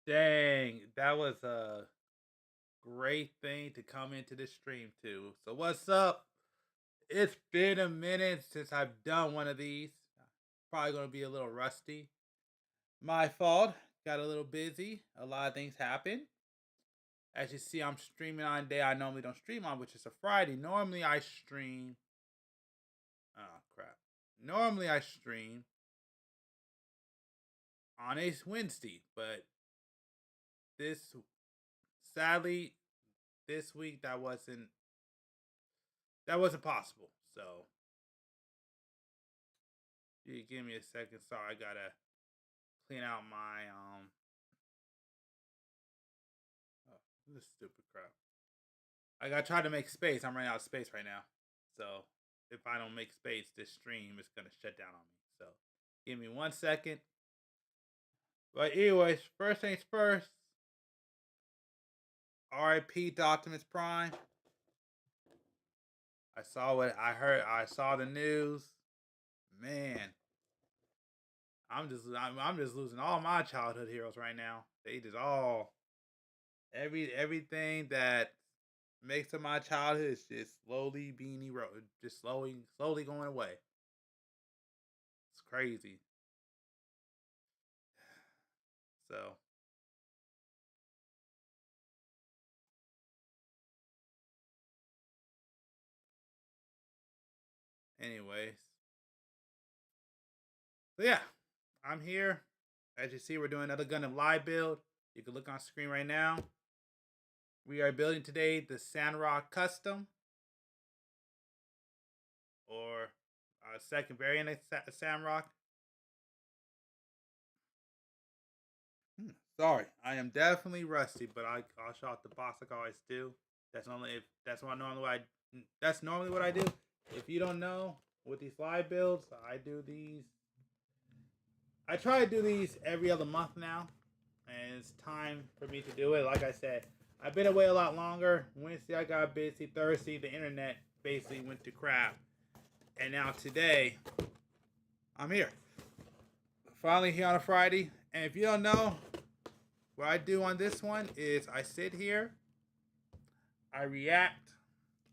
Dang, that was a great thing to come into this stream too. So what's up? It's been a minute since I've done one of these. Probably gonna be a little rusty. My fault. Got a little busy. A lot of things happen. As you see, I'm streaming on a day I normally don't stream on, which is a Friday. Normally I stream. Oh crap. Normally I stream on a Wednesday, but this sadly this week that wasn't possible. So you give me a second. Sorry, I gotta clean out my oh, this stupid crap. I gotta try to make space. I'm running out of space right now. So if I don't make space, this stream is gonna shut down on me. So give me 1 second. But anyways, first things first. R.I.P. Optimus Prime. I saw what I heard. I saw the news. Man, I'm just losing all my childhood heroes right now. They just all everything that makes up my childhood is just slowly being eroded, just slowly going away. It's crazy. So, anyways, so yeah, I'm here. As you see, we're doing another Gundam live build. You can look on screen right now. We are building today the Sandrock Custom, or second variant of Sandrock. Sorry, I am definitely rusty, but I'll show off the box like I always do. That's normally what I do. If you don't know, with these live builds, I do these. I try to do these every other month now, and it's time for me to do it. Like I said, I've been away a lot longer. Wednesday I got busy. Thursday the internet basically went to crap, and now today I'm here. Finally here on a Friday, and if you don't know, what I do on this one is I sit here, I react,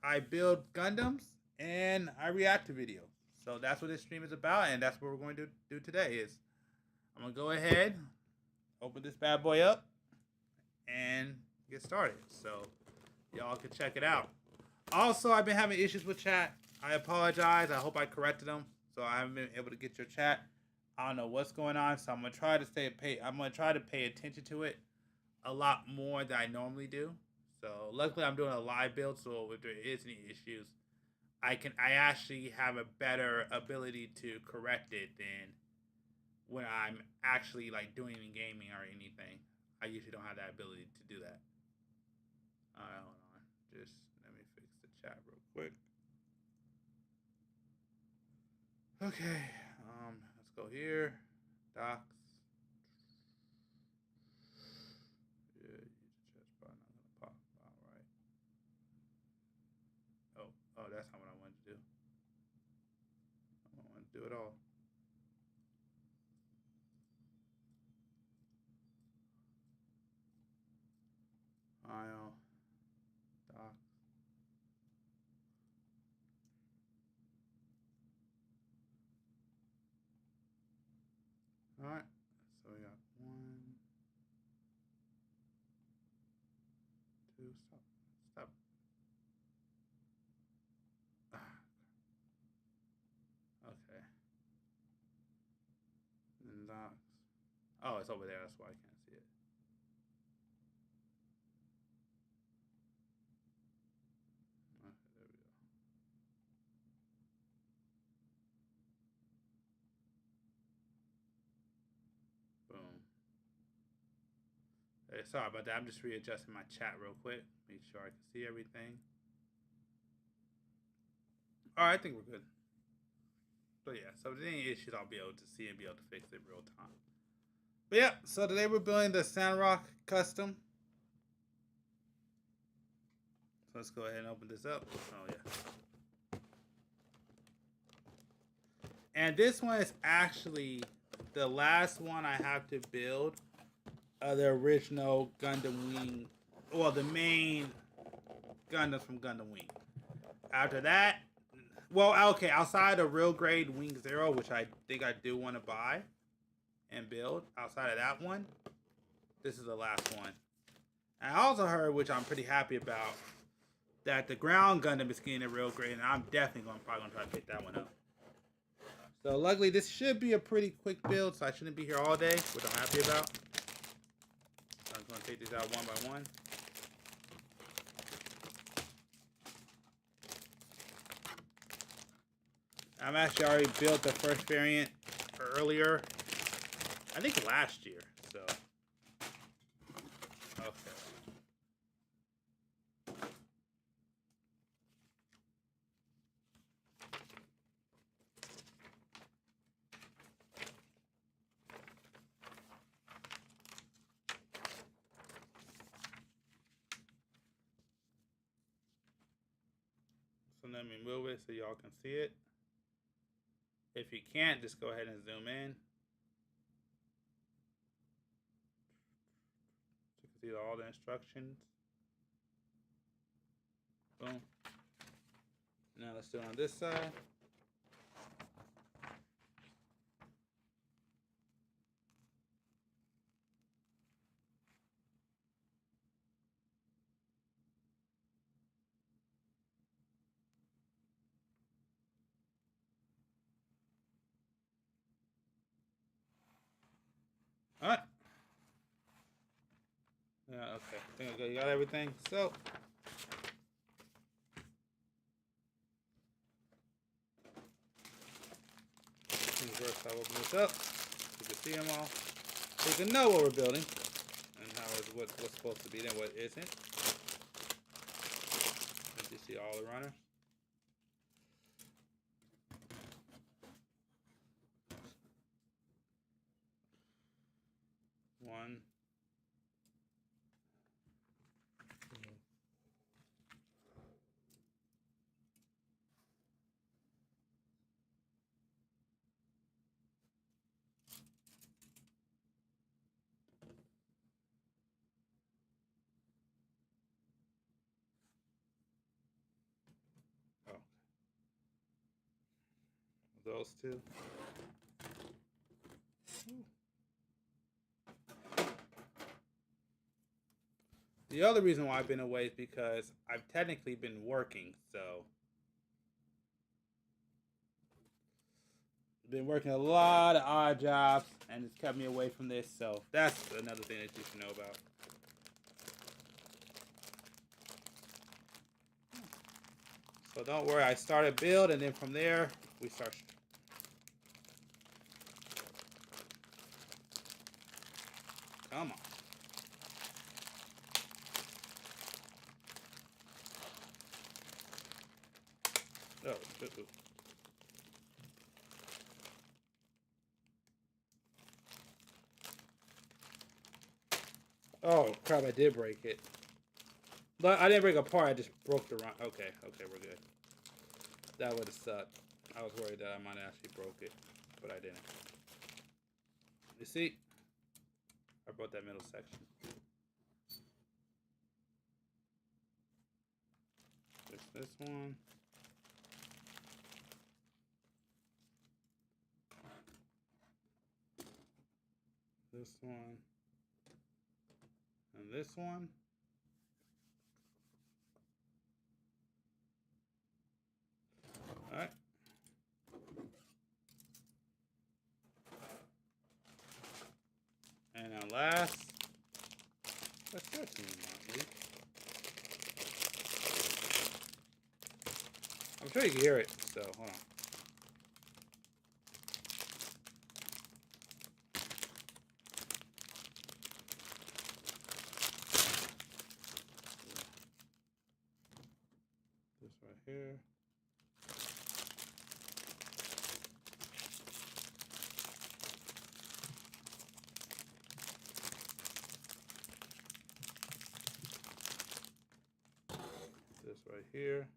I build Gundams, and I react to videos. So that's what this stream is about, and that's what we're going to do today. Is I'm gonna go ahead, open this bad boy up, and get started. So y'all can check it out. Also, I've been having issues with chat. I apologize. I hope I corrected them. So I haven't been able to get your chat. I don't know what's going on. So I'm gonna try to I'm gonna try to pay attention to it a lot more than I normally do. So luckily I'm doing a live build, so if there is any issues, I actually have a better ability to correct it than when I'm actually like doing any gaming or anything. I usually don't have that ability to do that. Alright, hold on. Just let me fix the chat real quick. Okay. Let's go here. Docs. Yeah, use the chest probably not gonna pop. Alright. Oh, that's not what I wanted to do. I want to do it all. Aisle. Docs. Alright. So we got 1, 2, stop. Stop. Okay. And docs. Oh, it's over there. That's why I can't see it. Okay, there we go. Boom. Hey, sorry about that. I'm just readjusting my chat real quick. Make sure I can see everything. Alright, I think we're good. So yeah, so if there's any issues, I'll be able to see and be able to fix it real time. But yeah, so today we're building the Sandrock Custom. So let's go ahead and open this up. Oh yeah. And this one is actually the last one I have to build the original Gundam Wing, well, the main Gundams from Gundam Wing. After that, well, okay, outside of real grade Wing Zero, which I think I do want to buy and build, outside of that one, this is the last one. And I also heard, which I'm pretty happy about, that the ground Gundam is getting a real grade, and I'm definitely probably gonna try to pick that one up. So luckily, this should be a pretty quick build, so I shouldn't be here all day, which I'm happy about. I'm gonna take these out one by one. I'm actually already built the first variant earlier, I think last year, so. Okay. So let me move it so y'all can see it. If you can't, just go ahead and zoom in. So you can see all the instructions. Boom. Now let's do it on this side. All right. Yeah, okay. I think I got everything. So, first I'll open this up. So you can see them all. So you can know what we're building and how it's what's supposed to be and what isn't. And you see all the runners. One. Oh. Those two. The other reason why I've been away is because I've technically been working, so been working a lot of odd jobs, and it's kept me away from this. So that's another thing that you should know about. So don't worry, I started build, and then from there we start. Come on. Oh, oh crap! I did break it. But I didn't break apart. I just broke the run. Okay, we're good. That would have sucked. I was worried that I might have actually broke it, but I didn't. You see, I broke that middle section. There's this one. This one. And this one. Alright. And now last. What's that thing about, Luke? I'm sure you can hear it, so hold on. This right here. This right here.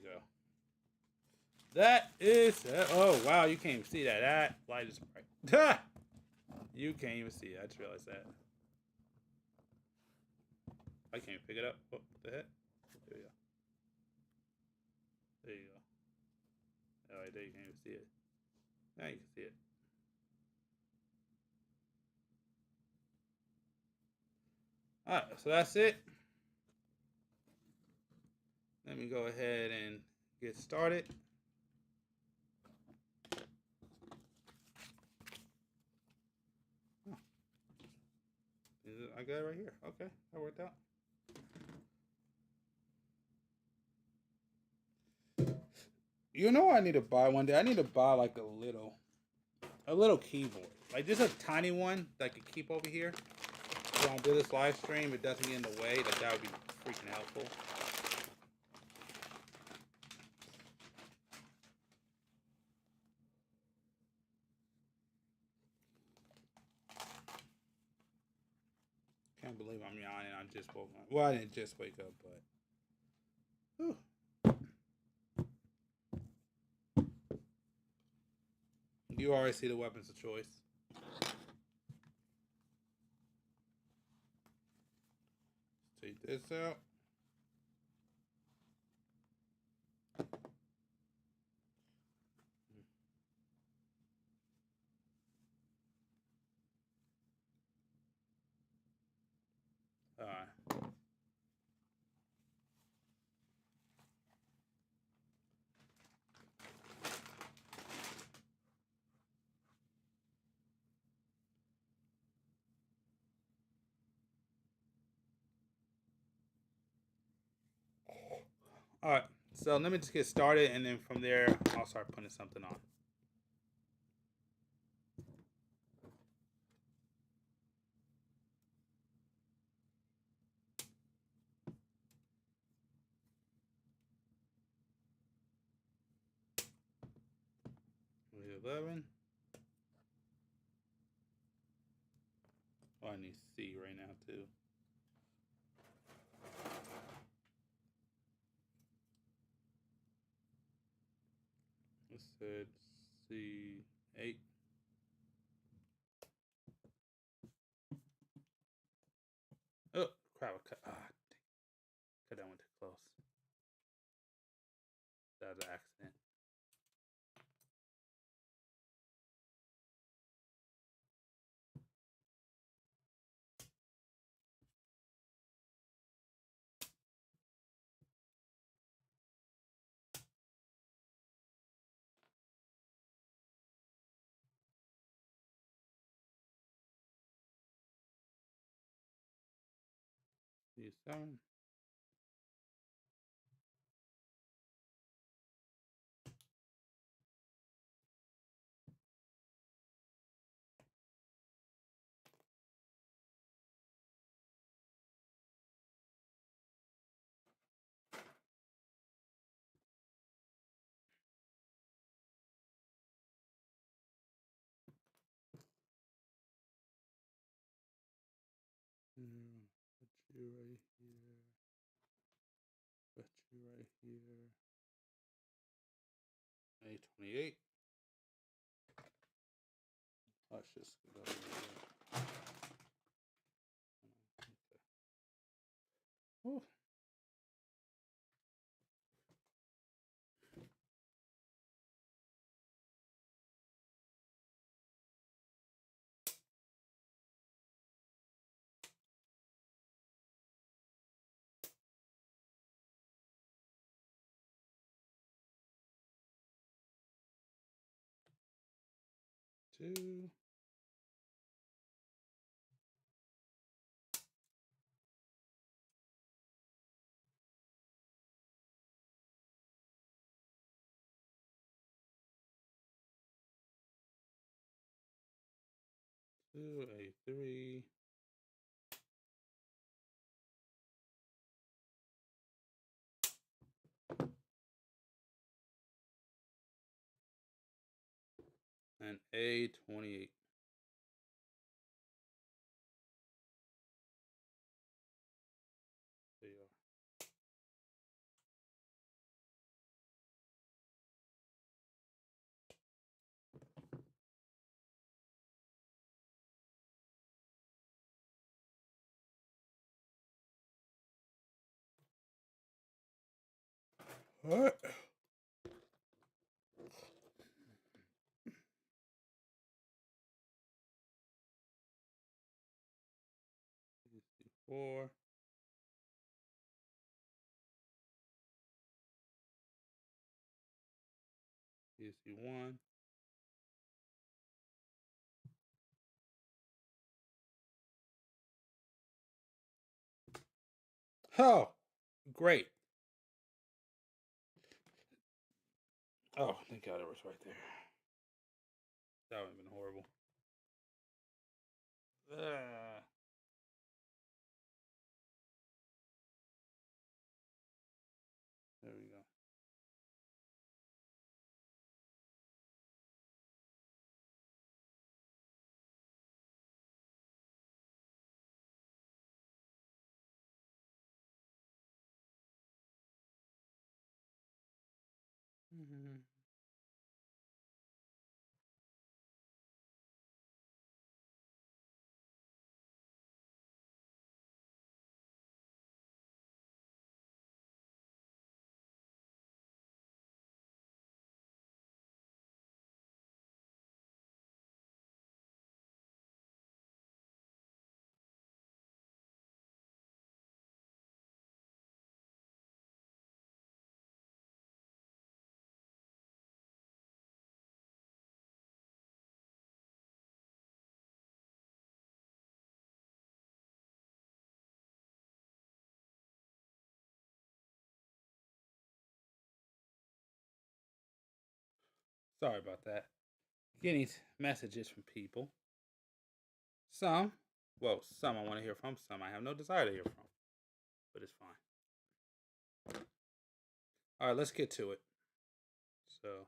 we go. That is... oh, wow. You can't even see that. That light is bright. You can't even see it. I just realized that. I can't pick it up. What the heck? There you go. There you go. Oh, right there. You can't even see it. Now you can see it. Alright, so that's it. Let me go ahead and get started. Oh. I got it right here. Okay, that worked out. You know what I need to buy one day? I need to buy like a little keyboard. Like just a tiny one that I could keep over here. So when I do this live stream, it doesn't get in the way. Like that would be freaking helpful. Can't believe I'm yawning. I just woke up. Well, I didn't just wake up, but. Whew. You already see the weapons of choice. Take this out. Alright. Alright, so let me just get started, and then from there, I'll start putting something on. With 11. Oh, I need C right now, too. I said C8. Oh, crap. Cut that one too close. That was an accident. C7. Put you right here. Put you right here. A28. Let's just go over here. Ooh. Two. Two, A3. And A28. There you What? 4. PC1. Oh, great. Oh, thank God it was right there. That would have been horrible. There we go. Mm-hmm. Sorry about that. Getting messages from people. Some I want to hear from. Some I have no desire to hear from. But it's fine. All right, let's get to it. So,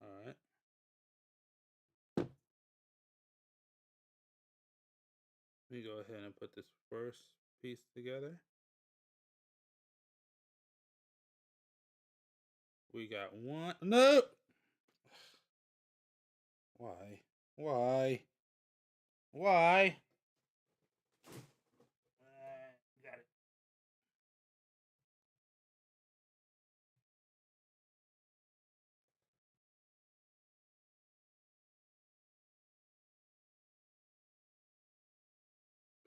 all right. Let me go ahead and put this first piece together. We got one. No! Why? Why? Why? Got it.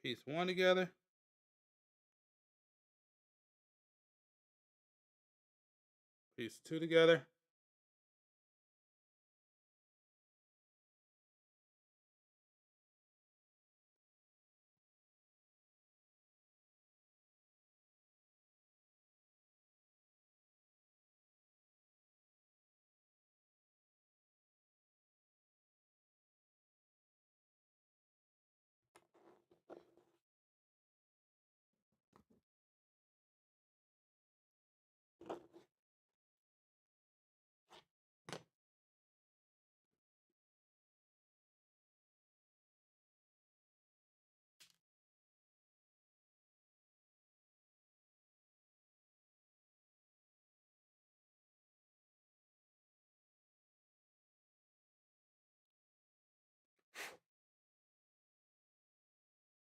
Piece 1 together. Piece 2 together.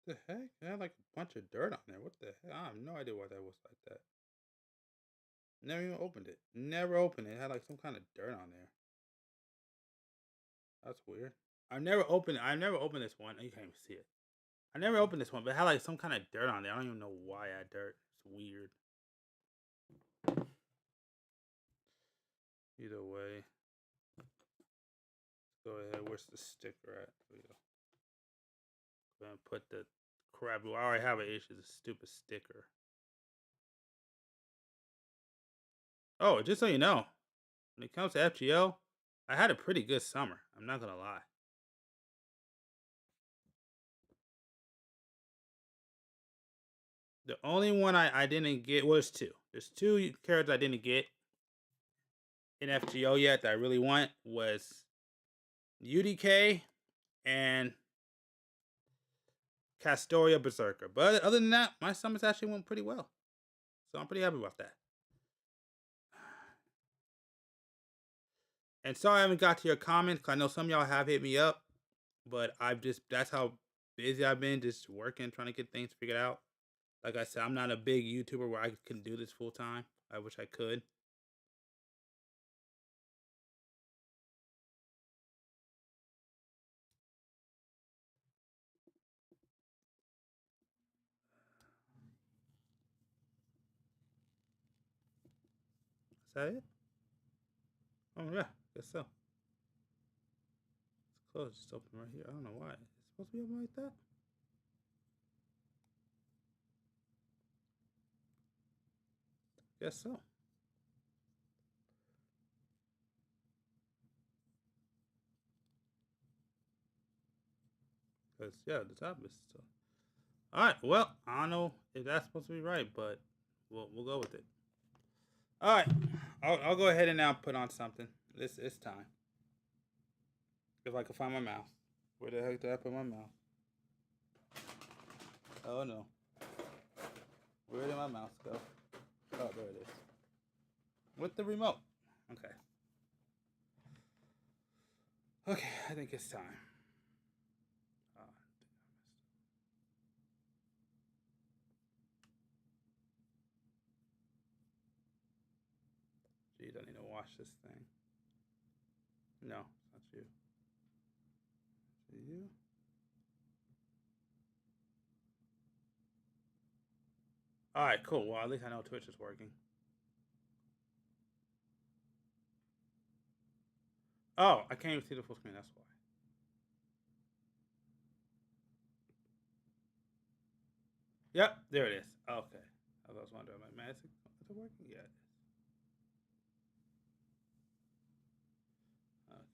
The heck? It had like a bunch of dirt on there. What the heck? I have no idea why that was like that. Never even opened it. Never opened it. It had like some kind of dirt on there. That's weird. I've never opened it. I've never opened this one. You can't even see it. I never opened this one, but it had like some kind of dirt on there. I don't even know why I had dirt. It's weird. Either way. Let's go ahead. Where's the sticker at? There we go. Go ahead and put the crap. I already have an issue. The stupid sticker. Oh, just so you know, when it comes to FGO, I had a pretty good summer. I'm not gonna lie. The only one I didn't get was two. There's two characters I didn't get in FGO yet that I really want was UDK and Castoria Berserker. But other than that, my summers actually went pretty well. So I'm pretty happy about that. And sorry I haven't got to your comments, because I know some of y'all have hit me up. But that's how busy I've been, just working, trying to get things figured out. Like I said, I'm not a big YouTuber where I can do this full time. I wish I could. Is that it? Oh yeah, guess so. It's closed. It's open right here. I don't know why. It's supposed to be open like that? Guess so. Because, yeah, the top is still. Alright, well, I don't know if that's supposed to be right, but we'll go with it. Alright, I'll go ahead and now put on something. It's time. If I can find my mouse. Where the heck did I put my mouse? Oh no. Where did my mouse go? Oh, there it is. With the remote. Okay. Okay, I think it's time. Geez, I need to wash this thing. No, not you. You? Alright, cool. Well, at least I know Twitch is working. Oh, I can't even see the full screen, that's why. Yep, there it is. Okay. I was wondering, like, man, is it working? Yeah, it is. Okay.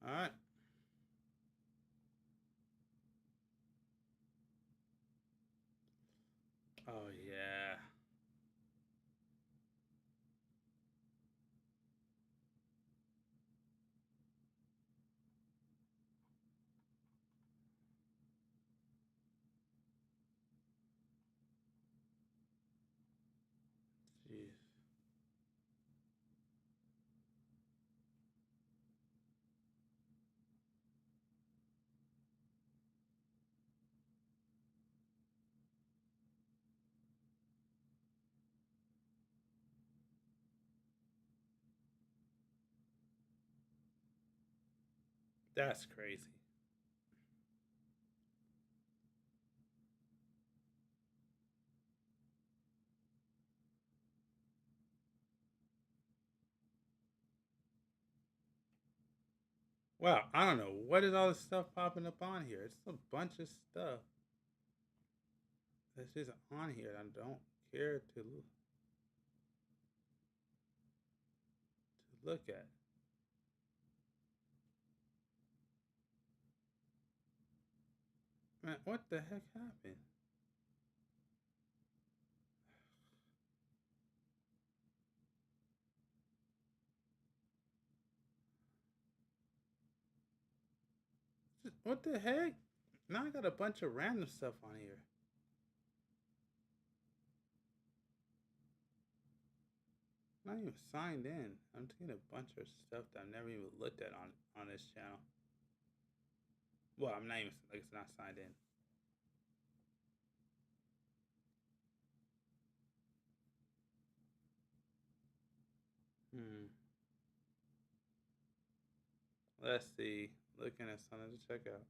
Alright. Oh, yeah. Jeez. That's crazy. Wow, I don't know. What is all this stuff popping up on here? It's a bunch of stuff that's just on here I don't care to look at. Man, what the heck happened? What the heck? Now I got a bunch of random stuff on here. I'm not even signed in. I'm seeing a bunch of stuff that I've never even looked at on this channel. Well, I'm not even, like, it's not signed in. Let's see. Looking at something to check out.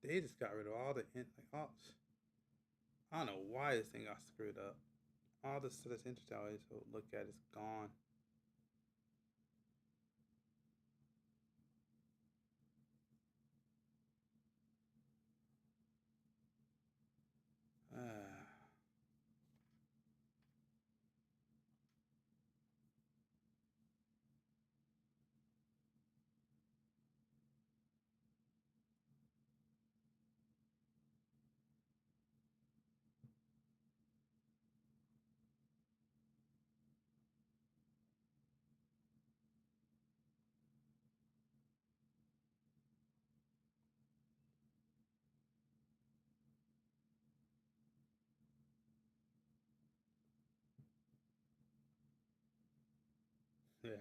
they just got rid of all the I don't know why this thing got screwed up. All this intel I used to look at is gone. Yeah.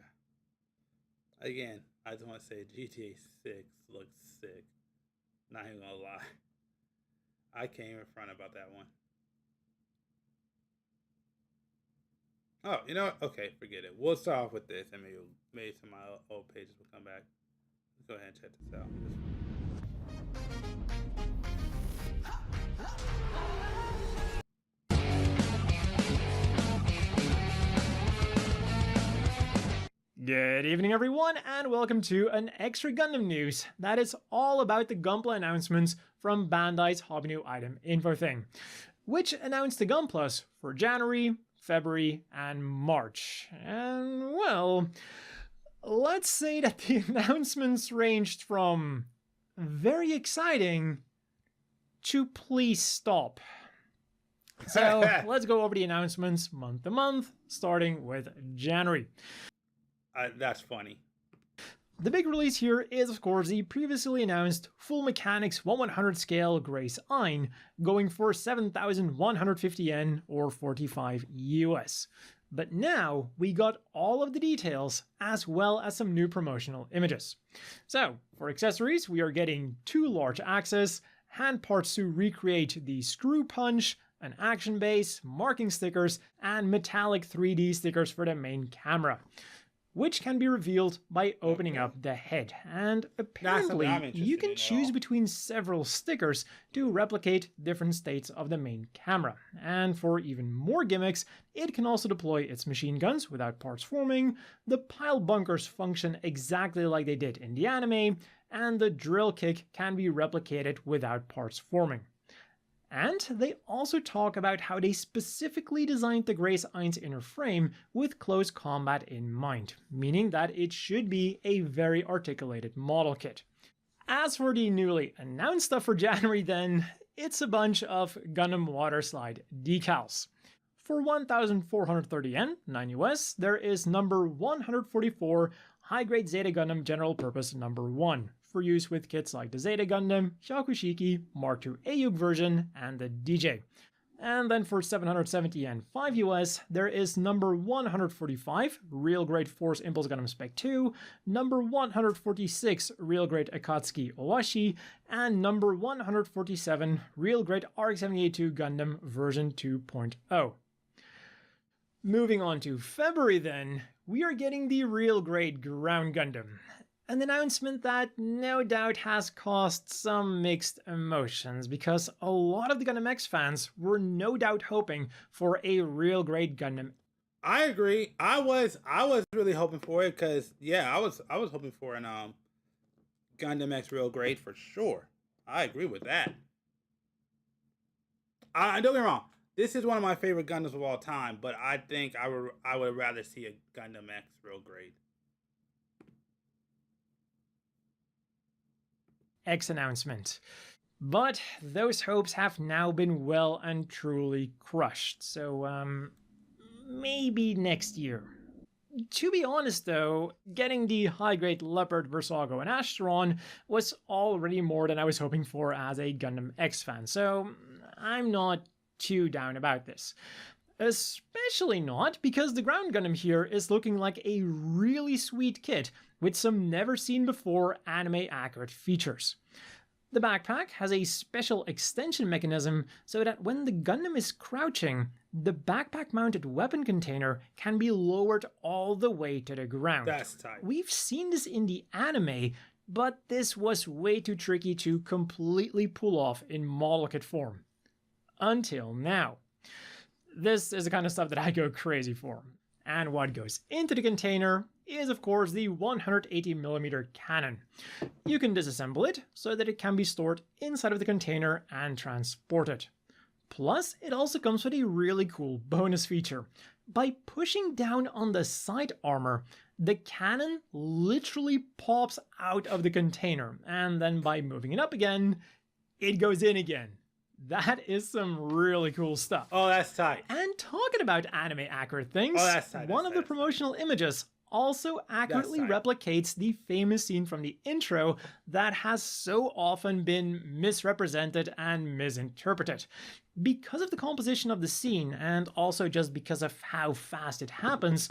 Again, I just want to say GTA 6 looks sick. Not even gonna lie. I came in front about that one. Oh, you know what? Okay, forget it. We'll start off with this, and maybe some of my old pages will come back. Let's go ahead and check this out. Good evening everyone, and welcome to an extra Gundam news that is all about the Gunpla announcements from Bandai's Hobby New Item Info thing, which announced the Gunplas for January, February, and March. And well, let's say that the announcements ranged from very exciting to please stop. So let's go over the announcements month to month, starting with January. That's funny. The big release here is, of course, the previously announced Full Mechanics 1/100 scale Grace Ein, going for 7,150 yen or 45 US. But now we got all of the details as well as some new promotional images. So, for accessories, we are getting 2 large axes, hand parts to recreate the screw punch, an action base, marking stickers, and metallic 3D stickers for the main camera, which can be revealed by opening up the head. And apparently, you can choose between several stickers to replicate different states of the main camera. And for even more gimmicks, it can also deploy its machine guns without parts forming, the pile bunkers function exactly like they did in the anime, and the drill kick can be replicated without parts forming. And they also talk about how they specifically designed the Grace Ein's inner frame with close combat in mind, meaning that it should be a very articulated model kit. As for the newly announced stuff for January then, it's a bunch of Gundam Water Slide decals. For 1,430 yen, 9 US, there is number 144 High-Grade Zeta Gundam General Purpose number 1, for use with kits like the Zeta Gundam, Hyakushiki, Mark II AUG version, and the DJ. And then for 770 yen, 5 US, there is number 145 Real Grade Force Impulse Gundam Spec 2, number 146 Real Grade Akatsuki Owashi, and number 147 Real Grade RX-78-2 Gundam version 2.0. Moving on to February then, we are getting the Real Grade Ground Gundam. An announcement that no doubt has caused some mixed emotions, because a lot of the Gundam X fans were no doubt hoping for a real grade Gundam. I agree. I was really hoping for it, because yeah, I was hoping for an Gundam X real grade for sure. I agree with that. Don't get me wrong. This is one of my favorite Gundams of all time, but I think I would rather see a Gundam X real grade. X announcement. But those hopes have now been well and truly crushed, so maybe next year. To be honest though, getting the high-grade Leopard, Versago, and Astron was already more than I was hoping for as a Gundam X fan, so I'm not too down about this. Especially not because the ground Gundam here is looking like a really sweet kit with some never seen before anime accurate features. The backpack has a special extension mechanism so that when the Gundam is crouching, the backpack mounted weapon container can be lowered all the way to the ground. That's tight. We've seen this in the anime but this was way too tricky to completely pull off in model kit form. Until now. This is the kind of stuff that I go crazy for. And what goes into the container is of course the 180mm cannon. You can disassemble it so that it can be stored inside of the container and transported. Plus, it also comes with a really cool bonus feature. By pushing down on the side armor, the cannon literally pops out of the container, and then by moving it up again, it goes in again. That is some really cool stuff. Oh, that's tight. And talking about anime accurate things, one of the promotional images also accurately replicates the famous scene from the intro that has so often been misrepresented and misinterpreted. Because of the composition of the scene, and also just because of how fast it happens,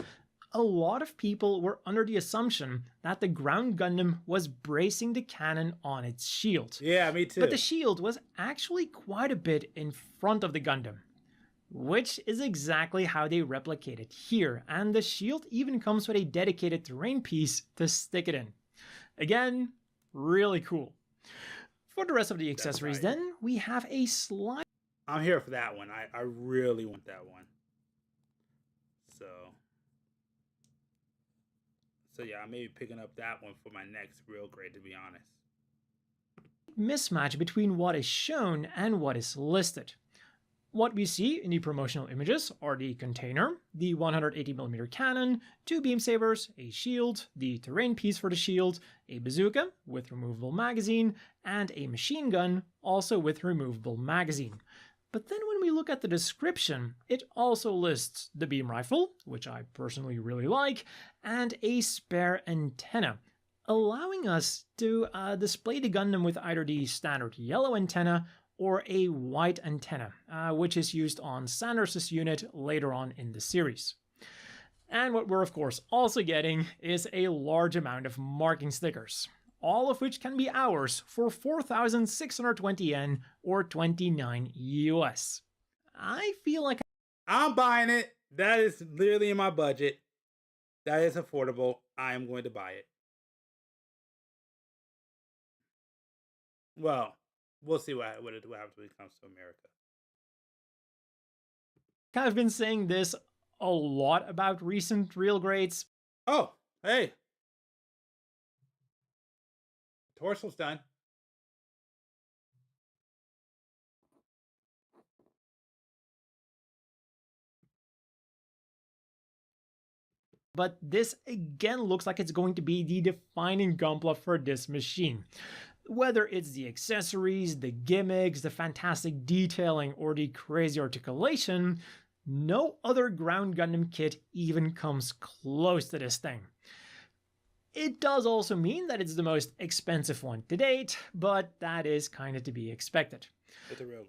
a lot of people were under the assumption that the ground Gundam was bracing the cannon on its shield. Yeah, me too. But the shield was actually quite a bit in front of the Gundam, which is exactly how they replicate it here, and the shield even comes with a dedicated terrain piece to stick it in. Again, really cool. For the rest of the accessories then, we have a slide. I'm here for that one. I really want that one. So yeah, I may be picking up that one for my next real grade, to be honest. Mismatch between what is shown and what is listed. What we see in the promotional images are the container, the 180mm cannon, 2 beam sabers, a shield, the terrain piece for the shield, a bazooka with removable magazine, and a machine gun also with removable magazine. But then when we look at the description, it also lists the beam rifle, which I personally really like, and a spare antenna, allowing us to display the Gundam with either the standard yellow antenna or a white antenna, which is used on Sandrock's unit later on in the series. And what we're of course also getting is a large amount of marking stickers, all of which can be ours for 4,620 yen or 29 US. I feel like I'm buying it. That is literally in my budget. That is affordable. I am going to buy it. Well, we'll see what happens when it comes to America. I've been saying this a lot about recent real grades. Oh, hey. Torso's done. But this again looks like it's going to be the defining Gunpla for this machine. Whether it's the accessories, the gimmicks, the fantastic detailing, or the crazy articulation, no other ground Gundam kit even comes close to this thing. It does also mean that it's the most expensive one to date, but that is kind of to be expected.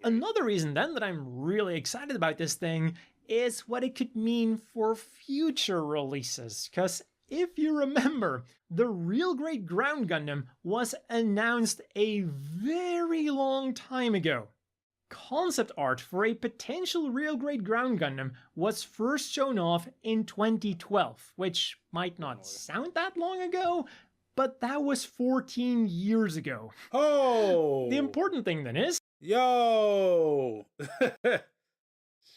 Another reason then that I'm really excited about this thing is what it could mean for future releases, because if you remember, the real great ground Gundam was announced a very long time ago. Concept art for a potential real great ground Gundam was first shown off in 2012, which might not sound that long ago, but that was 14 years ago. Oh! The important thing then is... Yo!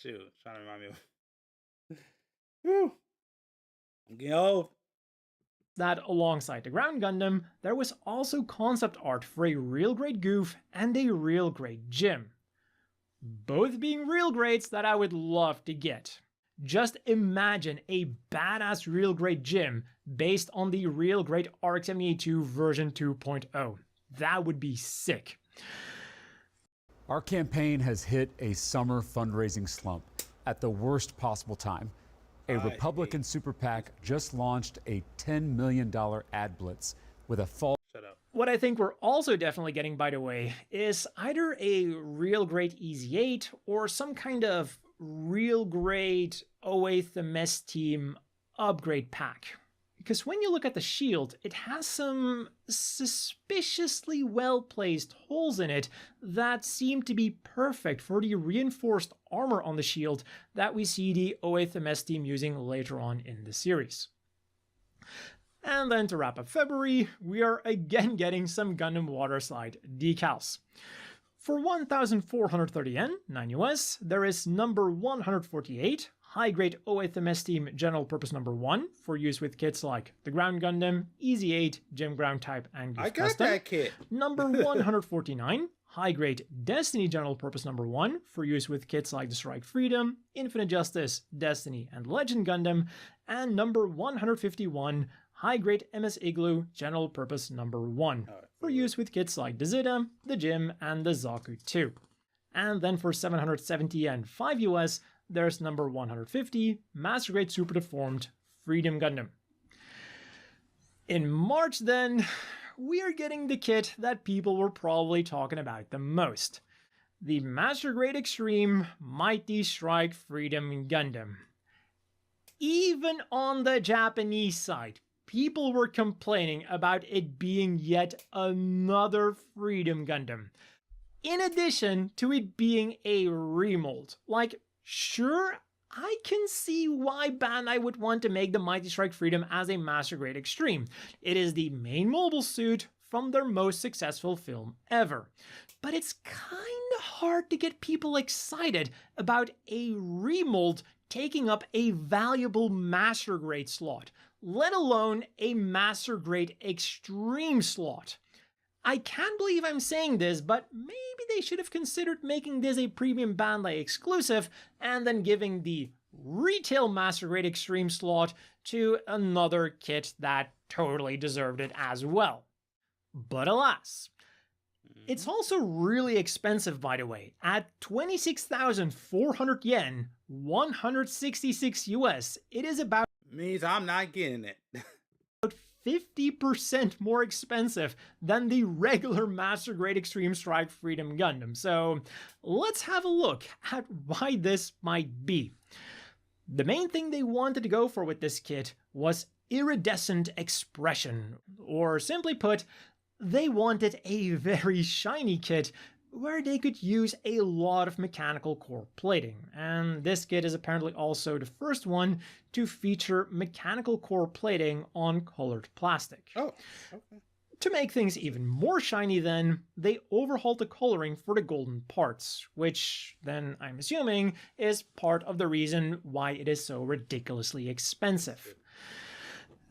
Shoot, trying to remind me of... Whew. I'm getting old. That alongside the ground Gundam, there was also concept art for a real great Goof and a real great Jim. Both being real greats that I would love to get. Just imagine a badass real great Jim based on the real great RX-78 version 2.0. That would be sick. Our campaign has hit a summer fundraising slump at the worst possible time. A Republican super PAC just launched a $10 million ad blitz with a false... Shut up. What I think we're also definitely getting, by the way, is either a real great Easy 8 or some kind of real great 08 the Mess Team upgrade pack. Because when you look at the shield, it has some suspiciously well-placed holes in it that seem to be perfect for the reinforced armor on the shield that we see the 08 the Mess Team using later on in the series. And then to wrap up February, we are again getting some Gundam Water Slide decals. For 1,430 yen, 9 US, there is number 148, high-grade OSMS Team General Purpose number 1, for use with kits like the Ground Gundam, Easy 8, Gym Ground Type, and Gift I got Custom. that kit. Number 149, high-grade Destiny General Purpose number 1, for use with kits like the Strike Freedom, Infinite Justice, Destiny, and Legend Gundam. And number 151, high-grade MS Igloo General Purpose number 1, for use with kits like the Zeta, the Jim, and the Zaku 2. And then for 770 yen, 5 US, there's number 150, Master Grade Super Deformed Freedom Gundam. In March then, we are getting the kit that people were probably talking about the most. The Master Grade Extreme Mighty Strike Freedom Gundam. Even on the Japanese side, people were complaining about it being yet another Freedom Gundam. In addition to it being a remold. Like, sure, I can see why Bandai would want to make the Mighty Strike Freedom as a Master Grade Extreme. It is the main mobile suit from their most successful film ever. But it's kinda hard to get people excited about a remold taking up a valuable Master Grade slot, let alone a Master Grade Extreme slot. I can't believe I'm saying this, but maybe they should have considered making this a premium Bandai exclusive and then giving the retail Master Grade Extreme slot to another kit that totally deserved it as well. But alas. It's also really expensive, by the way. At 26,400 yen, 166 US, it is about Means I'm not getting it. 50% more expensive than the regular Master Grade Extreme Strike Freedom Gundam. So let's have a look at why this might be. The main thing they wanted to go for with this kit was iridescent expression, or simply put, they wanted a very shiny kit where they could use a lot of mechanical core plating, and this kit is apparently also the first one to feature mechanical core plating on colored plastic. Oh, okay. To make things even more shiny then, they overhauled the coloring for the golden parts, which then I'm assuming is part of the reason why it is so ridiculously expensive.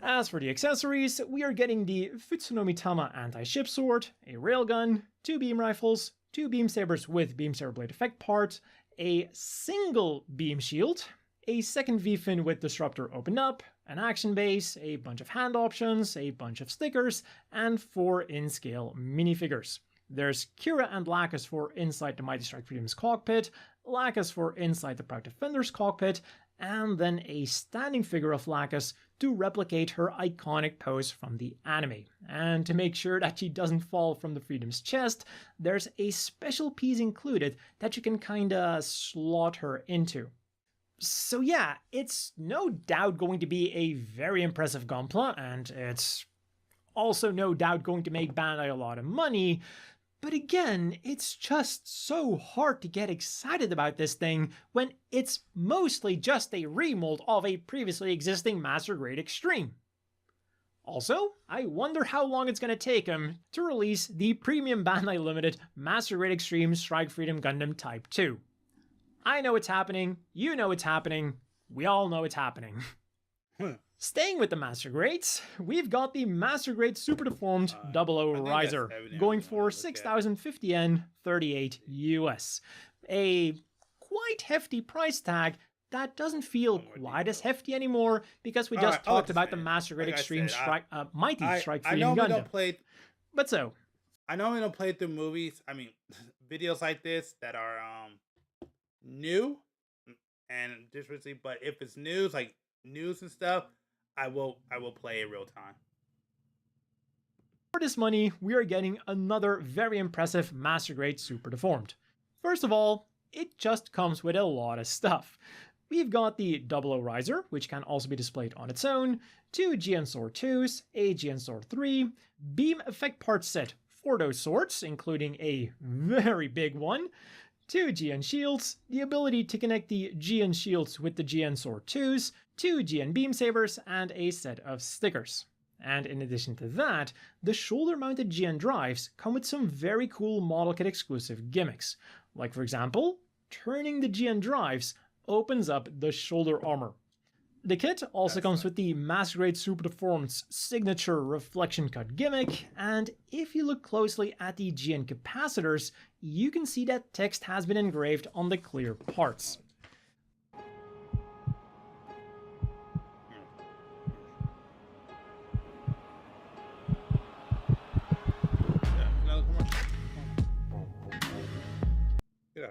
As for the accessories, we are getting the Futsunomitama anti-ship sword, a railgun, 2 beam rifles, 2 beam sabers with beam saber blade effect parts, a single beam shield, a second V-fin with disruptor opened up, an action base, a bunch of hand options, a bunch of stickers, and 4 in-scale minifigures. There's Kira and Lacus for inside the Mighty Strike Freedom's cockpit, Lacus for inside the Proud Defender's cockpit, and then a standing figure of Lacus to replicate her iconic pose from the anime. And to make sure that she doesn't fall from the Freedom's chest, there's a special piece included that you can kinda slot her into. So yeah, it's no doubt going to be a very impressive Gunpla, and it's also no doubt going to make Bandai a lot of money. But again, it's just so hard to get excited about this thing when it's mostly just a remold of a previously existing Master Grade Extreme. Also, I wonder how long it's going to take them to release the premium Bandai Limited Master Grade Extreme Strike Freedom Gundam Type 2. I know it's happening, you know it's happening, we all know it's happening. Staying with the Master Grades, we've got the Master Grade Super Deformed 00 Riser, going for 6,050 yen, 38 US. A quite hefty price tag that doesn't feel quite as hefty anymore because we just talked about the Master Grade Extreme Mighty Strike Freedom Gundam. But so, I normally don't play through movies. I mean, videos like this that are new and differently. But if it's news, like news and stuff, I will play it real time. For this money, we are getting another very impressive Master Grade Super Deformed. First of all, it just comes with a lot of stuff. We've got the 00 Riser, which can also be displayed on its own, 2 GN Sword 2s, a GN Sword 3, beam effect part set for those swords, including a very big one, 2 GN Shields, the ability to connect the GN Shields with the GN Sword 2s, 2 GN Beam Sabers, and a set of stickers. And in addition to that, the shoulder-mounted GN drives come with some very cool model kit exclusive gimmicks. Like for example, turning the GN drives opens up the shoulder armor. The kit also comes with the Master Grade Super Deformed's signature reflection cut gimmick, and if you look closely at the GN capacitors, you can see that text has been engraved on the clear parts.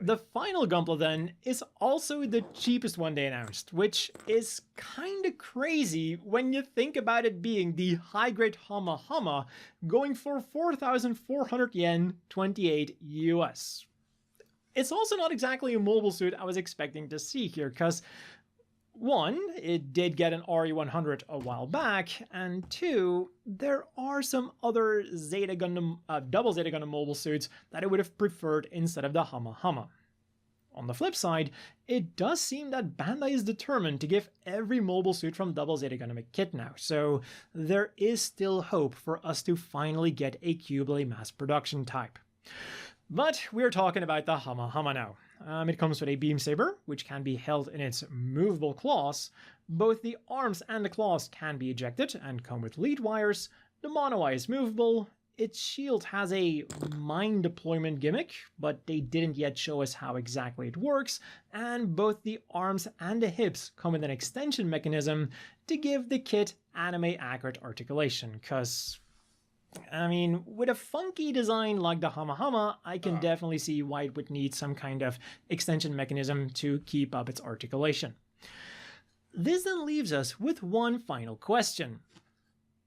The final Gunpla then is also the cheapest one they announced, which is kinda crazy when you think about it being the high-grade Hama Hama going for 4,400 yen, 28 US. It's also not exactly a mobile suit I was expecting to see here, because one, it did get an RE100 a while back, and two, there are some other Zeta Gundam, double Zeta Gundam mobile suits that I would have preferred instead of the Hama Hama. On the flip side, it does seem that Bandai is determined to give every mobile suit from Double Zeta Gundam a kit now, so there is still hope for us to finally get a Q-Blade mass production type. But we're talking about the Hama Hama now. It comes with a beam saber, which can be held in its movable claws. Both the arms and the claws can be ejected and come with lead wires. The mono eye is movable. Its shield has a mine deployment gimmick, but they didn't yet show us how exactly it works. And both the arms and the hips come with an extension mechanism to give the kit anime-accurate articulation, because I mean, with a funky design like the Hama Hama, I can definitely see why it would need some kind of extension mechanism to keep up its articulation. This then leaves us with one final question.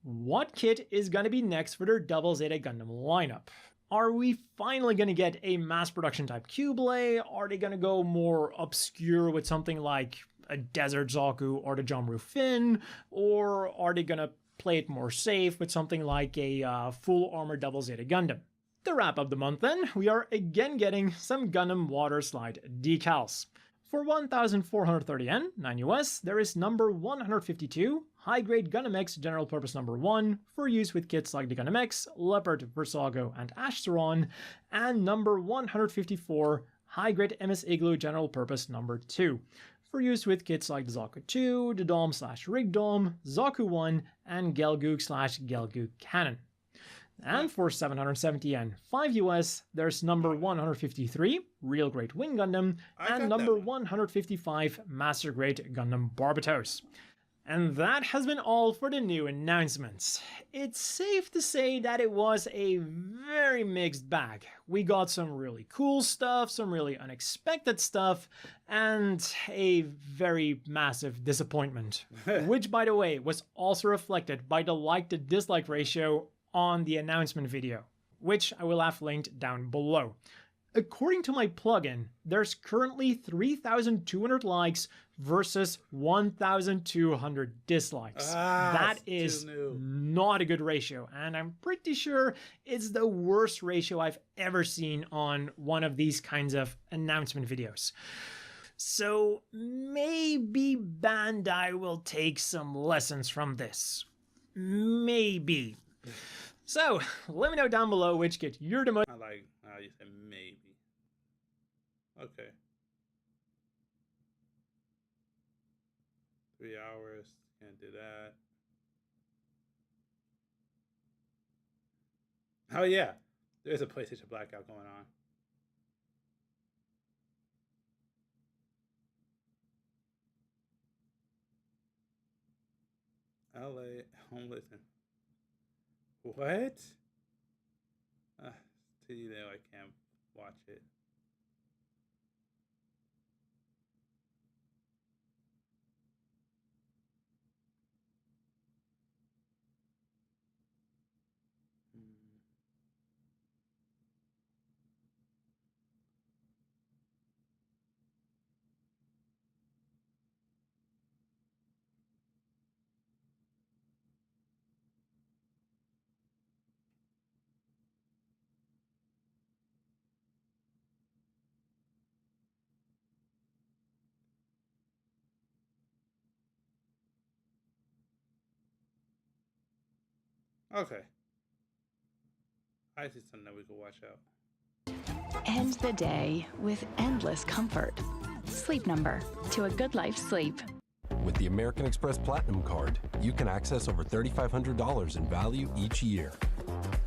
What kit is going to be next for their Double Zeta Gundam lineup? Are we finally going to get a mass production type Q-Blade? Are they going to go more obscure with something like a Desert Zaku or the Jomru Finn? Or are they going to play it more safe with something like a full armor Double Zeta Gundam? To wrap up the month then, we are again getting some Gundam water slide decals. For 1,430 yen, 9 US, there is number 152, high-grade Gundam X General Purpose number 1, for use with kits like the Gundam X, Leopard, Versago, and Ashtaron, and number 154, high-grade MS Igloo General Purpose number 2, for use with kits like the Zaku 2, the Dom/Rig Dom, Zaku 1, and Gelgoog/Gelgoog Cannon. And for 770 yen, 5 US, there's number 153, Real Great Wing Gundam, and number 155, Master Grade Gundam Barbatos. And that has been all for the new announcements. It's safe to say that it was a very mixed bag. We got some really cool stuff, some really unexpected stuff, and a very massive disappointment. Which, by the way, was also reflected by the like to dislike ratio on the announcement video, which I will have linked down below. According to my plugin, there's currently 3,200 likes versus 1,200 dislikes. That is not a good ratio, and I'm pretty sure it's the worst ratio I've ever seen on one of these kinds of announcement videos. So maybe Bandai will take some lessons from this. Maybe. So, let me know down below which kit you're the most— I like how you said maybe. Okay. 3 hours, can't do that. Oh yeah, there's a PlayStation blackout going on. LA, home listen. What? TV there, I can't watch it. Okay. I see something that we could watch out. End the day with endless comfort. Sleep Number, to a good night's sleep. With the American Express Platinum Card, you can access over $3,500 in value each year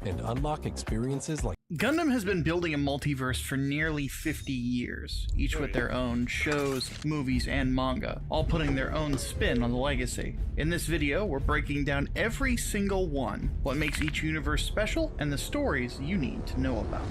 and unlock experiences like Gundam has been building a multiverse for nearly 50 years, each with their own shows, movies, and manga, all putting their own spin on the legacy. In this video, we're breaking down every single one, what makes each universe special, and the stories you need to know about.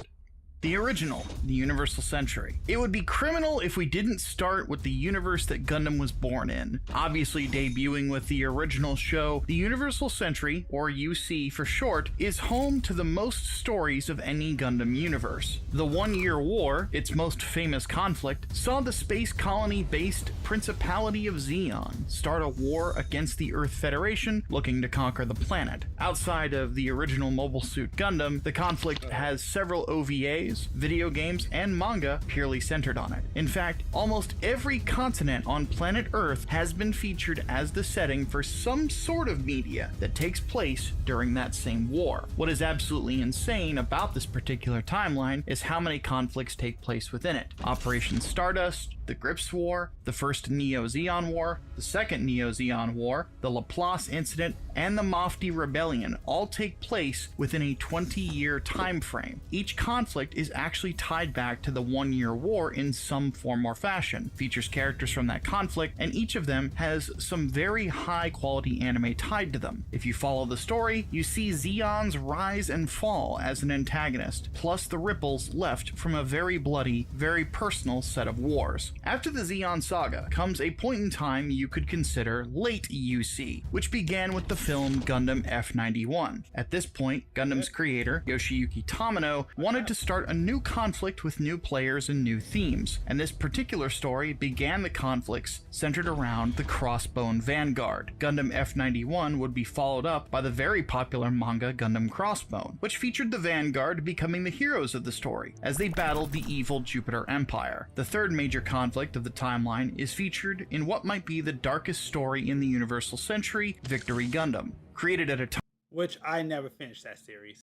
The original, the Universal Century. It would be criminal if we didn't start with the universe that Gundam was born in. Obviously debuting with the original show, the Universal Century, or UC for short, is home to the most stories of any Gundam universe. The 1 Year War, its most famous conflict, saw the space colony-based Principality of Zeon start a war against the Earth Federation looking to conquer the planet. Outside of the original Mobile Suit Gundam, the conflict has several OVAs, video games, and manga purely centered on it. In fact, almost every continent on planet Earth has been featured as the setting for some sort of media that takes place during that same war. What is absolutely insane about this particular timeline is how many conflicts take place within it. Operation Stardust, the Grips War, the first Neo-Zeon War, the second Neo-Zeon War, the Laplace Incident, and the Mofty Rebellion all take place within a 20-year time frame. Each conflict is actually tied back to the 1 Year War in some form or fashion, features characters from that conflict, and each of them has some very high quality anime tied to them. If you follow the story, you see Zeon's rise and fall as an antagonist, plus the ripples left from a very bloody, very personal set of wars. After the Zeon saga comes a point in time you could consider late UC, which began with the film Gundam F91. At this point, Gundam's creator, Yoshiyuki Tamano, wanted to start a new conflict with new players and new themes, and this particular story began the conflicts centered around the Crossbone Vanguard. Gundam F91 would be followed up by the very popular manga Gundam Crossbone, which featured the Vanguard becoming the heroes of the story as they battled the evil Jupiter Empire. The third major conflict of the timeline is featured in what might be the darkest story in the Universal Century, Victory Gundam, created at a time Which I never finished that series.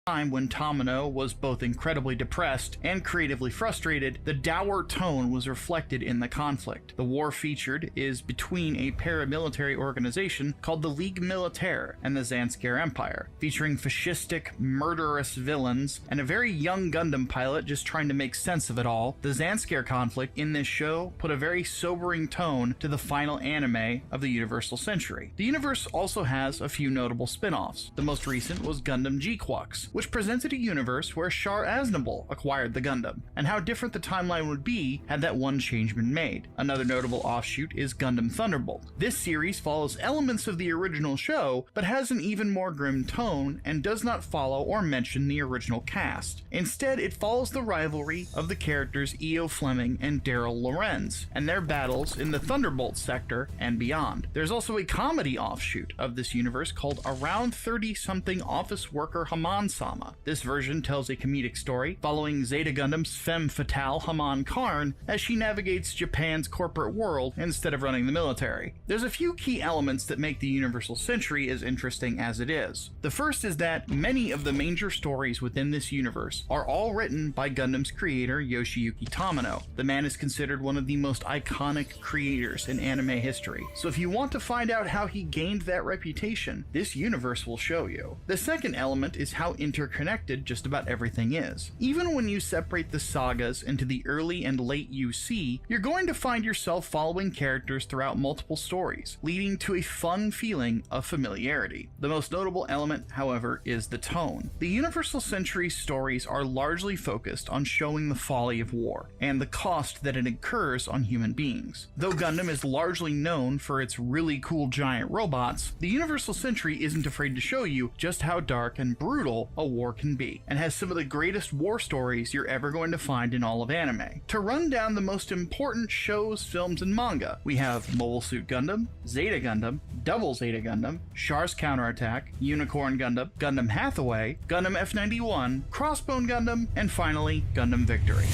when Tamano was both incredibly depressed and creatively frustrated. The dour tone was reflected in the conflict. The war featured is between a paramilitary organization called the Ligue Militaire and the Zanskar Empire, featuring fascistic, murderous villains and a very young Gundam pilot just trying to make sense of it all. The Zanskar conflict in this show put a very sobering tone to the final anime of the Universal Century. The universe also has a few notable spin-offs. The most recent was Gundam G-Quux, which presented a universe where Char Aznable acquired the Gundam, and how different the timeline would be had that one change been made. Another notable offshoot is Gundam Thunderbolt. This series follows elements of the original show, but has an even more grim tone and does not follow or mention the original cast. Instead, it follows the rivalry of the characters E.O. Fleming and Daryl Lorenz, and their battles in the Thunderbolt sector and beyond. There's also a comedy offshoot of this universe called Around 30-something Office Worker Haman Sama. This version tells a comedic story following Zeta Gundam's femme fatale Haman Karn as she navigates Japan's corporate world instead of running the military. There's a few key elements that make the Universal Century as interesting as it is. The first is that many of the major stories within this universe are all written by Gundam's creator Yoshiyuki Tamano. The man is considered one of the most iconic creators in anime history, so if you want to find out how he gained that reputation, this universe will show you. The second element is how interconnected just about everything is. Even when you separate the sagas into the early and late UC, you're going to find yourself following characters throughout multiple stories, leading to a fun feeling of familiarity. The most notable element, however, is the tone. The Universal Century stories are largely focused on showing the folly of war and the cost that it incurs on human beings. Though Gundam is largely known for its really cool giant robots, the Universal Century isn't afraid to show you just how dark and brutal a war can be, and has some of the greatest war stories you're ever going to find in all of anime. To run down the most important shows, films, and manga, we have Mobile Suit Gundam, Zeta Gundam, Double Zeta Gundam, Char's Counterattack, Unicorn Gundam, Gundam Hathaway, Gundam F91, Crossbone Gundam, and finally Gundam Victory.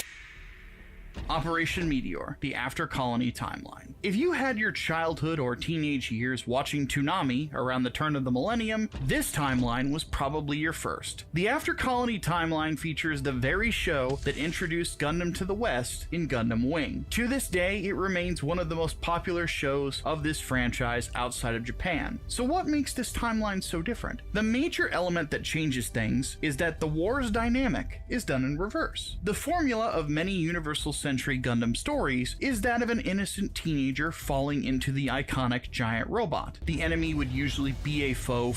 Operation Meteor, the After Colony timeline. If you had your childhood or teenage years watching Toonami around the turn of the millennium, this timeline was probably your first. The After Colony timeline features the very show that introduced Gundam to the West in Gundam Wing. To this day, it remains one of the most popular shows of this franchise outside of Japan. So what makes this timeline so different? The major element that changes things is that the war's dynamic is done in reverse. The formula of many Universal Century Gundam stories is that of an innocent teenager falling into the iconic giant robot. The enemy would usually be a foe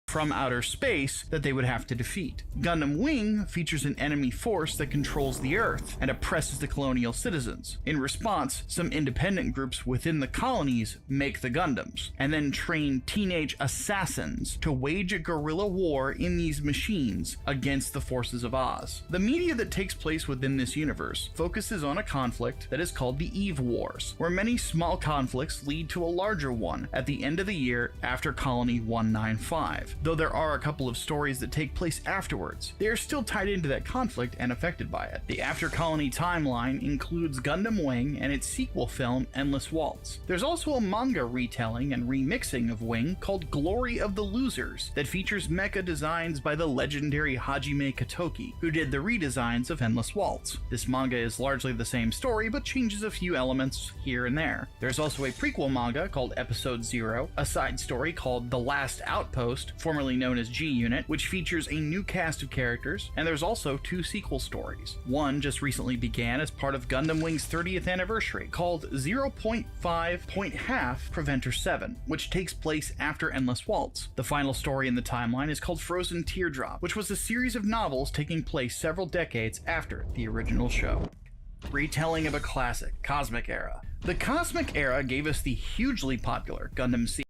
from outer space that they would have to defeat. Gundam Wing features an enemy force that controls the Earth and oppresses the colonial citizens. In response, some independent groups within the colonies make the Gundams, and then train teenage assassins to wage a guerrilla war in these machines against the forces of Oz. The media that takes place within this universe focuses on a conflict that is called the Eve Wars, where many small conflicts lead to a larger one at the end of the year after Colony 195. Though there are a couple of stories that take place afterwards, they are still tied into that conflict and affected by it. The After Colony timeline includes Gundam Wing and its sequel film Endless Waltz. There's also a manga retelling and remixing of Wing called Glory of the Losers that features mecha designs by the legendary Hajime Katoki, who did the redesigns of Endless Waltz. This manga is largely the same story, but changes a few elements here and there. There's also a prequel manga called Episode 0, a side story called The Last Outpost, formerly known as G-Unit, which features a new cast of characters, and there's also 2 sequel stories. One just recently began as part of Gundam Wing's 30th anniversary, called 0.5.5 Preventer 7, which takes place after Endless Waltz. The final story in the timeline is called Frozen Teardrop, which was a series of novels taking place several decades after the original show. Retelling of a classic, Cosmic Era. The Cosmic Era gave us the hugely popular Gundam Seed.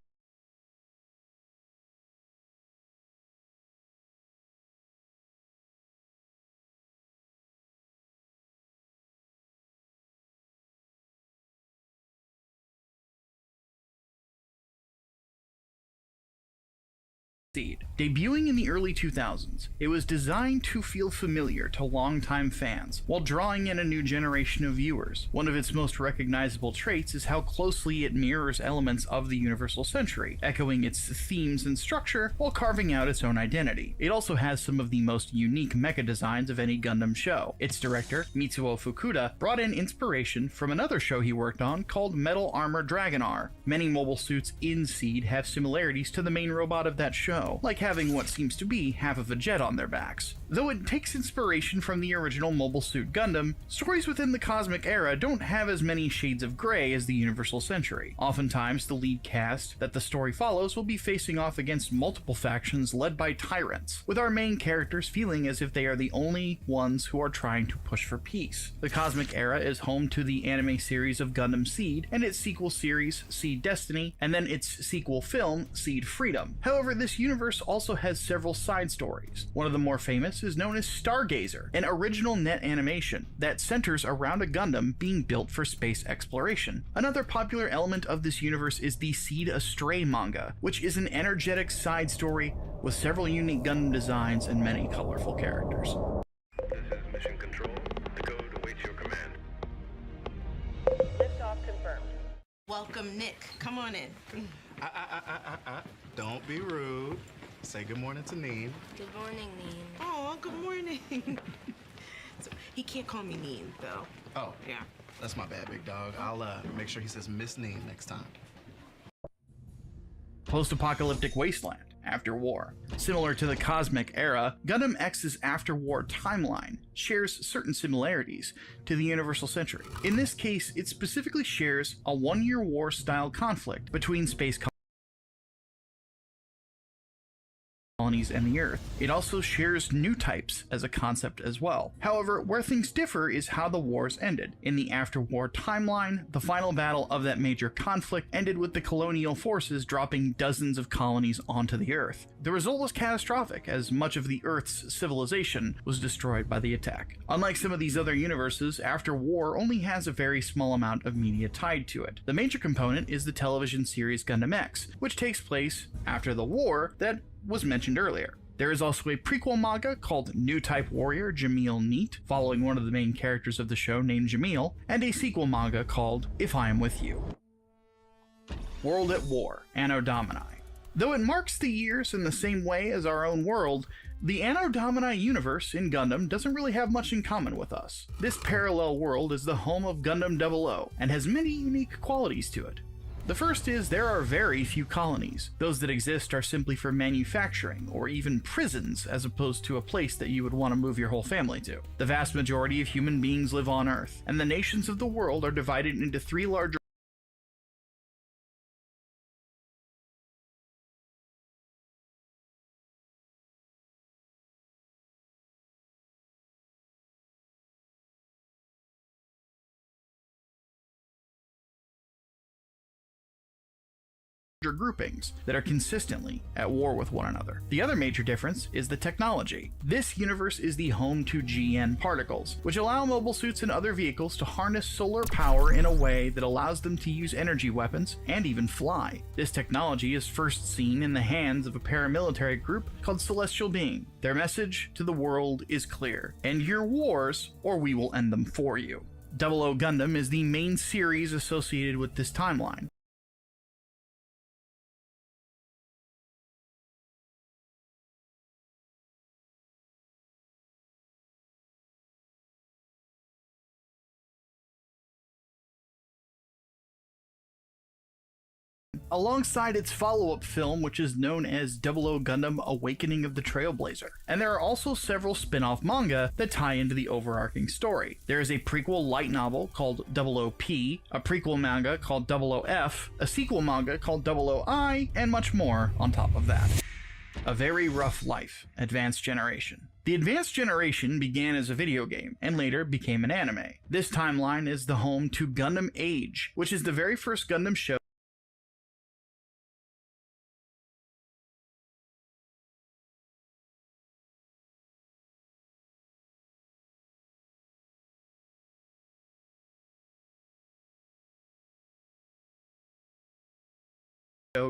Debuting in the early 2000s, it was designed to feel familiar to longtime fans, while drawing in a new generation of viewers. One of its most recognizable traits is how closely it mirrors elements of the Universal Century, echoing its themes and structure while carving out its own identity. It also has some of the most unique mecha designs of any Gundam show. Its director, Mitsuo Fukuda, brought in inspiration from another show he worked on called Metal Armor Dragonar. Many mobile suits in Seed have similarities to the main robot of that show, like having what seems to be half of a jet on their backs. Though it takes inspiration from the original Mobile Suit Gundam, stories within the Cosmic Era don't have as many shades of gray as the Universal Century. Oftentimes, the lead cast that the story follows will be facing off against multiple factions led by tyrants, with our main characters feeling as if they are the only ones who are trying to push for peace. The Cosmic Era is home to the anime series of Gundam Seed and its sequel series, Seed Destiny, and then its sequel film, Seed Freedom. However, this universe also has several side stories. One of the more famous is known as Stargazer, an original net animation that centers around a Gundam being built for space exploration. Another popular element of this universe is the Seed Astray manga, which is an energetic side story with several unique Gundam designs and many colorful characters. This is Mission Control. The code awaits your command. Liftoff confirmed. Welcome, Nick. Come on in. Don't be rude. Say good morning to Neen. Good morning, Neen. Oh, good morning. So, he can't call me Neen, though. Oh, Yeah. that's my bad, big dog. I'll make sure he says Miss Neen next time. Post-apocalyptic wasteland. After War. Similar to the Cosmic Era, Gundam X's After War timeline shares certain similarities to the Universal Century. In this case, it specifically shares a one-year war-style conflict between space colonies and the Earth. It also shares new types as a concept as well. However, where things differ is how the wars ended. In the after-war timeline, the final battle of that major conflict ended with the colonial forces dropping dozens of colonies onto the Earth. The result was catastrophic, as much of the Earth's civilization was destroyed by the attack. Unlike some of these other universes, After War only has a very small amount of media tied to it. The major component is the television series Gundam X, which takes place after the war that was mentioned earlier. There is also a prequel manga called New Type Warrior Jamil Neat, following one of the main characters of the show named Jamil, and a sequel manga called If I Am With You. World at War, Anno Domini. Though it marks the years in the same way as our own world, the Anno Domini universe in Gundam doesn't really have much in common with us. This parallel world is the home of Gundam 00 and has many unique qualities to it. The first is there are very few colonies. Those that exist are simply for manufacturing, or even prisons, as opposed to a place that you would want to move your whole family to. The vast majority of human beings live on Earth, and the nations of the world are divided into three larger groupings that are consistently at war with one another. The other major difference is the technology. This universe is the home to GN particles, which allow mobile suits and other vehicles to harness solar power in a way that allows them to use energy weapons and even fly. This technology is first seen in the hands of a paramilitary group called Celestial Being. Their message to the world is clear: end your wars or we will end them for you. 00 Gundam is the main series associated with this timeline. Alongside its follow-up film, which is known as 00 Gundam Awakening of the Trailblazer. And there are also several spin-off manga that tie into the overarching story. There is a prequel light novel called 00P, a prequel manga called 00F, a sequel manga called 00I, and much more on top of that. A Very Rough Life, Advanced Generation. The Advanced Generation began as a video game, and later became an anime. This timeline is the home to Gundam Age, which is the very first Gundam show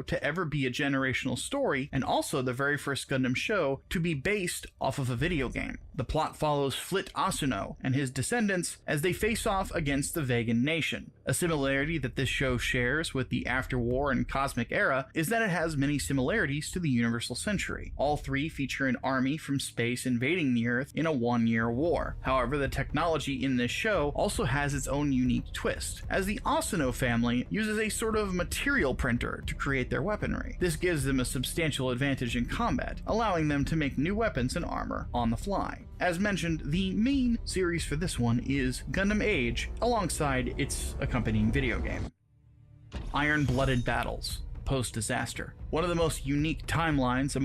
to ever be a generational story, and also the very first Gundam show to be based off of a video game. The plot follows Flit Asuno and his descendants as they face off against the Vegan Nation. A similarity that this show shares with the After War and Cosmic Era is that it has many similarities to the Universal Century. All three feature an army from space invading the Earth in a one-year war. However, the technology in this show also has its own unique twist, as the Asuno family uses a sort of material printer to create their weaponry. This gives them a substantial advantage in combat, allowing them to make new weapons and armor on the fly. As mentioned, the main series for this one is Gundam Age, alongside its accompanying video game. Iron-Blooded Battles, Post-Disaster. One of the most unique timelines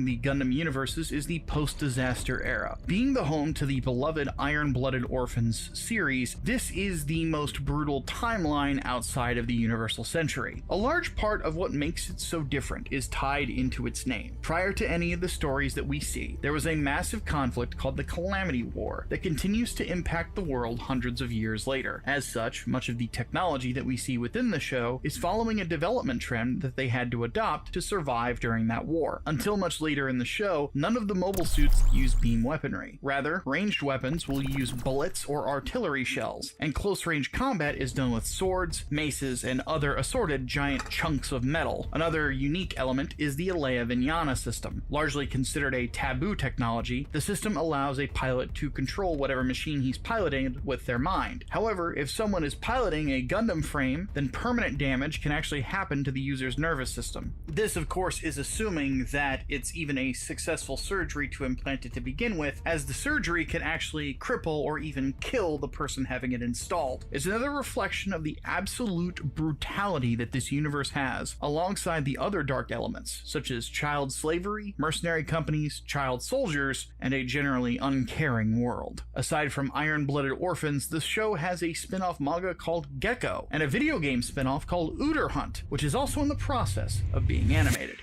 the Gundam universes is the post-disaster era. Being the home to the beloved Iron-Blooded Orphans series, this is the most brutal timeline outside of the Universal Century. A large part of what makes it so different is tied into its name. Prior to any of the stories that we see, there was a massive conflict called the Calamity War that continues to impact the world hundreds of years later. As such, much of the technology that we see within the show is following a development trend that they had to adopt to survive during that war, until much later in in the show, none of the mobile suits use beam weaponry. Rather, ranged weapons will use bullets or artillery shells, and close-range combat is done with swords, maces, and other assorted giant chunks of metal. Another unique element is the Alea Vignana system. Largely considered a taboo technology, the system allows a pilot to control whatever machine he's piloting with their mind. However, if someone is piloting a Gundam frame, then permanent damage can actually happen to the user's nervous system. This, of course, is assuming that it's even a successful surgery to implant it to begin with, as the surgery can actually cripple or even kill the person having it installed. It's another reflection of the absolute brutality that this universe has, alongside the other dark elements, such as child slavery, mercenary companies, child soldiers, and a generally uncaring world. Aside from iron-blooded orphans, the show has a spin-off manga called Gecko, and a video game spin-off called Uder Hunt, which is also in the process of being animated.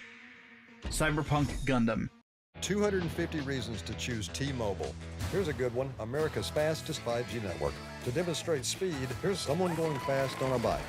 Cyberpunk Gundam. 250 reasons to choose T-Mobile. Here's a good one, America's fastest 5G network. To demonstrate speed, here's someone going fast on a bike.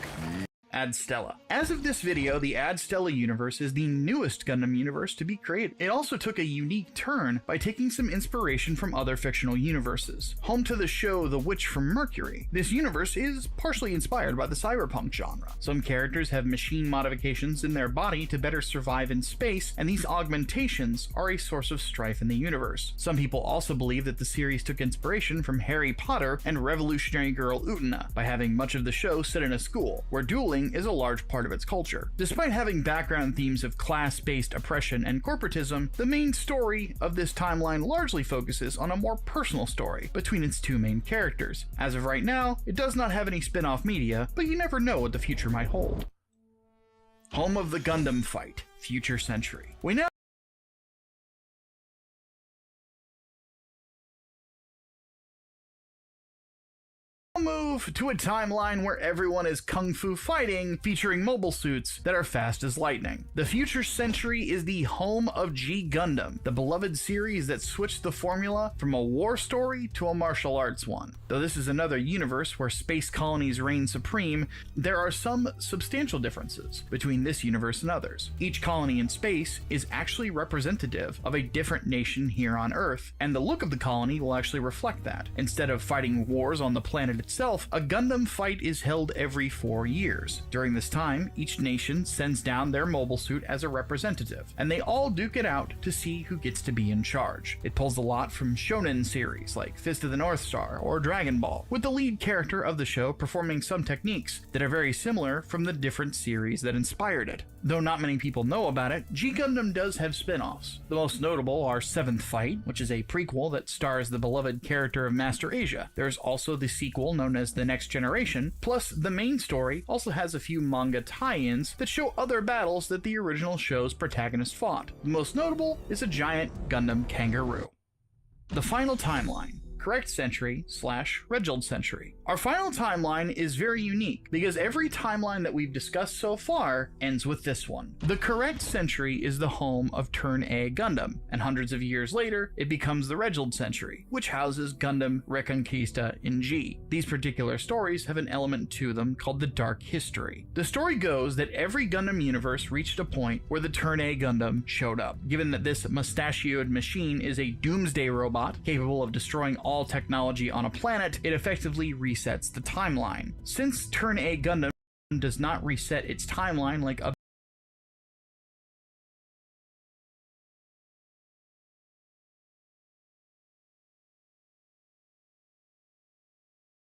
Adstella. As of this video, the Adstella universe is the newest Gundam universe to be created. It also took a unique turn by taking some inspiration from other fictional universes. Home to the show The Witch from Mercury, this universe is partially inspired by the cyberpunk genre. Some characters have machine modifications in their body to better survive in space, and these augmentations are a source of strife in the universe. Some people also believe that the series took inspiration from Harry Potter and Revolutionary Girl Utena, by having much of the show set in a school, where dueling is a large part of its culture. Despite having background themes of class-based oppression and corporatism, the main story of this timeline largely focuses on a more personal story between its two main characters. As of right now, it does not have any spin-off media, but you never know what the future might hold. Home of the Gundam fight, Future Century. We now move to a timeline where everyone is kung fu fighting, featuring mobile suits that are fast as lightning. The Future Century is the home of G Gundam, the beloved series that switched the formula from a war story to a martial arts one. Though this is another universe where space colonies reign supreme, there are some substantial differences between this universe and others. Each colony in space is actually representative of a different nation here on Earth, and the look of the colony will actually reflect that. Instead of fighting wars on the planet itself, a Gundam fight is held every 4 years. During this time, each nation sends down their mobile suit as a representative, and they all duke it out to see who gets to be in charge. It pulls a lot from shonen series like Fist of the North Star or Dragon Ball, with the lead character of the show performing some techniques that are very similar from the different series that inspired it. Though not many people know about it, G Gundam does have spin-offs. The most notable are Seventh Fight, which is a prequel that stars the beloved character of Master Asia. There's also the sequel known as The Next Generation, plus the main story also has a few manga tie-ins that show other battles that the original show's protagonist fought. The most notable is a giant Gundam kangaroo. The final timeline. Correct Century / Reginald Century. Our final timeline is very unique because every timeline that we've discussed so far ends with this one. The Correct Century is the home of Turn A Gundam, and hundreds of years later, it becomes the Reginald Century, which houses Gundam Reconquista in G. These particular stories have an element to them called the Dark History. The story goes that every Gundam universe reached a point where the Turn A Gundam showed up. Given that this mustachioed machine is a doomsday robot capable of destroying all technology on a planet, it effectively resets the timeline. Since Turn A Gundam does not reset its timeline like other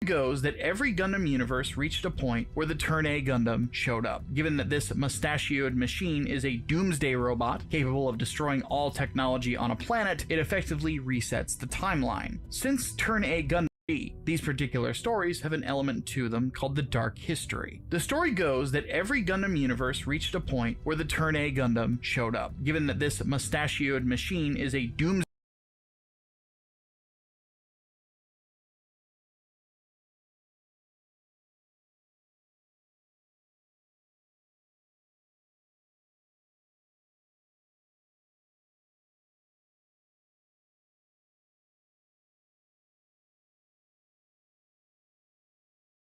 goes that every Gundam universe reached a point where the Turn A Gundam showed up. Given that this mustachioed machine is a doomsday robot capable of destroying all technology on a planet, it effectively resets the timeline. Since Turn A Gundam these particular stories have an element to them called the Dark History. The story goes that every Gundam universe reached a point where the Turn A Gundam showed up. Given that this mustachioed machine is a doomsday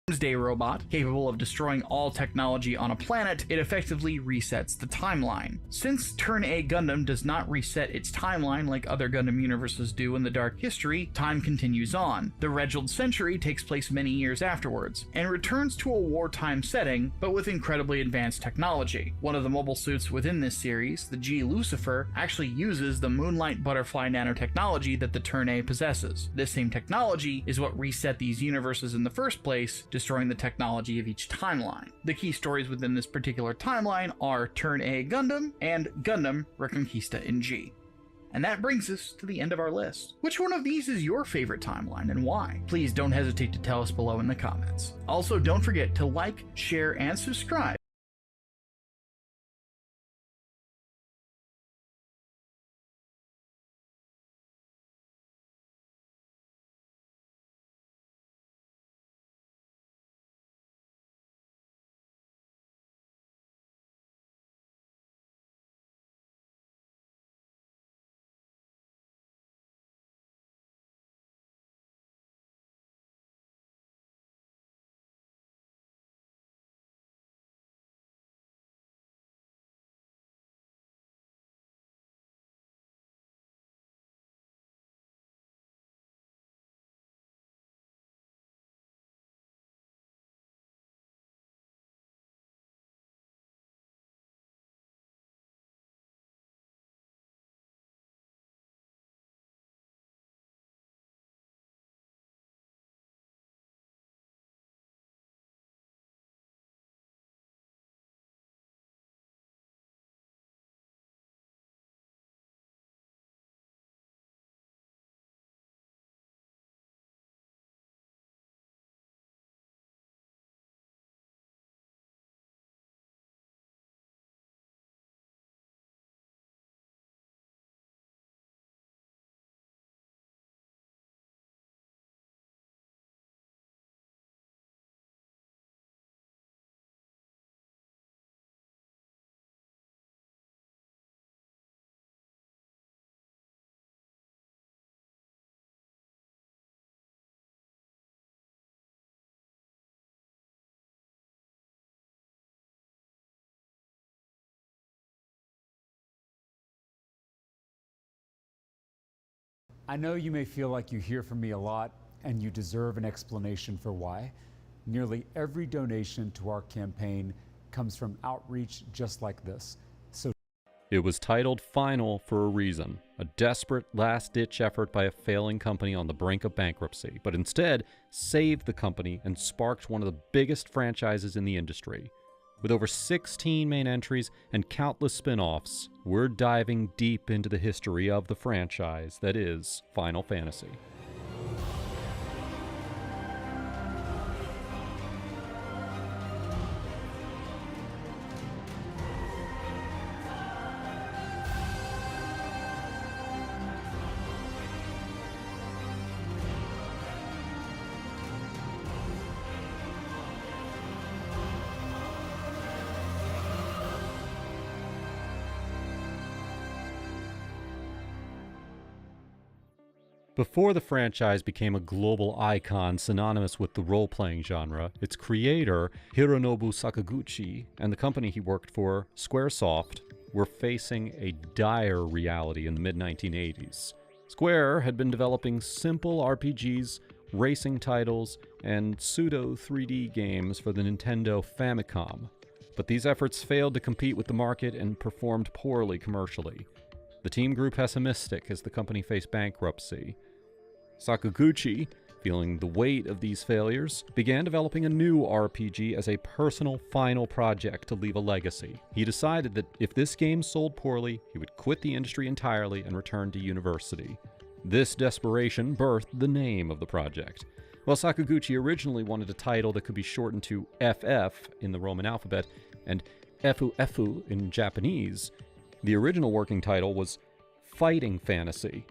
Doomsday robot, capable of destroying all technology on a planet, it effectively resets the timeline. Since Turn A Gundam does not reset its timeline like other Gundam universes do in the Dark History, time continues on. The Reginald Century takes place many years afterwards, and returns to a wartime setting, but with incredibly advanced technology. One of the mobile suits within this series, the G Lucifer, actually uses the Moonlight Butterfly nanotechnology that the Turn A possesses. This same technology is what reset these universes in the first place, destroying the technology of each timeline. The key stories within this particular timeline are Turn A Gundam and Gundam Reconquista in G. And that brings us to the end of our list. Which one of these is your favorite timeline and why? Please don't hesitate to tell us below in the comments. Also, don't forget to like, share, and subscribe. I know you may feel like you hear from me a lot, and you deserve an explanation for why. Nearly every donation to our campaign comes from outreach just like this. So it was titled Final for a reason, a desperate last-ditch effort by a failing company on the brink of bankruptcy, but instead saved the company and sparked one of the biggest franchises in the industry. With over 16 main entries and countless spin-offs, we're diving deep into the history of the franchise that is Final Fantasy. Before the franchise became a global icon synonymous with the role-playing genre, its creator, Hironobu Sakaguchi, and the company he worked for, Squaresoft, were facing a dire reality in the mid-1980s. Square had been developing simple RPGs, racing titles, and pseudo-3D games for the Nintendo Famicom, but these efforts failed to compete with the market and performed poorly commercially. The team grew pessimistic as the company faced bankruptcy. Sakaguchi, feeling the weight of these failures, began developing a new RPG as a personal final project to leave a legacy. He decided that if this game sold poorly, he would quit the industry entirely and return to university. This desperation birthed the name of the project. While Sakaguchi originally wanted a title that could be shortened to FF in the Roman alphabet and Efu in Japanese, the original working title was Fighting Fantasy.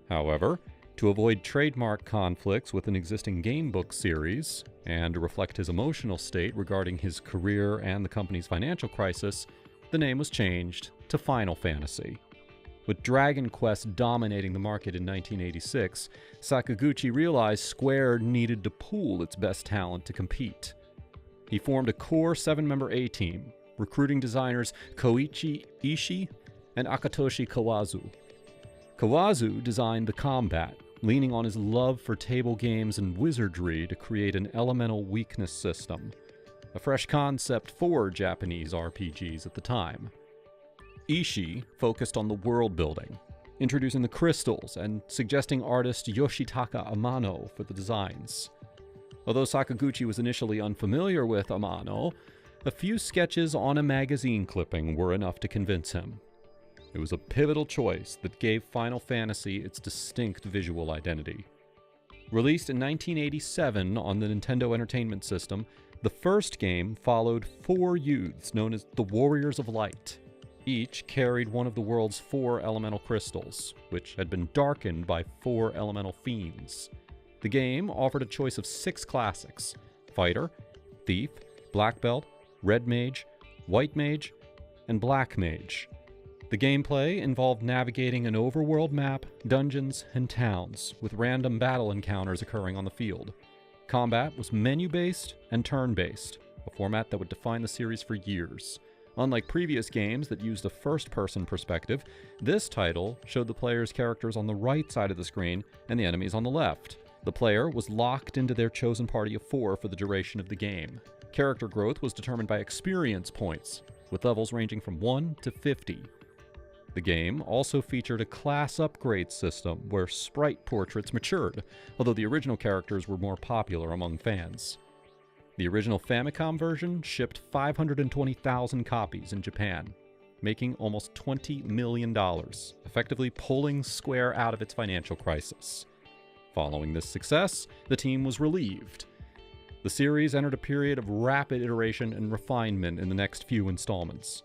However, to avoid trademark conflicts with an existing gamebook series, and to reflect his emotional state regarding his career and the company's financial crisis, the name was changed to Final Fantasy. With Dragon Quest dominating the market in 1986, Sakaguchi realized Square needed to pool its best talent to compete. He formed a core 7-member A-team, recruiting designers Koichi Ishii and Akatoshi Kawazu. Kawazu designed the combat, leaning on his love for table games and wizardry to create an elemental weakness system, a fresh concept for Japanese RPGs at the time. Ishii focused on the world building, introducing the crystals and suggesting artist Yoshitaka Amano for the designs. Although Sakaguchi was initially unfamiliar with Amano, a few sketches on a magazine clipping were enough to convince him. It was a pivotal choice that gave Final Fantasy its distinct visual identity. Released in 1987 on the Nintendo Entertainment System, the first game followed 4 youths known as the Warriors of Light. Each carried one of the world's 4 elemental crystals, which had been darkened by 4 elemental fiends. The game offered a choice of 6 classics: Fighter, Thief, Black Belt, Red Mage, White Mage, and Black Mage. The gameplay involved navigating an overworld map, dungeons, and towns, with random battle encounters occurring on the field. Combat was menu-based and turn-based, a format that would define the series for years. Unlike previous games that used a first-person perspective, this title showed the player's characters on the right side of the screen and the enemies on the left. The player was locked into their chosen party of 4 for the duration of the game. Character growth was determined by experience points, with levels ranging from 1 to 50. The game also featured a class upgrade system where sprite portraits matured, although the original characters were more popular among fans. The original Famicom version shipped 520,000 copies in Japan, making almost $20 million, effectively pulling Square out of its financial crisis. Following this success, the team was relieved. The series entered a period of rapid iteration and refinement in the next few installments.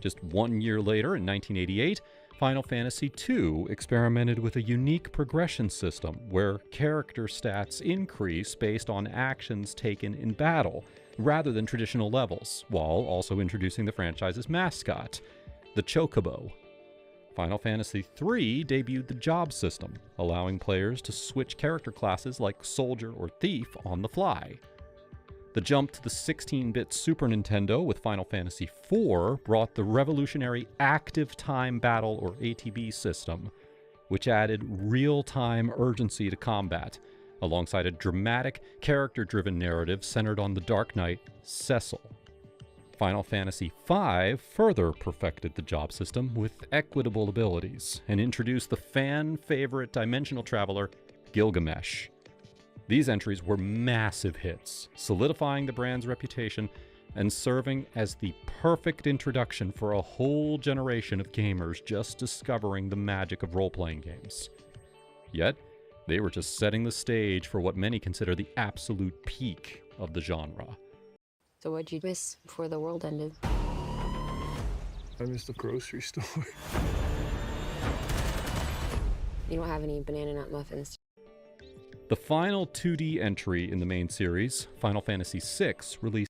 Just 1 year later, in 1988, Final Fantasy II experimented with a unique progression system where character stats increase based on actions taken in battle, rather than traditional levels, while also introducing the franchise's mascot, the Chocobo. Final Fantasy III debuted the job system, allowing players to switch character classes like Soldier or Thief on the fly. The jump to the 16-bit Super Nintendo with Final Fantasy IV brought the revolutionary Active Time Battle, or ATB, system, which added real-time urgency to combat, alongside a dramatic, character-driven narrative centered on the Dark Knight, Cecil. Final Fantasy V further perfected the job system with equitable abilities, and introduced the fan-favorite dimensional traveler, Gilgamesh. These entries were massive hits, solidifying the brand's reputation and serving as the perfect introduction for a whole generation of gamers just discovering the magic of role-playing games. Yet, they were just setting the stage for what many consider the absolute peak of the genre. So what'd you miss before the world ended? I missed the grocery store. You don't have any banana nut muffins. The final 2D entry in the main series, Final Fantasy VI, released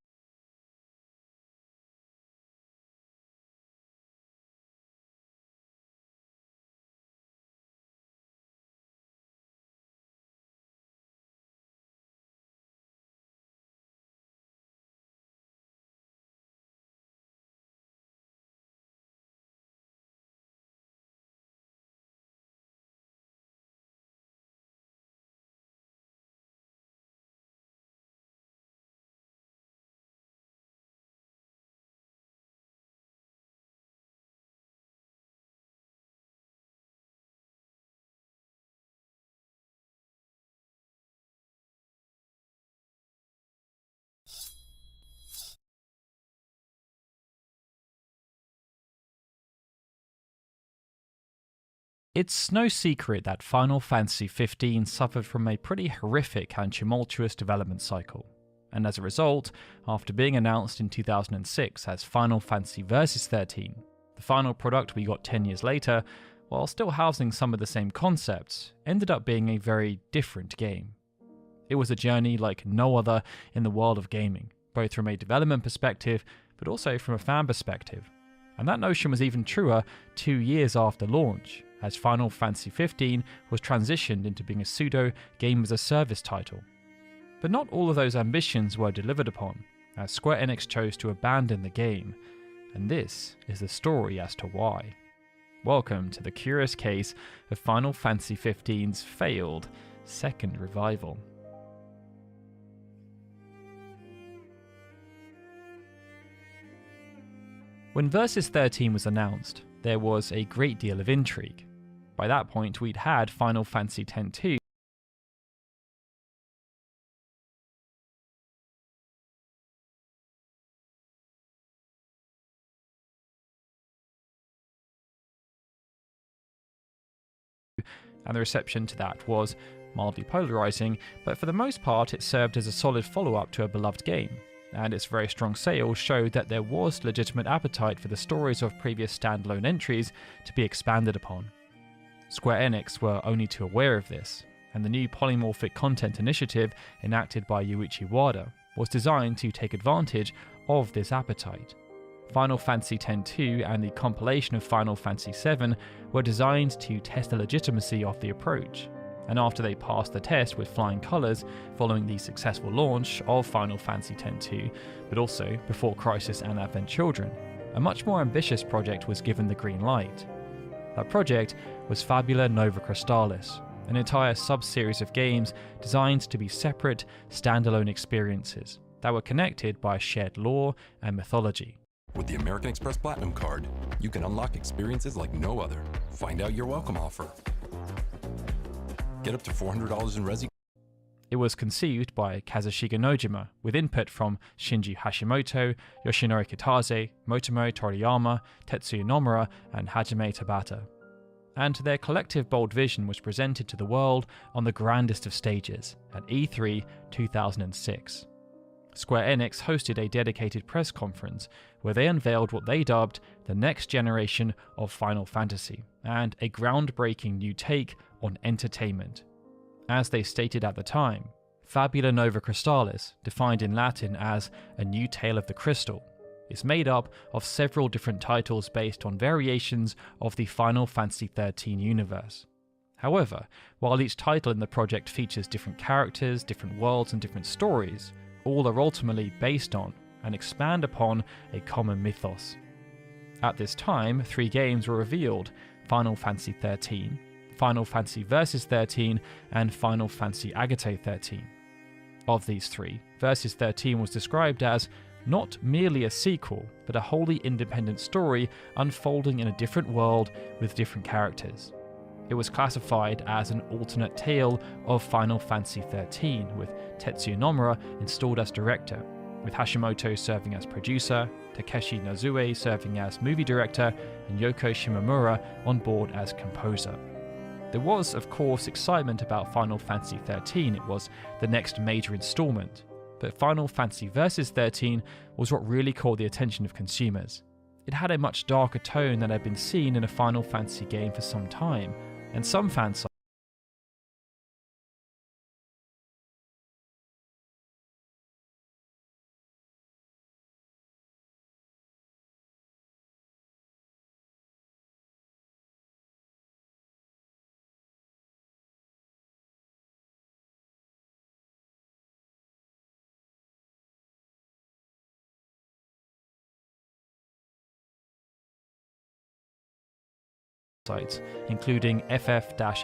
It's no secret that Final Fantasy XV suffered from a pretty horrific and tumultuous development cycle, and as a result, after being announced in 2006 as Final Fantasy Versus 13, the final product we got 10 years later, while still housing some of the same concepts, ended up being a very different game. It was a journey like no other in the world of gaming, both from a development perspective, but also from a fan perspective. And that notion was even truer 2 years after launch, as Final Fantasy XV was transitioned into being a pseudo game-as-a-service title. But not all of those ambitions were delivered upon, as Square Enix chose to abandon the game, and this is the story as to why. Welcome to the curious case of Final Fantasy XV's failed second revival. When Versus 13 was announced, there was a great deal of intrigue. By that point, we'd had Final Fantasy X-2 and the reception to that was mildly polarizing, but for the most part it served as a solid follow-up to a beloved game, and its very strong sales showed that there was legitimate appetite for the stories of previous standalone entries to be expanded upon. Square Enix were only too aware of this, and the new polymorphic content initiative enacted by Yuichi Wada was designed to take advantage of this appetite. Final Fantasy X-2 and the compilation of Final Fantasy VII were designed to test the legitimacy of the approach, and after they passed the test with flying colours following the successful launch of Final Fantasy X-2, but also before Crisis and Advent Children, a much more ambitious project was given the green light. That project was Fabula Nova Crystallis, an entire sub-series of games designed to be separate, standalone experiences that were connected by a shared lore and mythology. With the American Express Platinum Card, you can unlock experiences like no other. Find out your welcome offer. Get up to $400 in Resi. It was conceived by Kazushige Nojima, with input from Shinji Hashimoto, Yoshinori Kitase, Motomo Toriyama, Tetsuya Nomura, and Hajime Tabata. And their collective bold vision was presented to the world on the grandest of stages at E3 2006. Square Enix hosted a dedicated press conference where they unveiled what they dubbed the next generation of Final Fantasy, and a groundbreaking new take on entertainment. As they stated at the time, Fabula Nova Crystallis, defined in Latin as a new tale of the crystal, is made up of several different titles based on variations of the Final Fantasy XIII universe. However, while each title in the project features different characters, different worlds, and different stories, all are ultimately based on and expand upon a common mythos. At this time, 3 games were revealed: Final Fantasy XIII, Final Fantasy Versus 13, and Final Fantasy Agate 13. Of these 3, Versus 13 was described as not merely a sequel, but a wholly independent story unfolding in a different world with different characters. It was classified as an alternate tale of Final Fantasy XIII, with Tetsuya Nomura installed as director, with Hashimoto serving as producer, Takeshi Nazue serving as movie director, and Yoko Shimomura on board as composer. There was, of course, excitement about Final Fantasy XIII. It was the next major installment, but Final Fantasy Versus 13 was what really caught the attention of consumers. It had a much darker tone than had been seen in a Final Fantasy game for some time, and some fans sites, including ff-xiii.net,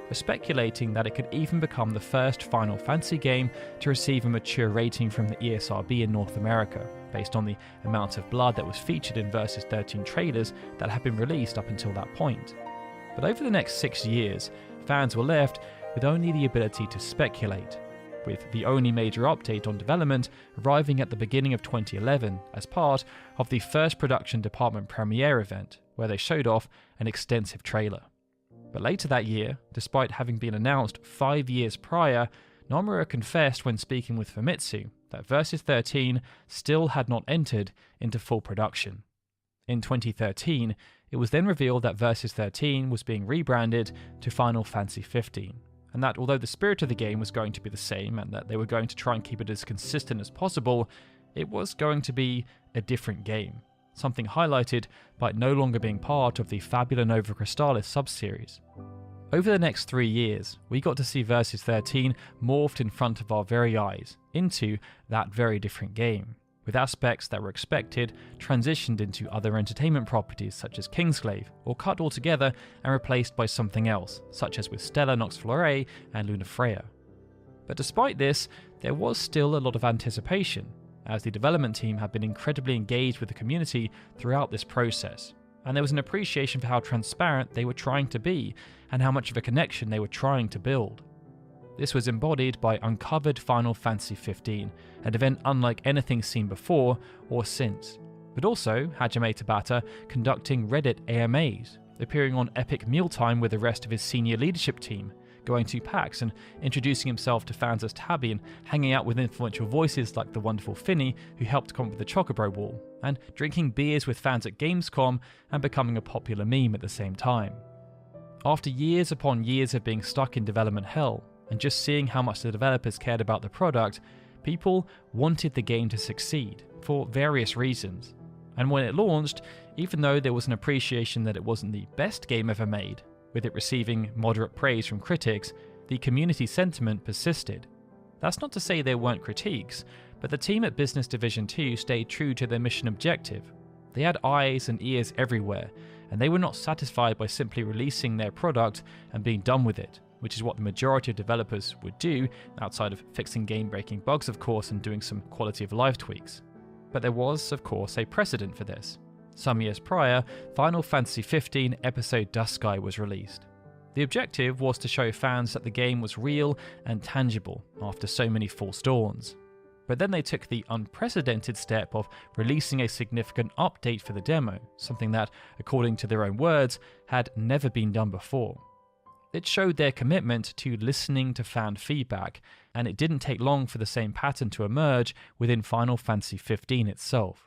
were speculating that it could even become the first Final Fantasy game to receive a mature rating from the ESRB in North America, based on the amount of blood that was featured in Versus 13 trailers that had been released up until that point. But over the next 6 years, fans were left with only the ability to speculate, with the only major update on development arriving at the beginning of 2011 as part of the first production department premiere event, where they showed off an extensive trailer. But later that year, despite having been announced 5 years prior, Nomura confessed when speaking with Famitsu that Versus 13 still had not entered into full production. In 2013, it was then revealed that Versus 13 was being rebranded to Final Fantasy 15, and that although the spirit of the game was going to be the same and that they were going to try and keep it as consistent as possible, it was going to be a different game. something highlighted by it no longer being part of the Fabula Nova Crystallis subseries. Over the next 3 years, we got to see Versus 13 morphed in front of our very eyes into that very different game, with aspects that were expected transitioned into other entertainment properties such as Kingsglaive, or cut altogether and replaced by something else, such as with Stella Nox Fleuret and Lunafreya. But despite this, there was still a lot of anticipation, as the development team had been incredibly engaged with the community throughout this process, and there was an appreciation for how transparent they were trying to be and how much of a connection they were trying to build. This was embodied by Uncovered Final Fantasy XV, an event unlike anything seen before or since, but also Hajime Tabata conducting Reddit AMAs, appearing on Epic Mealtime with the rest of his senior leadership team, going to PAX and introducing himself to fans as Tabby and hanging out with influential voices like the wonderful Finny, who helped come up with the Chocobo Wall, and drinking beers with fans at Gamescom and becoming a popular meme at the same time. After years upon years of being stuck in development hell, and just seeing how much the developers cared about the product, people wanted the game to succeed, for various reasons. And when it launched, even though there was an appreciation that it wasn't the best game ever made, with it receiving moderate praise from critics, the community sentiment persisted. That's not to say there weren't critiques, but the team at Business Division 2 stayed true to their mission objective. They had eyes and ears everywhere, and they were not satisfied by simply releasing their product and being done with it, which is what the majority of developers would do, outside of fixing game-breaking bugs of course and doing some quality of life tweaks. But there was, of course, a precedent for this. Some years prior, Final Fantasy XV Episode Dusky was released. The objective was to show fans that the game was real and tangible after so many false dawns. But then they took the unprecedented step of releasing a significant update for the demo, something that, according to their own words, had never been done before. It showed their commitment to listening to fan feedback, and it didn't take long for the same pattern to emerge within Final Fantasy XV itself.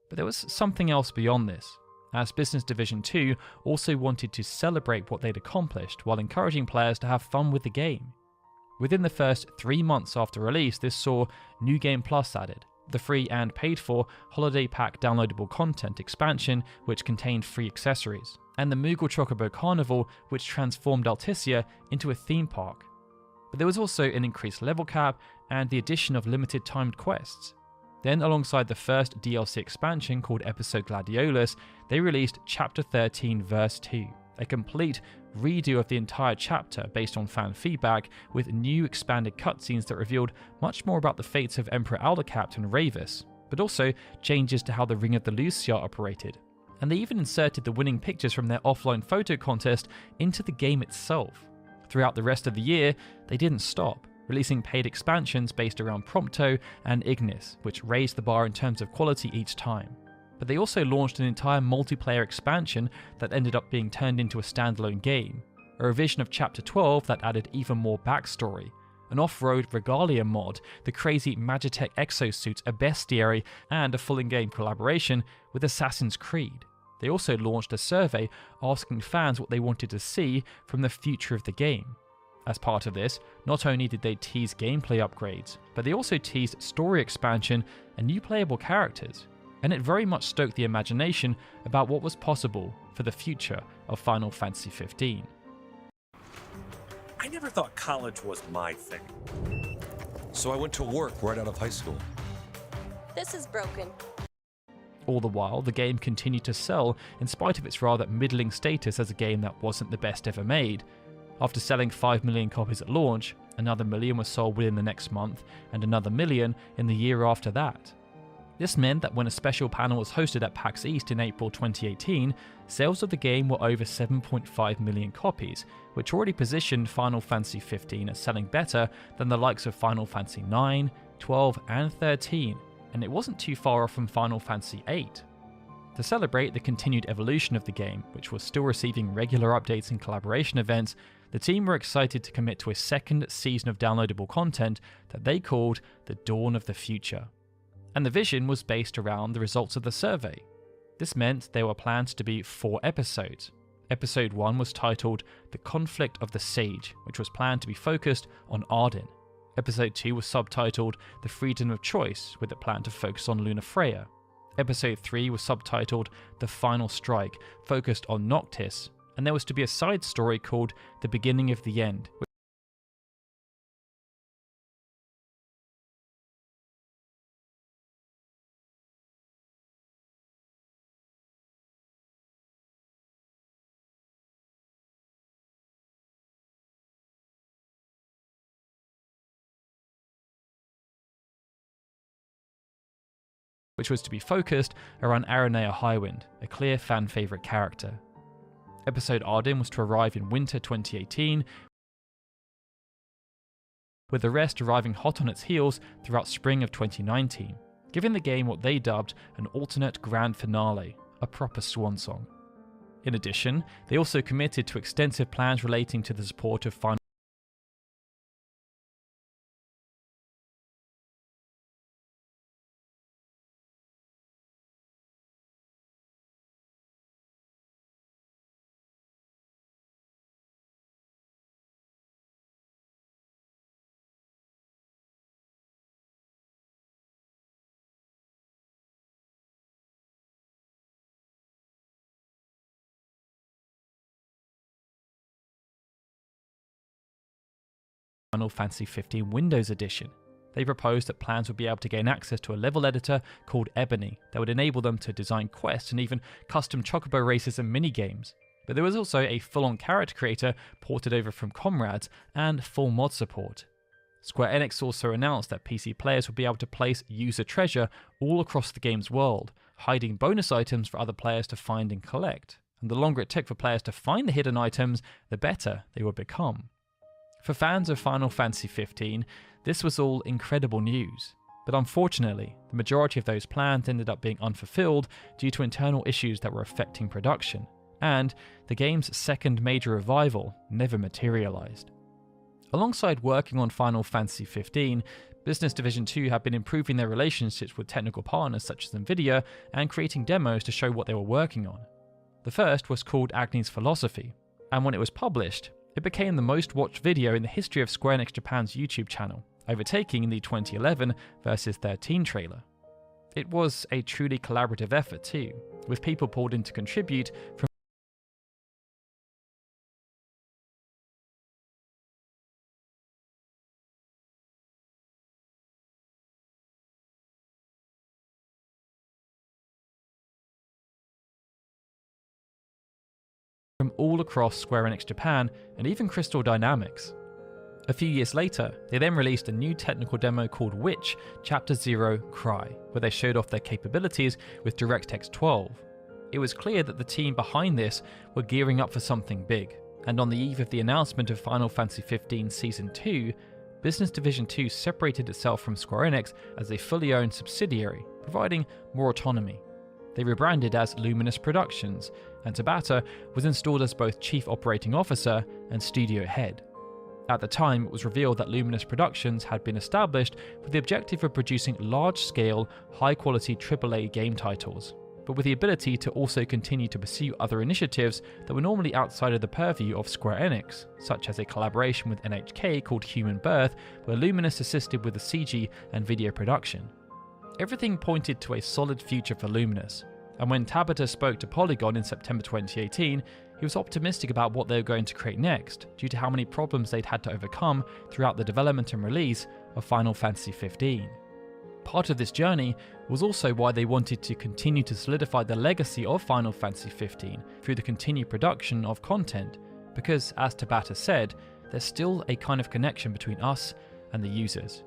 But there was something else beyond this, as Business Division 2 also wanted to celebrate what they'd accomplished while encouraging players to have fun with the game. Within the first 3 months after release, this saw New Game Plus added, the free and paid for Holiday Pack downloadable content expansion which contained free accessories, and the Moogle Chocobo Carnival which transformed Alticia into a theme park. But there was also an increased level cap and the addition of limited timed quests. Then, alongside the first DLC expansion called Episode Gladiolus, they released Chapter 13 Verse 2, a complete redo of the entire chapter based on fan feedback, with new expanded cutscenes that revealed much more about the fates of Emperor Aldercapt and Ravis, but also changes to how the Ring of the Lucia operated. And they even inserted the winning pictures from their offline photo contest into the game itself. Throughout the rest of the year, they didn't stop, releasing paid expansions based around Prompto and Ignis, which raised the bar in terms of quality each time. But they also launched an entire multiplayer expansion that ended up being turned into a standalone game, a revision of Chapter 12 that added even more backstory, an off-road Regalia mod, the crazy Magitech exosuits, a bestiary, and a full in-game collaboration with Assassin's Creed. They also launched a survey asking fans what they wanted to see from the future of the game. As part of this, not only did they tease gameplay upgrades, but they also teased story expansion and new playable characters, and it very much stoked the imagination about what was possible for the future of Final Fantasy XV. I never thought college was my thing. So I went to work right out of high school. This is broken. All the while, the game continued to sell in spite of its rather middling status as a game that wasn't the best ever made. After selling 5 million copies at launch, another million was sold within the next month, and another million in the year after that. This meant that when a special panel was hosted at PAX East in April 2018, sales of the game were over 7.5 million copies, which already positioned Final Fantasy XV as selling better than the likes of Final Fantasy IX, 12, and 13, and it wasn't too far off from Final Fantasy VIII. To celebrate the continued evolution of the game, which was still receiving regular updates and collaboration events, the team were excited to commit to a second season of downloadable content that they called The Dawn of the Future. And the vision was based around the results of the survey. This meant there were planned to be 4 episodes. Episode 1 was titled The Conflict of the Sage, which was planned to be focused on Arden. Episode 2 was subtitled The Freedom of Choice, with it planned to focus on Lunafreya. Episode 3 was subtitled The Final Strike, focused on Noctis, and there was to be a side story called The Beginning of the End, which was to be focused around Aranea Highwind, a clear fan favourite character. Episode Arden was to arrive in winter 2018, with the rest arriving hot on its heels throughout spring of 2019, giving the game what they dubbed an alternate grand finale, a proper swan song. In addition, they also committed to extensive plans relating to the support of Final Fantasy XV Windows Edition. They proposed that plans would be able to gain access to a level editor called Ebony that would enable them to design quests and even custom chocobo races and minigames. But there was also a full-on character creator ported over from Comrades and full mod support. Square Enix also announced that PC players would be able to place user treasure all across the game's world, hiding bonus items for other players to find and collect. And the longer it took for players to find the hidden items, the better they would become. For fans of Final Fantasy XV, this was all incredible news, but unfortunately, the majority of those plans ended up being unfulfilled due to internal issues that were affecting production, and the game's second major revival never materialized. Alongside working on Final Fantasy XV, Business Division 2 have been improving their relationships with technical partners such as Nvidia and creating demos to show what they were working on. The first was called Agni's Philosophy, and when it was published, it became the most watched video in the history of Square Enix Japan's YouTube channel, overtaking the 2011 vs 13 trailer. It was a truly collaborative effort too, with people pulled in to contribute from all across Square Enix Japan and even Crystal Dynamics. A few years later, they then released a new technical demo called Witch Chapter 0 Cry, where they showed off their capabilities with DirectX 12. It was clear that the team behind this were gearing up for something big, and on the eve of the announcement of Final Fantasy XV Season 2, Business Division 2 separated itself from Square Enix as a fully owned subsidiary, providing more autonomy. They rebranded as Luminous Productions, and Tabata was installed as both Chief Operating Officer and Studio Head. At the time, it was revealed that Luminous Productions had been established with the objective of producing large-scale, high-quality AAA game titles, but with the ability to also continue to pursue other initiatives that were normally outside of the purview of Square Enix, such as a collaboration with NHK called Human Birth, where Luminous assisted with the CG and video production. Everything pointed to a solid future for Luminous, and when Tabata spoke to Polygon in September 2018, he was optimistic about what they were going to create next, due to how many problems they'd had to overcome throughout the development and release of Final Fantasy XV. Part of this journey was also why they wanted to continue to solidify the legacy of Final Fantasy XV through the continued production of content, because, as Tabata said, there's still a kind of connection between us and the users.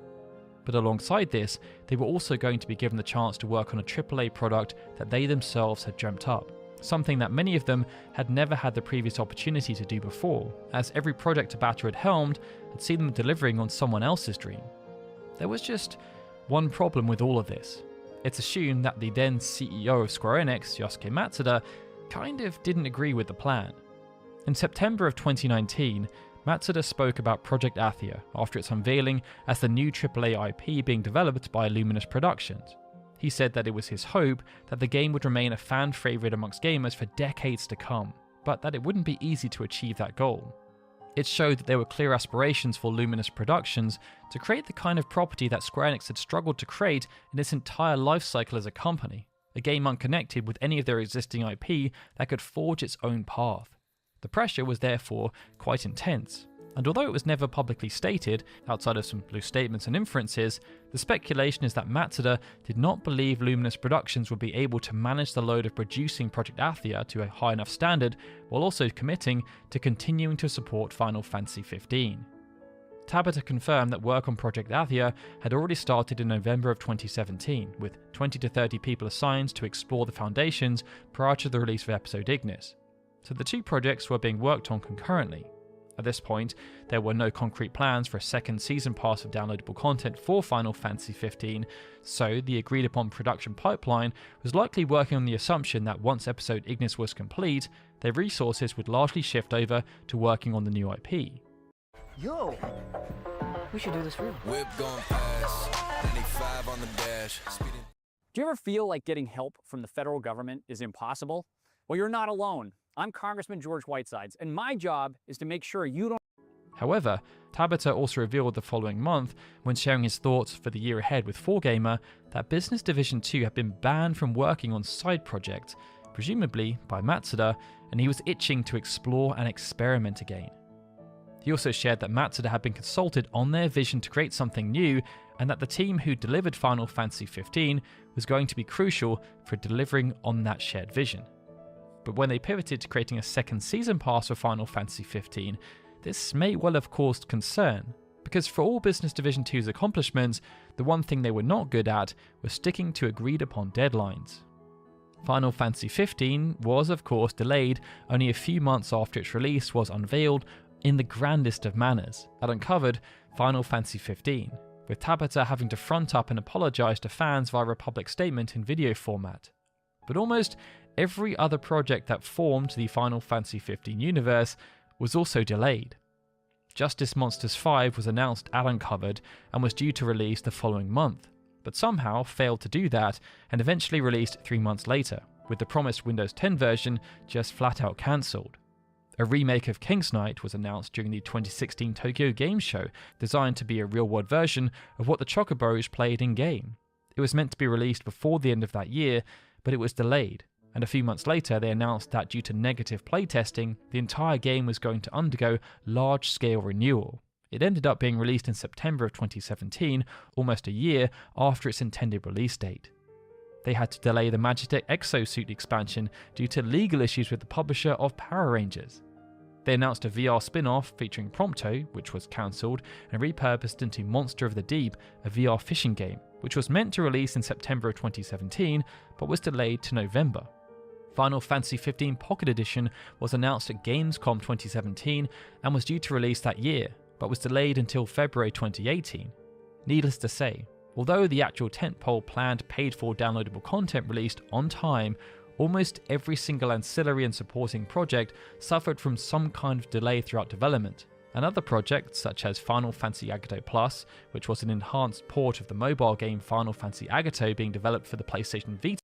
But alongside this, they were also going to be given the chance to work on a AAA product that they themselves had dreamt up, something that many of them had never had the previous opportunity to do before, as every project Tabata had helmed had seen them delivering on someone else's dream. There was just one problem with all of this. It's assumed that the then CEO of Square Enix, Yosuke Matsuda, kind of didn't agree with the plan. In September of 2019, Matsuda spoke about Project Athia after its unveiling as the new AAA IP being developed by Luminous Productions. He said that it was his hope that the game would remain a fan favourite amongst gamers for decades to come, but that it wouldn't be easy to achieve that goal. It showed that there were clear aspirations for Luminous Productions to create the kind of property that Square Enix had struggled to create in its entire life cycle as a company, a game unconnected with any of their existing IP that could forge its own path. The pressure was therefore quite intense, and although it was never publicly stated, outside of some loose statements and inferences, the speculation is that Matsuda did not believe Luminous Productions would be able to manage the load of producing Project Athia to a high enough standard, while also committing to continuing to support Final Fantasy XV. Tabata confirmed that work on Project Athia had already started in November of 2017, with 20 to 30 people assigned to explore the foundations prior to the release of Episode Ignis. So the two projects were being worked on concurrently. At this point, there were no concrete plans for a second season pass of downloadable content for Final Fantasy XV, so the agreed upon production pipeline was likely working on the assumption that once Episode Ignis was complete, their resources would largely shift over to working on the new IP. Yo, we should do this real. Whip going fast, 95 on the dash. Do you ever feel like getting help from the federal government is impossible? Well, you're not alone. I'm Congressman George Whitesides, and my job is to make sure you don't. However, Tabata also revealed the following month, when sharing his thoughts for the year ahead with 4Gamer, that Business Division 2 had been banned from working on side projects, presumably by Matsuda, and he was itching to explore and experiment again. He also shared that Matsuda had been consulted on their vision to create something new, and that the team who delivered Final Fantasy XV was going to be crucial for delivering on that shared vision. But when they pivoted to creating a second season pass for Final Fantasy XV, this may well have caused concern, because for all Business Division 2's accomplishments, the one thing they were not good at was sticking to agreed upon deadlines. Final Fantasy XV was of course delayed only a few months after its release was unveiled in the grandest of manners and uncovered Final Fantasy XV, with Tabata having to front up and apologise to fans via a public statement in video format. But almost every other project that formed the Final Fantasy XV universe was also delayed. Justice Monsters 5 was announced at Uncovered and was due to release the following month, but somehow failed to do that and eventually released 3 months later, with the promised Windows 10 version just flat out cancelled. A remake of King's Knight was announced during the 2016 Tokyo Game Show, designed to be a real-world version of what the Chocobos played in-game. It was meant to be released before the end of that year, but it was delayed, and a few months later they announced that due to negative playtesting, the entire game was going to undergo large-scale renewal. It ended up being released in September of 2017, almost a year after its intended release date. They had to delay the Magitech Exosuit expansion due to legal issues with the publisher of Power Rangers. They announced a VR spin-off featuring Prompto, which was cancelled and repurposed into Monster of the Deep, a VR fishing game, which was meant to release in September of 2017, but was delayed to November. Final Fantasy XV Pocket Edition was announced at Gamescom 2017 and was due to release that year, but was delayed until February 2018. Needless to say, although the actual tentpole planned paid-for downloadable content released on time, almost every single ancillary and supporting project suffered from some kind of delay throughout development, and other projects such as Final Fantasy Agato Plus, which was an enhanced port of the mobile game Final Fantasy Agato being developed for the PlayStation Vita,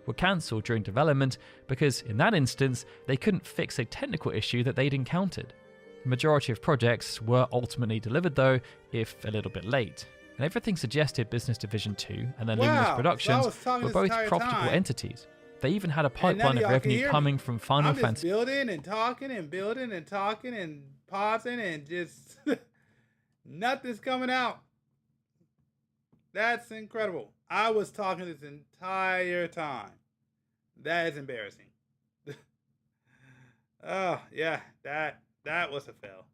were cancelled during development because, in that instance, they couldn't fix a technical issue that they'd encountered. The majority of projects were ultimately delivered though, if a little bit late, and everything suggested Business Division 2 and then Luminous Productions were both profitable entities. They even had a pipeline of revenue coming from Final Fantasy. Building and talking and building and talking and pausing and just nothing's coming out. That's incredible. I was talking this entire time. That is embarrassing. Oh, yeah, that was a fail.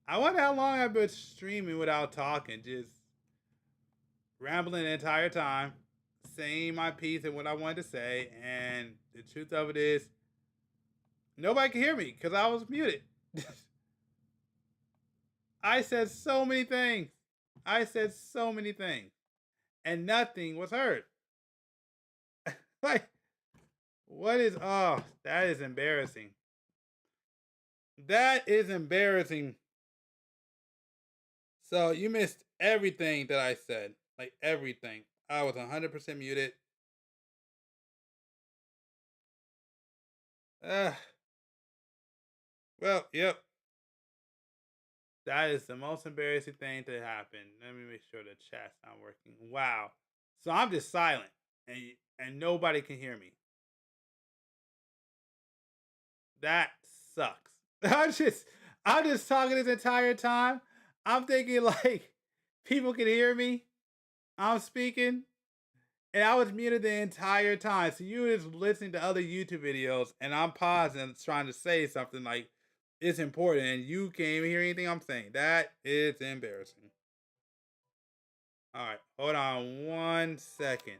I wonder how long I've been streaming without talking, just rambling the entire time, saying my piece and what I wanted to say, and the truth of it is, nobody can hear me because I was muted. I said so many things. And nothing was heard. Like, what is, oh, that is embarrassing. That is embarrassing. So you missed everything that I said. Like everything. I was 100% muted. Well, yep. That is the most embarrassing thing to happen. Let me make sure the chat's not working. Wow. So I'm just silent, and nobody can hear me. That sucks. I'm just talking this entire time. I'm thinking like people can hear me. I'm speaking, and I was muted the entire time. So you were just listening to other YouTube videos, and I'm pausing and trying to say something like it's important, and you can't even hear anything I'm saying. That is embarrassing. All right, hold on 1 second.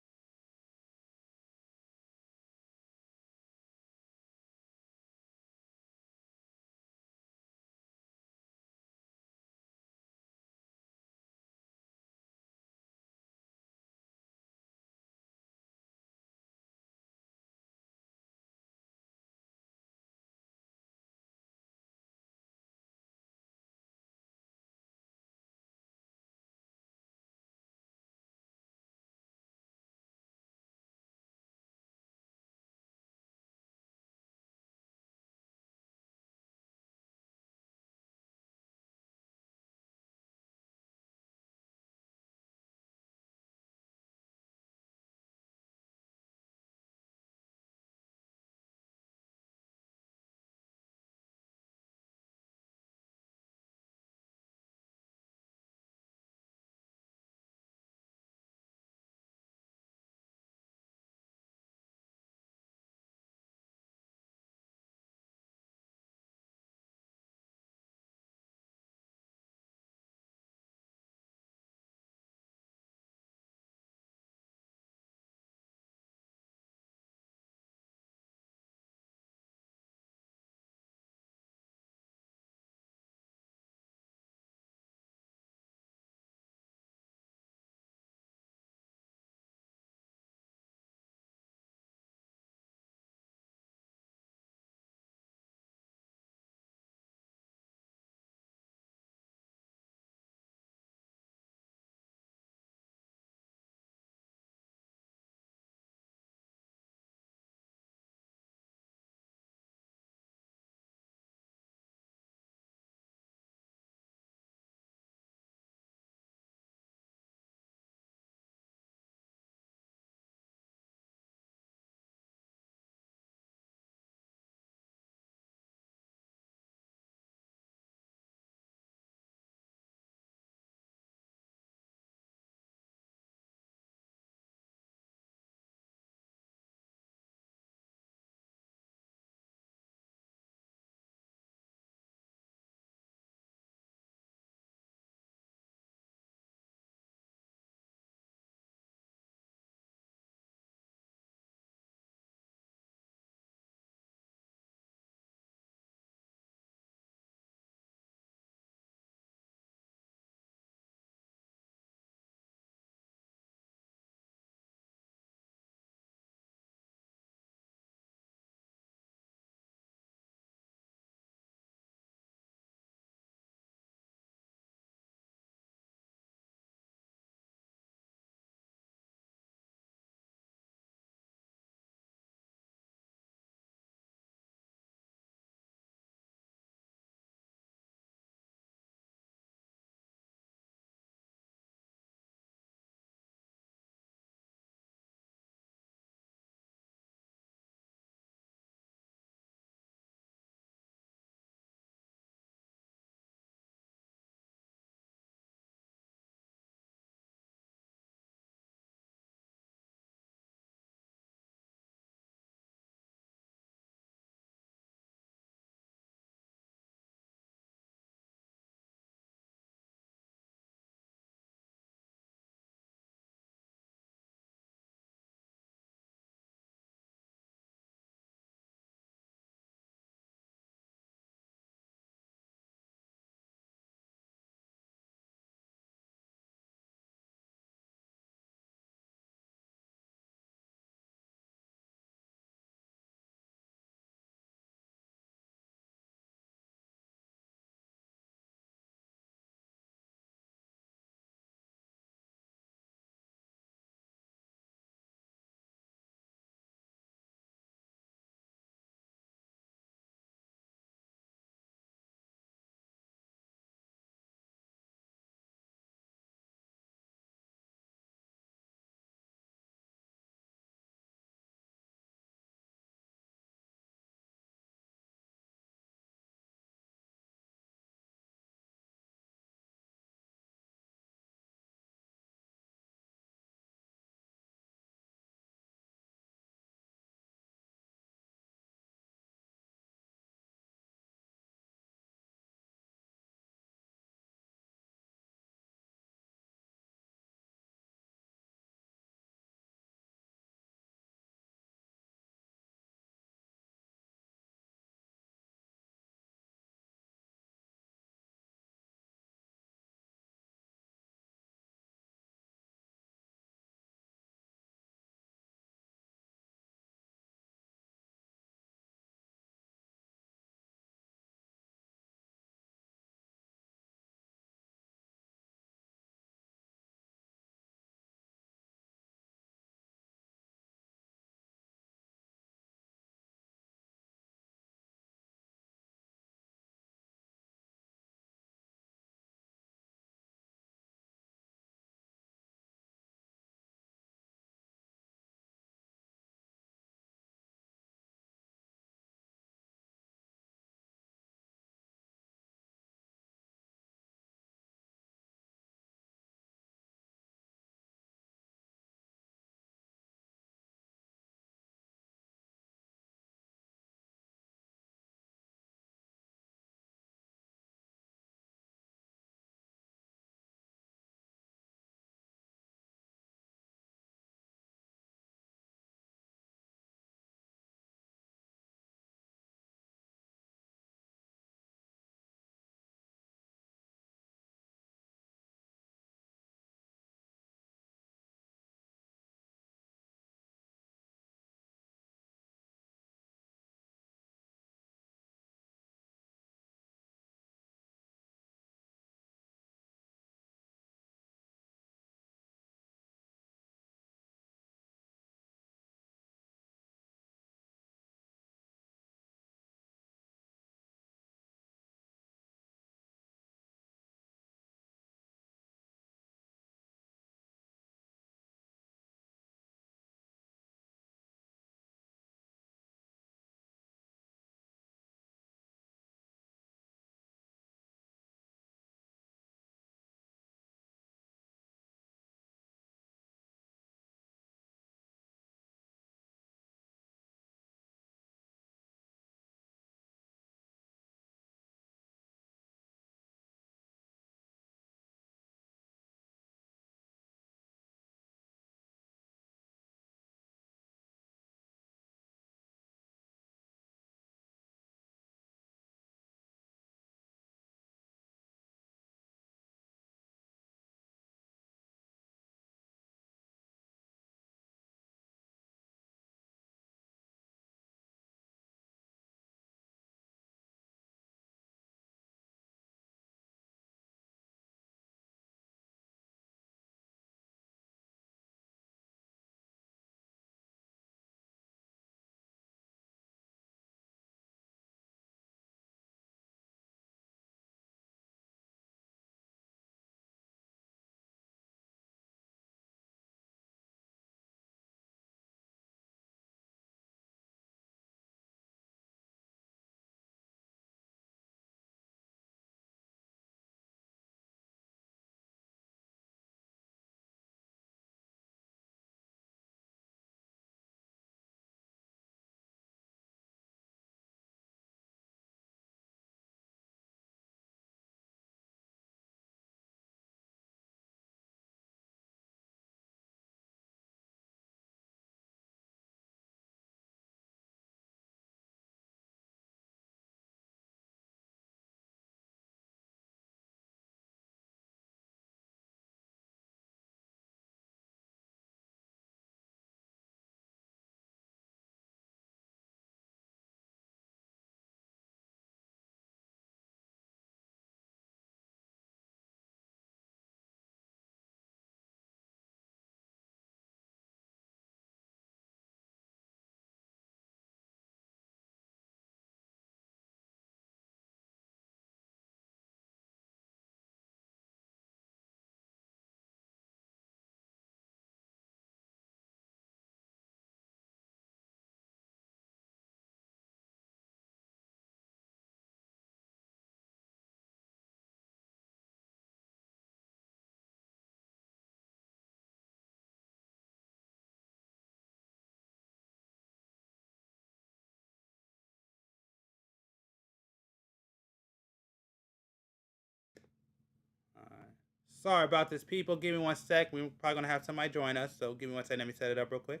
Sorry about this, people. Give me 1 sec. We're probably going to have somebody join us. So give me 1 second. Let me set it up real quick.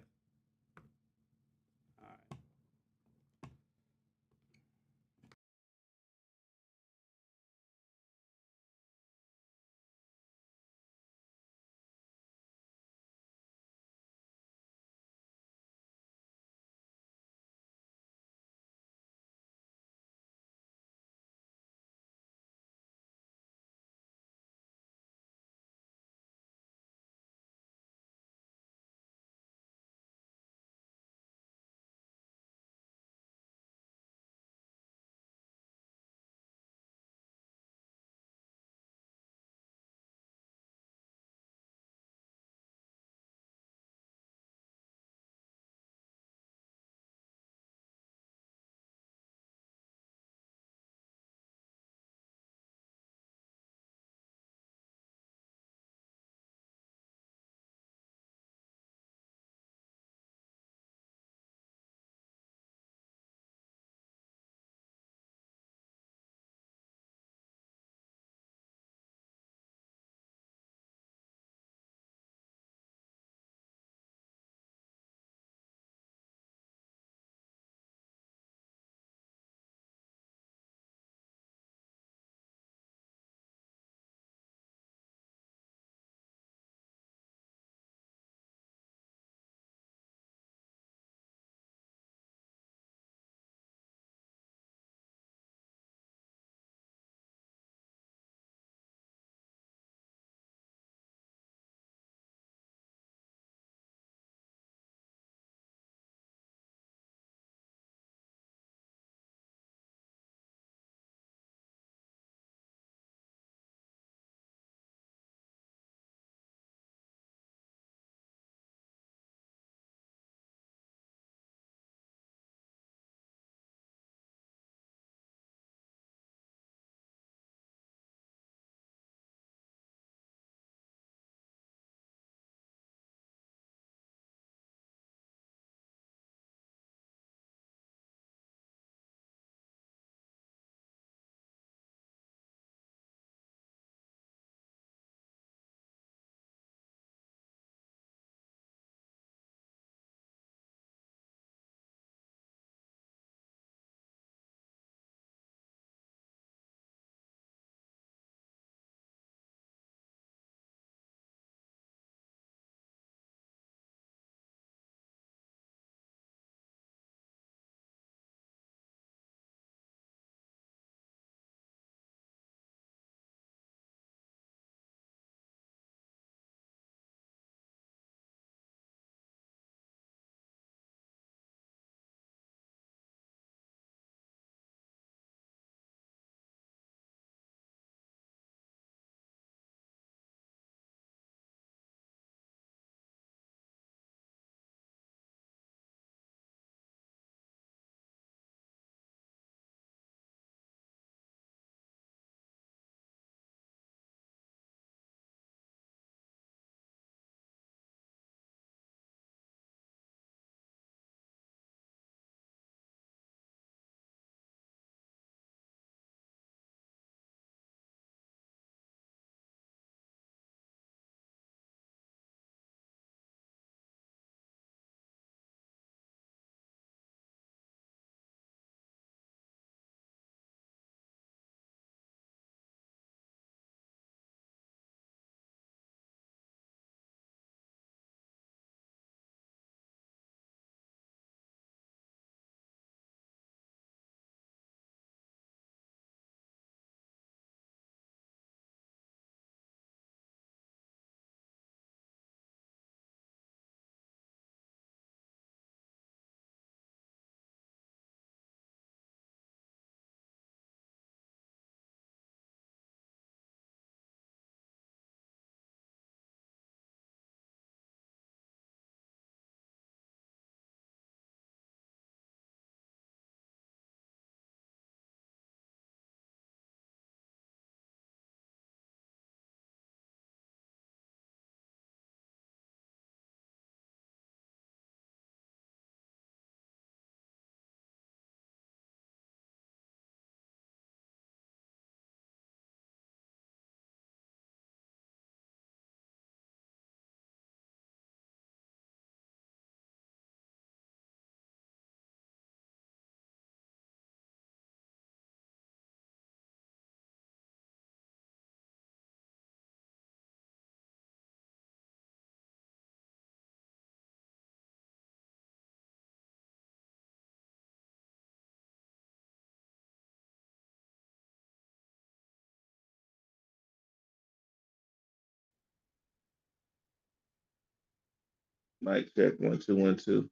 Mic check 1 2 1 2.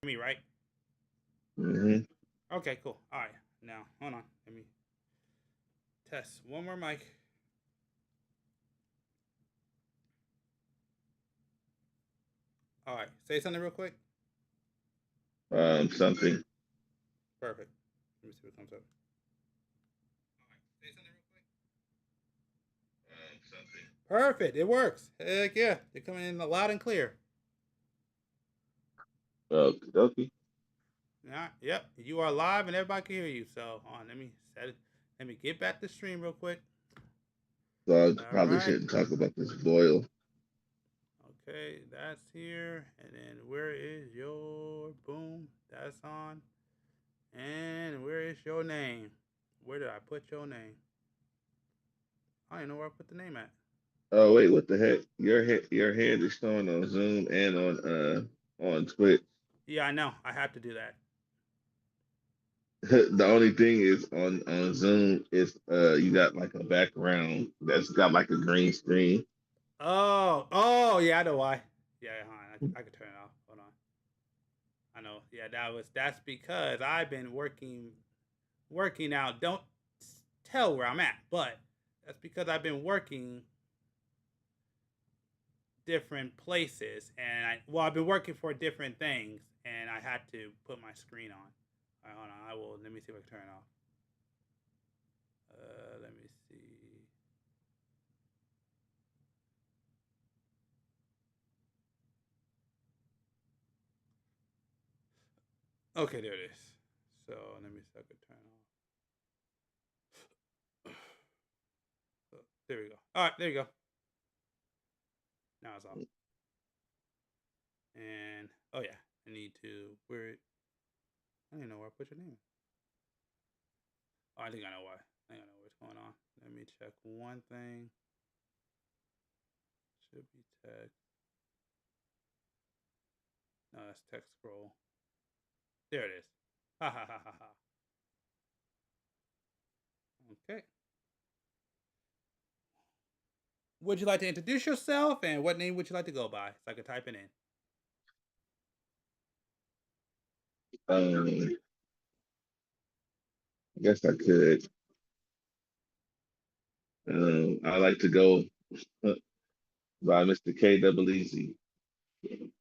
Me, right? Mm-hmm. Okay, cool. All right. Now, hold on. Let me test one more mic. All right. Say something real quick. Something. Perfect. Let me see what comes up. Something. Perfect. It works. Heck yeah. They're coming in loud and clear. Okay. Yeah. Yep. You are live and everybody can hear you. So, hold on. Let me set it. Let me get back to stream real quick. So I probably shouldn't talk about this boil. Okay, that's here. And then where is your boom? That's on. And where is your name? Where did I put your name? I don't even know where I put the name at. Oh wait, what the heck? Your hand is showing on Zoom and on Twitch. Yeah, I know. I have to do that. The only thing is on Zoom is you got like a background that's got like a green screen. Oh, yeah, I know why. Yeah, I could turn it off. Hold on. I know. Yeah, that's because I've been working out. Don't tell where I'm at, but that's because I've been working different places, and I've been working for different things, and I had to put my screen on. All right, hold on. Let me see if I can turn it off. Let me see. Okay, there it is. So let me see if I can turn it off. So, there we go. All right, there you go. Now it's off. And oh yeah, I need to I don't even know where I put your name. Oh, I think I know why. I think I know what's going on. Let me check one thing. Should be text. No, that's text scroll. There it is. Ha ha ha ha ha. Okay. Would you like to introduce yourself, and what name would you like to go by? So I can type it in. I guess I could. I like to go by Mr. KWZ.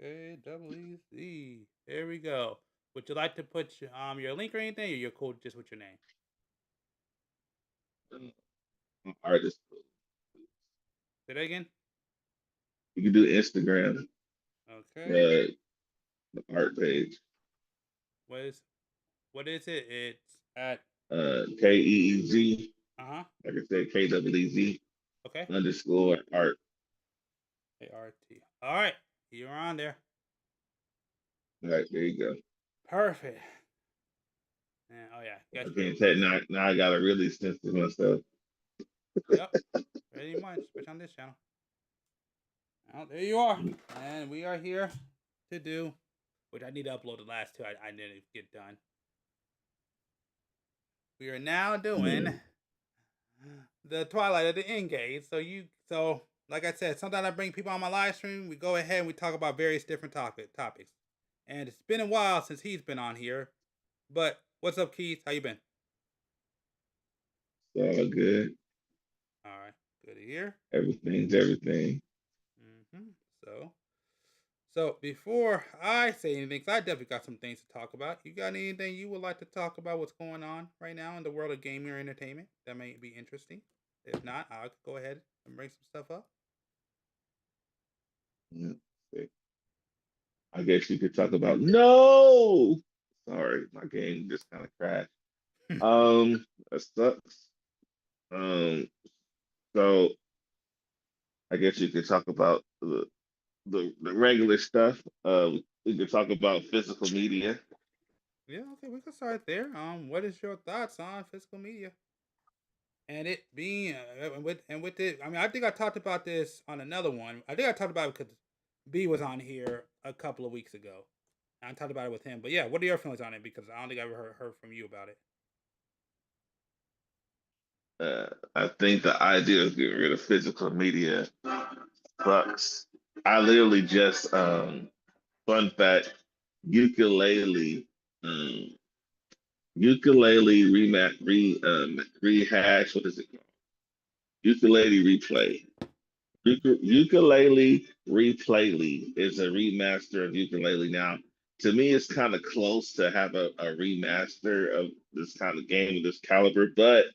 KWZ. There we go. Would you like to put your link or anything, or you're cool just with your name? Artist. Say that again. You can do Instagram. Okay. The art page. What is it? It's at KEEZ. Uh-huh. Like I said, KWZ. Okay. _ art. ART. All right. You're on there. All right, there you go. Perfect. And, oh yeah. Now I gotta really censor myself. Yep. Pretty much, especially on this channel. Well, there you are. And we are here to do, which I need to upload the last two. I didn't get done. We are now doing the Twilight of the Engage. So like I said, sometimes I bring people on my live stream. We go ahead and we talk about various different topics. And it's been a while since he's been on here. But what's up, Keith? How you been? It's all good. All right. Good to hear. Everything's everything. So before I say anything, because I definitely got some things to talk about. You got anything you would like to talk about what's going on right now in the world of gaming or entertainment that may be interesting? If not, I'll go ahead and bring some stuff up. I guess you could talk about no. Sorry, my game just kind of crashed. That sucks. So I guess you could talk about the regular stuff. We could talk about physical media. Yeah, okay, we can start there. What is your thoughts on physical media? And it being with it, I mean, I think I talked about this on another one. I think I talked about it because B was on here a couple of weeks ago. I talked about it with him. But yeah, what are your feelings on it? Because I don't think I've ever heard from you about it. I think the idea of getting rid of physical media sucks. I literally just fun fact, ukulele, um, ukulele rehash. What is it called? Ukulele replay. Ukulele Replayly is a remaster of ukulele. Now, to me, it's kind of close to have a remaster of this kind of game of this caliber, but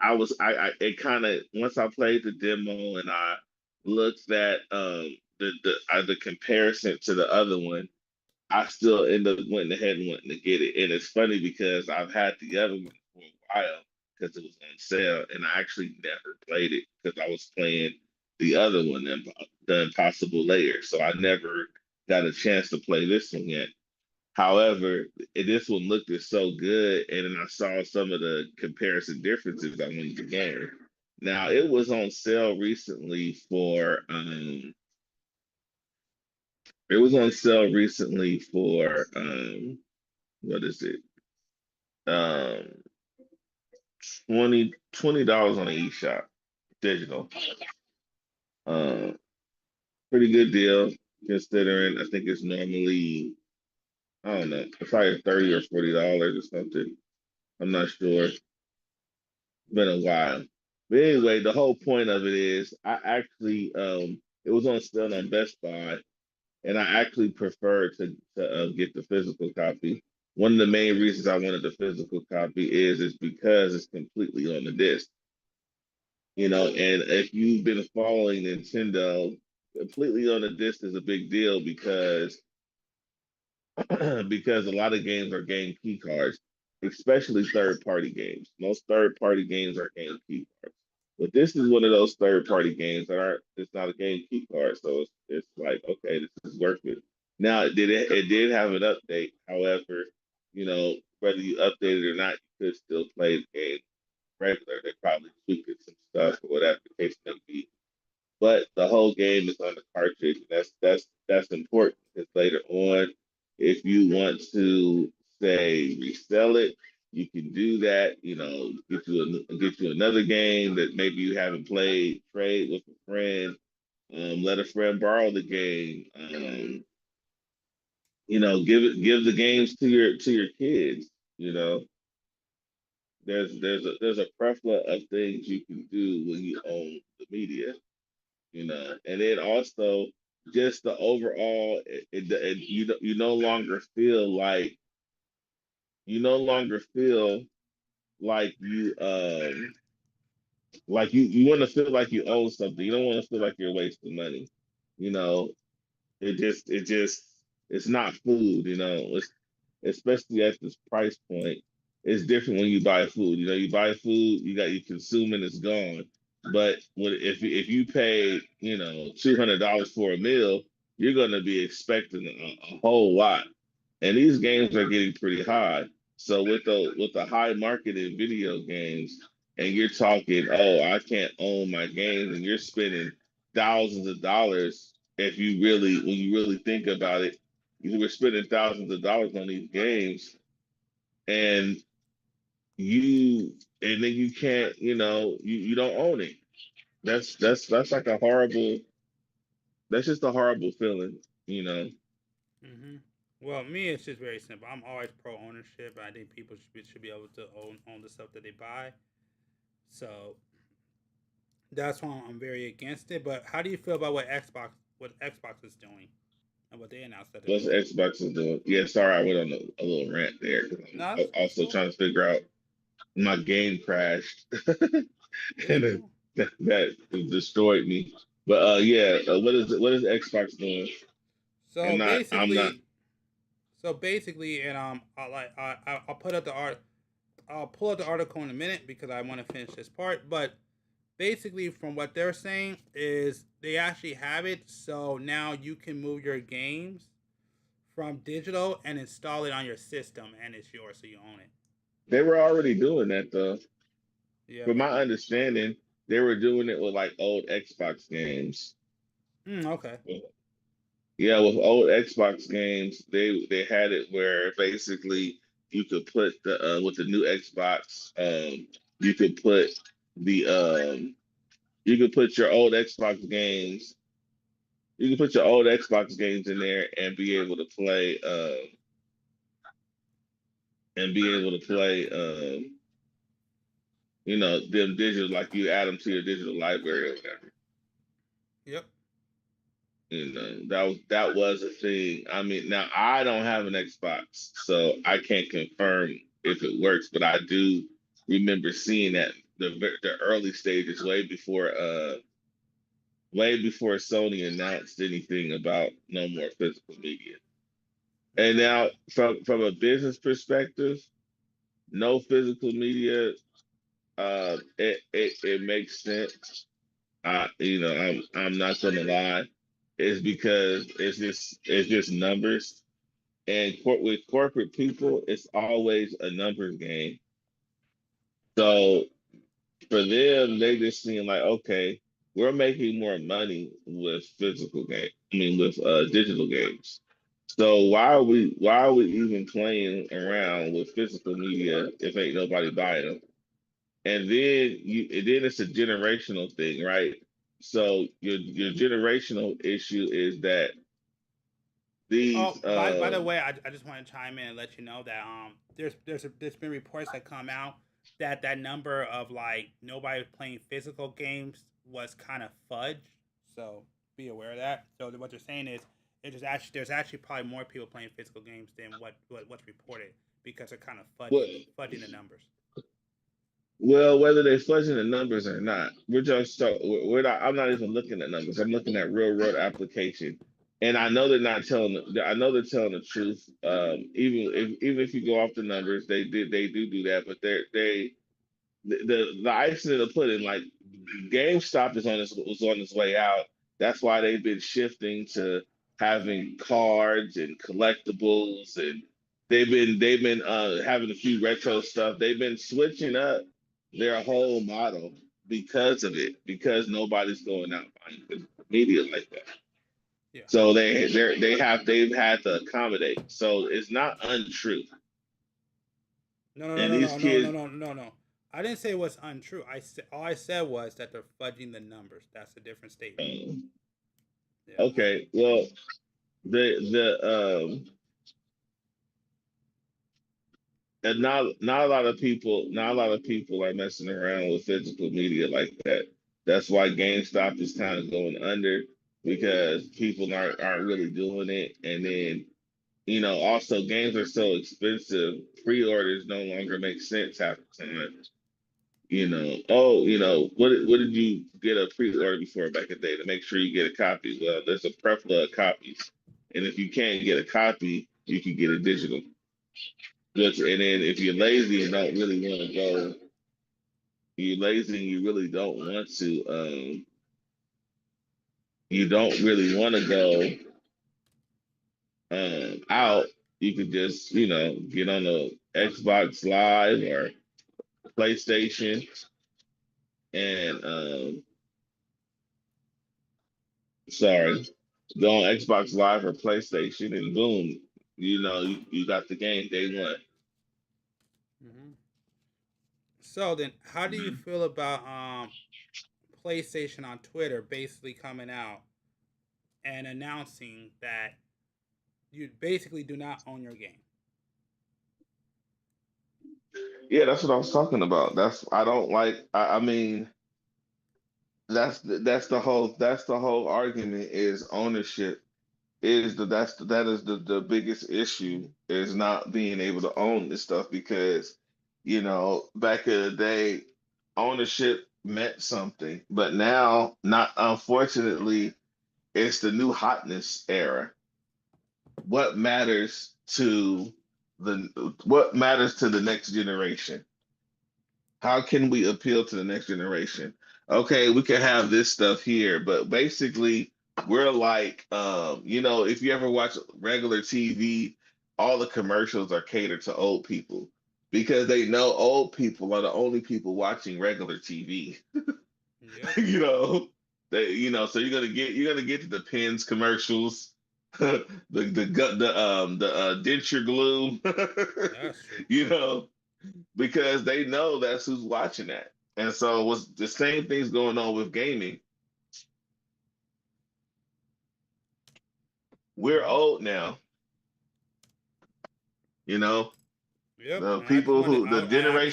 I it kind of once I played the demo and I looked at the comparison to the other one, I still end up went ahead and wanting to get it. And it's funny because I've had the other one for a while because it was on sale, and I actually never played it because I was playing the other one, the Impossible Layer. So I never got a chance to play this one yet. However, this one looked so good, and then I saw some of the comparison differences I wanted to game. Now it was on sale recently for it was on sale recently for what is it? Um $20 on the eShop digital. Um Pretty good deal considering I think it's normally I don't know, it's probably 30 or $40 or something. I'm not sure. It's been a while. But anyway, the whole point of it is I actually it was on sale on Best Buy and I actually prefer to get the physical copy. One of the main reasons I wanted the physical copy is because it's completely on the disc. You know, and if you've been following Nintendo, completely on the disc is a big deal because because a lot of games are game key cards, especially third party games. Most third party games are game key cards. But this is one of those third party games that aren't it's not a game key card. So it's like, okay, this is worth it. Now it did have an update. However, you know, whether you update it or not, you could still play the game regular. They probably tweaked some stuff or whatever the case may be. But the whole game is on the cartridge. And that's important because later on, if you want to say resell it, you can do that. You know, get you another game that maybe you haven't played. Trade with a friend. Let a friend borrow the game. You know, give the games to your kids. You know, there's a plethora of things you can do when you own the media. You know, and then also just the overall, you no longer feel like you want to feel like you own something. You don't want to feel like you're wasting money. You know, it's not food. You know, especially at this price point. It's different when you buy food. You know, you buy food, you consume and it's gone. But if you pay, you know, $200 for a meal, you're gonna be expecting a whole lot. And these games are getting pretty high. So with the high market in video games, and you're talking, oh, I can't own my games, and you're spending thousands of dollars if you really when you really think about it, you were spending thousands of dollars on these games and and then you can't, you know, you don't own it. That's like a horrible that's just a horrible feeling, you know. Hmm. Well, me, it's just very simple. I'm always pro ownership. I think people should be able to own the stuff that they buy. So that's why I'm very against it. But how do you feel about what Xbox is doing and what they announced that they're What's doing? Xbox is doing? Yeah, sorry, I went on a little rant there because No, I'm that's also cool. trying to figure out my game crashed That's and cool. that destroyed me. But yeah, what is Xbox doing? So I'm not I'm not basically, and I'll put up the art. I'll pull up the article in a minute because I want to finish this part. But basically, from what they're saying, is they actually have it so now you can move your games from digital and install it on your system, and it's yours, so you own it. they were already doing that though. Yeah, From but my understanding, they were doing it with like old Xbox games. okay. Yeah, with old Xbox games, they had it where basically you could put the with the new Xbox, you could put the you could put your old Xbox games You can put your old Xbox games in there and be able to play them digital, like you add them to your digital library or whatever. Yep. That was a thing. I mean, now I don't have an Xbox, so I can't confirm if it works, but I do remember seeing that the early stages way before Sony announced anything about no more physical media. And now from a business perspective, no physical media, it makes sense. I'm not gonna lie. It's because it's just numbers. And with corporate people, it's always a numbers game. So for them, they just seem like, okay, we're making more money with physical game. I mean, with digital games. So why are we even playing around with physical media if ain't nobody buying them? And then it's a generational thing, right? So your generational issue is that these Oh, by the way, I just want to chime in and let you know that there's been reports that come out that that number of like nobody playing physical games was kind of fudged. So be aware of that. So what they're saying is there's actually probably more people playing physical games than what's reported because they're kind of what fudging the numbers. Well, whether they're fudging the numbers or not, we're not. I'm not even looking at numbers. I'm looking at real world application, and I know they're not telling. I know they're telling the truth. Even if you go off the numbers, they do that, but the icing in the pudding, like GameStop was on its way out. That's why they've been shifting to having cards and collectibles, and they've been having a few retro stuff. They've been switching up their whole model because of it, because nobody's going out buying media like that. Yeah. So they've had to accommodate. So it's not untrue. No, And these kids, no. I didn't say it was untrue. All I said was that they're fudging the numbers. That's a different statement. Yeah. Okay, well, the and not a lot of people are messing around with physical media like that. That's why GameStop is kind of going under because people aren't really doing it. And then also games are so expensive, pre-orders no longer make sense half the time. What did you get a pre-order before back in the day to make sure you get a copy? Well, there's a plethora of copies, and if you can't get a copy, you can get a digital. And then if you're lazy and don't really want to go, you're lazy and you really don't want to, you don't really want to go out, you could just, get on the Xbox Live or PlayStation and sorry, go on Xbox Live or PlayStation, and boom, you got the game day one. Mm-hmm. So then, how do you feel about PlayStation on Twitter basically coming out and announcing that you basically do not own your game? Yeah, that's what I was talking about. I don't like. I mean, that's the whole argument is ownership that is the biggest issue is not being able to own this stuff because back in the day ownership meant something, but now not, unfortunately, it's the new hotness era. what matters to what matters to the next generation? How can we appeal to the next generation? Okay, we can have this stuff here, but basically, we're like, if you ever watch regular TV, all the commercials are catered to old people because they know old people are the only people watching regular TV. Yep. So you're gonna get to the pins commercials, the denture glue, That's true. because they know that's who's watching that. And so what's the same thing's going on with gaming. We're old now. You know, Yep. the And I just people wanted, who I just wanted, the and I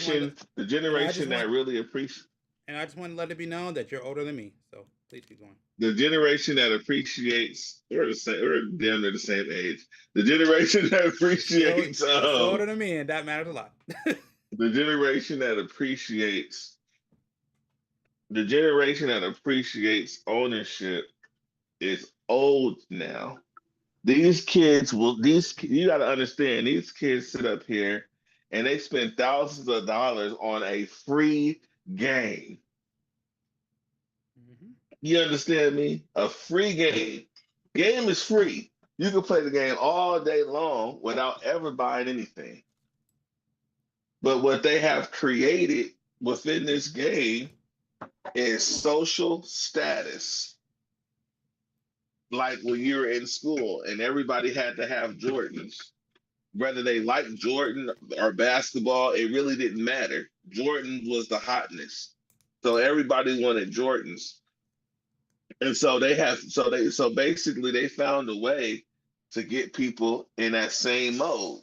just generation that want, really appreciate and I just want to let it be known that you're older than me. So please keep going. the generation that appreciates we're the same, we're damn near the same age. The generation that appreciates You're still older than me, and that matters a lot. the generation that appreciates the generation that appreciates ownership is old now. These kids will these you got to understand these kids sit up here and they spend thousands of dollars on a free game. You understand me? A free game. Game is free. You can play the game all day long without ever buying anything. But what they have created within this game is social status. Like when you were in school and everybody had to have Jordans. Whether they liked Jordan or basketball, it really didn't matter. Jordan was the hotness. So everybody wanted Jordans. And so basically they found a way to get people in that same mode,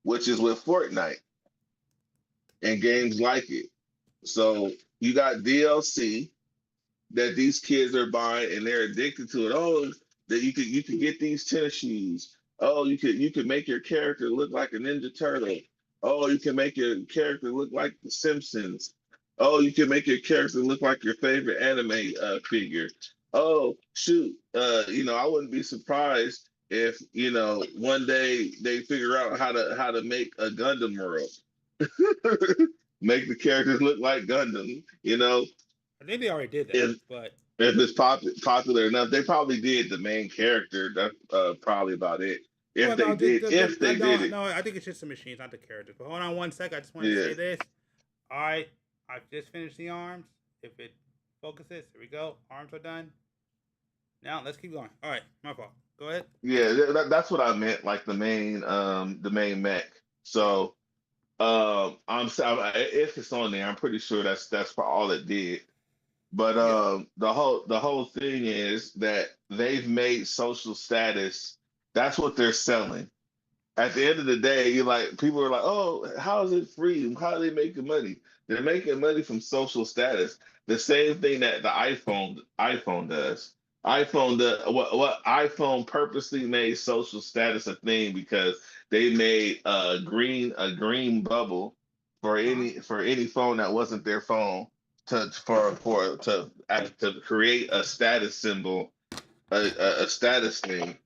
which is with Fortnite and games like it. So you got DLC that these kids are buying and they're addicted to it. Oh, that you could get these tennis shoes. Oh, you could make your character look like a Ninja Turtle. Oh, you can make your character look like the Simpsons. Oh, you can make your character look like your favorite anime figure. Oh, shoot. I wouldn't be surprised if, one day they figure out how to make a Gundam world. Make the characters look like Gundam, I think they already did that, if but it's popular enough, they probably did the main character. That's probably about it. If they did, no, I think it's just the machines, not the characters. But hold on one sec. I just want to Yeah. say this. I've just finished the arms. If it focuses, here we go. Arms are done. Now let's keep going. All right, my fault. Go ahead. Yeah, that's what I meant, like the main mech. So, I'm sorry if it's on there. I'm pretty sure that's for all it did. But the whole thing is that they've made social status. That's what they're selling. At the end of the day, you're like people are like, oh, how is it free? How are they making money? They're making money from social status. The same thing that the iPhone does. iPhone does what iPhone purposely made social status a thing because they made a green bubble for any phone that wasn't their phone to create a status symbol, a status thing.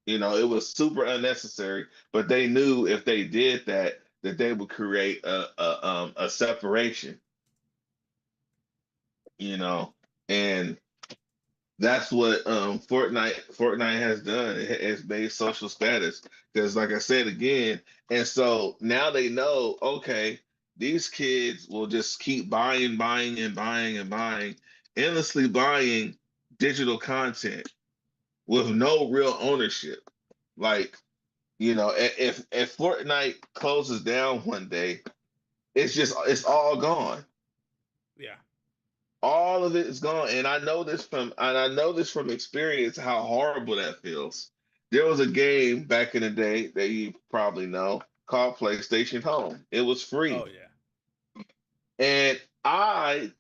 It was super unnecessary, but they knew if they did that they would create a separation. And that's what Fortnite has done. It's made social status because, like I said again, and so now they know. Okay, these kids will just keep buying, buying, and buying and buying, endlessly buying digital content with no real ownership. Like, if Fortnite closes down one day, it's all gone. Yeah. All of it is gone. And I know this from experience how horrible that feels. There was a game back in the day that you probably know called PlayStation Home. It was free. Oh yeah. And I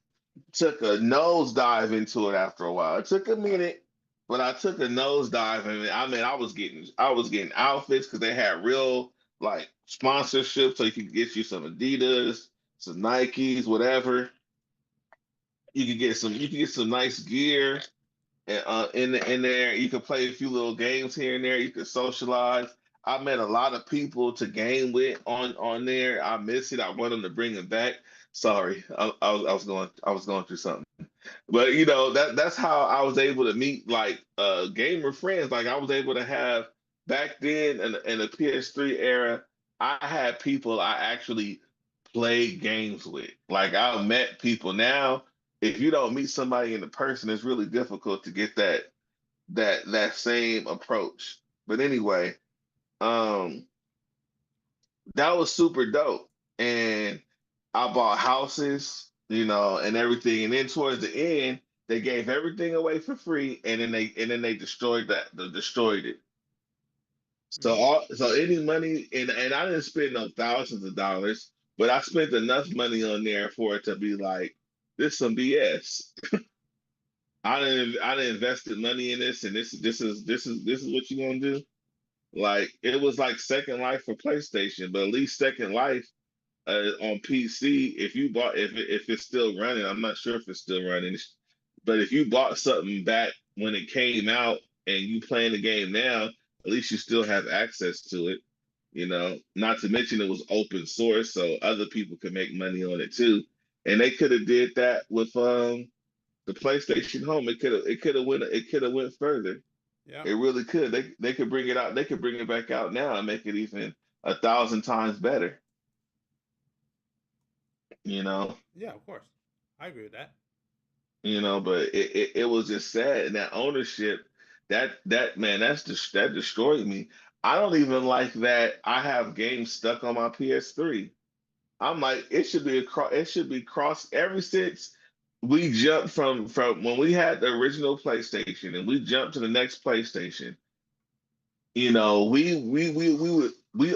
took a nosedive into it after a while. It took a minute, but I took a nosedive and I was getting outfits because they had real like sponsorships, so you could get you some Adidas, some Nikes, whatever. You could get some nice gear in there. You could play a few little games here and there. You could socialize. I met a lot of people to game with on there. I miss it. I want them to bring it back. Sorry, I was going through something. But that's how I was able to meet like gamer friends. Like I was able to have back then in the PS3 era, I had people I actually played games with. Like I met people. Now, if you don't meet somebody in the person, it's really difficult to get that same approach. But anyway, um that was super dope. And I bought houses, and everything. And then towards the end, they gave everything away for free, and then they destroyed it. So any money, and I didn't spend no thousands of dollars, but I spent enough money on there for it to be like, this some BS. I didn't invested money in this, and this is what you gonna do. Like it was like Second Life for PlayStation, but at least Second Life on PC, if you bought if it's still running, I'm not sure if it's still running, but if you bought something back when it came out and you playing the game now, at least you still have access to it. Not to mention it was open source, so other people could make money on it too. And they could have did that with the PlayStation Home. It could have went further. Yeah. It really could. They could bring it out. They could bring it back out now and make it even 1,000 times better. Yeah, of course. I agree with that. But it was just sad, and that ownership, that man, that destroyed me. I don't even like that I have games stuck on my PS3. I'm like, it should be cross ever since we jumped from when we had the original PlayStation and we jumped to the next PlayStation. We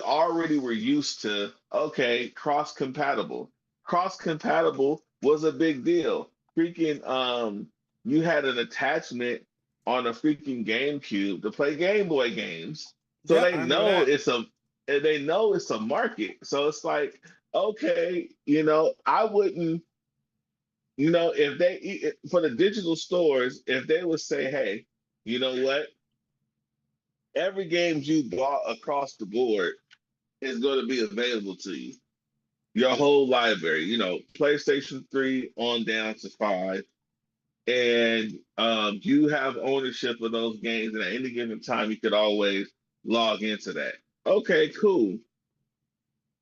already were used to, okay, cross compatible. Cross compatible was a big deal. Freaking you had an attachment on a freaking GameCube to play Game Boy games. So Yep, I remember that. they know it's a market. So it's like, okay, I wouldn't, if for the digital stores, if they would say, hey, you know what? Every game you bought across the board is going to be available to you. Your whole library, PlayStation 3 on down to 5. And you have ownership of those games. And at any given time, you could always log into that. Okay, cool.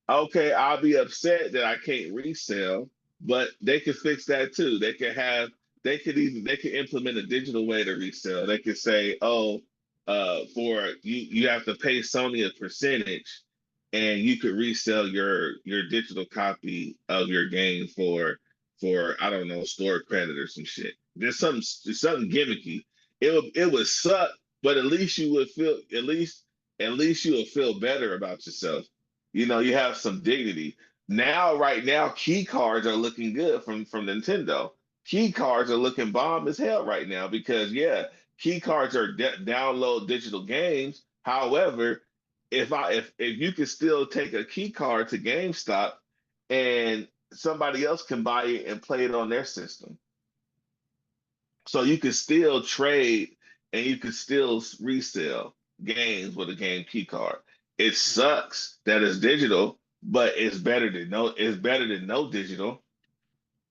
Okay, I'll be upset that I can't resell, but they could fix that too. They could implement a digital way to resell. They could say, oh, for you have to pay Sony a percentage, and you could resell your digital copy of your game for I don't know, store credit or some shit. There's something gimmicky. It would suck, but at least you would feel at least you would feel better about yourself. You have some dignity. Right now, key cards are looking good from Nintendo. Key cards are looking bomb as hell right now because yeah, key cards are download digital games. However, if you can still take a key card to GameStop and somebody else can buy it and play it on their system, so you can still trade and you can still resell games with a game key card. It sucks that it's digital, but it's better than no. It's better than no digital.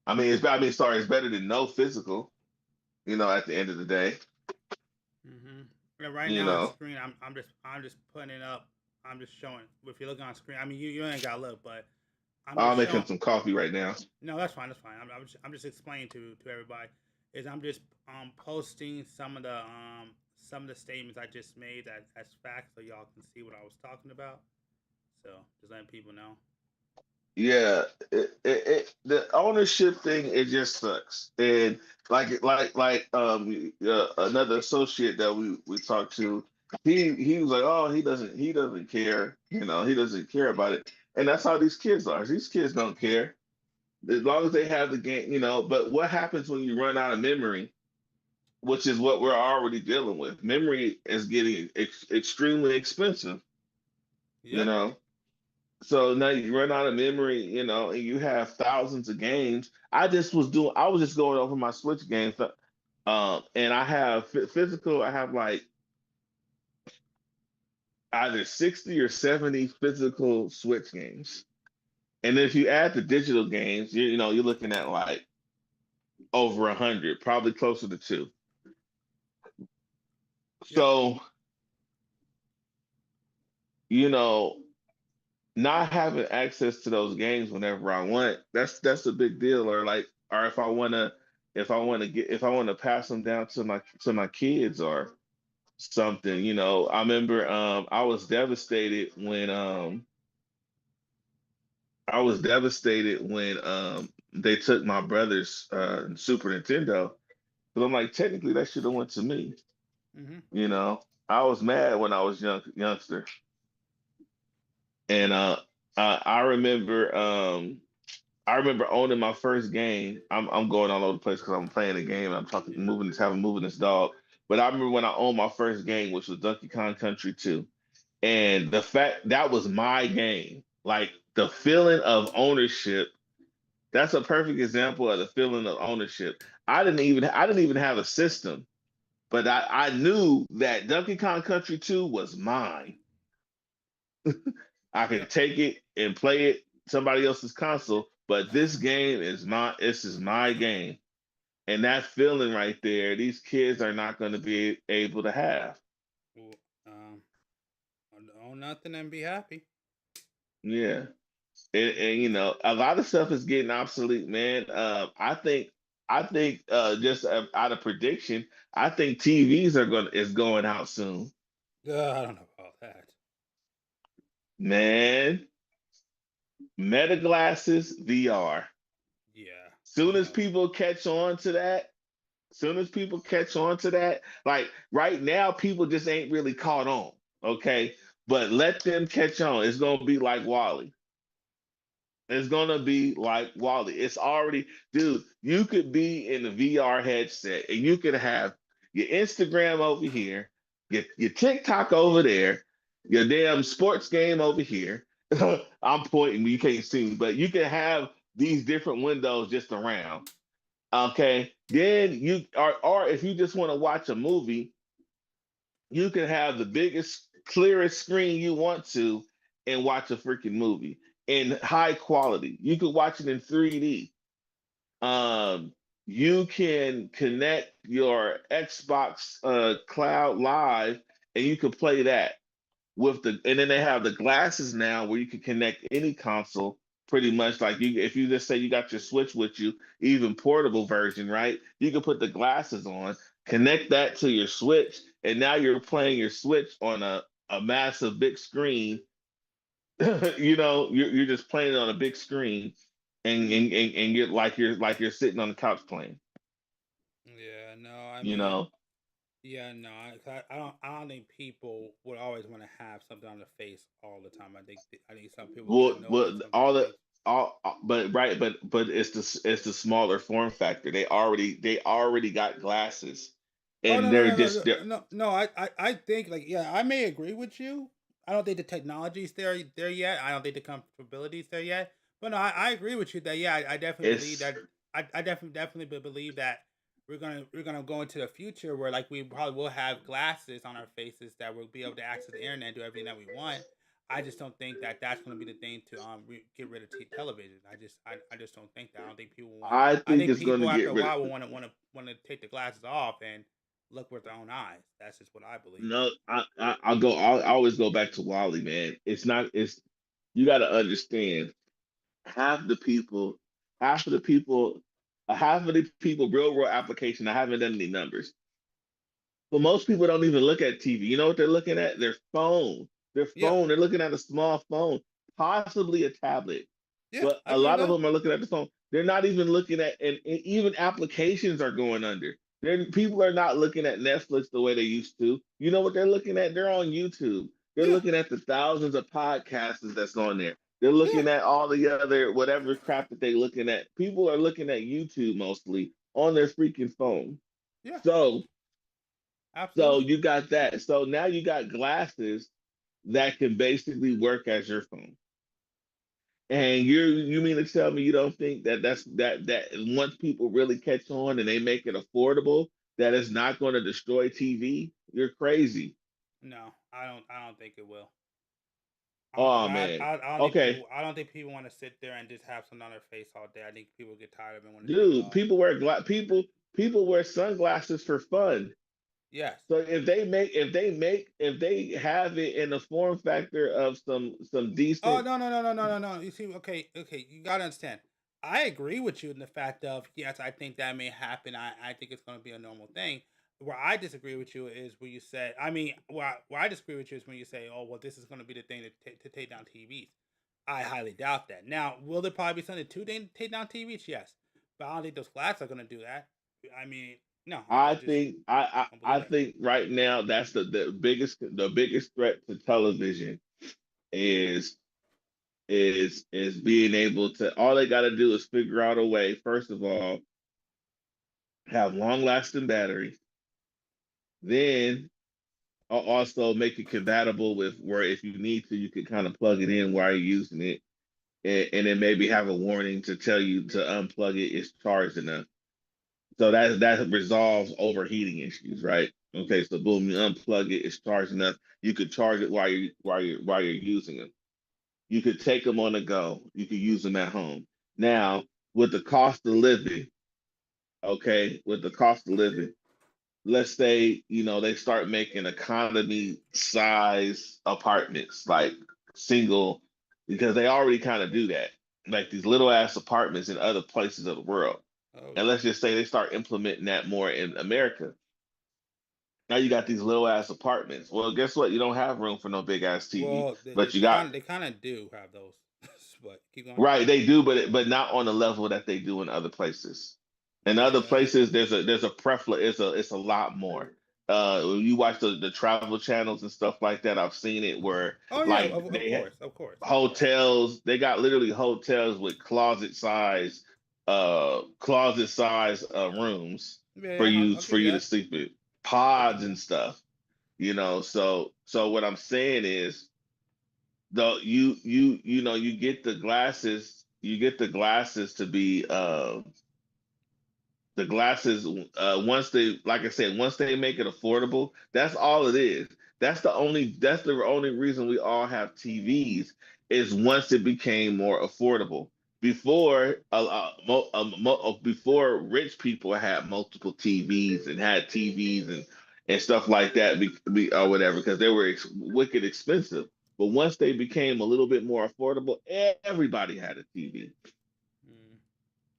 It's better than no physical. At the end of the day, And right now on screen, I'm just putting it up. I'm just showing. If you look on screen, you ain't got to look, but I'm making some coffee right now. No, that's fine. That's fine. I'm just explaining to everybody. I'm just posting some of the statements I just made as facts, so y'all can see what I was talking about. So just letting people know. Yeah, the ownership thing, it just sucks. And another associate that we talked to, he was like, oh, he doesn't care. He doesn't care about it. And that's how these kids are. These kids don't care as long as they have the game. But what happens when you run out of memory, which is what we're already dealing with? Memory is getting extremely expensive. Yeah. So now you run out of memory, and you have thousands of games. I was just going over my Switch games, and I have physical. I have like either 60 or 70 physical Switch games, and if you add the digital games, you're looking at like over 100, probably closer to 2. So, not having access to those games whenever I want, that's a big deal. Or if I wanna pass them down to my kids or something. I remember I was devastated when they took my brother's Super Nintendo. But I'm like, technically that should have went to me. Mm-hmm. I was mad when I was youngster, and I remember I remember owning my first game. I'm going all over the place because I'm playing a game. I'm talking, moving this dog. But I remember when I owned my first game, which was Donkey Kong Country 2, and the fact that was my game, like the feeling of ownership. That's a perfect example of the feeling of ownership. I didn't even have a system, but I knew that Donkey Kong Country 2 was mine. I Yeah. can take it and play it somebody else's console, but this game is my this is my game. And that feeling right there, these kids are not going to be able to have. Well, own nothing and be happy. Yeah. And you know, a lot of stuff is getting obsolete, man. I think just out of prediction, I think TVs is going out soon. I don't know about that. Man, Meta glasses, VR. Yeah. Soon as people catch on to that, soon as people catch on to that, like right now, people just ain't really caught on. Okay. But let them catch on. It's gonna be like Wally. It's gonna be like Wally. It's already, dude. You could be in the VR headset and you could have your Instagram over here, your TikTok over there, your damn sports game over here. I'm pointing, you can't see me, but you can have these different windows just around. Okay. Then you or if you just want to watch a movie, you can have the biggest, clearest screen you want to and watch a freaking movie in high quality. You could watch it in 3D. Um, you can connect your Xbox Cloud Live and you can play that and then they have the glasses now where you can connect any console pretty much like you if you just say you got your Switch with you, even portable version, right? You can put the glasses on, connect that to your Switch, and now you're playing your Switch on a massive big screen. You know, you're just playing it on a big screen and you're sitting on the couch playing, Yeah. No. I you mean. know. Yeah. No. I don't think people would always want to have something on their face all the time. I think some people get annoyed with something on All their the face. but right, but it's the smaller form factor. They already got glasses, Oh and no no they're no no just no no no! I think like yeah, I may agree with you. I don't think the technology's there yet. I don't think the comfortability's there yet. But no, I agree with you that yeah, I definitely believe it's that I definitely believe that we're gonna go into the future where like we probably will have glasses on our faces that will be able to access the internet and do everything that we want. I just don't think that that's going to be the thing to get rid of television. I just don't think that. I don't think people want. I I think think it's going to people after get a rid of. while will want to take the glasses off and look with their own eyes. That's just what I believe. No, I always go back to Wally, man. It's not. It's you got to understand. Half the people, half of the people, half of the people, real world application. I haven't done any numbers. But most people don't even look at TV. You know what they're looking at? Their phone. Their Yeah, phone. They're looking at a small phone, possibly a tablet. yeah, But I a agree with lot of that. them are looking at the phone. They're not even looking at, and even applications are going under. People are not looking at Netflix the way they used to. You know what they're looking at? They're on YouTube. They're Yeah, looking at the thousands of podcasts that's on there. They're yeah, looking at all the other whatever crap that they're looking at. People are looking at YouTube mostly on their freaking phone. yeah, So so absolutely. you got that. So now you got glasses that can basically work as your phone. And you mean to tell me you don't think that once people really catch on and they make it affordable, that it's not going to destroy TV? You're crazy. No, I don't. I don't think it will. Oh man. I don't think Okay, people. I don't think people want to sit there and just have something on their face all day. I think people get tired of it and want to take it dude, off. people wear sunglasses for fun. Yes. So if they have it in the form factor of some Oh decent. no no no no no no no! You see, okay, you gotta understand. I agree with you in the fact of yes, I think that may happen. I think it's gonna be a normal thing. Where I disagree with you is where you say, I mean, where I disagree with you is when you say, oh well, this is gonna be the thing to take down TVs. I highly doubt that. Now, will there probably be something to take down TVs? Yes, but I don't think those glasses are gonna do that. I mean, No, I just think I don't I, believe I that. think right now that's the biggest threat to television is is being able to, all they got to do is figure out a way, first of all, have long lasting batteries, then also make it compatible with where if you need to, you can kind of plug it in while you're using it, and then maybe have a warning to tell you to unplug it, it's charged enough. So that resolves overheating issues, right? Okay, so boom, you unplug it, it's charged enough. You could charge it while you're using it. You could take them on the go. You could use them at home. Now, with the cost of living, okay, with the cost of living, let's say, they start making economy size apartments, like single, because they already kind of do that, like these little ass apartments in other places of the world. Oh And yeah. let's just say they start implementing that more in America. Now you got these little ass apartments. Well, guess what? You don't have room for no big ass TV, Well, but you got, they kind of do have those, but keep going. right, they do, but not on the level that they do in other places. In other Yeah. places, there's a preference. It's a lot more. When you watch the travel channels and stuff like that, I've seen it where Oh yeah. like Of they course. Of course. Of course. hotels, they got literally hotels with closet size rooms Yeah. for Yeah. you I'll for give you you to that. sleep in, I'll give pods you and that. stuff. So what I'm saying is, though, you get the glasses, to be the glasses, once they, like I said, once they make it affordable, that's all it is. That's the only reason we all have TVs, is once it became more affordable. Before, rich people had multiple TVs and had TVs and stuff like that, or whatever, because they were wicked expensive. But once they became a little bit more affordable, everybody had a TV, Mm.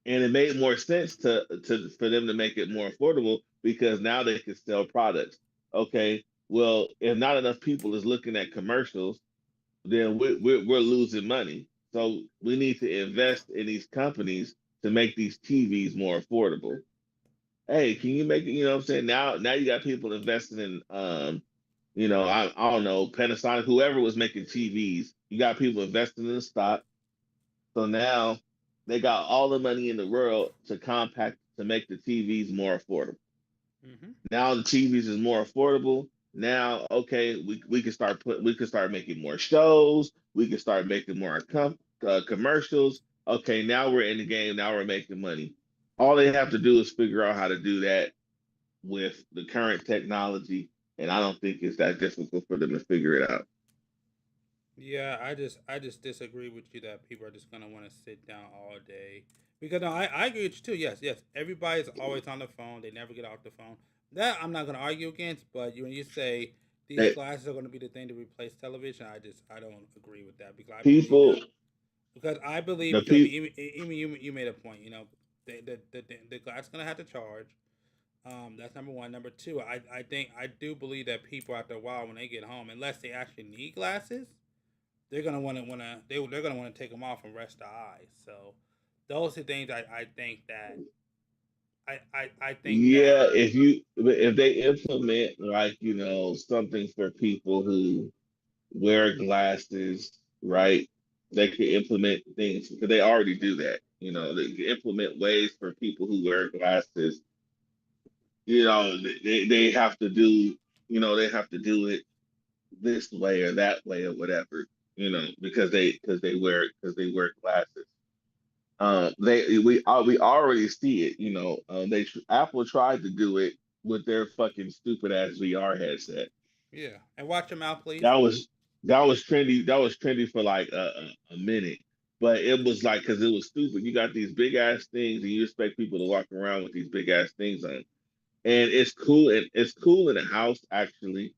and it made more sense for them to make it more affordable, because now they can sell products. Okay, well, if not enough people is looking at commercials, then we're losing money. So we need to invest in these companies to make these TVs more affordable. Hey, can you make it? You know what I'm saying? Now you got people investing in I don't know, Panasonic, whoever was making TVs. You got people investing in the stock, so now they got all the money in the world to make the TVs more affordable. Mm-hmm. Now the TVs is more affordable. Now, okay, we can start making more shows. We can start making more commercials. Okay, now we're in the game. Now we're making money. All they have to do is figure out how to do that with the current technology, and I don't think it's that difficult for them to figure it out. Yeah, I just disagree with you that people are just gonna want to sit down all day. Because no, I agree with you too. Yes, yes. Everybody's always on the phone. They never get off the phone. That I'm not gonna argue against. But when you say these Hey, glasses are gonna be the thing to replace television, I don't agree with that because I believe people, that because I believe the because I mean people, even you made a point. The glass is gonna have to charge. That's number one. Number two, I think I do believe that people after a while when they get home, unless they actually need glasses, they're gonna they're gonna want to take them off and rest their eyes. So those are things I think that I think that yeah, if they implement, like, something for people who wear glasses, right? They could implement things because they already do that. They could implement ways for people who wear glasses. They have to do, they have to do it this way or that way or whatever. Because they wear glasses. We already see it. Apple tried to do it with their fucking stupid ass VR headset. yeah. And watch your mouth, please. That was that was trendy. That was trendy for like a minute, but it was like, because it was stupid. You got these big ass things, and you expect people to walk around with these big ass things on, and it's cool. And it's cool in the house, actually.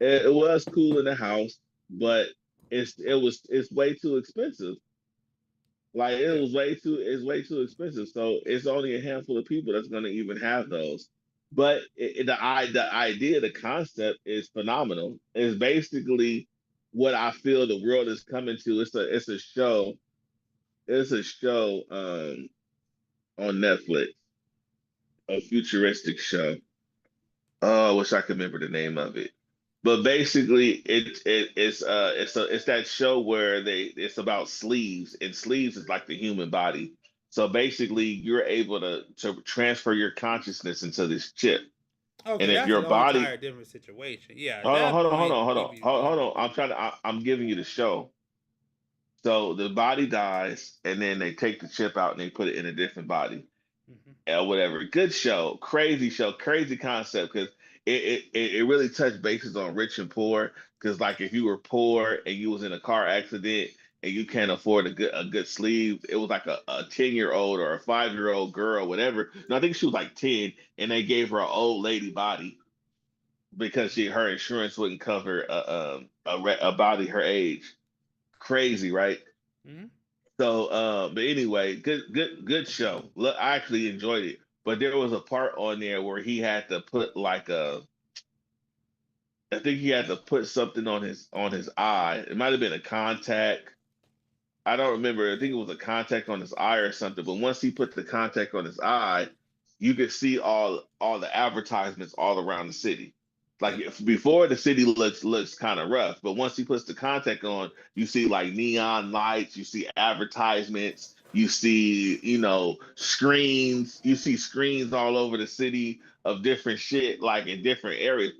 It was cool in the house, but it's way too expensive. Like, Yeah. it's way too expensive. So it's only a handful of people that's going to even have those. But the idea, the concept is phenomenal. It's basically what I feel the world is coming to. It's a show. It's a show on Netflix. a futuristic show. Oh, I wish I could remember the name of it. But basically, it's that show where it's about sleeves, and sleeves is like the human body. So basically, you're able to transfer your consciousness into this chip, and Okay, if that's a your whole body, entire different situation. Yeah, at hold on, that hold on, hold point, on, hold we'd on, be hold done. on. I'm giving you the show. So the body dies, and then they take the chip out and they put it in a different body. Whatever. Good show, crazy show, crazy concept because it really touched bases on rich and poor. Because like if you were poor and you was in a car accident and you can't afford a good sleeve, it was like a 10-year-old or a 5-year-old girl, whatever. No, I think she was like 10, and they gave her an old lady body because her insurance wouldn't cover a body her age. Crazy, right? Mm-hmm. So, but anyway, good show. Look, I actually enjoyed it. But there was a part on there where he had to put I think he had to put something on his eye. It might have been a contact. I don't remember. I think it was a contact on his eye or something. But once he put the contact on his eye, you could see all the advertisements all around the city. Like before, the city looks kind of rough, but once he puts the contact on, you see like neon lights, you see advertisements, you see screens, you see screens all over the city of different shit, like in different areas,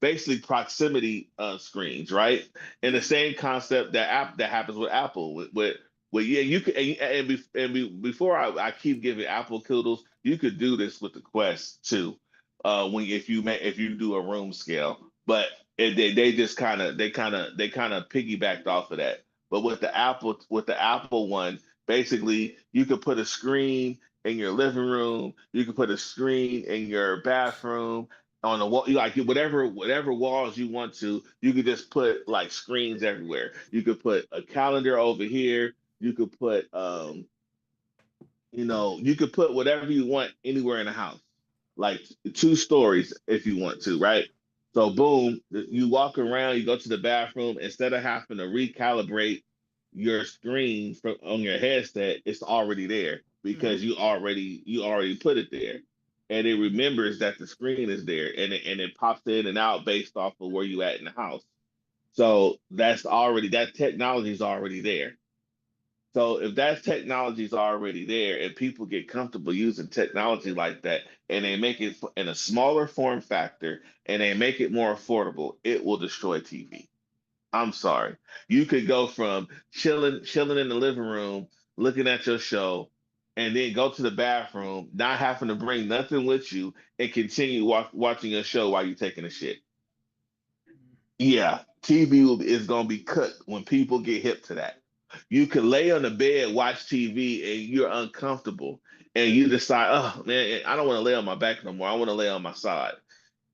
basically proximity screens, right? And the same concept that happens with Apple with yeah, you could before I keep giving Apple kudos, you could do this with the Quest too. When if you do a room scale, but they just kind of piggybacked off of that. But with the Apple one, basically you could put a screen in your living room, you could put a screen in your bathroom, on the wall, like whatever walls you want to. You could just put like screens everywhere. You could put a calendar over here. You could put you could put whatever you want anywhere in the house, like 2 stories if you want to, right? So boom, you walk around, you go to the bathroom, instead of having to recalibrate your screen from on your headset, it's already there because you already put it there. And it remembers that the screen is there, and it pops in and out based off of where you at in the house. So that technology is already there. So if that technology is already there and people get comfortable using technology like that and they make it in a smaller form factor and they make it more affordable, it will destroy TV. I'm sorry. You could go from chilling in the living room, looking at your show, and then go to the bathroom, not having to bring nothing with you, and continue watching your show while you're taking a shit. Yeah, is gonna be cooked when people get hip to that. You can lay on the bed, watch TV, and you're uncomfortable, and you decide, oh man, I don't want to lay on my back no more. I want to lay on my side.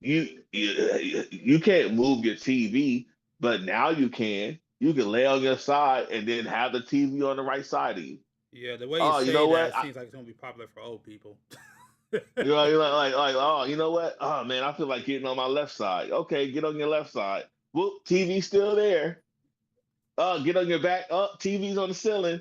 You can't move your TV, but now you can. You can lay on your side and then have the TV on the right side of you. Yeah, the way you Oh, you say know that what? seems like it's gonna be popular for old people. You're like, oh, you know what? Oh man, I feel like getting on my left side. Okay, get on your left side. Whoop, TV's still there. Get on your back. TV's on the ceiling.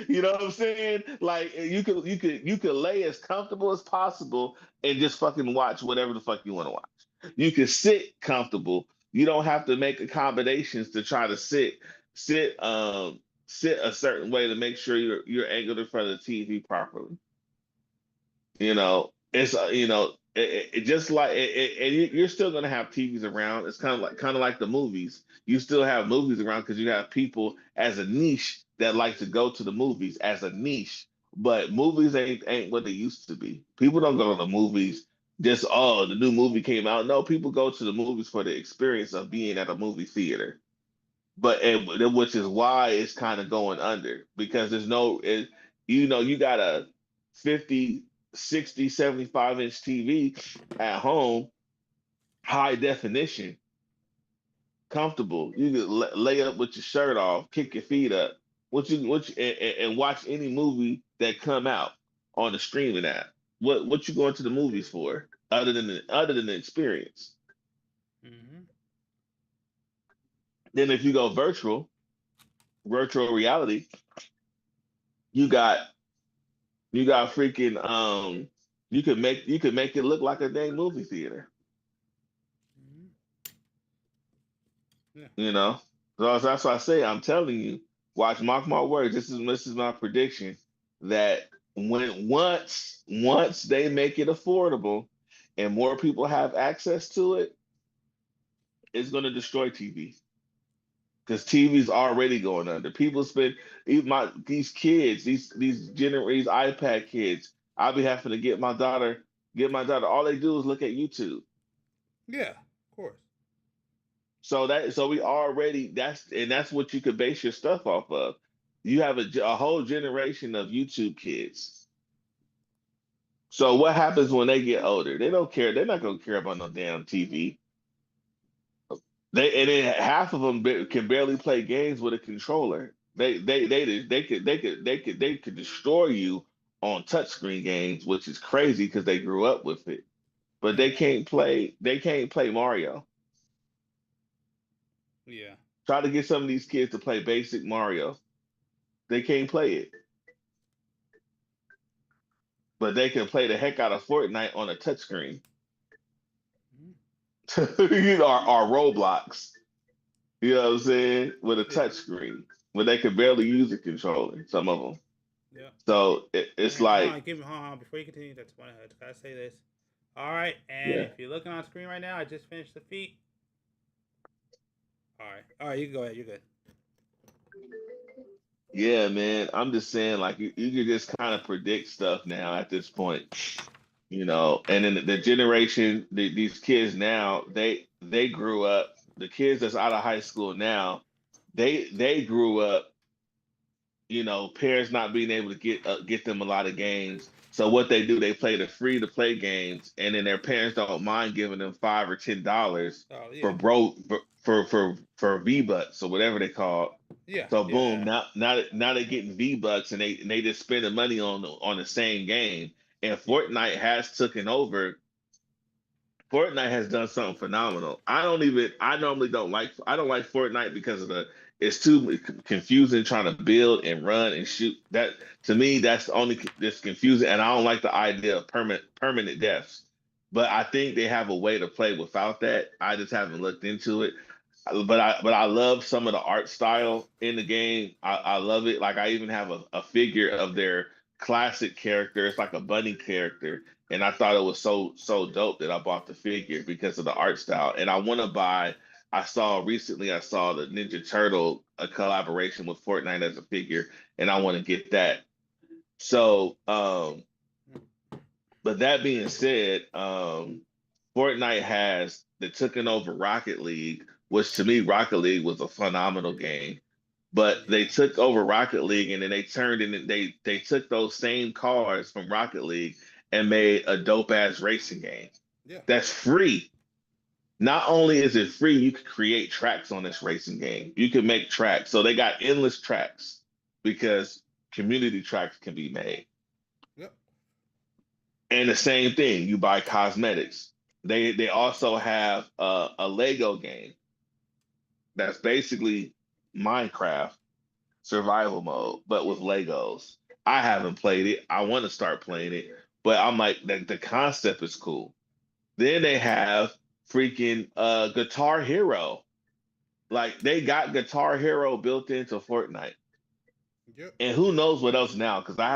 You know what I'm saying? Like you could lay as comfortable as possible and just fucking watch whatever the fuck you want to watch. You can sit comfortable. You don't have to make accommodations to try to sit sit a certain way to make sure you're angled in front of the TV properly. It's it just like you're still gonna have TVs around. It's kind of like the movies. You still have movies around because you have people as a niche that like to go to the movies as a niche. But movies ain't what they used to be. People don't go to the movies just, oh, the new movie came out. No, people go to the movies for the experience of being at a movie theater. Which is why it's kind of going under because you got a 50, 60, 75 inch TV at home, high definition, comfortable. You could lay up with your shirt off, kick your feet up, and watch any movie that come out on the streaming app. What you going to the movies for other than the experience? Mm-hmm. Then if you go virtual reality, you got freaking You could make it look like a dang movie theater. Yeah. You know, so that's why I say I'm telling you. Watch, mark my words. This is my prediction that once they make it affordable and more people have access to it, it's going to destroy TV because TV's already going under. People spend these kids, these iPad kids. I'll be having to get my daughter. All they do is look at YouTube. Yeah, of course. So we already that's what you could base your stuff off of. You have a whole generation of YouTube kids. So what happens when they get older? They don't care. They're not gonna care about no damn TV. Then half of them can barely play games with a controller. They could destroy you on touchscreen games, which is crazy because they grew up with it. But they can't play. They can't play Mario. Yeah. Try to get some of these kids to play basic Mario. They can't play it. But they can play the heck out of Fortnite on a touchscreen. or Roblox. You know what I'm saying? With a touchscreen. But they can barely use a controller, some of them. Yeah. So it's Hold like. on, hold on. Before you continue, that's one I gotta say this. All right, and Yeah. if you're looking on screen right now, I just finished the feat. All right, you can go ahead. You're good. Yeah, man. I'm just saying, like, you can just kind of predict stuff now at this point, And then the generation, these kids now, they grew up. The kids that's out of high school now, they grew up, parents not being able to get them a lot of games. So what they do, they play the free to play games, and then their parents don't mind giving them $5 or $10 for for V-Bucks or whatever they call it. Yeah. So yeah, boom, yeah. now they're getting V-Bucks and they just spending money on the same game. And Fortnite has taken over. Fortnite has done something phenomenal. I don't like Fortnite because it's too confusing trying to build and run and shoot. That to me that's confusing, and I don't like the idea of permanent deaths. But I think they have a way to play without that. I just haven't looked into it. But I love some of the art style in the game. I love it. Like I even have a figure of their classic character. It's like a bunny character, and I thought it was so dope that I bought the figure because of the art style. And I want to buy. I saw the Ninja Turtle a collaboration with Fortnite as a figure, and I want to get that. So, but that being said, Fortnite has taken over Rocket League, which to me Rocket League was a phenomenal game. But they took over Rocket League and then they took those same cars from Rocket League and made a dope ass racing game. Yeah. That's free. Not only is it free, you can create tracks on this racing game. You can make tracks. So they got endless tracks because community tracks can be made. Yep. And the same thing, you buy cosmetics. They also have a Lego game that's basically Minecraft survival mode, but with Legos. I haven't played it. I want to start playing it, but I'm like, the concept is cool. Then they have freaking Guitar Hero. Like they got Guitar Hero built into Fortnite. Yep. And who knows what else now? Because I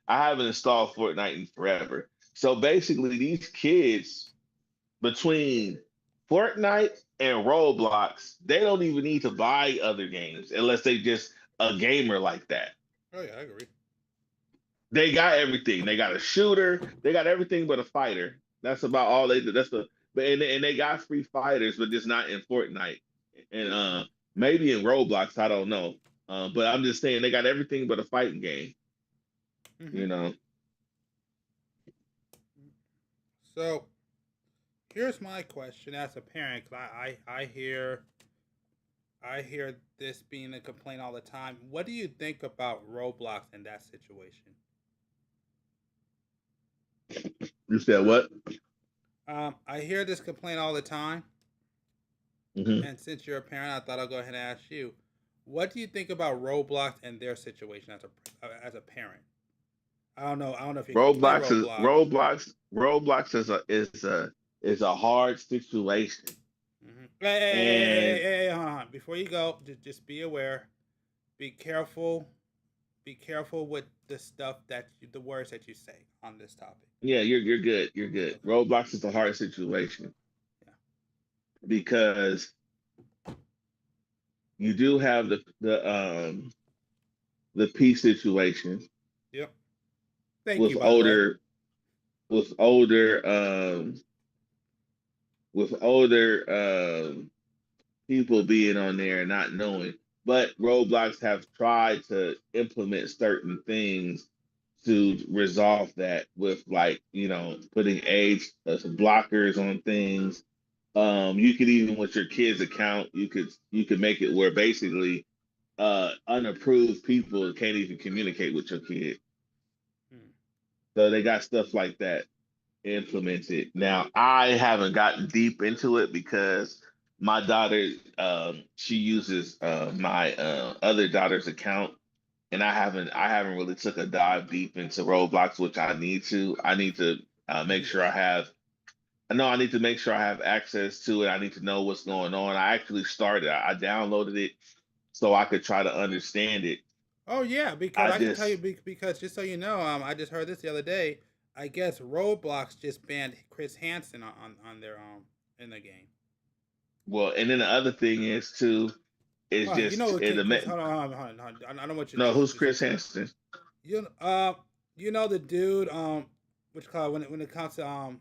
haven't installed Fortnite in forever. So basically, these kids between Fortnite and Roblox, they don't even need to buy other games unless they just a gamer like that. Oh yeah, I agree. They got everything. They got a shooter. They got everything but a fighter. That's about all they do. And they got free fighters, but just not in Fortnite. And maybe in Roblox, I don't know. But I'm just saying they got everything but a fighting game. Mm-hmm. So here's my question as a parent. I hear this being a complaint all the time. What do you think about Roblox in that situation? You said what? I hear this complaint all the time. Mm-hmm. And since you're a parent, I thought I'll go ahead and ask you, what do you think about Roblox and their situation as a parent? I don't know. I don't know if you can play Roblox is Roblox. Roblox is a hard situation. Hey, hold on. Before you go, just be aware. Be careful. Be careful with the stuff the words that you say on this topic. Yeah, you're good. You're good. Roblox is a hard situation because you do have the peace situation. Yep. Thank with you, by the way. older with older with older people being on there and not knowing. But Roblox have tried to implement certain things to resolve that with like, putting age blockers on things. You could even with your kid's account, you could make it where basically unapproved people can't even communicate with your kid. So they got stuff like that implemented. Now, I haven't gotten deep into it because my daughter, she uses my other daughter's account, and I haven't really took a dive deep into Roblox, which I need to. I need to make sure I have. I know I need to make sure I have access to it. I need to know what's going on. I actually started. I downloaded it so I could try to understand it. Oh yeah, because I can tell you because just so you know, I just heard this the other day. I guess Roblox just banned Chris Hansen on their in the game. Well, and then the other thing is too, is Well, you just know, in the Chris, hold on. I know what you. No, who's Chris Hansen? You know the dude which called when it comes to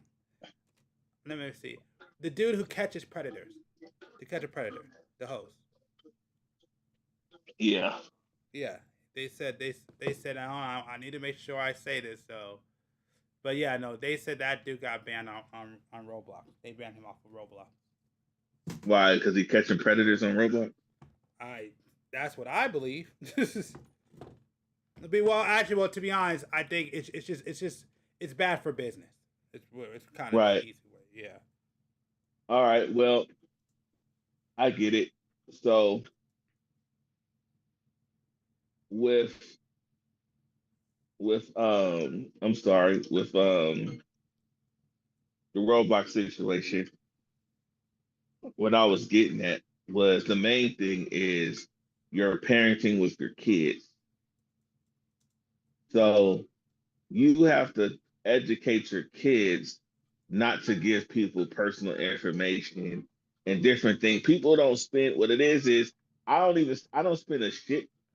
let me see, the dude who catches predators, to catch a predator, the host. Yeah. Yeah, they said I need to make sure I say this so. But yeah, no, they said that dude got banned on Roblox. They banned him off of Roblox. Why? Because he catching predators on Roblox? That's what I believe. To be honest, I think it's bad for business. It's kind of Right. the easy way. Yeah. All right. Well, I get it. So I'm sorry, with the Roblox situation, what I was getting at was the main thing is your parenting with your kids. So you have to educate your kids not to give people personal information and different things. People don't spend what it is I don't spend a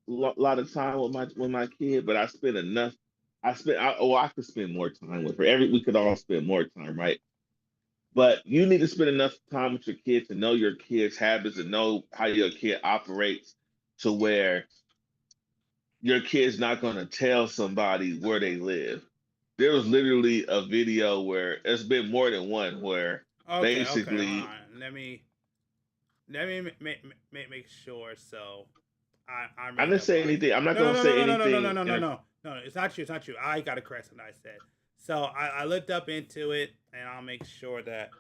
lot of time with my kid, but I spend enough. I could spend more time with her. We could all spend more time, right? But you need to spend enough time with your kids to know your kids' habits and know how your kid operates to where your kid's not going to tell somebody where they live. There was literally a video where it's been more than one where Okay. Hold basically on. Let me make sure. So I'm I reading didn't up say on it. anything. I'm not No, going no, to no, no, say no, no, no, no, anything. no, no, no, no. It's not you. It's not you. I got to correct what I said. So I looked up into it, and I'll make sure that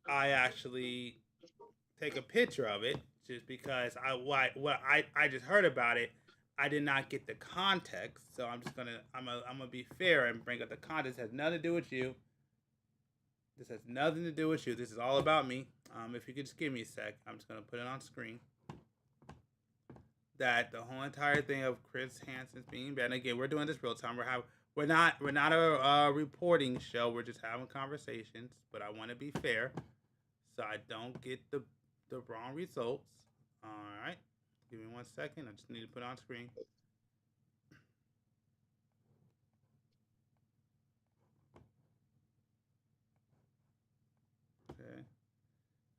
I actually take a picture of it, just because I just heard about it. I did not get the context, so I'm gonna be fair and bring up the context. It has nothing to do with you. This has nothing to do with you. This is all about me. If you could just give me a sec, I'm just gonna put it on screen. That the whole entire thing of Chris Hansen's being banned. Again, we're doing this real time. We're not a reporting show. We're just having conversations. But I want to be fair, so I don't get the wrong results. All right, give me 1 second. I just need to put it on screen. Okay.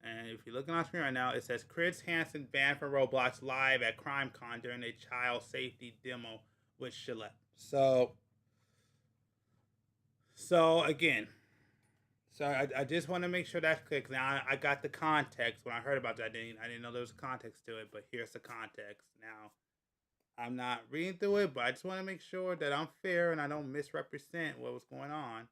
And if you're looking on screen right now, it says Chris Hansen banned from Roblox live at CrimeCon during a child safety demo with Shillette. So again, I just want to make sure that's clear. Now I got the context when I heard about that. I didn't know there was context to it, but here's the context. Now I'm not reading through it, but I just want to make sure that I'm fair and I don't misrepresent what was going on.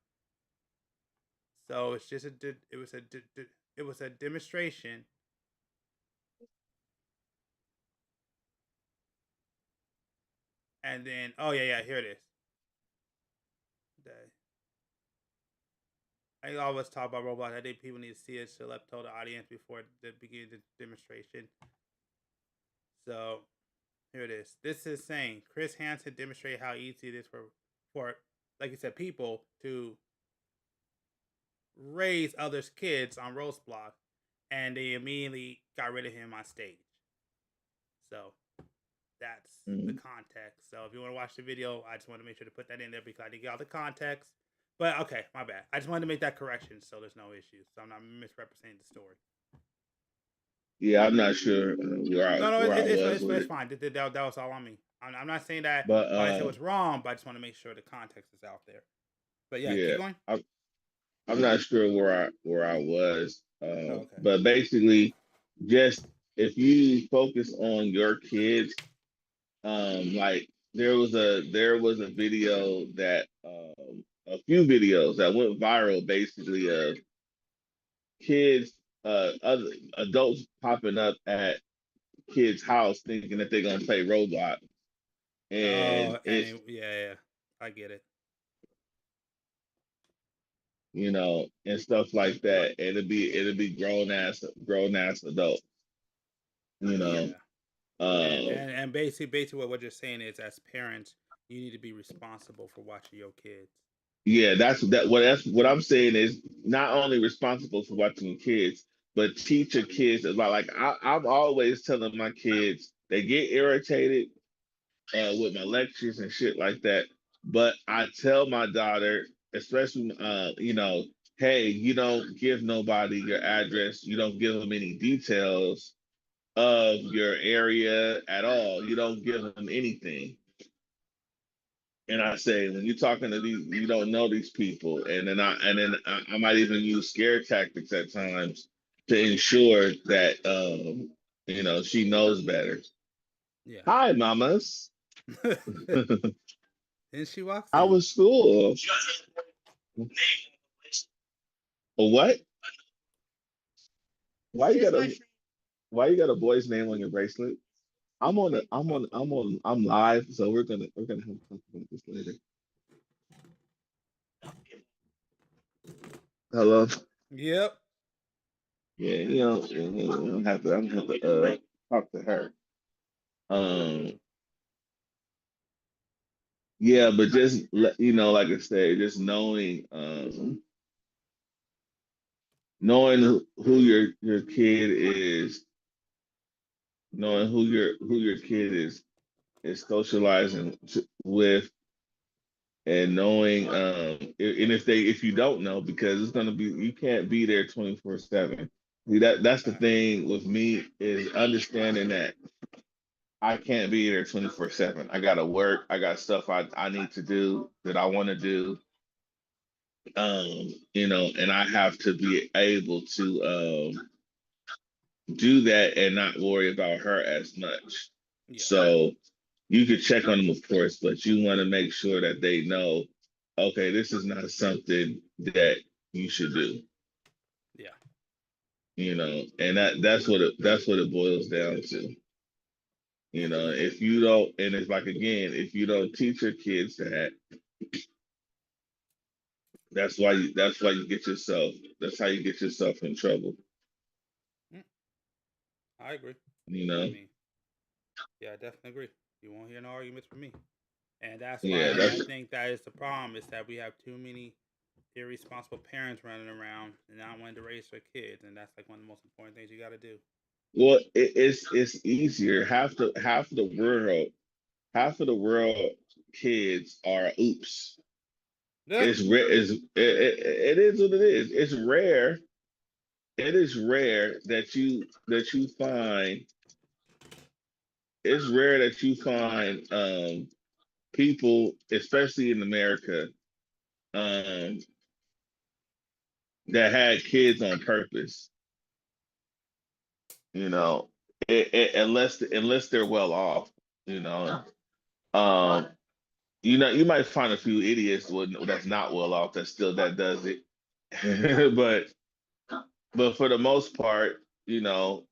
So it's just it was a demonstration. And then, oh yeah, here it is. I always talk about Roblox. I think people need to see it. So I've told the audience before the beginning of the demonstration. So here it is. This is saying Chris Hansen demonstrated how easy it is for like you said, people to raise others' kids on Roblox, and they immediately got rid of him on stage. So that's the context. So if you want to watch the video, I just want to make sure to put that in there because I didn't get all the context. But okay, my bad. I just wanted to make that correction so there's no issues. So I'm not misrepresenting the story. Yeah, I'm not sure where I was with it's it. fine. That was all on me. I'm not saying that But what I said was wrong, but I just want to make sure the context is out there. But yeah, keep going. I'm not sure where I was. Okay. But basically, just if you focus on your kids, like there was a video that a few videos that went viral, basically of kids, other adults popping up at kids' house thinking that they're gonna play Roblox, and yeah, I get it. You know, and stuff like that. It'll be grown ass adults. You know, And basically what you're saying is, as parents, you need to be responsible for watching your kids. yeah, that's what I'm saying is not only responsible for watching your kids, but teach your kids about like I'm always telling my kids they get irritated with my lectures and shit like that. But I tell my daughter, especially, you know, hey, you don't give nobody your address. You don't give them any details of your area at all. You don't give them anything. And I say, when you're talking to these, you don't know these people. And then I might even use scare tactics at times to ensure that, you know, she knows better. Yeah. Hi, mamas. And she walks How was school? A what? Why you got a boy's name on your bracelet? I'm live, so we're gonna have to talk about this later. Hello? Yep. Yeah, you don't have to. I'm gonna have to talk to her. Yeah, but just you know, like I said, just knowing who your kid is, knowing who your kid is socializing with, and knowing and if you don't know, because it's gonna be, you can't be there 24/7. That's the thing with me, is understanding that I can't be there 24/7. I gotta work. I got stuff I need to do that I want to do. You know, and I have to be able to do that and not worry about her as much. So you could check on them, of course, but you want to make sure that they know, okay, this is not something that you should do. Yeah. You know, and that's what it boils down to. You know, if you don't, and it's like again, if you don't teach your kids that, that's why you get yourself. That's how you get yourself in trouble. I agree. You know. I mean, yeah, I definitely agree. You won't hear no arguments from me. And that's why I think that is the problem, is that we have too many irresponsible parents running around and not wanting to raise their kids, and that's like one of the most important things you got to do. Well, it's easier. Half of the world kids are oops. Yeah. It's rare. It is what it is. It's rare. It is rare that you find. It's rare that you find people, especially in America, um, that had kids on purpose. You know, unless they're well off. You know, you know, you might find a few idiots that's not well off that does it, but for the most part, you know,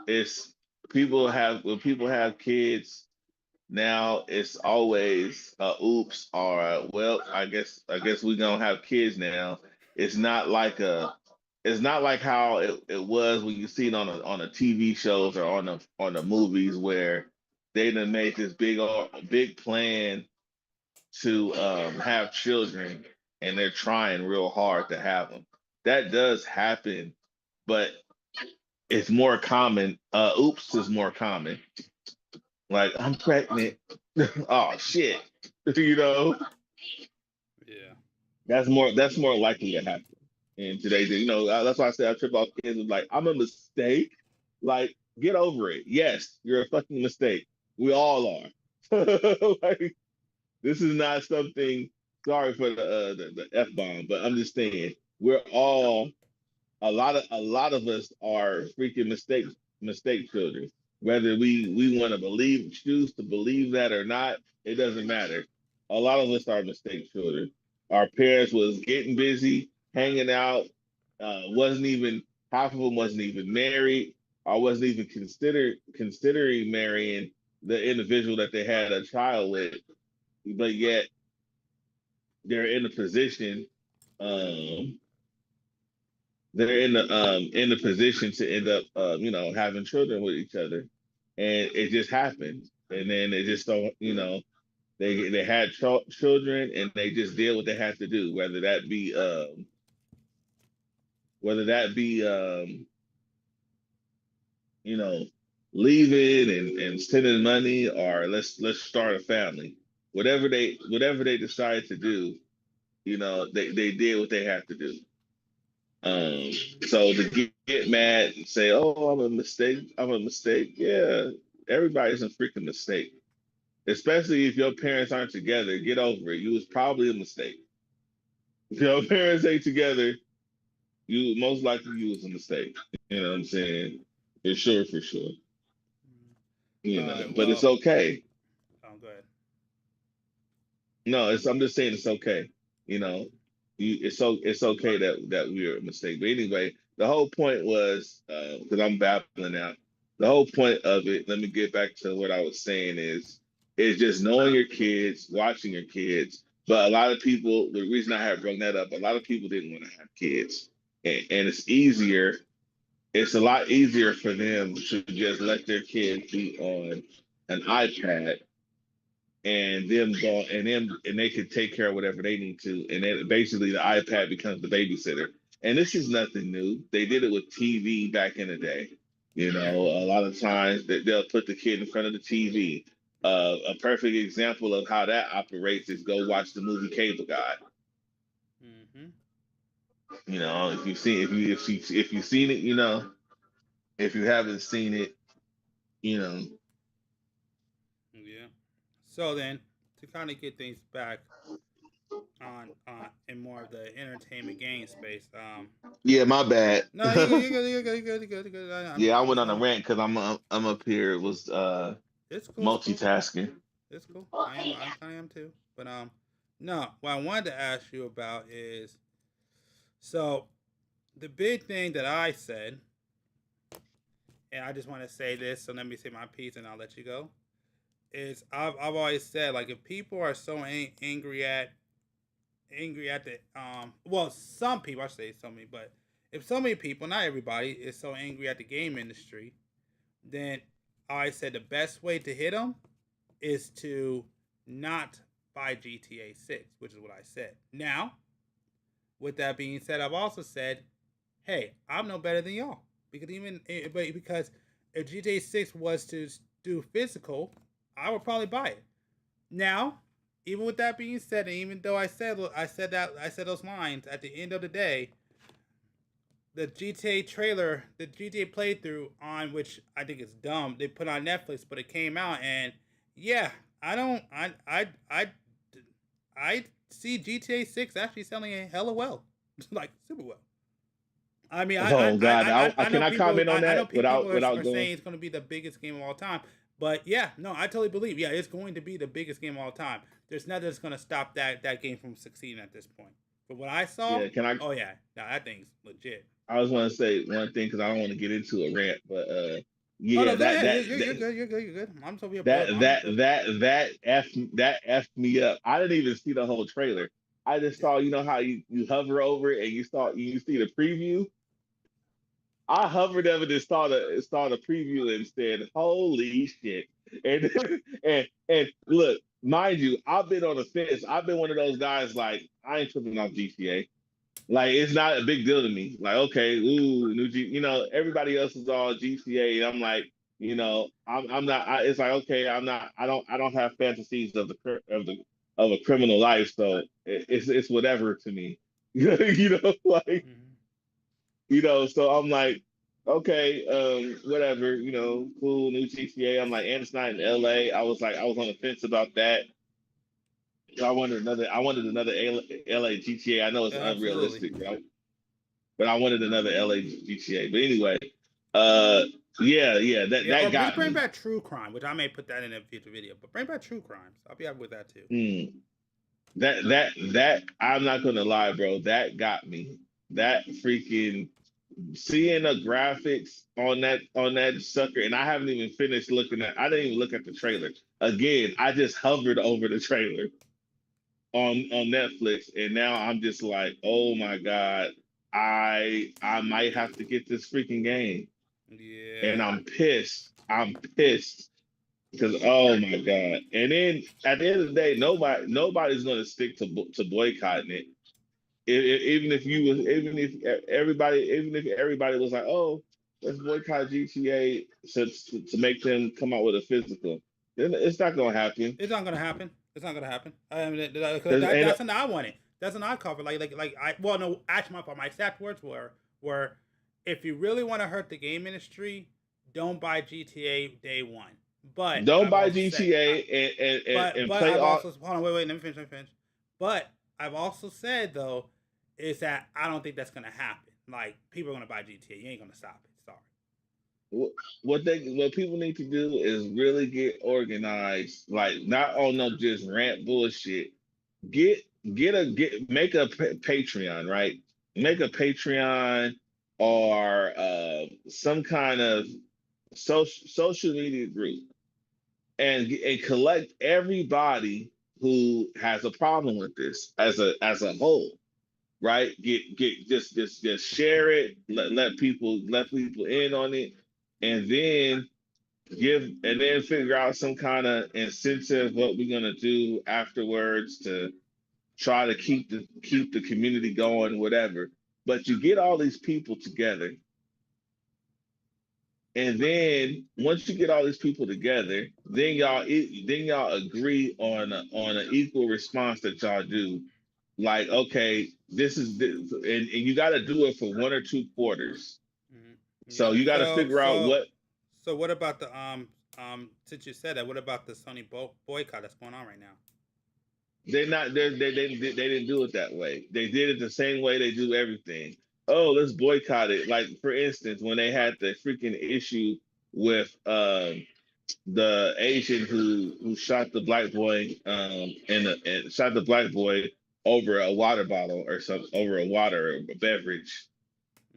it's when people have kids now, it's always oops, or well, I guess we're gonna have kids now, It's not like how it was when you see it on a TV shows or on the movies where they done made this big plan to have children and they're trying real hard to have them. That does happen, but it's more common. Oops is more common. Like, I'm pregnant. Oh shit. You know? Yeah. That's more likely to happen in today's day. That's why I say I trip off kids with like, I'm a mistake. Like, get over it. Yes, you're a fucking mistake. We all are. Like, this is not something. Sorry for the F bomb, but I'm just saying we're all a lot of us are freaking mistake children. Whether we want to choose to believe that or not, it doesn't matter. A lot of us are mistake children. Our parents was getting busy, hanging out, wasn't even half of them wasn't even married, or wasn't even considering marrying the individual that they had a child with, but yet they're in a position um, in the position to end up having children with each other, and it just happened, and then they just don't they had children and they just did what they had to do, whether that be leaving and sending money, or let's start a family, whatever they decide to do, they did what they had to do. So to get mad and say, "Oh, I'm a mistake," yeah, everybody's a freaking mistake. Especially if your parents aren't together, get over it. You was probably a mistake. If your parents ain't together, you most likely you was a mistake. You know what I'm saying? For sure, for sure. But it's okay. Oh, go ahead. No, I'm just saying it's okay. It's okay that we are a mistake. But anyway, the whole point was because I'm babbling now. The whole point of it, let me get back to what I was saying is just knowing your kids, watching your kids. But a lot of people, the reason I have brought that up, a lot of people didn't want to have kids, and it's easier. It's a lot easier for them to just let their kids be on an iPad and them go and they could take care of whatever they need to, and then basically the iPad becomes the babysitter. And this is nothing new. They did it with TV back in the day. A lot of times they'll put the kid in front of the TV. A perfect example of how that operates is go watch the movie Cable Guy. Mm-hmm. If you've seen it, if you haven't seen it, Yeah. So then, to kind of get things back on in more of the entertainment game space. Yeah, my bad. No, you good. Yeah, I went on a rant because I'm up here. It was it's cool. multitasking. It's cool. I am too. But no. What I wanted to ask you about is, so the big thing that I said, and I just want to say this. So let me say my piece, and I'll let you go. Is I've always said, like, if people are so angry at the some people, I say so many, but if so many people, not everybody, is so angry at the game industry, then I said the best way to hit them is to not buy GTA 6, which is what I said. Now, with that being said, I've also said, hey, I'm no better than y'all, because if GTA 6 was to do physical, I would probably buy it. Now, even with that being said, and even though I said those lines, at the end of the day, the GTA trailer, the GTA playthrough, on which I think is dumb, they put on Netflix, but it came out, and yeah, I see GTA 6 actually selling a hella well, like super well. I mean, I know I comment on that? I know people without are saying it's going to be the biggest game of all time. But yeah, no, I totally believe. Yeah, it's going to be the biggest game of all time. There's nothing that's going to stop that game from succeeding at this point. But what I saw, oh yeah, no, that thing's legit. I was want to say one thing because I don't want to get into a rant, but yeah, you're good. I'm so that effed me up. I didn't even see the whole trailer. I just saw, you know how you hover over it and you see the preview. I hovered over and saw the preview and said, "Holy shit!" And and look, mind you, I've been on the fence. I've been one of those guys like I ain't tripping off GTA. Like it's not a big deal to me. Like okay, ooh, you know, everybody else is all GTA, and I'm like, you know, I'm not. It's like okay, I'm not. I don't have fantasies of of a criminal life, so it's whatever to me. You know, like you know, so I'm like, okay, whatever, you know, cool, new GTA. I'm like, and it's not in LA. I was on the fence about that. So I wanted another LA GTA. I know it's unrealistic, right? But I wanted another LA GTA. But anyway, uh, that got bring me. back True Crime, which I may put that in a future video. But bring back True Crimes. I'll be happy with that too. That I'm not gonna lie, bro. That got me. That freaking seeing the graphics on that sucker, and I haven't even finished looking at. I didn't even look at the trailer. Again, I just hovered over the trailer on Netflix, and now I'm just like, oh my god, I might have to get this freaking game. Yeah. And I'm pissed. I'm pissed because oh my god. And then at the end of the day, nobody's gonna stick to boycotting it. Even if everybody was like, oh, let's boycott GTA to make them come out with a physical, then it's not gonna happen. It's not gonna happen. It's not gonna happen. I mean, that's something I wanted. That's an I cover. Actually, my exact words were, if you really want to hurt the game industry, don't buy GTA day one. But don't buy GTA and play all. Hold on, wait, let me finish. But I've also said though, is that I don't think that's gonna happen. Like people are gonna buy GTA, you ain't gonna stop it. Sorry. What people need to do is really get organized. Like not on no just rant bullshit. Make a Patreon, right? Make a Patreon or some kind of social media group, and collect everybody who has a problem with this as a whole, right? Just share it, let people in on it, and then figure out some kind of incentive what we're gonna do afterwards to try to keep the community going, whatever. But you get all these people together, and then once you get all these people together, then y'all agree on an equal response that y'all do. Like, okay, this, and you got to do it for 1 or 2 quarters. So you got to figure out what. So what about the since you said that, what about the Sony boycott that's going on right now? They didn't do it that way. They did it the same way they do everything. Oh, let's boycott it. Like for instance, when they had the freaking issue with the Asian who shot the black boy and shot the black boy over a water bottle or something, over a beverage,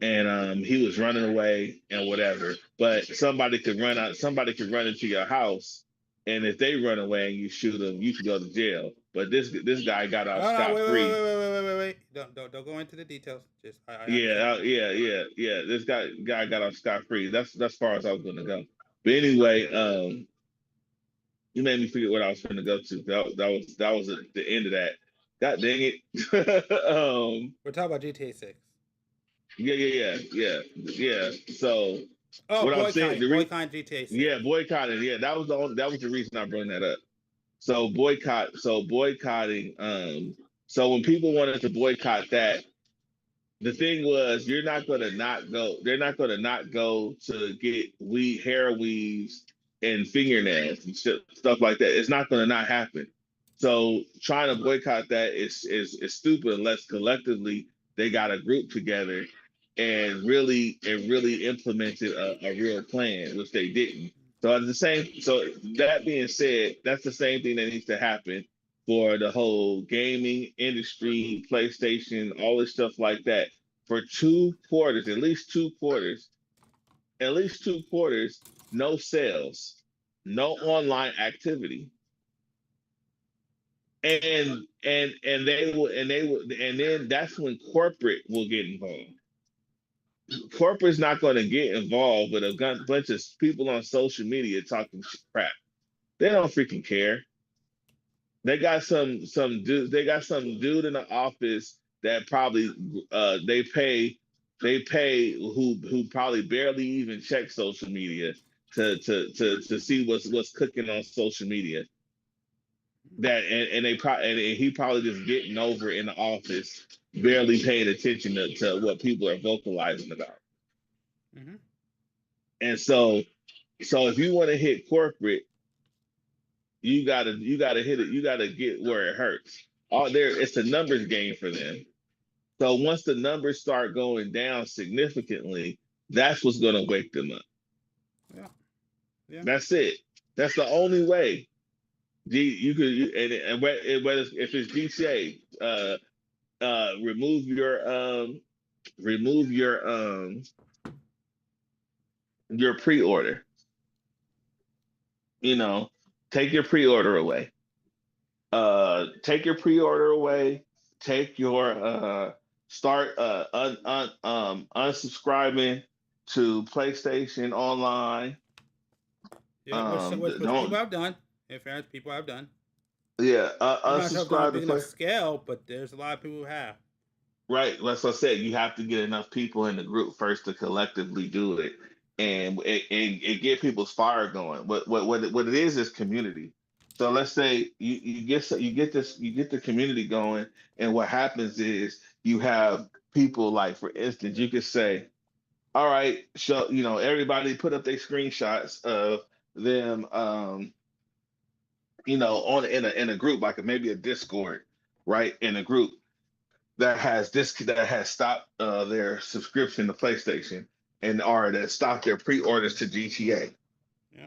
and he was running away and whatever. But somebody could run into your house, and if they run away and you shoot them, you can go to jail. But this guy got off scot-free. Wait. Don't go into the details. Just yeah. This guy got off scot-free. That's as far as I was gonna go. But anyway, you made me forget what I was gonna go to. That was the end of that. God dang it. We're talking about GTA 6. Yeah. So what I'm saying, boycotting GTA 6. Yeah, boycotting. Yeah, that was the reason I brought that up. So boycotting. So when people wanted to boycott that, the thing was they're not gonna not go to get hair weaves and fingernails and stuff like that. It's not gonna not happen. So trying to boycott that is stupid unless collectively they got a group together and really implemented a real plan, which they didn't. So that being said, that's the same thing that needs to happen for the whole gaming industry, PlayStation, all this stuff like that. For 2 quarters, at least 2 quarters, no sales, no online activity. and then that's when corporate will get involved. Corporate's not going to get involved with a bunch of people on social media talking crap. They don't freaking care. They got some dude. They got some dude in the office that probably they pay who probably barely even check social media to see what's cooking on social media. That and he probably just getting over in the office, barely paying attention to what people are vocalizing about. Mm-hmm. And so if you want to hit corporate, you gotta hit it. You gotta get where it hurts. All there, it's a numbers game for them. So once the numbers start going down significantly, that's what's gonna wake them up. Yeah. Yeah. That's it. That's the only way. You could and whether if it's GTA, remove your pre-order. You know, take your pre-order away. Take your pre-order away. Take your start unsubscribing to PlayStation Online. Yeah, which people have done. In fairness, people have done. Yeah, I'm not sure if it's on a unsubscribe big to enough scale, but there's a lot of people who have. Right. That's what I said. You have to get enough people in the group first to collectively do it, and get people's fire going. What it is community. So let's say you get the community going, and what happens is you have people like, for instance, you could say, all right, so everybody put up their screenshots of them, on in a group, like maybe a Discord, right, in a group that has stopped their subscription to PlayStation or that stopped their pre-orders to GTA. Yeah.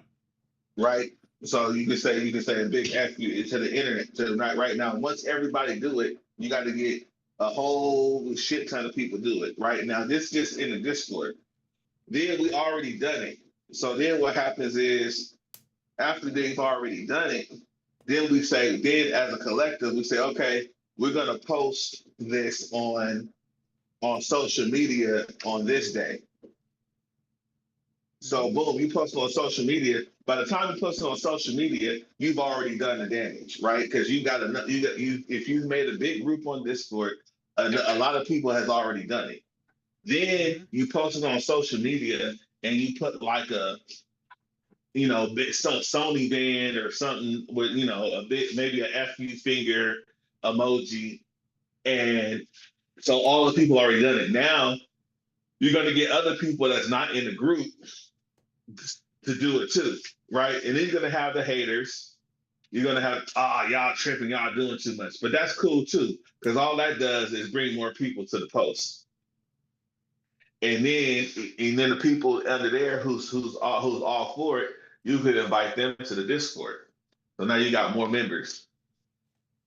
Right. So you can say a big F you to the internet to right now. Once everybody do it, you got to get a whole shit ton of people do it. Right now, this just in the Discord. Then we already done it. So then what happens is after they've already done it, then as a collective, we say, okay, we're gonna post this on social media on this day. So boom, you post it on social media. By the time you post it on social media, you've already done the damage, right? Because if you've made a big group on Discord, a lot of people has already done it. Then you post it on social media and you put like a some Sony band or something with a bit, maybe a FU finger emoji, and so all the people already done it. Now you're going to get other people that's not in the group to do it too, right? And then you're going to have the haters. You're going to have y'all tripping, y'all doing too much, but that's cool too, because all that does is bring more people to the post. And then the people under there who's all for it, you could invite them to the Discord. So now you got more members.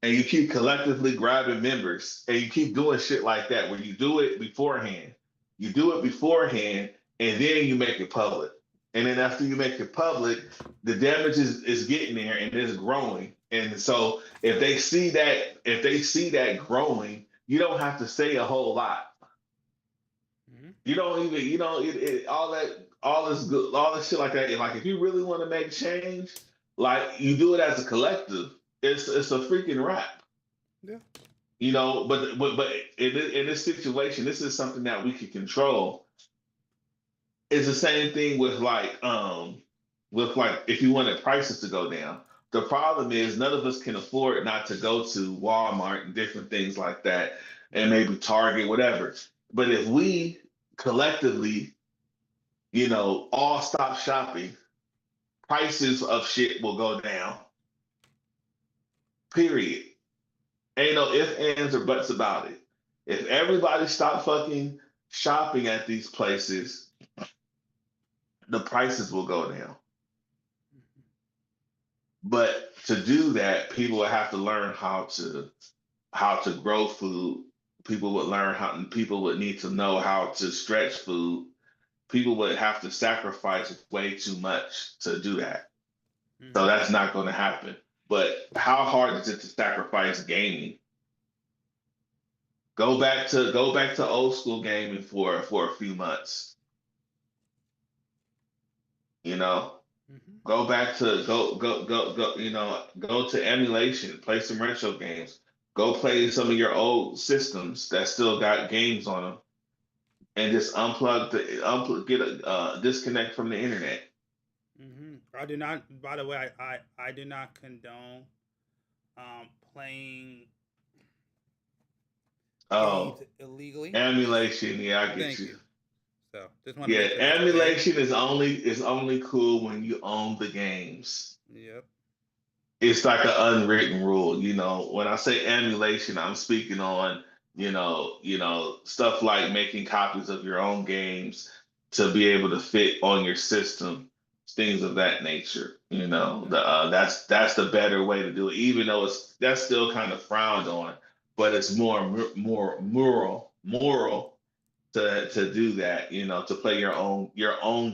And you keep collectively grabbing members, and you keep doing shit like that where you do it beforehand. You do it beforehand, and then you make it public. And then after you make it public, the damage is getting there and it's growing. And so if they see that growing, you don't have to say a whole lot. You don't even, all this good, all this shit like that. Like if you really want to make change, like you do it as a collective, it's a freaking wrap. Yeah. But in this situation, this is something that we can control. It's the same thing with like if you wanted prices to go down. The problem is none of us can afford not to go to Walmart and different things like that, and maybe Target, whatever. But if we collectively, all stop shopping, prices of shit will go down. Period. Ain't no ifs, ands, or buts about it. If everybody stop fucking shopping at these places, the prices will go down. But to do that, people will have to learn how to grow food. People would need to know how to stretch food. People would have to sacrifice way too much to do that. So that's not going to happen. But how hard is it to sacrifice gaming? Go back to old school gaming for a few months. You know, go back to go. You know, go to emulation, play some retro games. Go play some of your old systems that still got games on them, and just get a disconnect from the internet. I do not. By the way, I do not condone playing Oh, games illegally. emulation. Yeah, I get Thank you. you. So just want to Yeah, make sure that's clear. emulation is only cool when you own the games. Yep. It's like an unwritten rule. You know, when I say emulation, I'm speaking on, stuff like making copies of your own games to be able to fit on your system, things of that nature. You know, that's the better way to do it. Even though that's still kind of frowned on, but it's more moral to do that, to play your own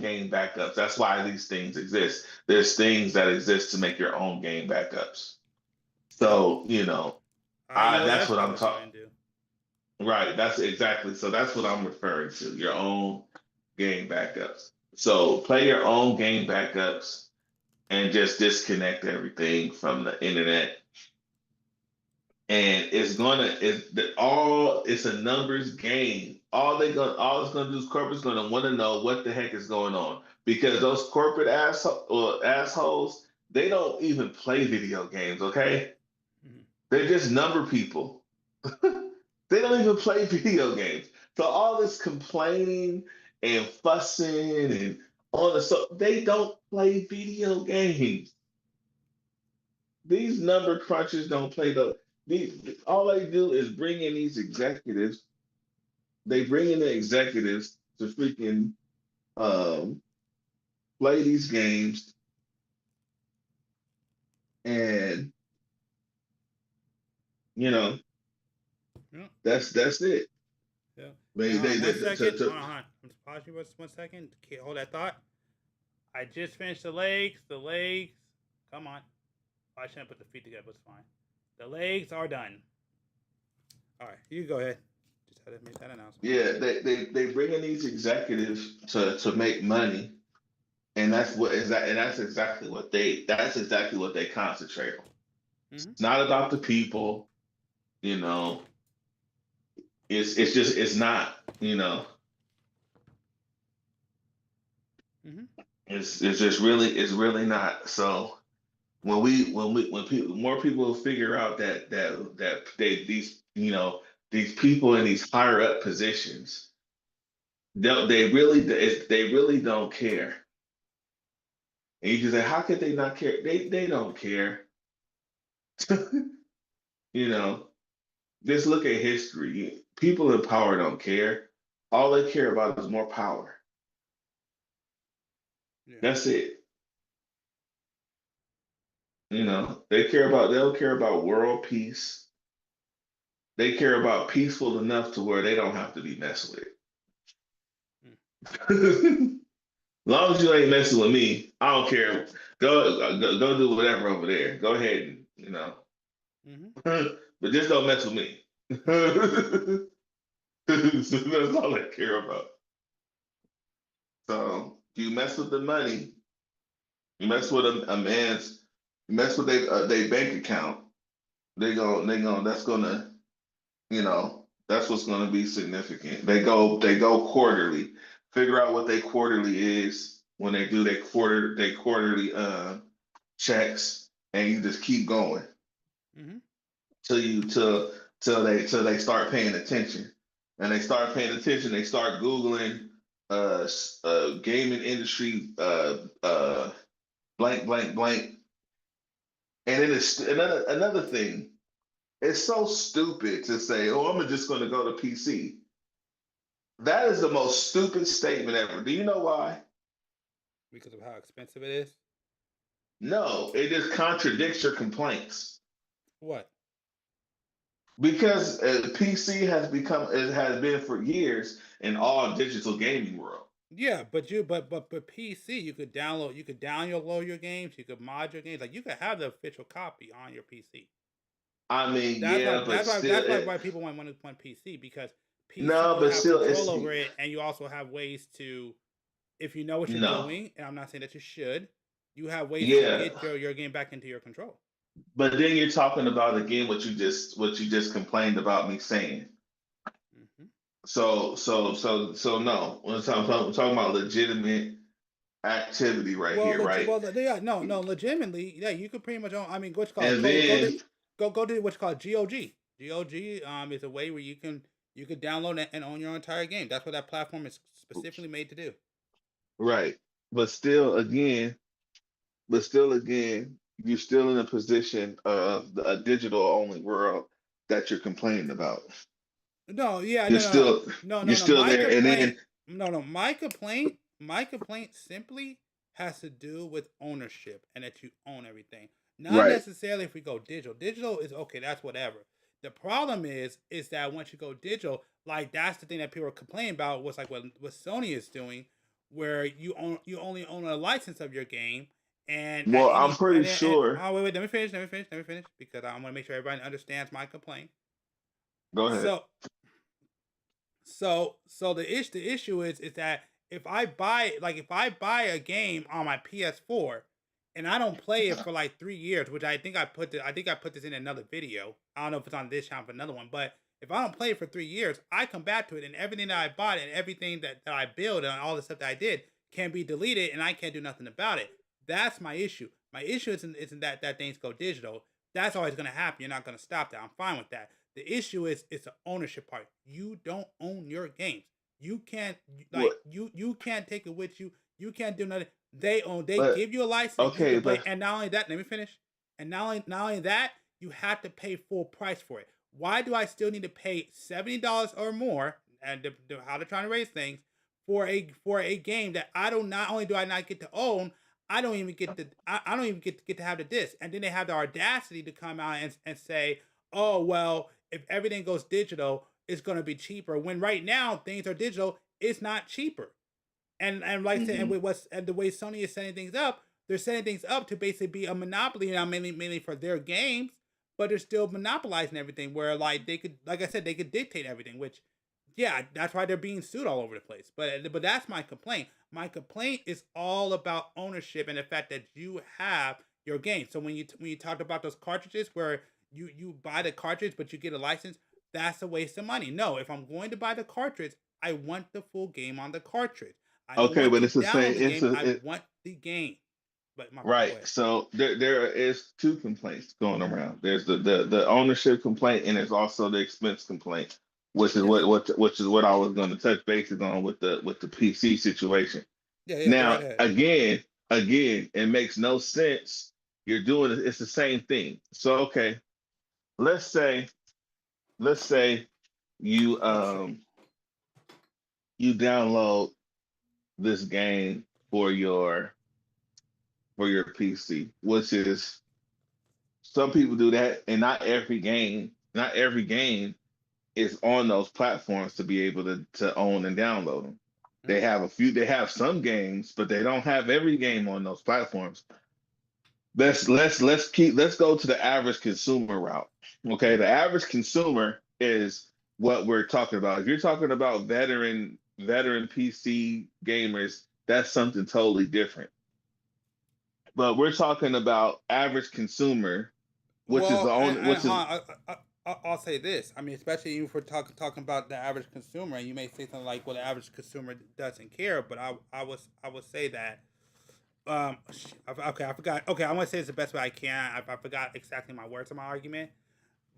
game backups. That's why these things exist. There's things that exist to make your own game backups. So, that's what I'm talking. Right, that's exactly. So that's what I'm referring to. Your own game backups. So play your own game backups and just disconnect everything from the internet. And it's a numbers game. All it's gonna do is corporate's gonna want to know what the heck is going on, because those corporate assholes, they don't even play video games. Okay, they're just number people. They don't even play video games. So all this complaining and fussing and they don't play video games. These number crunchers don't play all they do is bring in these executives. They bring in the executives to freaking play these games, and that's it. Yeah. They, One second. Hold on. Let's pause you 1 second. Okay, hold that thought. I just finished the legs. The legs. Come on. I shouldn't put the feet together, but it's fine. The legs are done. All right, you go ahead. Just had to make that announcement. Yeah, they bring in these executives to make money, and that's exactly what they concentrate on. It's not about the people, It's not, It's just really not. So when more people figure out that these people in these higher up positions, they really don't care. And you can say, how could they not care? They don't care. Just look at history. People in power don't care. All they care about is more power. Yeah. That's it. They'll care about world peace. They care about peaceful enough to where they don't have to be messed with. As long as you ain't messing with me, I don't care. Go do whatever over there. Go ahead and but just don't mess with me. That's all I care about. So you mess with the money, you mess with you mess with their bank account. That's what's gonna be significant. They go quarterly. Figure out what their quarterly is when they do their quarterly checks, and you just keep going till they start paying attention. And they start paying attention. They start Googling gaming industry blank blank blank. And then it's another thing. It's so stupid to say, "Oh, I'm just going to go to PC." That is the most stupid statement ever. Do you know why? Because of how expensive it is? No, it just contradicts your complaints. What? Because PC has been for years in all digital gaming world. Yeah, but PC, you could download your games, you could mod your games, like you could have the official copy on your PC. I mean, yeah, but still, Why people want PC, because PC no, you but have still, control over it, and you also have ways to, if you know what you're no, doing, and I'm not saying that you should, you have ways to yeah. get your game back into your control. But then you're talking about again what you just complained about me saying. So no. We're talking about legitimate activity right here, right? Yeah, no, legitimately, yeah, you could pretty much own. I mean, what's called And then go to what's called GOG. GOG is a way where you could download and own your entire game. That's what that platform is specifically made to do. right, but still again, you're still in a position of a digital only world that you're complaining about. No, yeah, You're still no. My there, and then no. My complaint simply has to do with ownership and that you own everything. Not right. necessarily if we go digital. Digital is okay. That's whatever. The problem is that once you go digital, like that's the thing that people are complaining about. Was like what Sony is doing, where you only own a license of your game, and well, I'm pretty sure. Oh wait, let me finish, because I want to make sure everybody understands my complaint. Go ahead. So the issue is that if I buy a game on my PS4 and I don't play it for like 3 years, which I think I put this in another video. I don't know if it's on this channel for another one, but if I don't play it for 3 years, I come back to it and everything that I bought and everything that I built and all the stuff that I did can be deleted and I can't do nothing about it. That's my issue. My issue isn't that things go digital. That's always going to happen. You're not going to stop that. I'm fine with that. The issue is it's the ownership part. You don't own your games. You can't you can't take it with you. You can't do nothing. They give you a license. Okay, and not only that, let me finish. And not only that, you have to pay full price for it. Why do I still need to pay $70 or more? And how they're trying to raise things for a game that not only do I not get to own, I don't even get to have the disc. And then they have the audacity to come out and say, oh well, if everything goes digital, it's going to be cheaper. When right now things are digital, it's not cheaper. And like I said, and the way Sony is setting things up, they're setting things up to basically be a monopoly now, mainly for their games, but they're still monopolizing everything. Where like they could, like I said, they could dictate everything. Which, yeah, that's why they're being sued all over the place. But that's my complaint. My complaint is all about ownership and the fact that you have your game. So when you talked about those cartridges where you buy the cartridge, but you get a license, that's a waste of money. No, if I'm going to buy the cartridge, I want the full game on the cartridge. Okay, but it's the same. I want the game. But right. So there is two complaints going around. There's the ownership complaint, and there's also the expense complaint, which is what I was going to touch bases on with the PC situation. Yeah. Now again, it makes no sense. You're doing it's the same thing. So okay. Let's say you you download this game for your PC, which is some people do that, and not every game is on those platforms to be able to own and download them. They have some games, but they don't have every game on those platforms. Let's go to the average consumer route. Okay, the average consumer is what we're talking about. If you're talking about veteran PC gamers, that's something totally different. But we're talking about average consumer, which is the only. I'll say this. I mean, especially if we're talking about the average consumer, and you may say something like, "Well, the average consumer doesn't care," but I would say that. Okay, I forgot. Okay, I want to say it's the best way I can. I forgot exactly my words of my argument,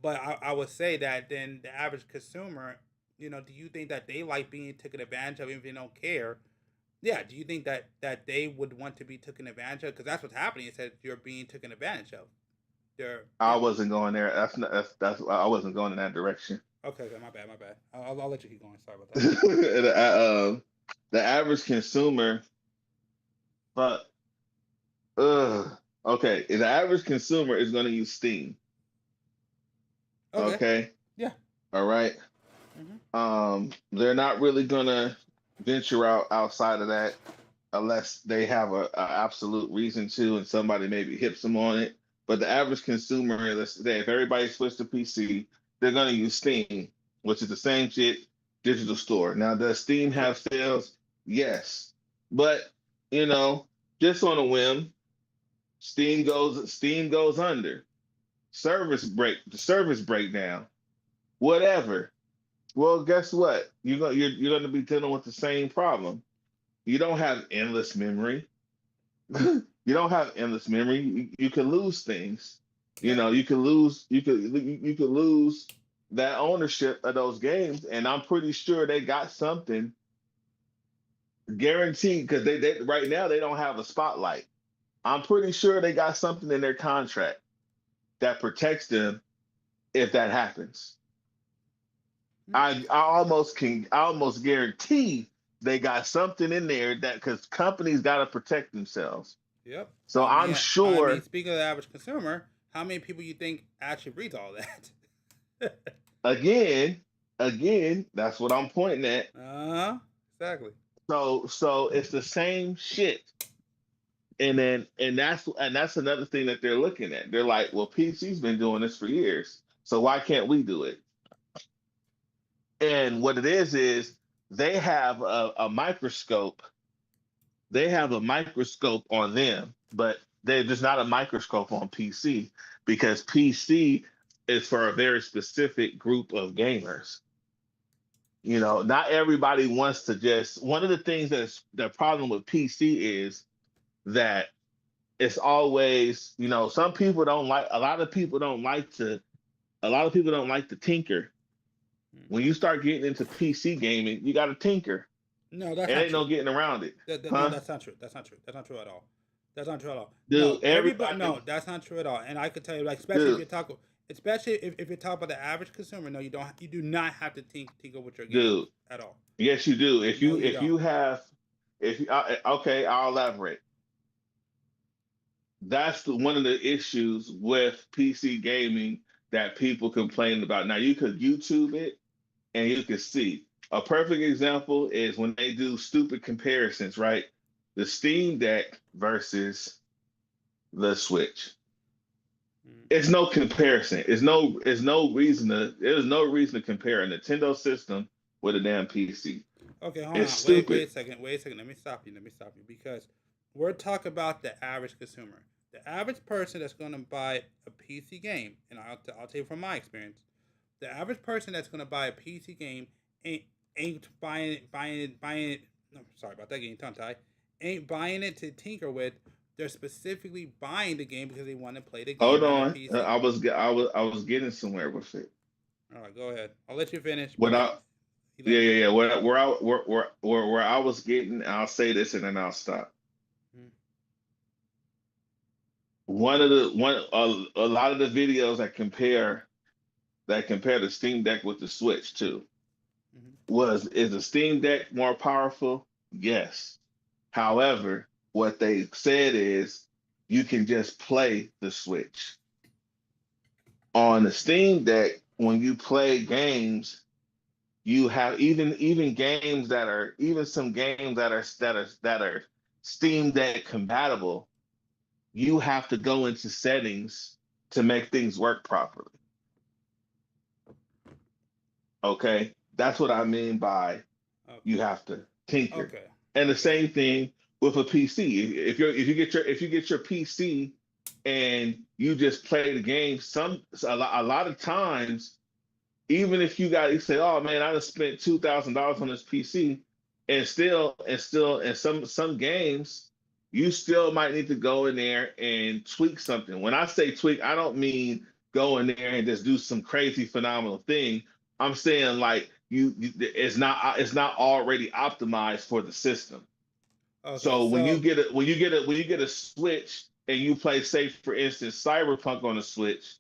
but I would say that then the average consumer, do you think that they like being taken advantage of even if they don't care? Yeah, do you think that they would want to be taken advantage of? Because that's what's happening. Is that you're being taken advantage of. I wasn't going there. That's I wasn't going in that direction. Okay, my bad. I'll let you keep going. Sorry about that. The average consumer, but okay, the average consumer is going to use Steam. Okay. Yeah. All right. They're not really gonna venture outside of that unless they have a absolute reason to, and somebody maybe hips them on it. But the average consumer, let's say, if everybody switched to PC, they're going to use Steam, which is the same shit, digital store. Now, does Steam have sales? Yes, but you know, just on a whim, Steam goes under, the service breakdown, whatever. Well, guess what? You're going to be dealing with the same problem. You don't have endless memory. You don't have endless memory. You can lose things. You know, you could lose that ownership of those games. And I'm pretty sure they got something guaranteed because they right now they don't have a spotlight. I'm pretty sure they got something in their contract that protects them if that happens. I almost guarantee they got something in there that because companies got to protect themselves. Yep. So I'm sure. I mean, speaking of the average consumer, how many people you think actually reads all that? again, that's what I'm pointing at. Exactly. So it's the same shit. And that's another thing that they're looking at. They're like, well, PC's been doing this for years, so why can't we do it? And what it is they have a microscope. They have a microscope on them, but there's just not a microscope on PC because PC is for a very specific group of gamers. You know, not everybody wants to just. One of the things that's the problem with PC is that it's always, you know, some people don't like. A lot of people don't like to tinker. When you start getting into PC gaming, you got to tinker. No, that's it not ain't true. no getting around it. No, that's not true. That's not true. That's not true at all. That's not true at all. Dude, no, everybody. No, that's not true at all. And I could tell you, like, especially if you talk about the average consumer, no, you do not have to tinker with your games at all. Yes, you do. Okay, I'll elaborate. That's one of the issues with PC gaming that people complain about. Now you could YouTube it and you can see. A perfect example is when they do stupid comparisons, right? The Steam Deck versus the Switch. It's no comparison. There's no reason to compare a Nintendo system with a damn PC. Okay, hold it's on. Stupid. Wait a second. Let me stop you. Because we're talking about the average consumer. The average person that's going to buy a PC game, and I'll tell you from my experience, the average person that's going to buy a PC game ain't buying it. No, sorry about that, getting tongue tied. Ain't buying it to tinker with. They're specifically buying the game because they want to play the game. Hold on, I was getting somewhere with it. All right, go ahead. I'll let you finish. Where I was getting, I'll say this and then I'll stop. A lot of the videos that compare the Steam Deck with the Switch too. Is the Steam Deck more powerful? Yes. However, what they said is you can just play the Switch. On the Steam Deck, when you play games, you have even games that are some games that are Steam Deck compatible. You have to go into settings to make things work properly. Okay, that's what I mean by you have to tinker. Okay. And the same thing with a PC. If you get your PC and you just play the game, a lot of times, even if you say, oh man, I just spent $2,000 on this PC, and some games, you still might need to go in there and tweak something. When I say tweak, I don't mean go in there and just do some crazy phenomenal thing. I'm saying like it's not already optimized for the system. Okay, so when you get a Switch and you play, say for instance, Cyberpunk on the Switch,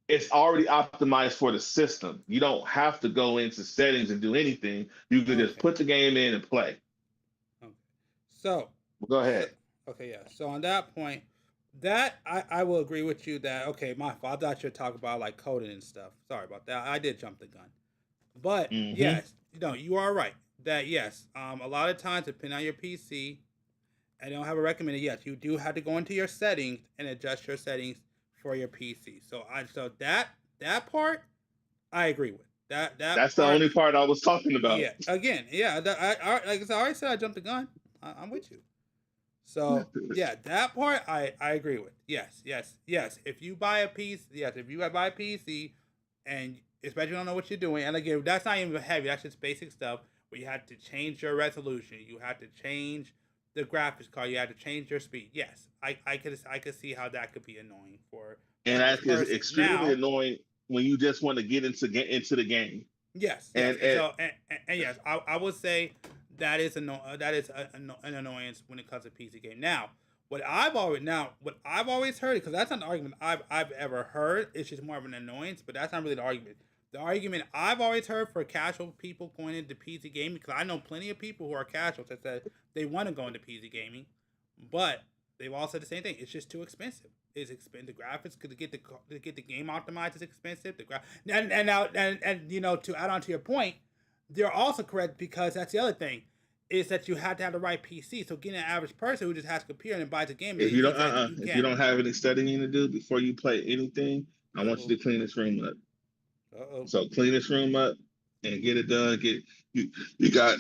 it's already optimized for the system. You don't have to go into settings and do anything. You can just put the game in and play. Okay. So go ahead. Okay, yeah. So on that point, that I will agree with you that, okay, my fault. I thought you were talking about like coding and stuff. Sorry about that. I did jump the gun. But yes, you are right. that yes, a lot of times depending on your PC, I don't have a recommended. Yes, you do have to go into your settings and adjust your settings for your PC. So that part I agree with. That That's the part, only part I was talking about. yeah. Again, yeah. Like I said, I already said I jumped the gun. I'm with you. So yeah, that part I agree with. Yes. If you buy a piece, yes, if you buy a PC, and especially don't know what you're doing, and again, that's not even heavy. That's just basic stuff where you have to change your resolution, you have to change the graphics card, you have to change your speed. Yes, I could see how that could be annoying for And that is extremely now. annoying when you just want to get into the game. Yes. And yes, I would say that is an annoyance when it comes to PC game. Now, what I've always heard, because that's not an argument I've ever heard. It's just more of an annoyance, but that's not really the argument. The argument I've always heard for casual people going into PC gaming, because I know plenty of people who are casuals that said they want to go into PC gaming, but they've all said the same thing. It's just too expensive. It's expensive. The graphics to get the game optimized is expensive. And you know, to add on to your point, they're also correct, because that's the other thing, is that you have to have the right PC. So getting an average person who just has a computer and buys a game, If you don't have any studying to do before you play anything, I want you to clean this room up. So clean this room up and get it done. You got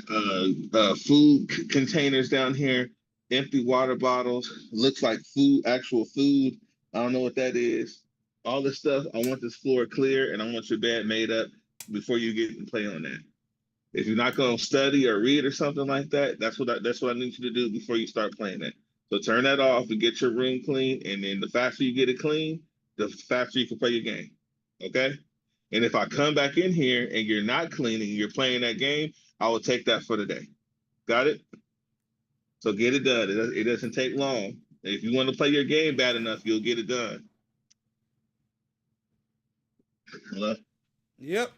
food containers down here, empty water bottles. Looks like food, actual food. I don't know what that is. All this stuff. I want this floor clear, and I want your bed made up before you get and play on that. If you're not going to study or read or something like that, that's what I need you to do before you start playing that. So turn that off and get your room clean, and then the faster you get it clean, the faster you can play your game. Okay? And if I come back in here and you're not cleaning, you're playing that game, I will take that for the day. Got it? So get it done. It doesn't take long. If you want to play your game bad enough, you'll get it done. Hello? Yep.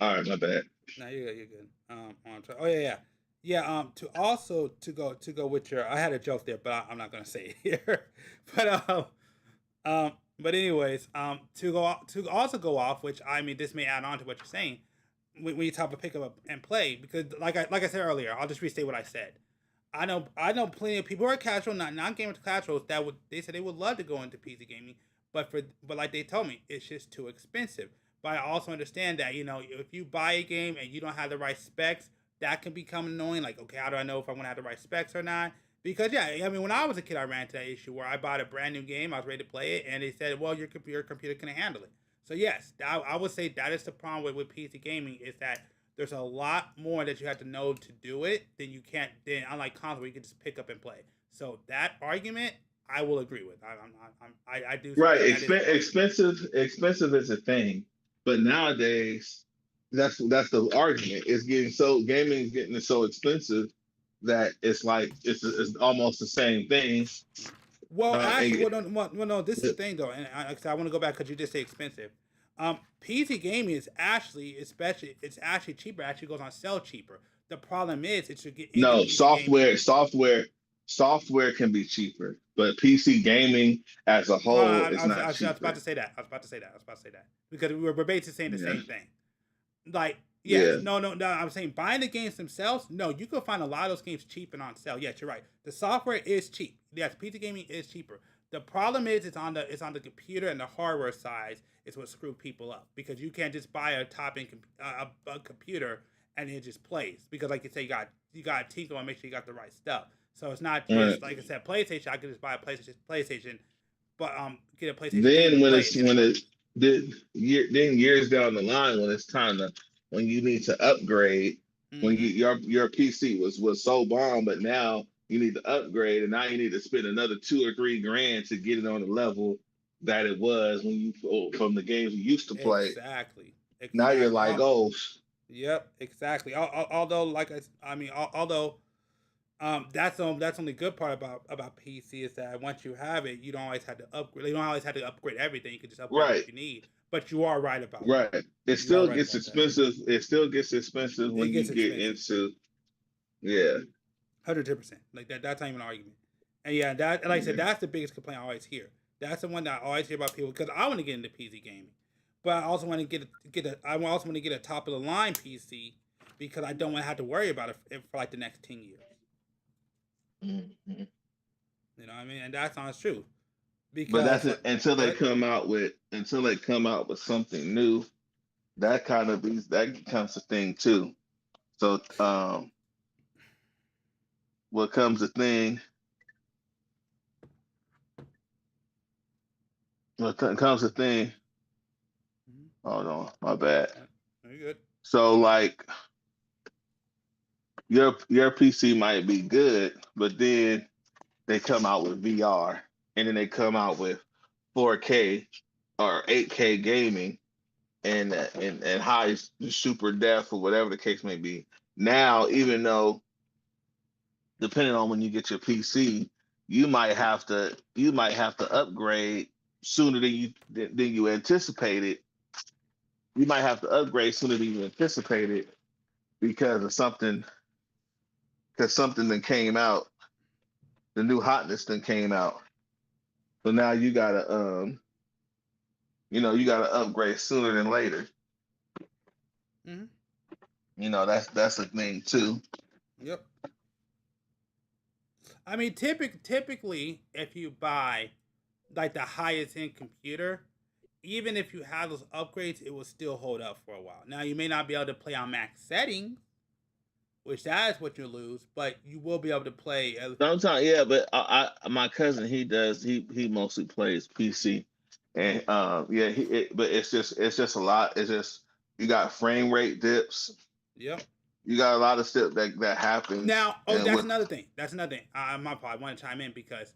All right, my bad. No, you're good. Yeah. To go with your, I had a joke there, but I'm not gonna say it here. But anyways, to also go off, which I mean, this may add on to what you're saying when you talk about pick up and play, because like I said earlier, I'll just restate what I said. I know plenty of people who are casual, not gamer casuals, they said they would love to go into PC gaming, but like they told me, it's just too expensive. But I also understand that, you know, if you buy a game and you don't have the right specs, that can become annoying. Like, okay, how do I know if I'm going to have the right specs or not? Because, yeah, I mean, when I was a kid, I ran into that issue where I bought a brand new game, I was ready to play it, and they said, well, your computer can handle it. So, yes, I would say that is the problem with PC gaming, is that there's a lot more that you have to know to do it than you can't, unlike console, where you can just pick up and play. So, that argument, I will agree with. I do. Right, expensive is a thing. But nowadays, that's the argument. Gaming is getting so expensive that it's like it's almost the same thing. Well, actually, no. This is the thing though, and I want to go back because you just say expensive. PC gaming is actually cheaper. It actually goes on sale cheaper. The problem is software can be cheaper, but PC gaming as a whole is not cheaper. I was about to say that because we're basically saying the same thing. Like, no. I'm saying buying the games themselves. No, you can find a lot of those games cheap and on sale. Yes, you're right. The software is cheap. Yes, PC gaming is cheaper. The problem is it's on the computer and the hardware side is what screwed people up, because you can't just buy a top-end computer and it just plays, because like you say, you got to tinker and make sure you got the right stuff. So it's not just like I said, PlayStation. I could just buy a PlayStation, but get a PlayStation. Then years down the line, when you need to upgrade, when your PC was so bomb, but now you need to upgrade, and now you need to spend another $2 or $3 grand to get it on the level that it was when you from the games you used to play. Exactly. Now you're like, oh. Yep, exactly. Although that's the only good part about PC is that once you have it, you don't always have to upgrade. You don't always have to upgrade everything. You can just upgrade what you need. But you are right about that. Right. It still gets expensive. It still gets expensive when you get into 110%. Like that. That's not even an argument. And yeah, that, like I said, that's the biggest complaint I always hear. That's the one that I always hear about people, because I want to get into PC gaming, but I also want to get a top of the line PC, because I don't want to have to worry about it for like the next 10 years. Mm-hmm. You know what I mean? And that's not true. Because But that's it until they come out with something new. That becomes a thing too. So what comes a thing? Comes a thing. Hold on, my bad. Very good. So like your PC might be good, but then they come out with VR, and then they come out with 4K or 8K gaming and high super depth or whatever the case may be. Now, even though depending on when you get your PC, you might have to upgrade sooner than you anticipated. You might have to upgrade sooner than you anticipated because of something that came out. The new hotness that came out. So now you gotta upgrade sooner than later. Mm-hmm. You know, that's a thing too. Yep. I mean, typically, if you buy like the highest end computer, even if you have those upgrades, it will still hold up for a while. Now, you may not be able to play on max settings, which that is what you lose, but you will be able to play. Sometimes, yeah, but my cousin, he mostly plays PC, and but it's just a lot. It's just you got frame rate dips. Yep. You got a lot of stuff that happens. Now, another thing. That's another thing. I want to chime in because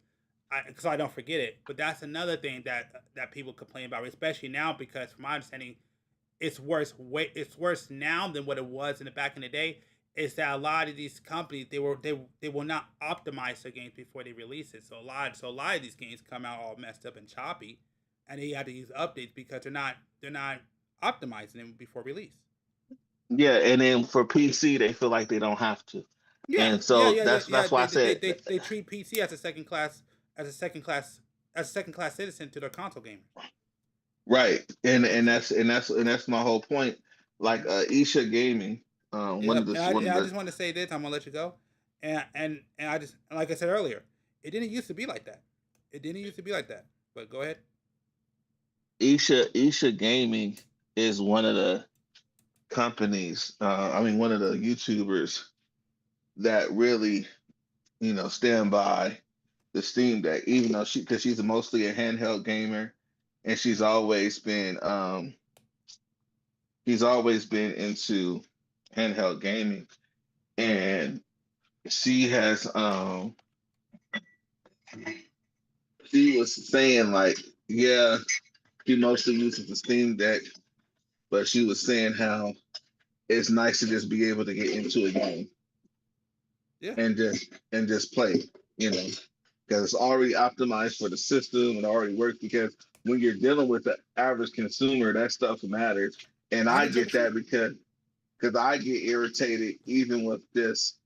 I don't forget it. But that's another thing that people complain about, especially now, because from my understanding, it's worse. It's worse now than what it was in the back in the day. Is that a lot of these companies they will not optimize their games before they release it. So a lot of these games come out all messed up and choppy, and they have to use updates because they're not optimizing them before release. Yeah, and then for PC, they feel like they don't have to. Yeah, and so that's why I said they treat PC as a second class citizen to their console gamers. Right, and that's my whole point. Like Isha Gaming, one of the I just want to say this. I'm gonna let you go, and I just like I said earlier, it didn't used to be like that. It didn't used to be like that. But go ahead. Isha Gaming is one of the companies. One of the YouTubers that really, stand by the Steam Deck, even though she's mostly a handheld gamer, and she's always been into handheld gaming, and she has she was saying like, yeah, she mostly uses the Steam Deck, but she was saying how it's nice to just be able to get into a game, and just play, because it's already optimized for the system and already works. Because when you're dealing with the average consumer, that stuff matters, and I get that because I get irritated even with this.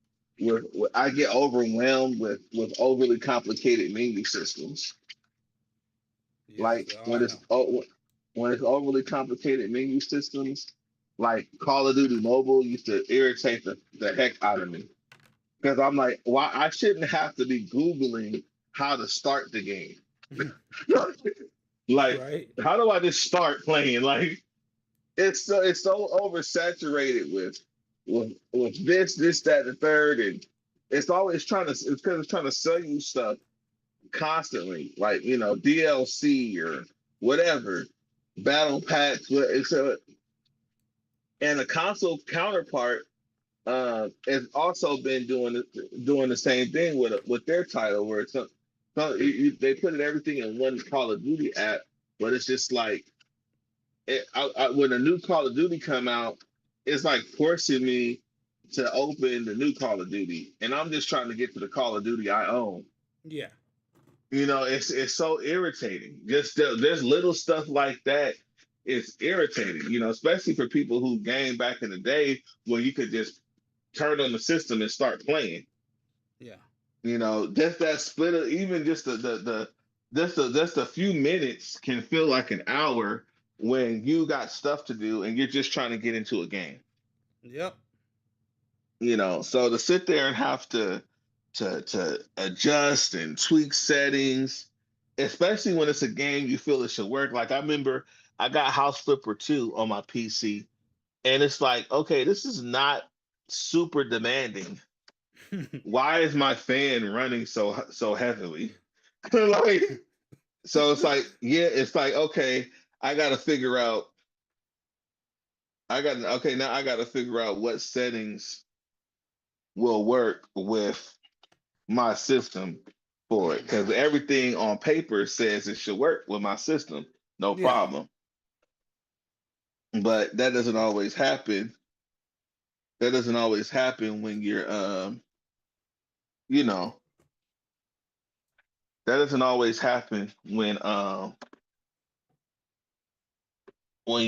I get overwhelmed with overly complicated menu systems. Like when it's overly complicated menu systems, like Call of Duty Mobile used to irritate the heck out of me. Because I'm like, why I shouldn't have to be Googling how to start the game. Like, how do I just start playing? Like, it's so oversaturated with this, that, the third, and it's because it's trying to sell you stuff constantly, like DLC or whatever, battle packs. And the console counterpart has also been doing the same thing with their title, where it's they put everything in one Call of Duty app, but it's just like when a new Call of Duty come out, it's like forcing me to open the new Call of Duty, and I'm just trying to get to the Call of Duty I own. Yeah. It's so irritating. Just there's little stuff like that. It's irritating, especially for people who game back in the day where you could just turn on the system and start playing. Yeah. Just that split of even just just a few minutes can feel like an hour when you got stuff to do and you're just trying to get into a game. Yep. You know, so to sit there and have to adjust and tweak settings, especially when it's a game you feel it should work. Like I remember I got House Flipper 2 on my PC, and it's like, okay, this is not super demanding. Why is my fan running so heavily? Like, so it's like, yeah, it's like, okay, I gotta figure out now I gotta figure out what settings will work with my system for it. Because everything on paper says it should work with my system, no Yeah. problem. But that doesn't always happen. That doesn't always happen when you're you know, that doesn't always happen when the when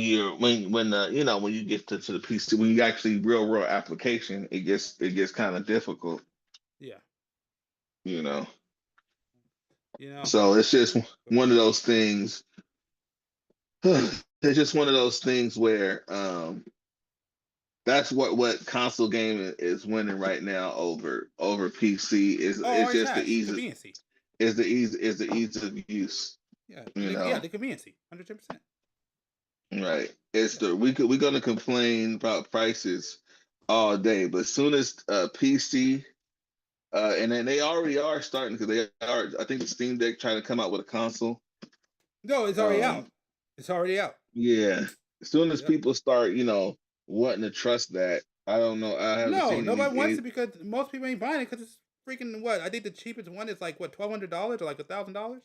you get to the PC, when you actually real world application, it gets kind of difficult, Yeah. you know. You know. So it's just one of those things. It's just one of those things where that's what console gaming is winning right now over PC is Oh, it's always just the has ease conveniency. is the ease of use. Yeah. You Yeah. know, The conveniency. 110%. right? It's we're gonna complain about prices all day, but soon as PC and then they already are starting because they are. I think the Steam Deck trying to come out with a console. No, it's already out. It's already out. Yeah, as soon as Yep. people start, wanting to trust that, I don't know. I haven't No, seen nobody wants any. it because most people ain't buying it because it's freaking what? I think the cheapest one is like what, $1,200 or like $1,000.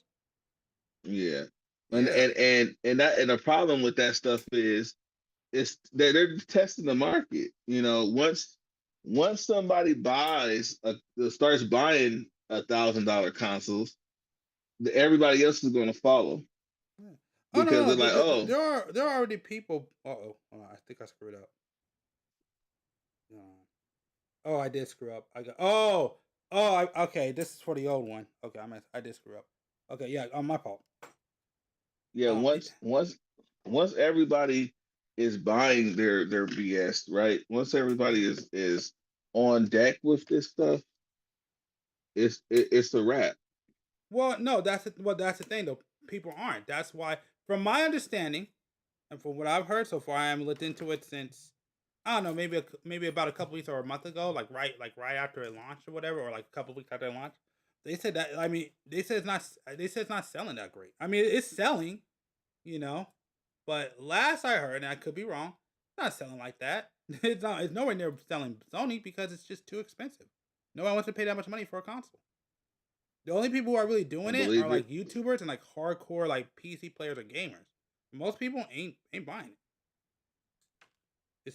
Yeah, and Yeah. the problem with that stuff is it's they're testing the market. Once somebody starts buying $1,000 consoles, everybody else is going to follow Oh no, because no, they're like, oh, there are already people. Oh, I think I screwed up. No. Oh, I did screw up. I got. Okay. This is for the old one. Okay, I did screw up. Okay, yeah, my fault. yeah. Once everybody is buying their BS, right? Once everybody is on deck with this stuff, it's a wrap. Well, no, that's the thing though. People aren't. That's why, from my understanding, and from what I've heard so far, I haven't looked into it since I don't know, maybe about a couple weeks or a month ago, like right after it launched or whatever, or like a couple weeks after it launched. They said that. I mean, they said it's not. They said it's not selling that great. I mean, it's selling, you know, but last I heard, and I could be wrong, it's not selling like that. It's not. It's nowhere near selling Sony because it's just too expensive. No one wants to pay that much money for a console. The only people who are really I doing it are believe it. like YouTubers and like hardcore like PC players or gamers. Most people ain't buying it.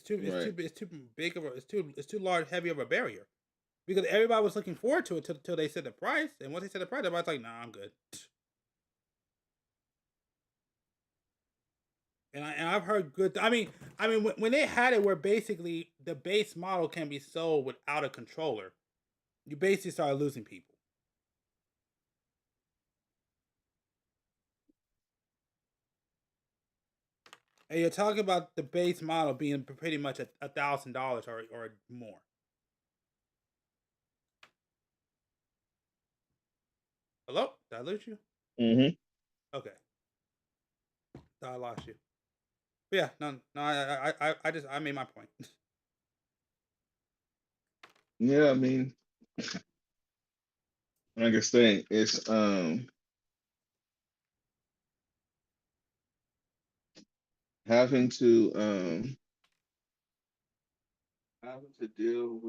Right. It's too big of a it's too large heavy of a barrier. Because everybody was looking forward to it till they said the price, and once they said the price, everybody's like, "Nah, I'm good." And I've heard good. I mean, when they had it, where basically the base model can be sold without a controller, you basically started losing people. And you're talking about the base model being pretty much $1,000 or more. Hello, did I lose you? Mm-hmm. Okay, thought I lost you. But yeah, no, I just I made my point. Yeah, I mean, like I say, it's having to deal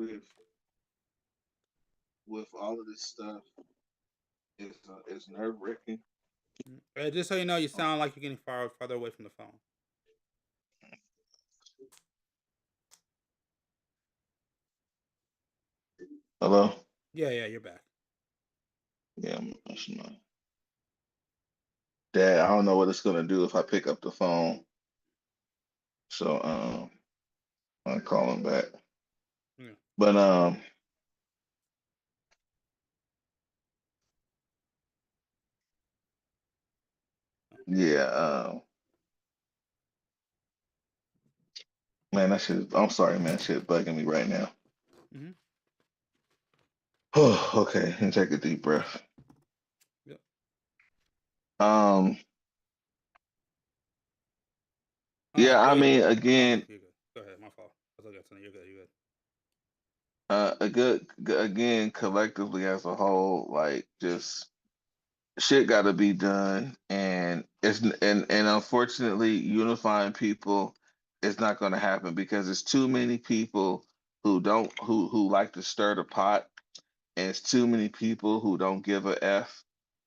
with all of this stuff is nerve wracking. Just so you know, you sound like you're getting farther away from the phone. Hello. Yeah, you're back. Yeah, that's my dad. I don't know what it's gonna do if I pick up the phone. So I call him back. Yeah. But yeah, man, that shit. I'm sorry, man. Shit bugging me right now. Okay, and take a deep breath. Yep. Yeah, I mean, Oh, again, you're good. Go ahead. My fault. I was looking at something. You're good. You're good. again, collectively as a whole, like just shit got to be done, and and unfortunately, unifying people is not going to happen because there's too many people who like to stir the pot, and it's too many people who don't give a f,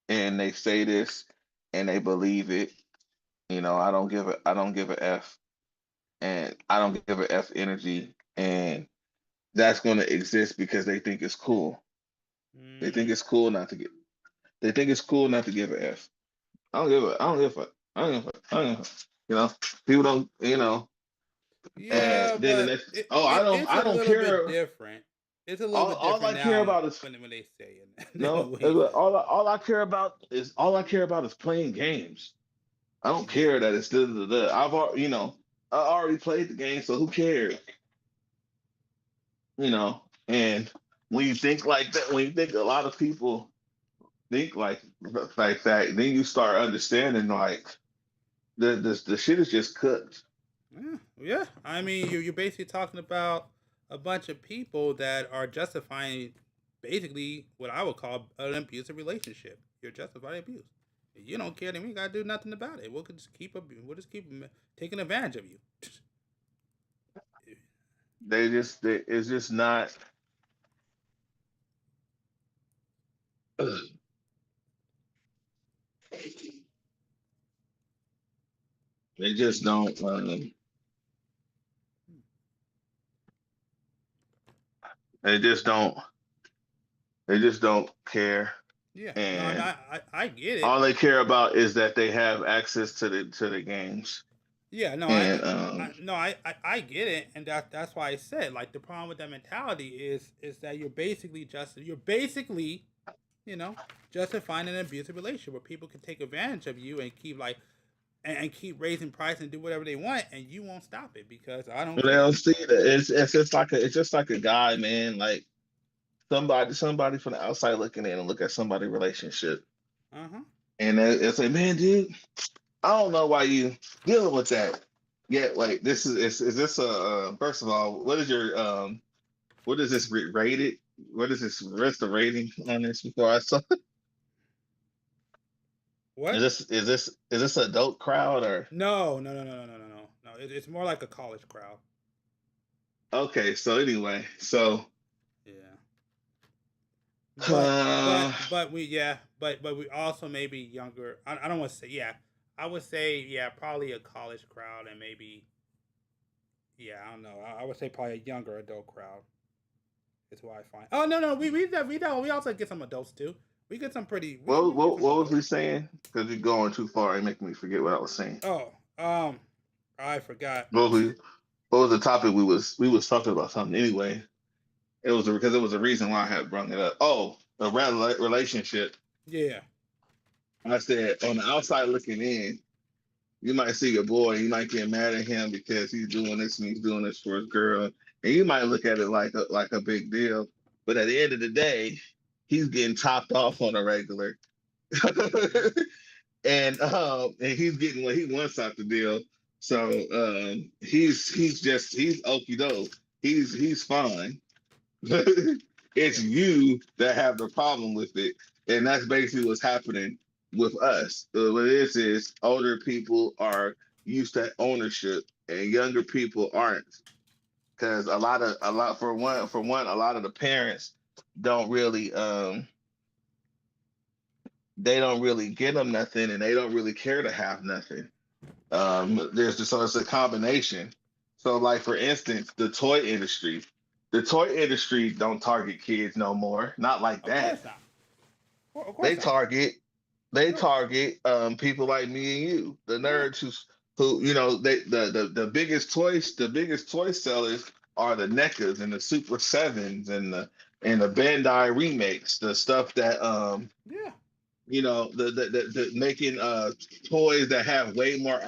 and they say this and they believe it. I don't give a f, and I don't give a f energy, and that's going to exist because they think it's cool. They think it's cool not to get. They think it's cool not to give a f. I don't give a. I don't give a. I don't give a. I don't give a. People don't. Yeah, And then the but next. Oh, I don't. it's I a don't little bit care. different. It's a little bit All I different care now about is when they say it. no. All I care about is playing games. I don't care that it's I've already I already played the game, so who cares? And when you think like that, when you think a lot of people think like that, then you start understanding like the shit is just cooked. Yeah. I mean, you're basically talking about a bunch of people that are justifying basically what I would call an abusive relationship. You're justifying abuse. If you don't care, then we gotta do nothing about it. We'll just keep taking advantage of you. It's just not. They just don't. They just don't. They just don't care, Yeah. No, I mean, and I get it. all they care about is that they have access to the games. Yeah, no, And I get it, and that's why I said like the problem with that mentality is that you're basically, justifying an abusive relationship where people can take advantage of you and keep and keep raising price and do whatever they want, and you won't stop it because I don't they care. don't see that it's just like a guy, man. Like somebody from the outside looking in and look at somebody's relationship, and it's like, man, dude, I don't know why you dealing with that. Yeah, like is this a first of all, what is this rated? What is this? What's the rating on this before I saw? What? Is this an adult crowd or? No. It's more like a college crowd. Okay, so anyway, so But we also maybe younger. I don't want to say I would say probably a college crowd and maybe I don't know. I would say probably a younger adult crowd. Is who I find. Oh no we also get some adults too. We get some pretty. What was we saying? Because you're going too far and making me forget what I was saying. Oh, I forgot. What was the topic we was talking about something anyway? It was because it was a reason why I had brought it up. Oh, a relationship. Yeah. I said on the outside looking in, you might see a boy, you might get mad at him because he's doing this and he's doing this for his girl, and you might look at it like a big deal. But at the end of the day, he's getting topped off on a regular. and he's getting what he wants out the deal. So he's okie doke. He's fine. It's you that have the problem with it, and that's basically what's happening with us. What it is older people are used to ownership, and younger people aren't, because a lot of a lot of the parents don't really they don't really get them nothing, and they don't really care to have nothing. So it's a combination. So like for instance, the toy industry don't target kids no more. Not like that. Of course not. Of course They not. target people like me and you, the nerds who the biggest toy sellers are the NECAs and the Super Sevens and the Bandai remakes, the stuff that the making toys that have way more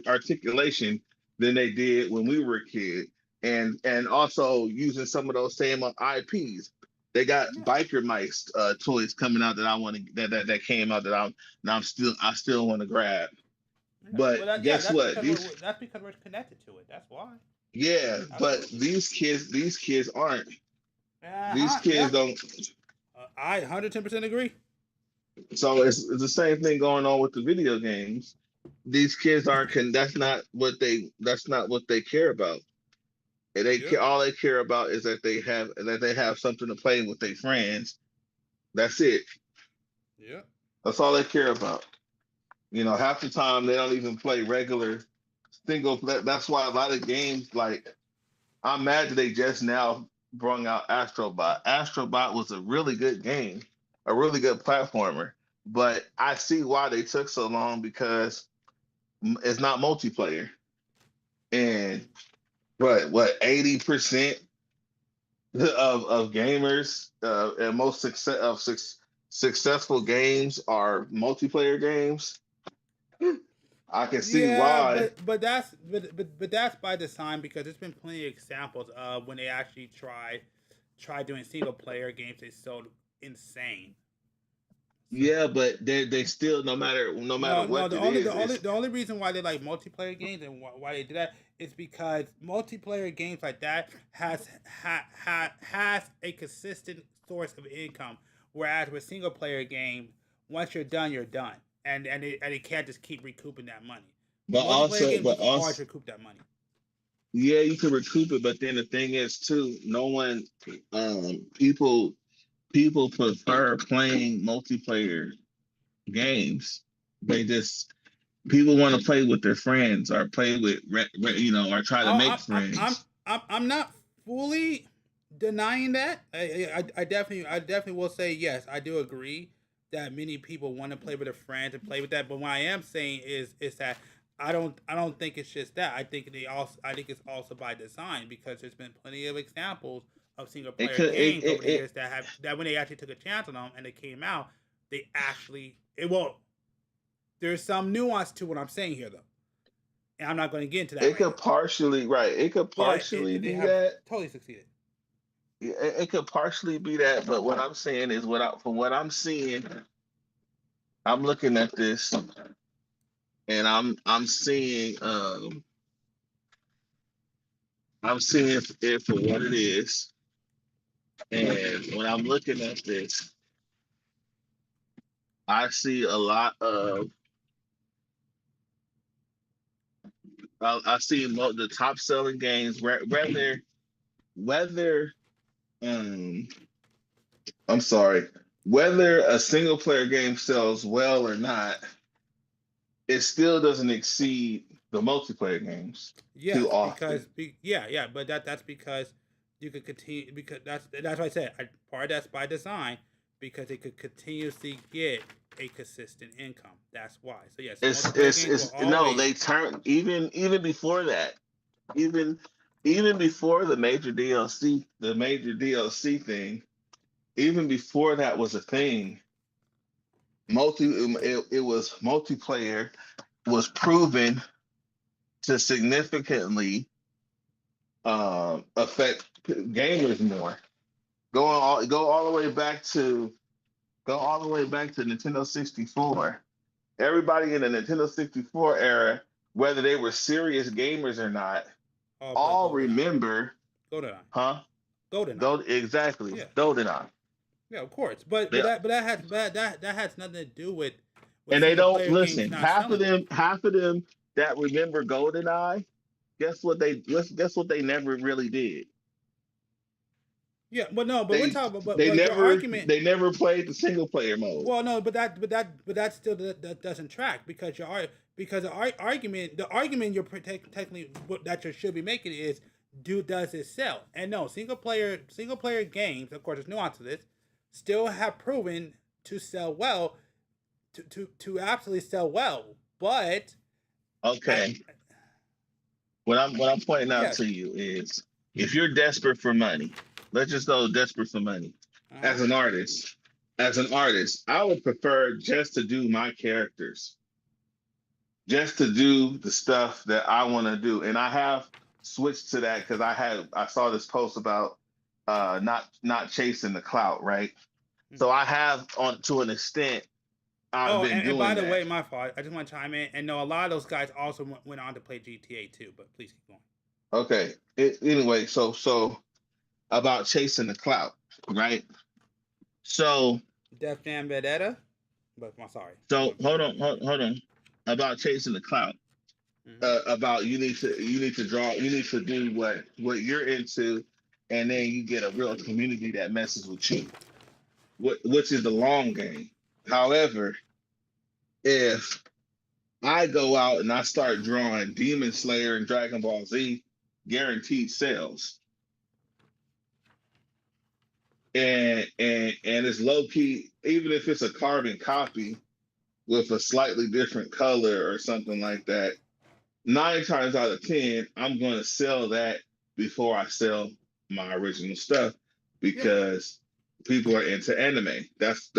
articulation than they did when we were a kid. and also using some of those same IPs. They got biker mice toys coming out that I want to that came out that I still want to grab. But guess what? That's because we're connected to it. That's why. Yeah, but these kids aren't. These kids don't. I 110% agree. So it's the same thing going on with the video games. These kids aren't. That's not what they care about. And all they care about is that they have something to play with their friends. That's it. Yeah. That's all they care about. Half the time they don't even play regular single. That's why a lot of games, like, I'm mad that they just now brought out Astrobot. Astrobot was a really good game, a really good platformer. But I see why they took so long, because it's not multiplayer. And what 80% of gamers and most successful games are multiplayer games. I can see why. But that's by design, because there's been plenty of examples of when they actually try doing single player games, they sold insane. Yeah, but they still, no matter what the only reason why they like multiplayer games and why they do that is because multiplayer games like that has a consistent source of income, whereas with single player game, once you're done, and it can't just keep recouping that money. But also always recoup that money. Yeah, you can recoup it, but then the thing is too, no one, people prefer playing multiplayer games. People want to play with their friends, or play with or try to make friends. I'm not fully denying that. I definitely will say yes. I do agree that many people want to play with their friends and play with that. But what I am saying is that I don't think it's just that. I think it's also by design, because there's been plenty of examples of single player games over the years that when they actually took a chance on them and they came out, there's some nuance to what I'm saying here, though, and I'm not going to get into that. It could partially be that. Totally succeeded. Yeah, it could partially be that, but what I'm saying is, from what I'm seeing, I'm looking at this, and I'm seeing it for what it is. And when I'm looking at this, I see a lot of I see the top selling games, whether a single player game sells well or not, it still doesn't exceed the multiplayer games too often. But that's because you could continue, because that's what I said. Part of that's by design, because it could continuously get a consistent income. That's why. So yes, they turn even before that, even before the major DLC thing, even before that was a thing. It was multiplayer was proven to significantly affect gamers more. Go all the way back to Nintendo 64. Everybody in the Nintendo 64 era, whether they were serious gamers or not, all remember GoldenEye. Huh? GoldenEye. Exactly. Yeah. GoldenEye. Yeah, of course. But that has nothing to do with and they don't listen. Half of them that remember GoldenEye, guess what they never really did. Yeah, but we're talking about they never played the single player mode. Well, no, but that still doesn't track, because the argument you're technically that you should be making is, does it sell? And no, single player games, of course, there's nuance to this, still have proven to sell well, to absolutely sell well. But okay, what I'm pointing out to you is, if you're desperate for money. Let's just go desperate for money. As an artist, I would prefer just to do my characters, just to do the stuff that I want to do. And I have switched to that because I saw this post about not chasing the clout, right? So I have on to an extent. I've been doing and by the that. way, my fault. I just want to chime in and know a lot of those guys also went on to play GTA too. But please keep going. Okay. Anyway, so about chasing the clout, right? So Def Jam Vendetta, but I'm sorry. So hold on. About chasing the clout. About you need to draw, you need to do what you're into, and then you get a real community that messes with you. Which is the long game. However, if I go out and I start drawing Demon Slayer and Dragon Ball Z, guaranteed sales. And it's low key, even if it's a carbon copy with a slightly different color or something like that, 9 times out of 10, I'm going to sell that before I sell my original stuff because people are into anime. That's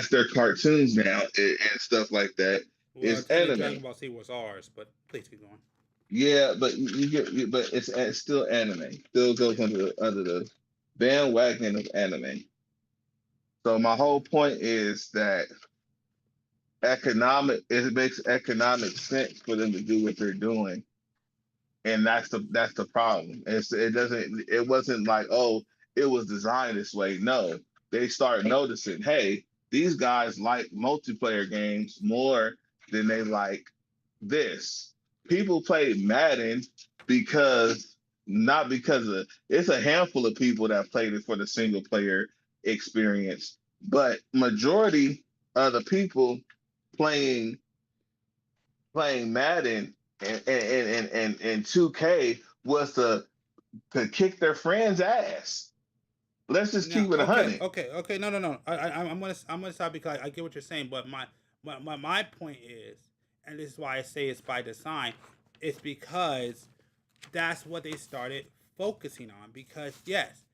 their cartoons now and stuff like that. Well, It's anime. Dragon Ball Z was ours, but please keep going. Yeah, but but it's still anime. Still goes under the bandwagon of anime. So my whole point is that it makes economic sense for them to do what they're doing, and that's the problem. It wasn't like, oh, it was designed this way. No, they start noticing, hey, these guys like multiplayer games more than they like this. People play Madden not because of it's a handful of people that played it for the single player experience, but majority of the people playing Madden and 2K was to kick their friends' ass. Let's just keep it 100. Okay. No. I'm gonna stop because I get what you're saying, but my point is, and this is why I say it's by design, it's because that's what they started focusing on. Because yes,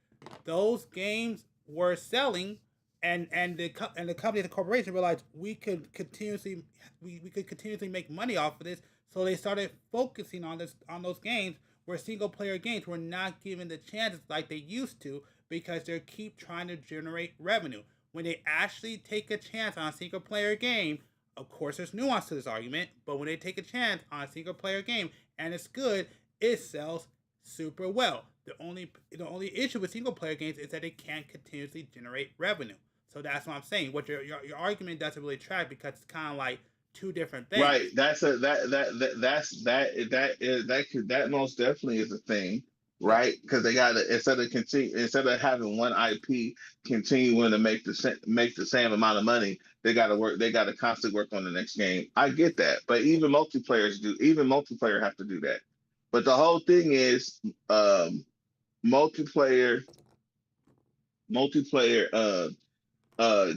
those games were selling, and the company, the corporation realized we could continuously make money off of this, so they started focusing on those games where single player games were not given the chances like they used to because they keep trying to generate revenue. When they actually take a chance on a single player game, of course there's nuance to this argument, but when they take a chance on a single player game and it's good, it sells super well. The only issue with single player games is that they can't continuously generate revenue. So that's what I'm saying. What your argument doesn't really track because it's kind of like two different things. Right. That most definitely is a thing, right? Because they got to instead of having one IP continuing to make the same amount of money, they got to work. They got to constantly work on the next game. I get that, but even multiplayer have to do that. But the whole thing is multiplayer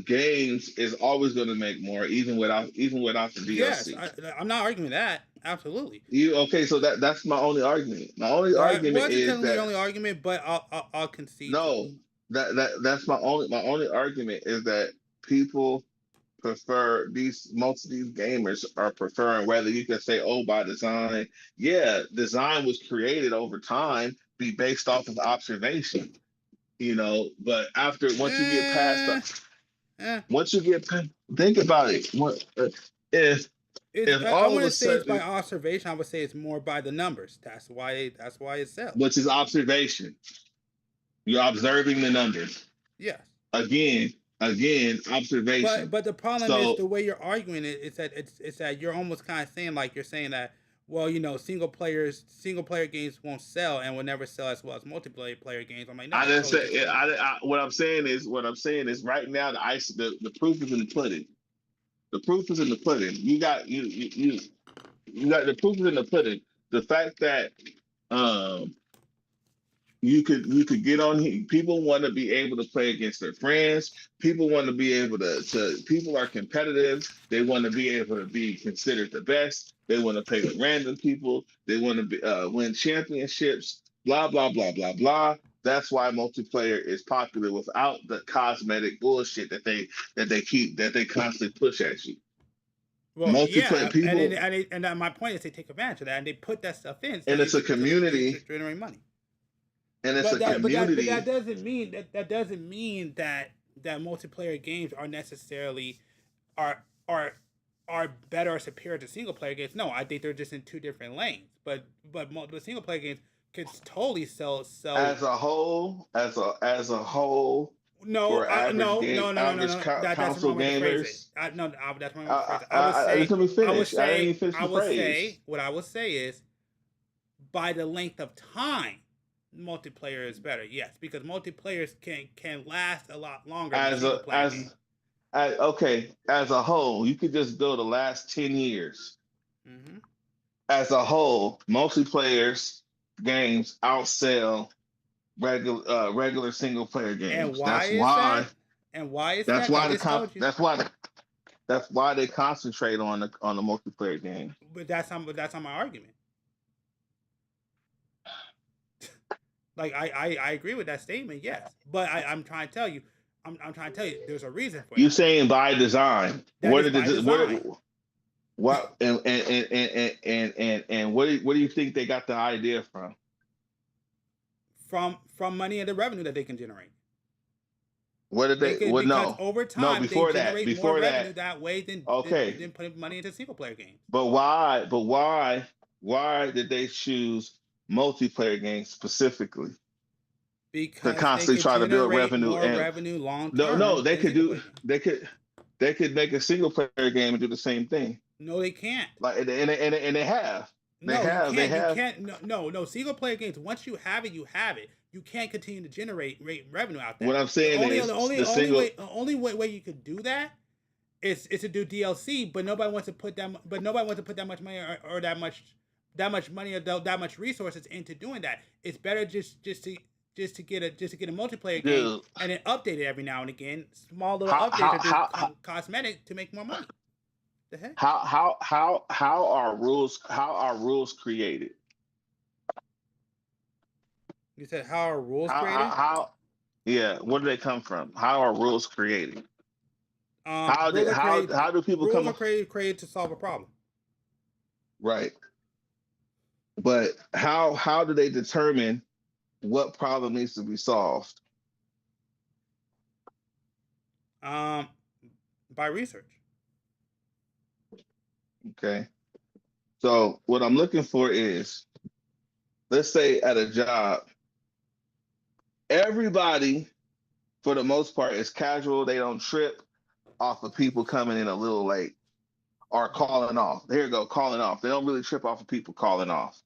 games is always going to make more even without the DLC. Yes, I'm not arguing that. Absolutely. So that's my only argument. My only argument is that the only argument, but I'll concede. No, that's my only argument is that people prefer most of these gamers are preferring, whether you can say, oh, by design. Yeah, design was created over time, be based off of observation, but once you get past think about it. If I wouldn't say it's by observation, I would say it's more by the numbers. That's why it sells. Which is observation. You're observing the numbers. Yes. Again, observation. But the problem is the way you're arguing it is that it's that you're almost kind of saying you're saying that, well, single player games won't sell and will never sell as well as multiplayer games. I'm like, no. What I'm saying is right now the proof is in the pudding. The proof is in the pudding. You got the proof is in the pudding. The fact that you could get on here. People want to be able to play against their friends. People want to be able to people are competitive. They want to be able to be considered the best. They want to play with random people. They want to win championships, blah, blah, blah, blah, blah. That's why multiplayer is popular without the cosmetic bullshit that they constantly push at you. Well, multiplayer people, and my point is they take advantage of that and they put that stuff in. And it's a community. To generate money. And it's a community. But that doesn't mean that multiplayer games are necessarily are better or superior to single player games. No, I think they're just in two different lanes. But single player games could totally sell as a whole. No, no. That's wrong with the phrase. That's wrong with the phrase. I would say what I would say is by the length of time, multiplayer is better. Yes, because multiplayers can last a lot longer. As a whole, you could just go the last 10 years. Mm-hmm. As a whole, multiplayer games outsell regular single player games. And that's why they concentrate on the multiplayer game. But that's not my argument. Like I agree with that statement, yes. But I'm trying to tell you, there's a reason for it. You saying by design? What do you think they got the idea from? From money and the revenue that they can generate. What did they? No. Over time, no. Before they that, generate before more that, revenue that way than putting money into single player games. But why? Why did they choose multiplayer games specifically? Because to constantly try to build revenue and revenue long term. No, they could make a single player game and do the same thing. No, they can't. Like and they have. You can't. No. Single player games. Once you have it, you have it. You can't continue to generate revenue out there. What I'm saying is the only way you could do that is to do DLC, but nobody wants to put that much money or that much money or that much resources into doing that. It's better just to get a multiplayer game and then update it every now and again. Small little updates cosmetic to make more money. The heck? How are rules created? You said how are rules created? Yeah, where do they come from? How are rules created? How do people come? Rules are created to solve a problem. Right. But how do they determine what problem needs to be solved? By research. Okay. So what I'm looking for is, let's say at a job, everybody, for the most part, is casual. They don't trip off of people coming in a little late or calling off. There you go, calling off. They don't really trip off of people calling off.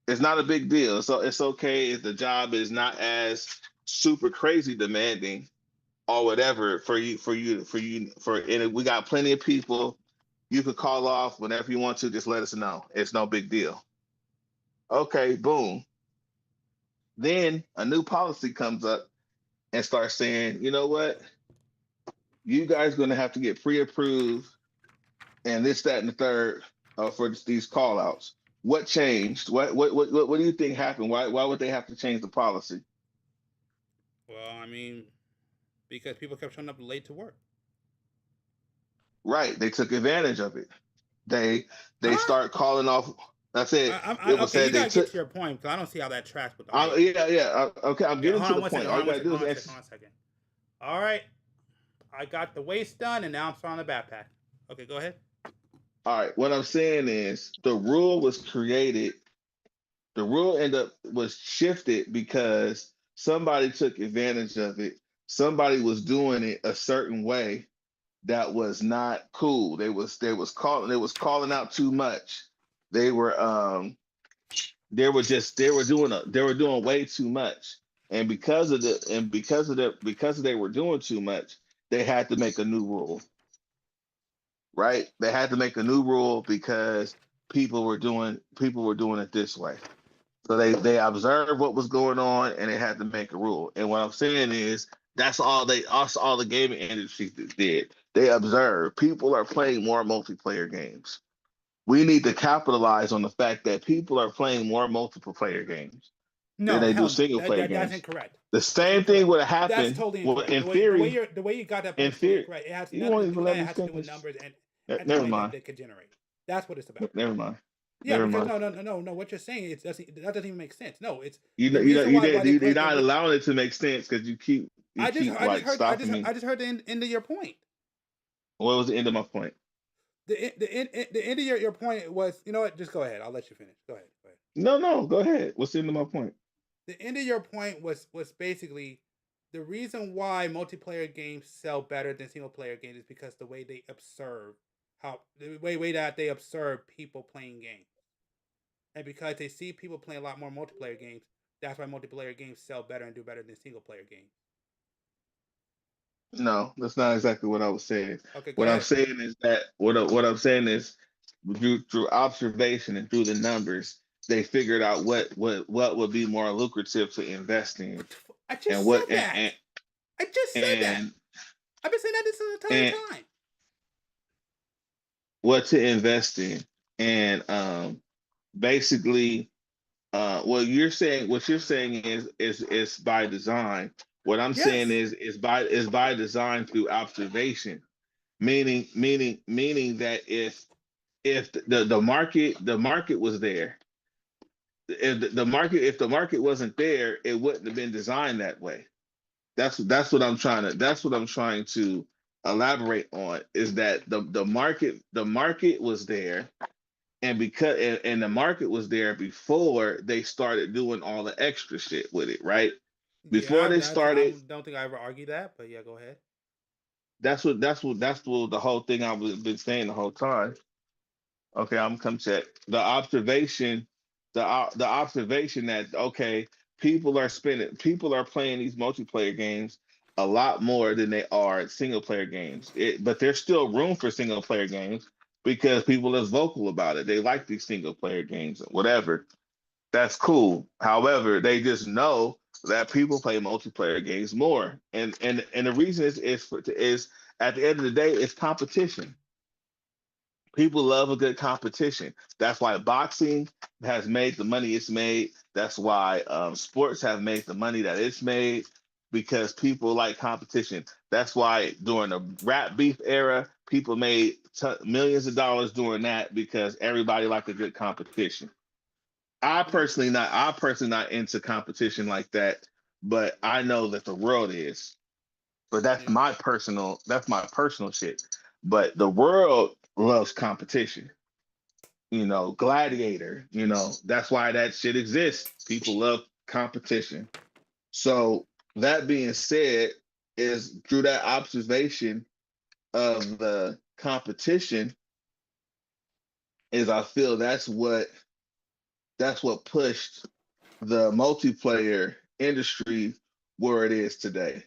It's not a big deal. So it's okay if the job is not as super crazy demanding or whatever for you. And we got plenty of people. You could call off whenever you want to. Just let us know. It's no big deal. Okay, boom. Then a new policy comes up and starts saying, you know what? You guys are going to have to get pre-approved and this, that, and the third for these call outs. What changed? What do you think happened? Why would they have to change the policy? Well, I mean, because people kept showing up late to work. Right. They took advantage of it. They start calling off. That's it. You gotta get to your point, because I don't see how that tracks with the okay, I'm getting to the point. All you gotta do is hold on a second. All right. I got the waist done, and now I'm starting the backpack. Okay, go ahead. All right. What I'm saying is the rule was created. The rule was shifted because somebody took advantage of it. Somebody was doing it a certain way that was not cool. They was calling out too much. They were doing way too much. And because they were doing too much, they had to make a new rule. Right? They had to make a new rule because people were doing it this way. So they observed what was going on and they had to make a rule. And what I'm saying is that's all the gaming industry did. They observed people are playing more multiplayer games. We need to capitalize on the fact that people are playing more multiple player games than they do single player games. That's incorrect. The same thing would have happened. That's totally incorrect. In theory, the way you got that, in theory, right? It has nothing to do with numbers and how Never many mind. they could generate. That's what it's about. Never mind. Yeah, Never because mind. no. What you're saying is that doesn't even make sense. No, it's You know, the you know, reason you why did. they You're put not allowing it to make sense because you keep like stopping me. I just heard the end of your point. What was the end of my point? The end of your point was, you know what? Just go ahead. I'll let you finish. Go ahead. Go ahead. No, go ahead. What's the end of my point? The end of your point was basically the reason why multiplayer games sell better than single player games is because the way they observe the way that they observe people playing games, and because they see people playing a lot more multiplayer games, that's why multiplayer games sell better and do better than single player games. No, that's not exactly what I was saying. Okay, go What I'm ahead. saying is that what I'm saying is through observation and through the numbers, they figured out what would be more lucrative to invest in, I just and said what that. I just said that. and I've been saying that this entire and time. what to invest in, and basically, what you're saying is by design. What I'm saying Yes. is by design through observation, meaning that if the market was there, if the market wasn't there, it wouldn't have been designed that way. That's what I'm trying to elaborate on, is that the market was there, and because and the market was there before they started doing all the extra shit with it, right? Before Yeah, they I started, don't think I ever argued that, but yeah, go ahead. that's what the whole thing I've been saying the whole time. Okay, I'm come check the observation, the observation that okay, people are playing these multiplayer games a lot more than they are single player games. But there's still room for single player games because people are vocal about it. They like these single player games, whatever. That's cool. However, they just know that people play multiplayer games more, and the reason is at the end of the day, it's competition. People love a good competition. That's why boxing has made the money it's made. That's why sports have made the money that it's made, because people like competition. That's why during the rap beef era, people made millions of dollars doing that, because everybody liked a good competition. I personally not into competition like that, but I know that the world is. But that's my personal shit. But the world loves competition. Gladiator, that's why that shit exists. People love competition. So that being said, is through that observation of the competition, is I feel that's what pushed the multiplayer industry where it is today,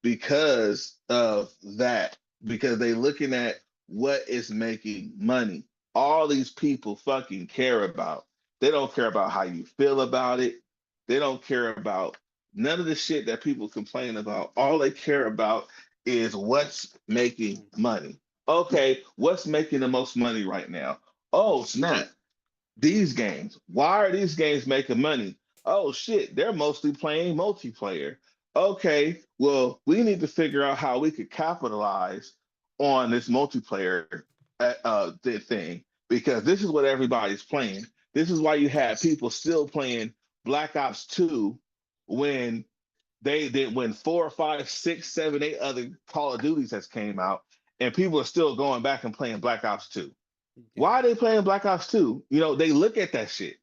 because of that, because they looking at what is making money. All these people fucking care about. They don't care about how you feel about it. They don't care about none of the shit that people complain about. All they care about is what's making money. Okay, what's making the most money right now? Oh, snap, these games. Why are these games making money? Oh shit, they're mostly playing multiplayer. Okay, well, we need to figure out how we could capitalize on this multiplayer thing, because this is what everybody's playing. This is why you have people still playing Black Ops 2 when they did when 4, 5, 6, 7, 8 other Call of Duties has came out, and people are still going back and playing Black Ops 2. Why are they playing Black Ops 2? They look at that shit.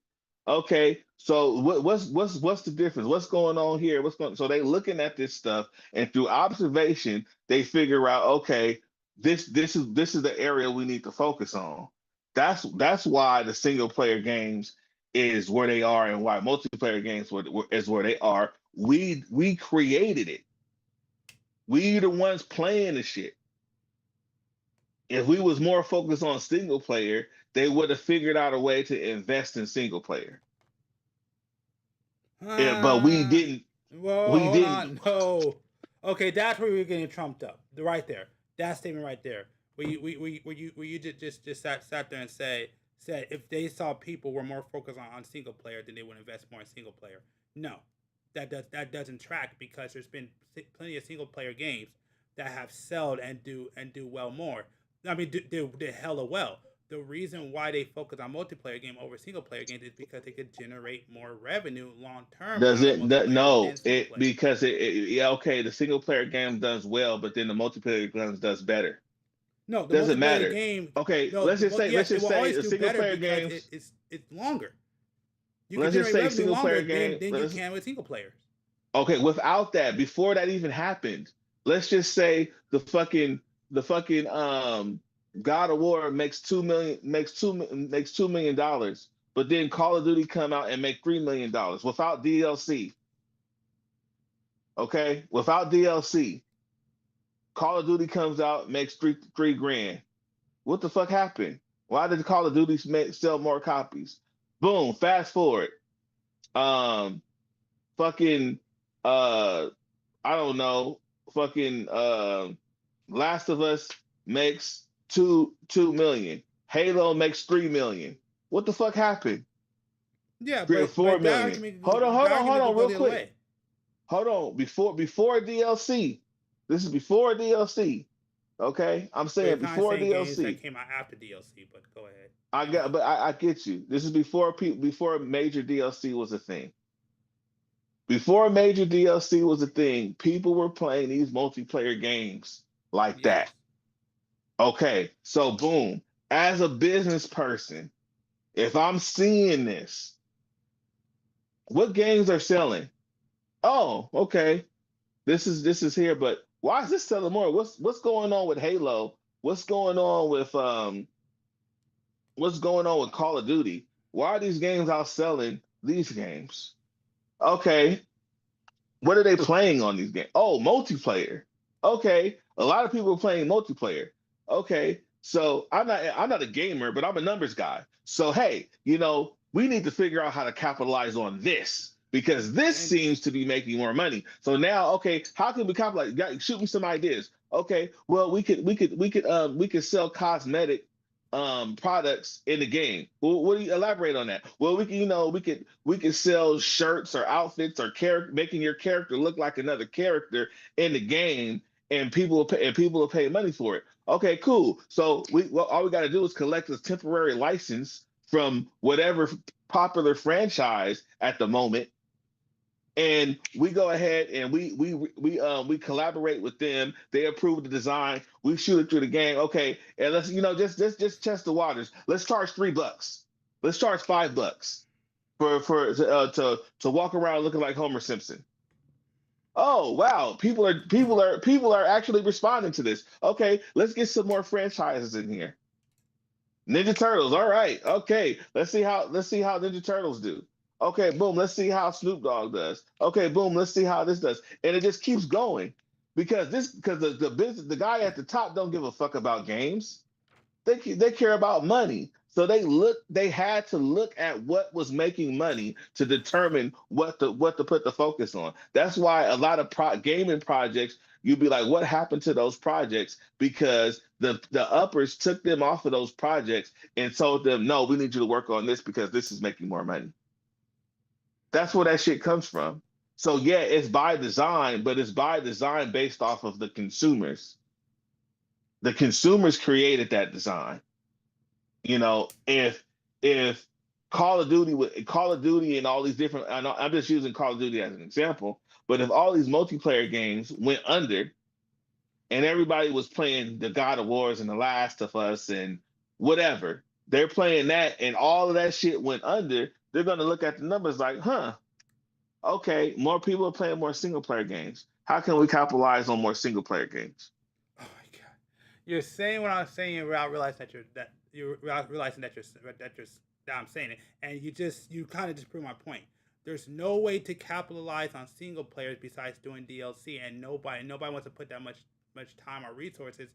Okay, so what's the difference? What's going on here? So they looking at this stuff, and through observation, they figure out, okay, this is the area we need to focus on. That's why the single player games is where they are, and why multiplayer games is where they are. We created it. We the ones playing the shit. If we was more focused on single player, they would have figured out a way to invest in single player. But we didn't. Whoa, We hold didn't. on. No. Okay, that's where we're getting trumped up. Right there. That statement right there. Where you just sat there and said if they saw people were more focused on single player, then they would invest more in single player. No. That doesn't track, because there's been plenty of single player games that have sold and do well more. I mean, did hella well. The reason why they focus on multiplayer game over single player games is because they could generate more revenue long term. Does it? No, than single player. because yeah, okay, the single player game does well, but then the multiplayer game does better. No, the Doesn't multiplayer matter. game. Okay, No, let's just say a single player games. It's longer. You Let's can just generate say revenue single player longer game. than you can with single players. Okay, without that, before that even happened, let's just say the fucking God of War makes $2 million, but then Call of Duty come out and make $3 million without DLC. Okay, without DLC, Call of Duty comes out, makes three grand. What the fuck happened? Why did Call of Duty sell more copies? Boom. Fast forward. Fucking I don't know. Fucking Last of Us makes two million. Halo makes 3 million. What the fuck happened? Yeah, 3 or 4 million. Hold on, real quick. Hold on. Before DLC. This is before DLC. Okay, I'm saying before DLC. That came out after DLC, but go ahead. I get you. This is before major DLC was a thing. Before major DLC was a thing, people were playing these multiplayer games like that. Okay, so boom. As a business person, if I'm seeing this, what games are selling? Oh, okay. This is here, but why is this selling more? What's going on with Halo? What's going on with Call of Duty? Why are these games outselling these games? Okay. What are they playing on these games? Oh, multiplayer. Okay. A lot of people are playing multiplayer. Okay. So I'm not a gamer, but I'm a numbers guy. So hey, we need to figure out how to capitalize on this because this seems to be making more money. So now, okay, how can we capitalize? Shoot me some ideas. Okay, well, we could sell cosmetic products in the game. Well, what do you elaborate on that? Well, we could sell shirts or outfits or making your character look like another character in the game, and people will pay money for it. Okay, cool. So all we got to do is collect a temporary license from whatever popular franchise at the moment, and we go ahead and we collaborate with them. They approve the design. We shoot it through the game. Okay, and let's just test the waters. Let's charge $3. Let's charge $5 to walk around looking like Homer Simpson. Oh wow, people are actually responding to this. Okay, let's get some more franchises in here. Ninja Turtles. All right. Okay, let's see how Ninja Turtles do. Okay, boom, let's see how Snoop Dogg does. Okay, boom, let's see how this does. And it just keeps going because the guy at the top don't give a fuck about games. They care about money. So they had to look at what was making money to determine what to put the focus on. That's why a lot of gaming projects, you'd be like, what happened to those projects? Because the uppers took them off of those projects and told them, no, we need you to work on this because this is making more money. That's where that shit comes from. So yeah, it's by design, but it's by design based off of the consumers. The consumers created that design. If Call of Duty and all these different, I'm just using Call of Duty as an example, but if all these multiplayer games went under and everybody was playing the God of Wars and the Last of Us and whatever, they're playing that and all of that shit went under, they're going to look at the numbers like, okay, more people are playing more single player games. How can we capitalize on more single player games? Oh my God. You're saying what I'm saying without realizing that I'm saying it, and you kind of just prove my point. There's no way to capitalize on single players besides doing DLC, and nobody wants to put that much time or resources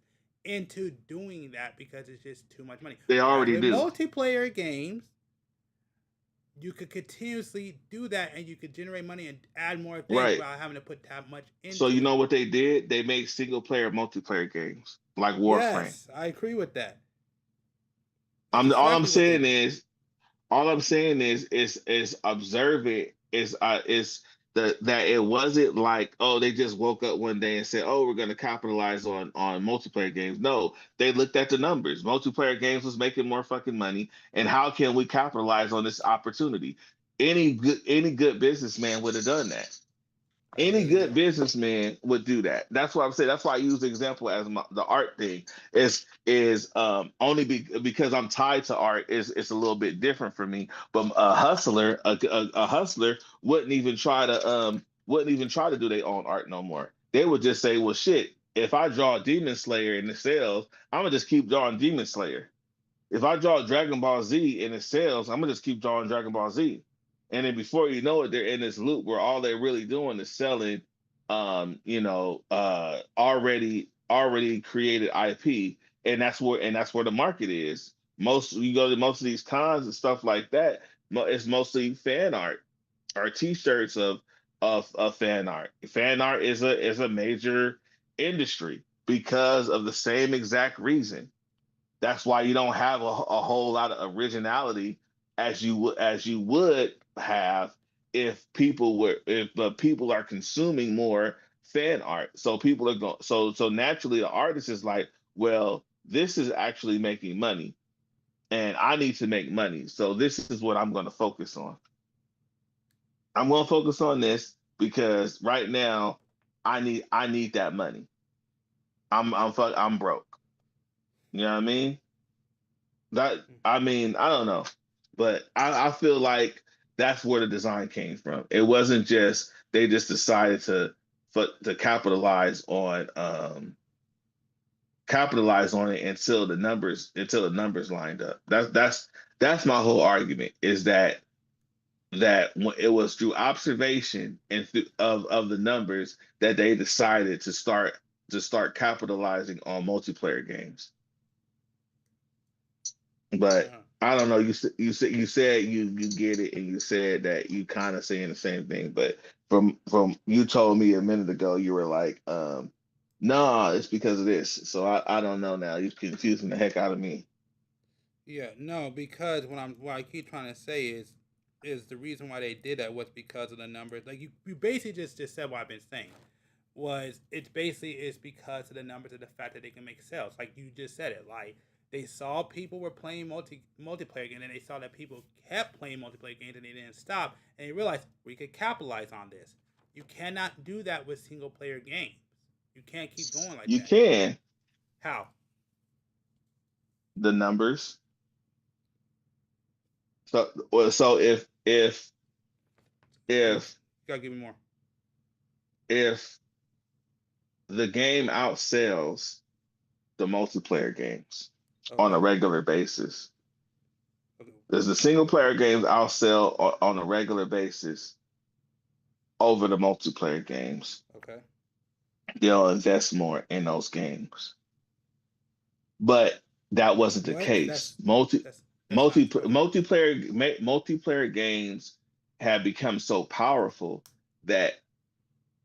into doing that because it's just too much money. They already do. Multiplayer games, you could continuously do that, and you could generate money and add more things without having to put that much into. So you know what they did? They made single player multiplayer games like Warframe. Yes, I agree with that. All I'm saying is observe it. Is that it wasn't like, oh, they just woke up one day and said, oh, we're going to capitalize on multiplayer games. No, they looked at the numbers. Multiplayer games was making more fucking money, and how can we capitalize on this opportunity? Any good businessman would have done that. Any good businessman would do that. That's why I'm saying. That's why I use the example as the art thing is only because I'm tied to art. It's a little bit different for me. But a hustler wouldn't even try to do their own art no more. They would just say, well, shit. If I draw Demon Slayer and it sells, I'm gonna just keep drawing Demon Slayer. If I draw Dragon Ball Z and it sells, I'm gonna just keep drawing Dragon Ball Z. And then before you know it, they're in this loop where all they're really doing is selling, already created IP, and that's where the market is. You go to most of these cons and stuff like that. It's mostly fan art or T-shirts of fan art. Fan art is a major industry because of the same exact reason. That's why you don't have a whole lot of originality as you would have if people are consuming more fan art. So people are going so naturally the artist is like, well, this is actually making money and I need to make money. So this is what I'm going to focus on. I'm going to focus on this because right now I need that money. I'm broke. You know what I mean? I don't know, but I feel like that's where the design came from. It wasn't just they just decided to capitalize on it until the numbers lined up. That's my whole argument is that when it was through observation and of the numbers that they decided to start capitalizing on multiplayer games. But I don't know. You said you get it, and you said that you kind of saying the same thing. But from you told me a minute ago, you were like, nah, it's because of this. So I don't know now. You're confusing the heck out of me. Yeah, no, because what I keep trying to say is the reason why they did that was because of the numbers. Like you basically just said what I've been saying. It's because of the numbers of the fact that they can make sales. Like you just said it. Like they saw people were playing multiplayer games, and then they saw that people kept playing multiplayer games, and they didn't stop, and they realized we could capitalize on this. You cannot do that with single player games. You can't keep going like that. You can. How? The numbers. So if you gotta give me more. If the game outsells the multiplayer games on a regular basis, does the single player games outsell on a regular basis over the multiplayer games? Okay. They'll invest more in those games. But that wasn't the case. Multiplayer games have become so powerful that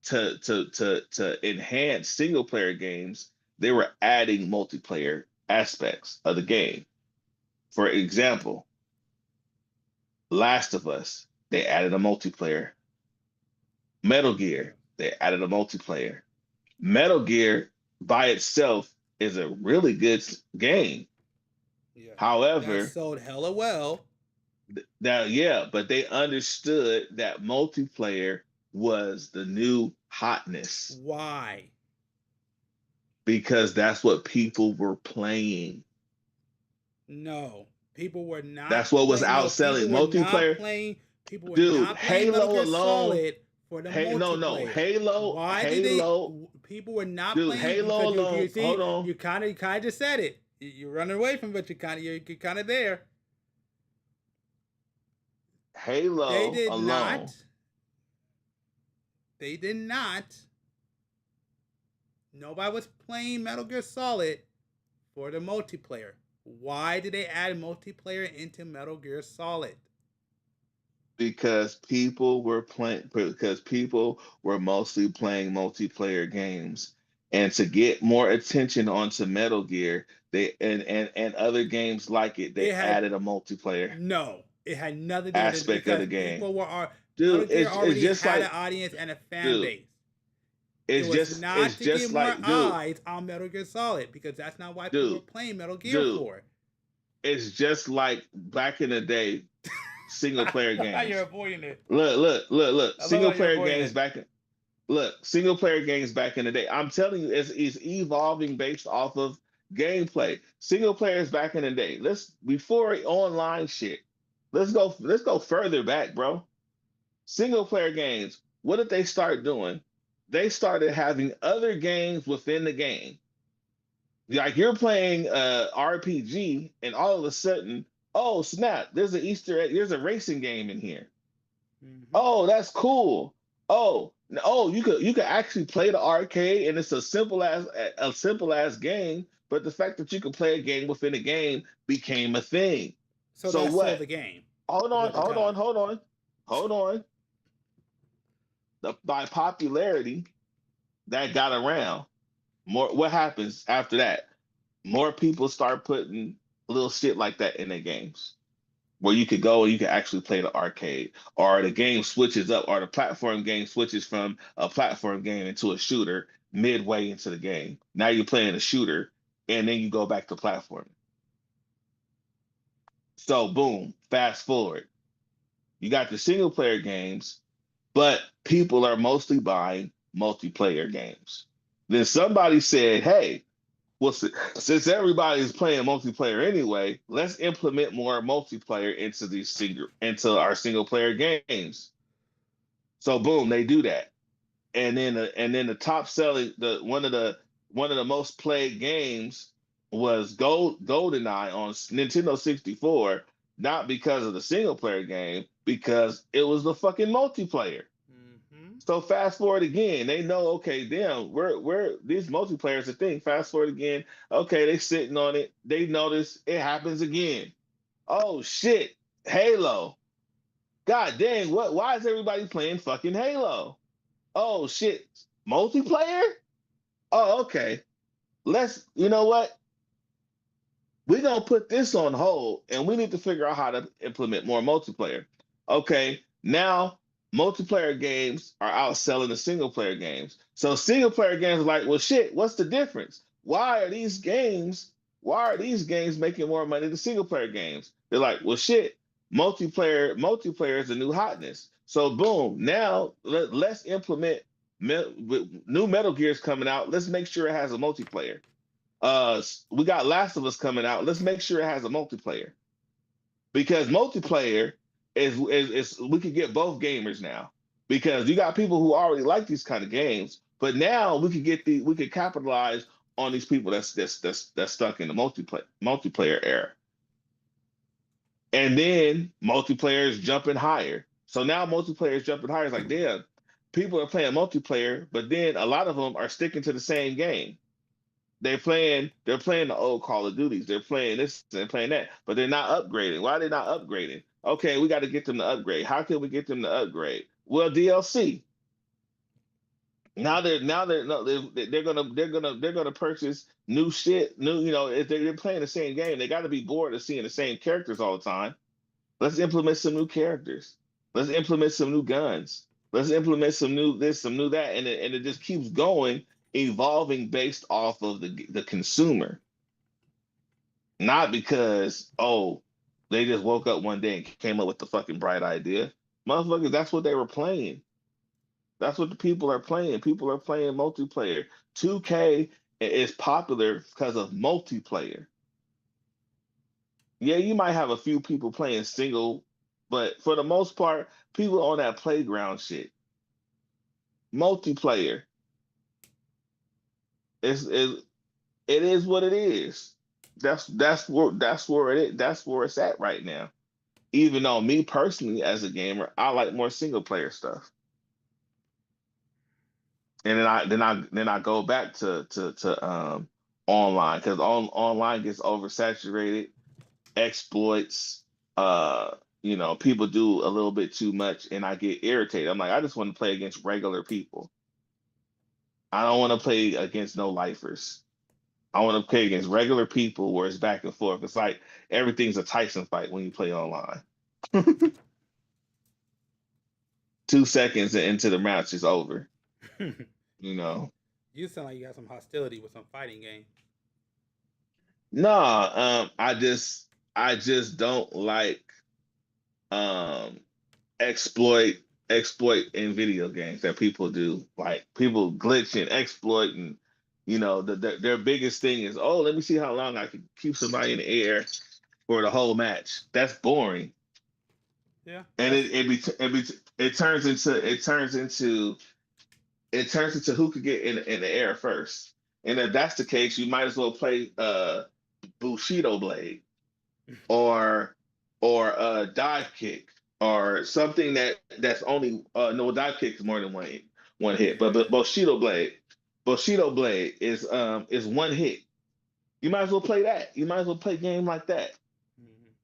to enhance single player games, they were adding multiplayer aspects of the game. For example, Last of Us, they added a multiplayer. Metal Gear, they added a multiplayer. Metal Gear by itself is a really good game. Yeah. However, that sold hella well. But they understood that multiplayer was the new hotness. Why? Because that's what people were playing. No, people were not. That's what was outselling multiplayer. People were not playing Halo Metal Gear alone. Solid for the multiplayer. No, Halo. Why Halo, did they? People were not dude, playing Halo alone. You see, hold on. You kind of just said it. You're running away from it, but you're kind of there. Halo They did alone. not. They did not. Nobody was playing Metal Gear Solid for the multiplayer. Why did they add multiplayer into Metal Gear Solid? Because people were mostly playing multiplayer games. And to get more attention onto Metal Gear, they and other games like it, they added a multiplayer. No, it had nothing to do with it aspect of the game. Metal dude, Gear it's already just had like, an audience and a fan dude, base. It was not it's to get just more like, eyes on Metal Gear Solid because that's not why people are dude, playing Metal Gear dude, for. it's just like back in the day, single player How games. you're avoiding it. Look. I love Single how you're player avoiding games it. back in single player games back in the day. I'm telling you, it's evolving based off of gameplay. Single players back in the day. Let's before online shit. Let's go further back, bro. Single player games. What did they start doing? They started having other games within the game. Like you're playing a RPG, and all of a sudden, oh snap! There's an Easter egg. There's a racing game in here. Oh, that's cool. Oh, you could actually play the arcade, and it's a simple as game. But the fact that you could play a game within a game became a thing. So So that's sold what? the game. Hold is on, what they're hold telling on, me. hold on, hold on. By popularity, that got around. More. What happens after that? More people start putting little shit like that in their games, where you could go and you could actually play the arcade, or the game switches up, or the platform game switches from a platform game into a shooter midway into the game. Now you're playing a shooter, and then you go back to platforming. So boom, fast forward. You got the single player games, but people are mostly buying multiplayer games. Then somebody said, hey, well, since everybody's playing multiplayer anyway, let's implement more multiplayer into our single player games. So boom, they do that, and then the top selling one of the most played games was GoldenEye on Nintendo 64, not because of the single player game, because it was the fucking multiplayer. So fast forward again, they know, okay, damn, we're these multiplayers a thing. Fast forward again, okay, they sitting on it. They notice it happens again. Oh shit, Halo. God dang, why is everybody playing fucking Halo? Oh shit, multiplayer? Oh, okay. You know what? We're gonna put this on hold and we need to figure out how to implement more multiplayer. Okay, now multiplayer games are outselling the single player games. So single player games are like, well shit, what's the difference? Why are these games making more money than single player games? They're like, well shit, multiplayer is the new hotness. So boom, now let's implement new Metal Gear's coming out. Let's make sure it has a multiplayer. We got Last of Us coming out. Let's make sure it has a multiplayer, because multiplayer is we could get both gamers now, because you got people who already like these kind of games, but now we could capitalize on these people that's stuck in the multiplayer era, and then multiplayer is jumping higher. So now multiplayer is jumping higher. It's like, damn, people are playing multiplayer, but then a lot of them are sticking to the same game. They're playing the old Call of Duties. They're playing this and playing that, but they're not upgrading. Why are they not upgrading? Okay, we got to get them to upgrade. How can we get them to upgrade? Well, DLC. They're gonna purchase new shit. If they're playing the same game, they got to be bored of seeing the same characters all the time. Let's implement some new characters. Let's implement some new guns. Let's implement some new this, some new that, and it just keeps going, evolving based off of the consumer, not because they just woke up one day and came up with the fucking bright idea. Motherfuckers, that's what they were playing. That's what the people are playing. People are playing multiplayer. 2K is popular because of multiplayer. Yeah, you might have a few people playing single, but for the most part, people on that playground shit. Multiplayer. It is what it is. That's where it's at right now. Even though me personally as a gamer, I like more single player stuff. And then I go back to online, because online gets oversaturated, exploits, people do a little bit too much and I get irritated. I'm like, I just want to play against regular people. I don't want to play against no lifers. I want to play against regular people where it's back and forth. It's like everything's a Tyson fight when you play online. 2 seconds into the match is over. You know. You sound like you got some hostility with some fighting game. Nah, I just don't like um exploit in video games that people do. Like people glitch and exploit, and their biggest thing is, oh, let me see how long I can keep somebody in the air for the whole match. That's boring. Yeah. And it turns into who could get in the air first. And if that's the case, you might as well play Bushido Blade or dive kick or something that's only no, dive kick is more than one hit, but Bushido Blade is one hit. You might as well play that. You might as well play a game like that.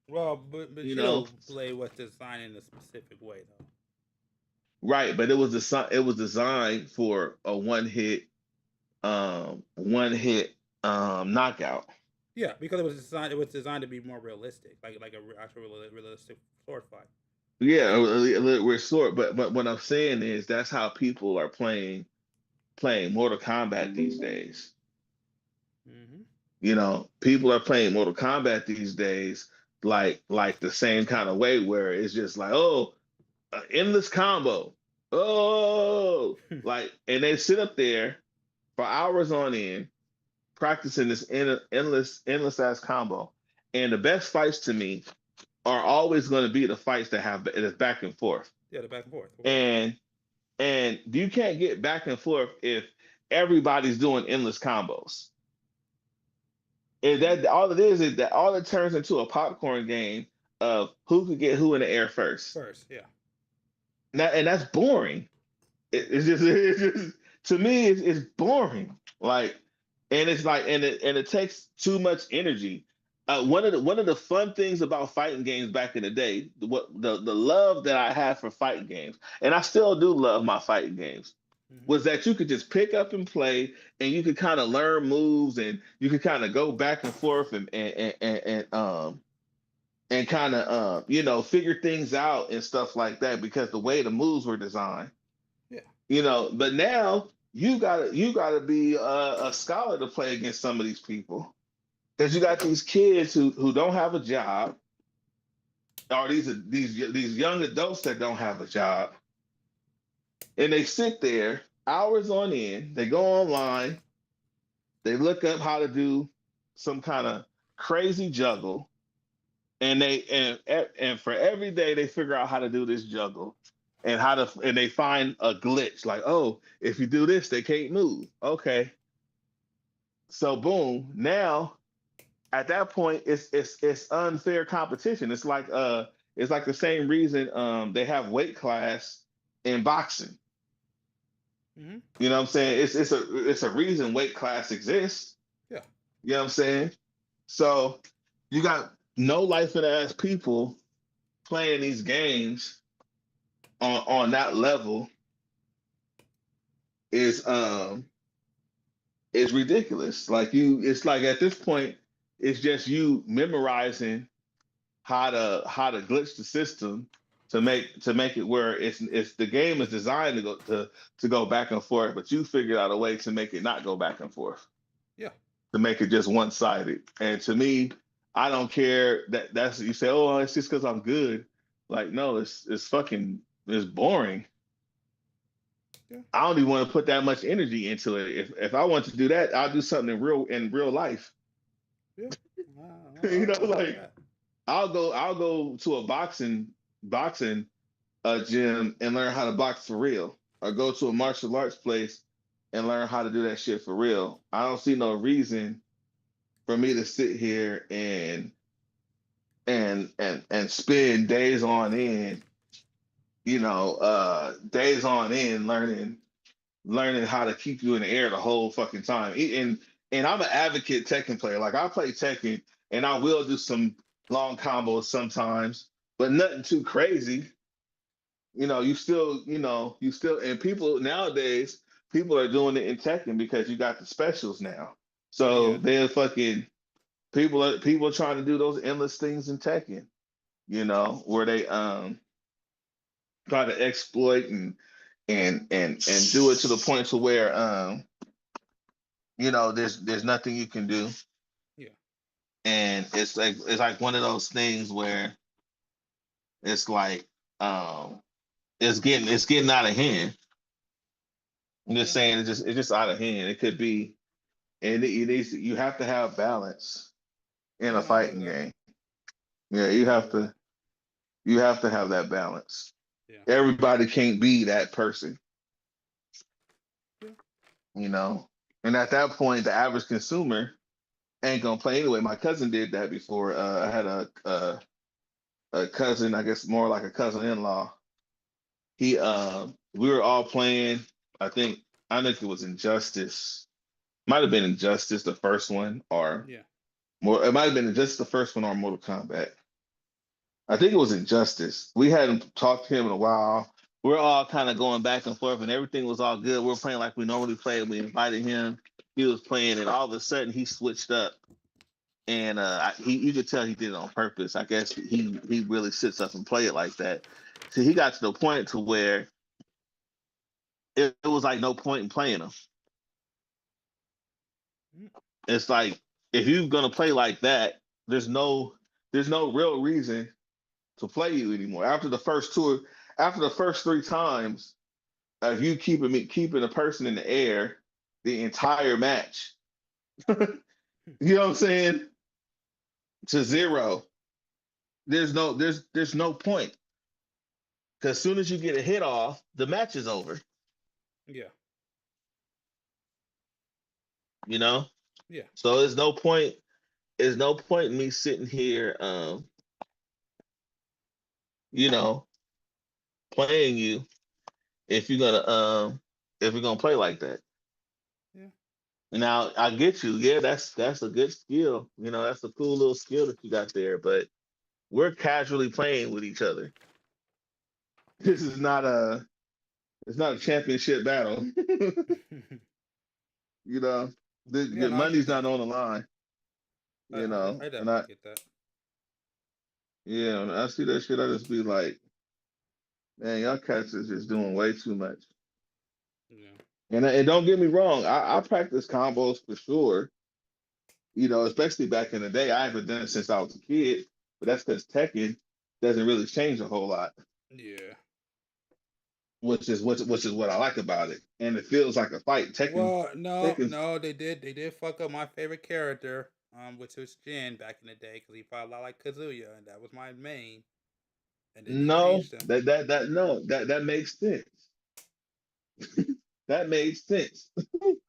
Well, but Bushido Blade was designed in a specific way, though. Right, but it was designed for a one hit knockout. Yeah, because it was designed to be more realistic, like a actual realistic sword fight. Yeah, we're short, but what I'm saying is that's how people are playing Mortal Kombat these days. People are playing Mortal Kombat these days like the same kind of way, where it's just like, oh, endless combo, oh, and they sit up there for hours on end practicing this endless ass combo, and the best fights to me are always going to be the fights that have it is back and forth. Yeah, the back and forth. And you can't get back and forth if everybody's doing endless combos. And that all it is that all it turns into a popcorn game of who could get who in the air first. Yeah. And that's boring. It's just to me it's boring. And it takes too much energy. One of the fun things about fighting games back in the day, the love that I had for fighting games, and I still do love my fighting games, was that you could just pick up and play, and you could kind of learn moves, and you could kind of go back and forth and kind of figure things out and stuff like that, because the way the moves were designed. Yeah. But now you gotta be a scholar to play against some of these people. Because you got these kids who don't have a job, or these young adults that don't have a job, and they sit there hours on end. They go online, they look up how to do some kind of crazy juggle, and for every day they figure out how to do this juggle, and they find a glitch, like, oh, if you do this, they can't move. Okay, so boom, now. At that point, it's unfair competition. It's like the same reason they have weight class in boxing. Mm-hmm. You know what I'm saying? It's a reason weight class exists. Yeah. You know what I'm saying? So you got no life in ass people playing these games on that level is ridiculous. It's like at this point, it's just you memorizing how to glitch the system to make it where it's the game is designed to go back and forth, but you figured out a way to make it not go back and forth. Yeah. To make it just one-sided. And to me, I don't care that's you say, oh, it's just because I'm good. Like, no, it's boring. Yeah. I don't even want to put that much energy into it. If I want to do that, I'll do something in real life. Yeah. I'll go to a boxing gym and learn how to box for real, or go to a martial arts place and learn how to do that shit for real. I don't see no reason for me to sit here and spend days on end, days on end learning how to keep you in the air the whole fucking time. And I'm an advocate Tekken player. Like, I play Tekken and I will do some long combos sometimes, but nothing too crazy. You still, and people nowadays, people are doing it in Tekken because you got the specials now. So they're fucking people are trying to do those endless things in Tekken, where they try to exploit and do it to the point to where there's nothing you can do. Yeah. And it's like one of those things where it's like it's getting out of hand. I'm just saying it's just out of hand. It could be, and you have to have balance in a fighting game. Yeah, you have to have that balance. Yeah. Everybody can't be that person. And at that point, the average consumer ain't gonna play anyway. My cousin did that before. I had a cousin, I guess more like a cousin-in-law. We were all playing. I think it was Injustice. Might have been Injustice, the first one, or more. It might have been Injustice, the first one, or Mortal Kombat. I think it was Injustice. We hadn't talked to him in a while. We're all kind of going back and forth, and everything was all good. We were playing like we normally play. We invited him. He was playing, and all of a sudden he switched up. And you could tell he did it on purpose. I guess he really sits up and play it like that. So he got to the point to where it was like no point in playing him. It's like if you're gonna play like that, there's no real reason to play you anymore. After the first 3 times, if you keeping a person in the air the entire match, you know what I'm saying? To 0. There's no point. Because as soon as you get a hit off, the match is over. Yeah. Yeah. So there's no point. There's no point in me sitting here, playing you if you're gonna play like that. Yeah. Now I get you. Yeah, that's a good skill. That's a cool little skill that you got there. But we're casually playing with each other. This is not a championship battle. The money's not on the line. I definitely get that. Yeah, when I see that shit, I just be like, man, y'all cats is just doing way too much. Yeah. And don't get me wrong, I practice combos for sure. Especially back in the day. I haven't done it since I was a kid, but that's because Tekken doesn't really change a whole lot. Yeah. Which is what I like about it, and it feels like a fight. Tekken. Well, no, they did fuck up my favorite character, which was Jin back in the day, because he fought a lot like Kazuya, and that was my main. And then that makes sense. That made sense.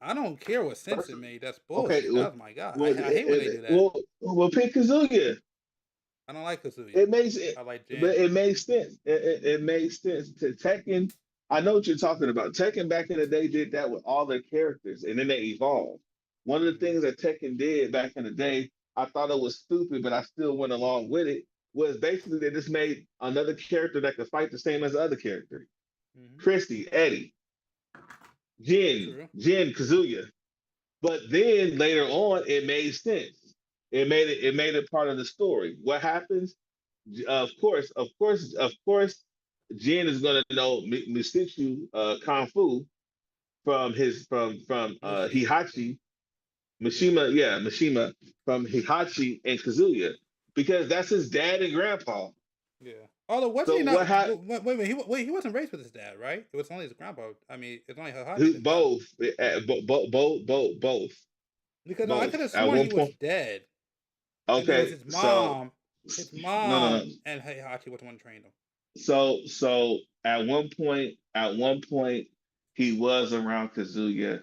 I don't care what sense it made. That's bullshit. Okay, Oh my god, I hate when they do that. Well, pick Kazuya. I don't like Kazuya. I like Jin. But it makes sense. It makes sense. To Tekken, I know what you're talking about. Tekken back in the day did that with all their characters, and then they evolved. One of the things that Tekken did back in the day, I thought it was stupid, but I still went along with it, was basically they just made another character that could fight the same as the other character. Christy, Eddie, Jin, Kazuya. But then later on, it made sense. It made it part of the story. What happens? Of course, Jin is gonna know Misitsu Kung Fu from Hihachi, Mishima from Hihachi and Kazuya, because that's his dad and grandpa. Yeah. Although wasn't he not? Wait, he wasn't raised with his dad, right? It was only his grandpa. I mean, it's only Hihachi. Both. Because I could have sworn he was dead. Okay, and his mom, no. And Heihachi was the one who trained him. So at one point, he was around Kazuya,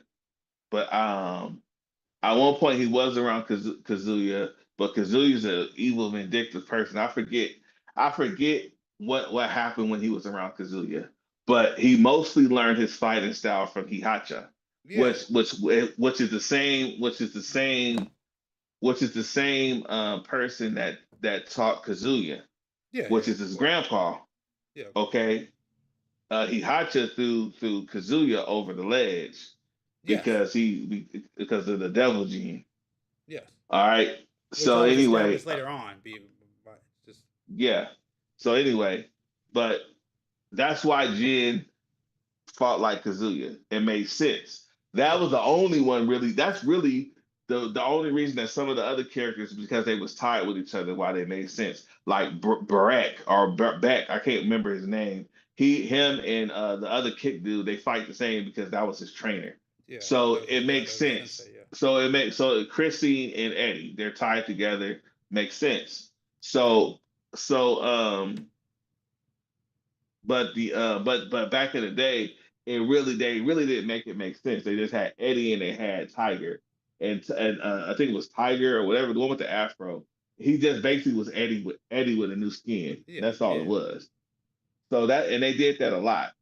but at one point he was around Kazuya, but Kazuya's an evil, vindictive person. I forget what happened when he was around Kazuya, but he mostly learned his fighting style from Hihachi, which is the same person that taught Kazuya, which is his grandpa. Yeah. Okay. Hihachi threw Kazuya over the ledge because of the devil gene. Yes. All right. So anyway, later on, yeah. So anyway, but That's why Jin fought like Kazuya. It made sense. That was the only one really. That's really the only reason that some of the other characters, because they was tied with each other, why they made sense. Like Barak or Beck, I can't remember his name. Him, and the other kick dude, they fight the same because that was his trainer. Yeah. So it makes sense. Sensei, yeah. So Chrissy and Eddie, they're tied together. Makes sense. So but back in the day, they really didn't make it make sense. They just had Eddie and they had Tiger, and I think it was Tiger or whatever, the one with the afro. He just basically was Eddie with a new skin. Yeah, That's all yeah. it was. So and they did that a lot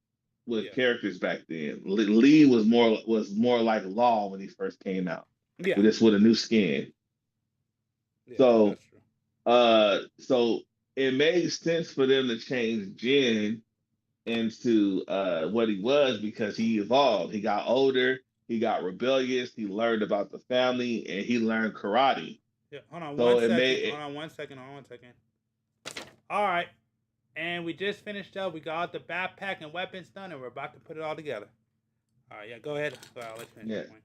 with characters back then. Lee was more like Law when he first came out. Yeah. With a new skin. Yeah, So that's true. so it made sense for them to change Jin into what he was because he evolved. He got older, he got rebellious, he learned about the family, and he learned karate. Yeah, hold on So one it second. made- Hold on one second. All right. And we just finished up. We got the backpack and weapons done, and we're about to put it all together. All right, yeah, go ahead. I'll let you finish your point.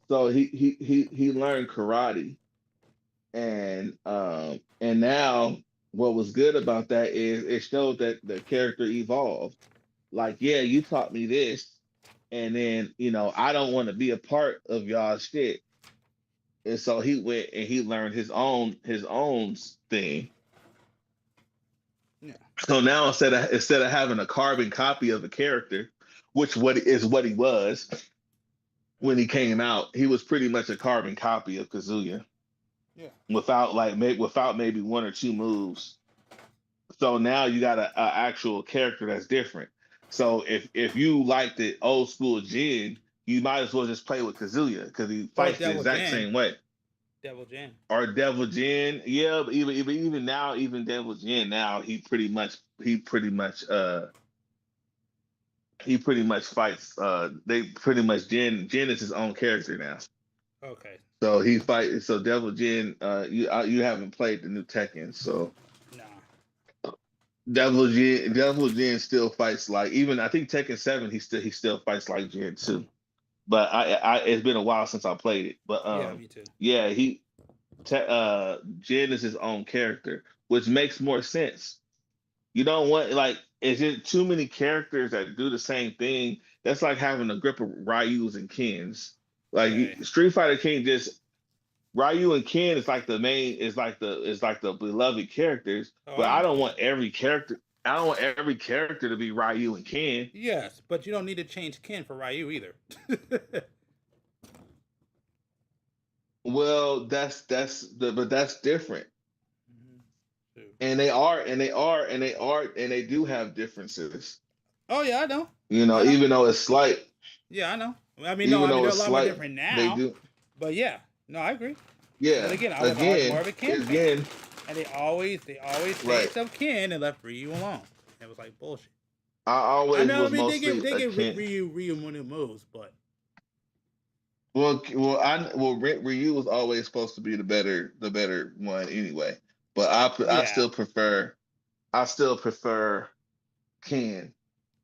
So he learned karate, and now what was good about that is it showed that the character evolved. Like, yeah, you taught me this, and then I don't want to be a part of y'all shit, and so he went and he learned his own thing. Yeah. So now instead of having a carbon copy of a character, which what he was when he came out, he was pretty much a carbon copy of Kazuya. Yeah. Without maybe one or two moves. So now you got a actual character that's different. So if you like the old school Jin, you might as well just play with Kazuya because he fights the exact same way. Devil Jin. Or Devil Jin, yeah. But even now, even Devil Jin now, he pretty much fights. They pretty much Jin is his own character now. Okay. So So Devil Jin, you haven't played the new Tekken, so nah. Devil Jin still fights like, even I think Tekken 7 he still fights like Jin too. But I it's been a while since I played it. But yeah, me too. Yeah, Jin is his own character, which makes more sense. You don't want it's just too many characters that do the same thing. That's like having a grip of Ryu's and Ken's. Street Fighter can't just Ryu and Ken is like the main, is like the beloved characters, but I don't want every character. I don't want every character to be Ryu and Ken. Yes, but you don't need to change Ken for Ryu either. Well, that's different. And they do have differences. Oh yeah, I know. Even though it's slight. Yeah, I know. I mean, they're a lot more different now. They do. But yeah, no, I agree. Yeah. But again, I was always more of a Ken fan. And they always saved some Ken and left Ryu alone. It was like bullshit. They give Ryu new moves, but Ryu was always supposed to be the better one anyway. But I still prefer Ken.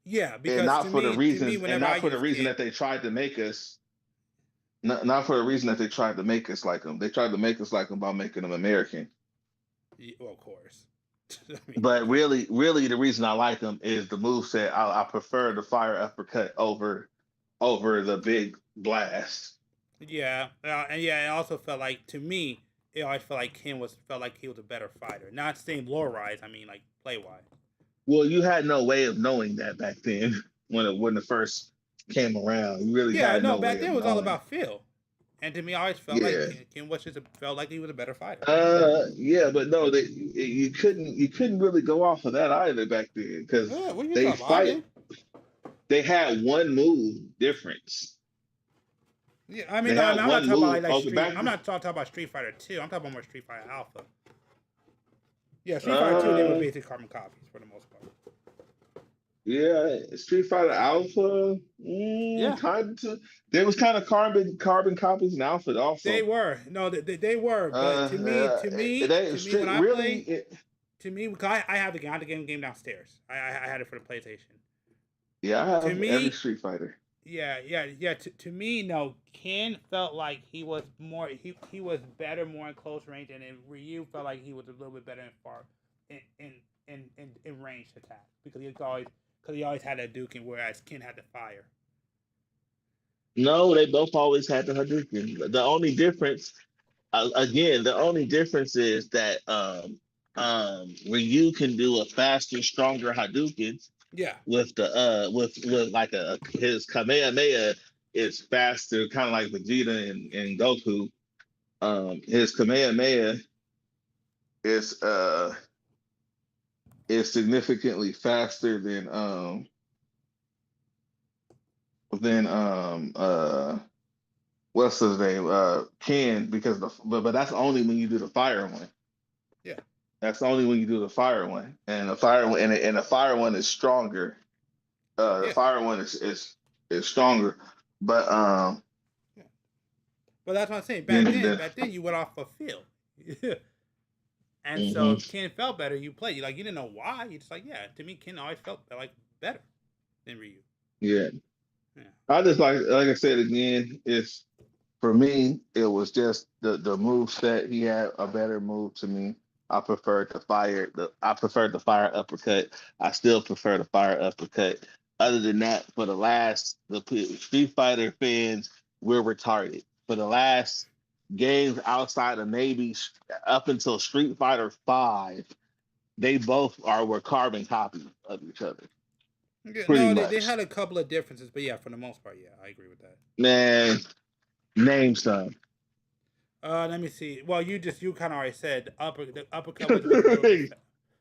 Yeah, because and not for the reason that they tried to make us. Not for the reason that they tried to make us like them. They tried to make us like them by making them American. Yeah, well, of course. But really, the reason I like them is the moveset. I prefer the fire uppercut over the big blast. Yeah, and it also felt like, to me, it always felt like Ken felt like he was a better fighter. Not saying lore-wise, I mean like play-wise. Well, you had no way of knowing that back then when it first came around. You really had no way back then it was all knowing. about feel. And to me, I always felt like Ken felt like he was a better fighter. Yeah, but no, you couldn't really go off of that either back then because they had one move difference. Yeah, I mean, I'm not talking about I'm not talking about Street Fighter 2. I'm talking about more Street Fighter Alpha. Yeah, Street Fighter 2, they were basically carbon copies for the most part. Yeah, Street Fighter Alpha, kind of. There was kind of carbon copies in Alpha also. They were. No, they were. But to me, when I played, to me, because I have the game. I have the game downstairs. I had it for the PlayStation. Yeah, I have To me, every Street Fighter. Yeah. To me, no. Ken felt like he was more. He was better, more in close range, and then Ryu felt like he was a little bit better in far, in ranged attack because he always had a Hadouken, whereas Ken had the fire. No, they both always had the Hadouken. The only difference, again, the only difference is that Ryu can do a faster, stronger Hadouken. Yeah. With the with like his Kamehameha is faster, kind of like Vegeta and Goku. His Kamehameha is significantly faster than what's his name? Ken, because but that's only when you do the fire one. Yeah. That's only when you do the fire one. And the fire one and the fire one is stronger. The fire one is stronger. But But that's what I'm saying. Back then you went off a field. And so Ken felt better. You played. You didn't know why. You just to me, Ken always felt better than Ryu. Yeah. I just like I said again, it's for me, it was just the move set. He had a better move to me. I preferred the fire uppercut. I still prefer the fire uppercut. Other than that, for the Street Fighter fans, we're retarded. For the last games outside of maybe up until Street Fighter 5, they both were carbon copies of each other. Yeah, no, they had a couple of differences, but yeah, for the most part, yeah, I agree with that. Man, name some. Let me see. Well, you kind of already said the uppercut was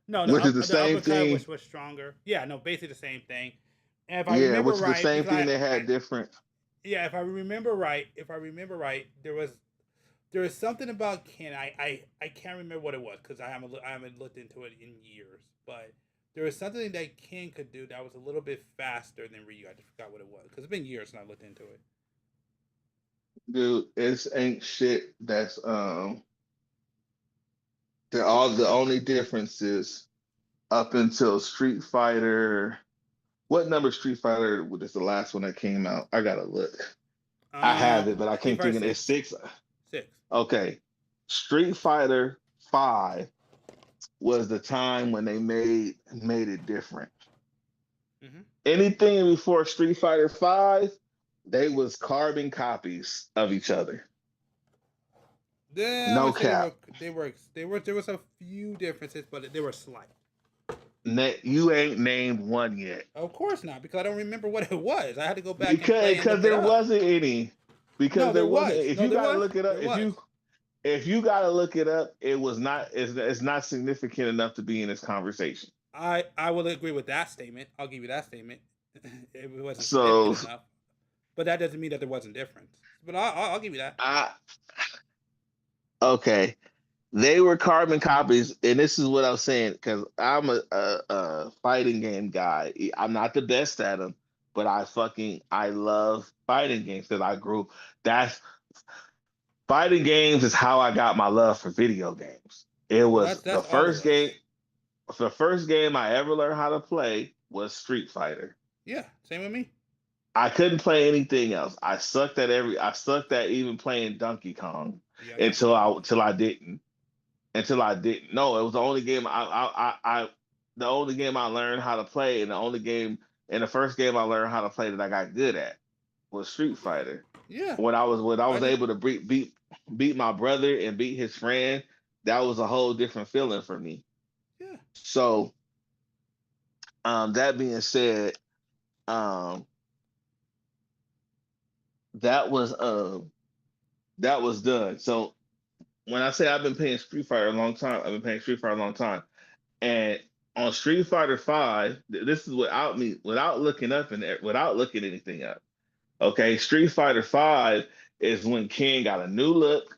no, the uppercut was stronger. Yeah, no, basically the same thing. And if I remember right, the same thing they had different. Yeah, if I remember right, there was something about Ken. I can't remember what it was because I haven't looked into it in years, but there was something that Ken could do that was a little bit faster than Ryu. I just forgot what it was because it's been years since I looked into it. Dude, it's ain't shit. That's the only difference is up until Street Fighter. What number Street Fighter was the last one that came out? I gotta look. I have it, but I can't think of it. It's 6. 6. Okay. Street Fighter 5 was the time when they made it different. Mm-hmm. Anything before Street Fighter 5, they was carbon copies of each other. Yeah, no cap. There was a few differences, but they were slight. You ain't named one yet. Of course not, because I don't remember what it was. I had to go back because there wasn't any. Because there wasn't. If you gotta look it up, if you gotta look it up, it was not. It's not significant enough to be in this conversation. I will agree with that statement. I'll give you that statement. It wasn't significant enough, but that doesn't mean that there wasn't difference. But I'll give you that. Okay. They were carbon copies, and this is what I was saying because I'm a fighting game guy. I'm not the best at them, but I love fighting games because I grew. Fighting games is how I got my love for video games. It was the first game. The first game I ever learned how to play was Street Fighter. Yeah, same with me. I couldn't play anything else. I sucked at even playing Donkey Kong until I didn't. No, it was the only game the only game I learned how to play, and the first game I learned how to play that I got good at was Street Fighter. Yeah. When I was able to beat my brother and beat his friend, that was a whole different feeling for me. Yeah. So, that being said, that was done. So when I say I've been playing Street Fighter a long time, and on Street Fighter 5, this is without looking anything up. Okay, Street Fighter 5 is when Ken got a new look,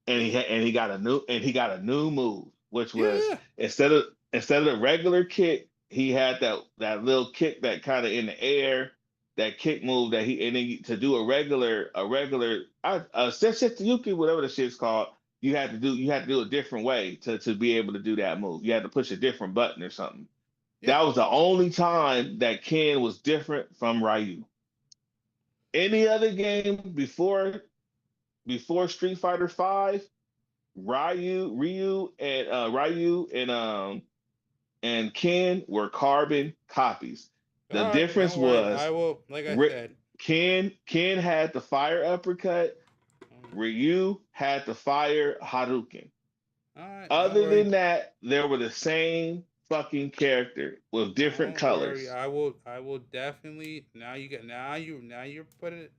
and he got a new move, which was instead of the regular kick, he had that little kick that kind of in the air, that kick move to do a regular Setsuyuki, whatever the shit's called. you had to do a different way to be able to do that move. You had to push a different button or something. Yeah. That was the only time that Ken was different from Ryu. Any other game before Street Fighter V, Ryu and Ken were carbon copies. The All right, difference don't worry. was I will, like I said. Ken had the fire uppercut. Ryu had the fire Hadouken. All right, Other than that, they were the same fucking character with different colors. I will definitely. Now you're putting it.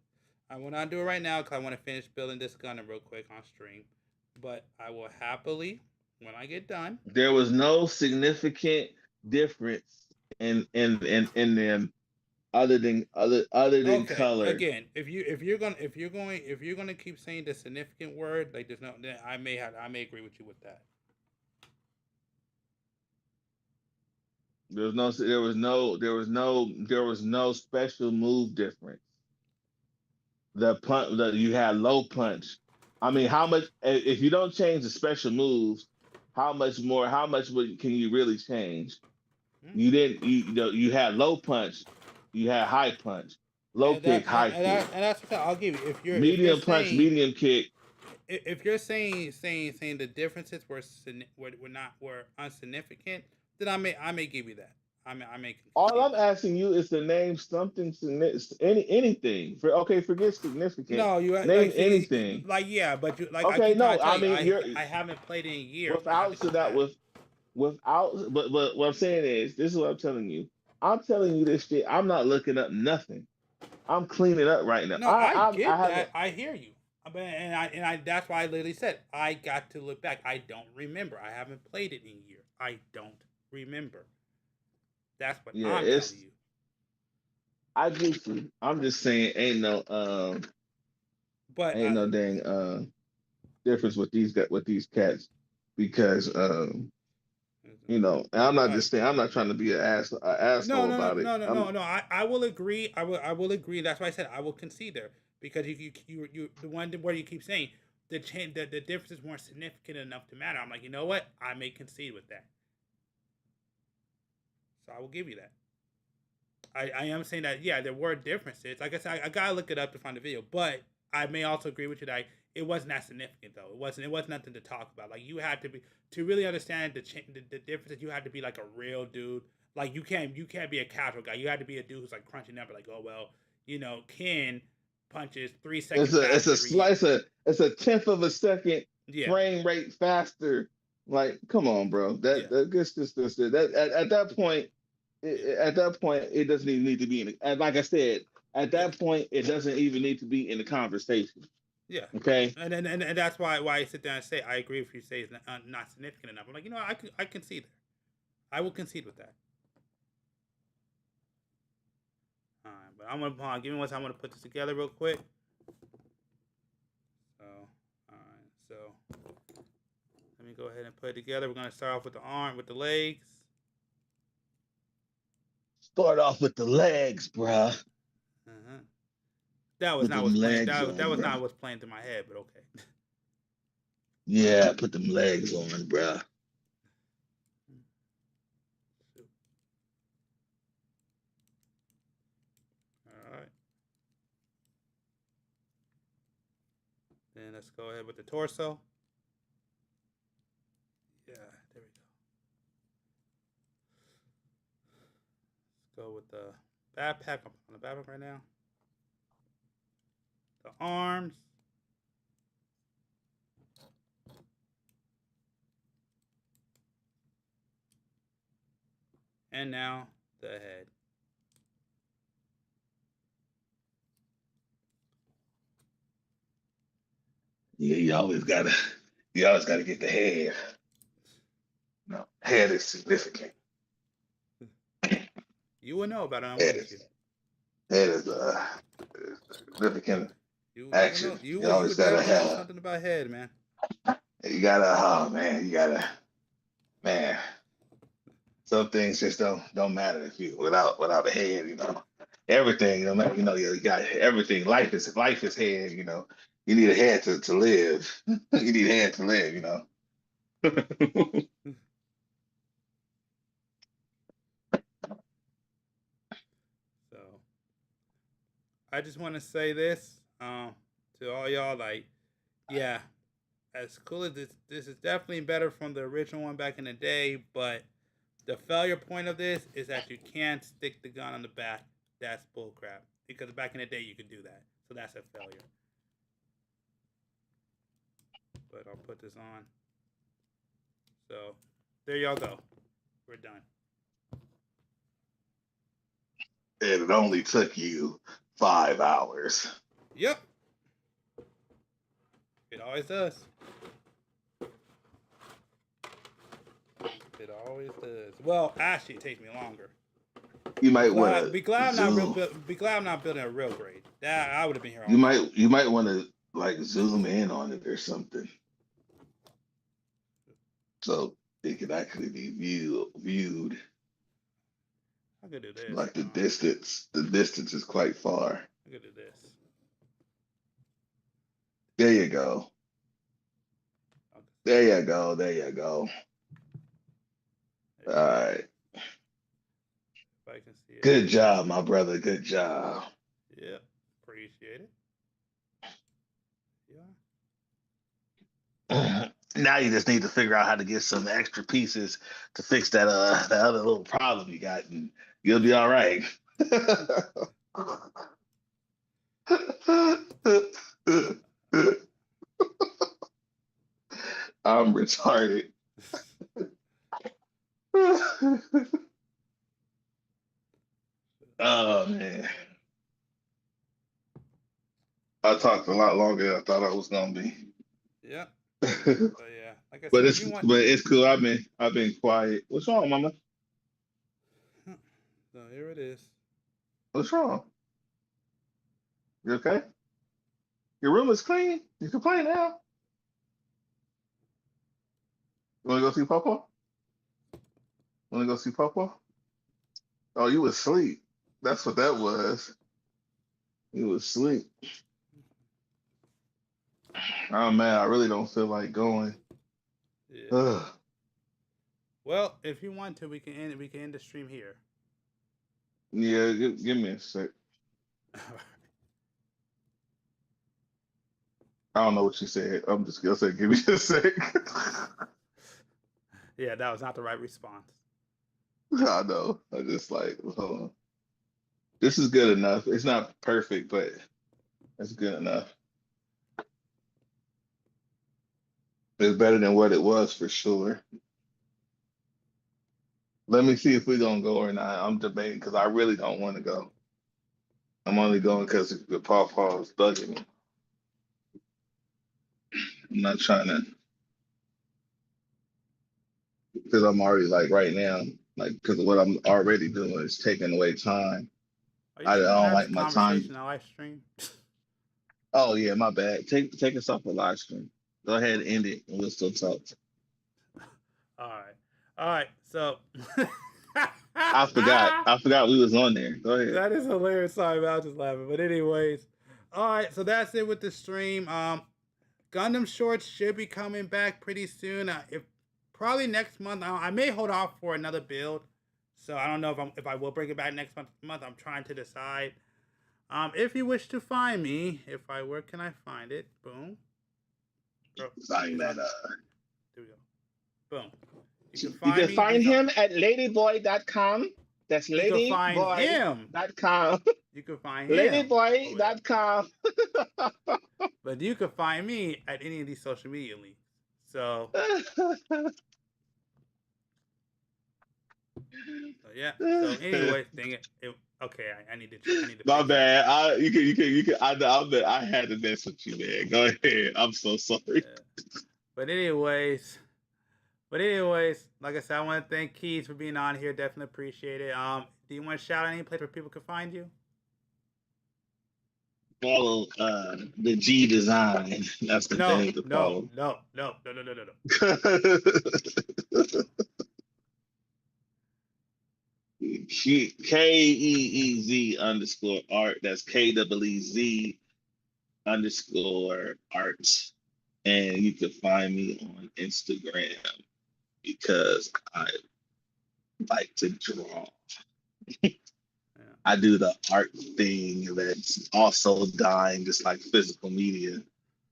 I will not do it right now because I want to finish building this Gundam real quick on stream. But I will happily, when I get done. There was no significant difference in them other than color. Again, if you're gonna keep saying the significant word, like there's no, then I may agree with you with that. There was no special move difference. You had low punch. I mean, how much if you don't change the special moves, how much can you really change? You didn't. You had low punch, you had high punch, low kick, high kick, and that's what I'll give you. If you're medium punch, medium kick. If you're saying the differences were insignificant, then I may give you that. I may. All I'm asking you is to name something anything. Forget significant. No, you name anything. Like yeah, but you like. Okay, no, I mean I haven't played in a year. But what I'm saying is, this is what I'm telling you. I'm telling you this shit. I'm not looking up nothing. I'm cleaning up right now. No, I get that. I hear you. And I that's why I literally said I got to look back. I don't remember. I haven't played it in a year. I don't remember. That's what I'm telling you. I get you. I'm just saying ain't no dang difference with these cats because and I'm not just saying I'm not trying to be an asshole about it. No. I will agree. I will agree. That's why I said I will concede there because you the one where you keep saying the differences weren't significant enough to matter. I'm like, you know what? I may concede with that. So I will give you that. I am saying that yeah, there were differences. Like I said, I gotta look it up to find the video, but I may also agree with you that it wasn't that significant though. It wasn't nothing to talk about. Like you had to really understand the differences. You had to be like a real dude. Like you can't be a casual guy. You had to be a dude who's like crunching number. Like oh well, Ken punches 3 seconds. It's a tenth of a second frame rate faster. Like, come on, bro. At that point, it doesn't even need to be in. And like I said, at that point, it doesn't even need to be in the conversation. Yeah. Okay. And that's why I sit down and say I agree if you say it's not significant enough. I'm like I concede there. I will concede with that. All right, but I'm gonna give me one time. I'm gonna put this together real quick. So, all right, so. Let me go ahead and put it together. We're going to start off with the legs. Start off with the legs, bruh. Uh-huh. That was not what's playing. That was not what's playing through my head, but okay. Yeah, put them legs on, bruh. All right. Then let's go ahead with the torso. Yeah, there we go. Let's go with the backpack. I'm on the backpack right now. The arms. And now the head. Yeah, you always gotta get the head. No, head is significant. You will know about it. Head is significant action. You always gotta have something about head, man. You gotta, man. Some things just don't matter if you without a head, everything, you got everything. Life is head, You need a head to live. You need a head to live, you know. So I just want to say this to all y'all, like, yeah, as cool as this is definitely better from the original one back in the day, but the failure point of this is that you can't stick the gun on the back. That's bullcrap. Because back in the day you could do that. So that's a failure. But I'll put this on. So there y'all go. We're done. And it only took you 5 hours. Yep. It always does. It always does. Well, actually, it takes me longer. You might want to be glad I'm not building a real grade. That I would have been here. You might want to like zoom in on it or something, so it can actually be viewed. I could do this. Like the distance is quite far. I could do this. There you go. There you go. There you go. All right. If I can see it. Good job, my brother. Good job. Yeah, appreciate it. Yeah. Now you just need to figure out how to get some extra pieces to fix that other little problem you got, and you'll be all right. I'm retarded. Oh man. I talked a lot longer than I thought I was gonna be. Yeah. So yeah, like I But said, it's cool. I've been quiet. What's wrong, Mama? So here it is. What's wrong? You okay? Your room is clean. You can play now. You wanna go see Papa? Wanna go see Papa? Oh, you was asleep. That's what that was. You was asleep. Oh man, I really don't feel like going. Yeah. Ugh. Well, if you want to, we can end the stream here. Yeah, give me a sec. I don't know what you said. I'm just gonna say, give me a sec. Yeah, that was not the right response. I know. I just like, hold on. This is good enough. It's not perfect, but it's good enough. It's better than what it was for sure. Let me see if we're gonna go or not. I'm debating because I really don't want to go. I'm only going because the Paw is bugging me. I'm not trying to, because I'm already like right now, like because of what I'm already doing is taking away time. Are you I sure don't that's like a my conversation time. on live stream? Oh yeah, my bad. Take us off the live stream. Go ahead and end it, and we'll still talk. All right. So I forgot we was on there. Go ahead. that is hilarious. Sorry, I was just laughing. But anyways, all right. So that's it with the stream. Gundam Shorts should be coming back pretty soon. If probably next month. I may hold off for another build. So I don't know if I will bring it back next month. I'm trying to decide. If you wish to find me, where can I find it? Boom. Find that. There we go. Boom. You can find him at ladyboy.com. That's ladyboy.com. You can find him. Ladyboy.com. But you can find me at any of these social media links. So yeah. So anyway, dang it. Okay, I need to. My bad. You can. I had to mess with you, man. Go ahead. I'm so sorry. Yeah. But anyways, like I said, I want to thank Keys for being on here. Definitely appreciate it. Do you want to shout out any place where people can find you? Follow the G Design. That's the thing to follow. No. KEEZ _art. That's KEEZ underscore art, and you can find me on Instagram because I like to draw. I do the art thing that's also dying, just like physical media.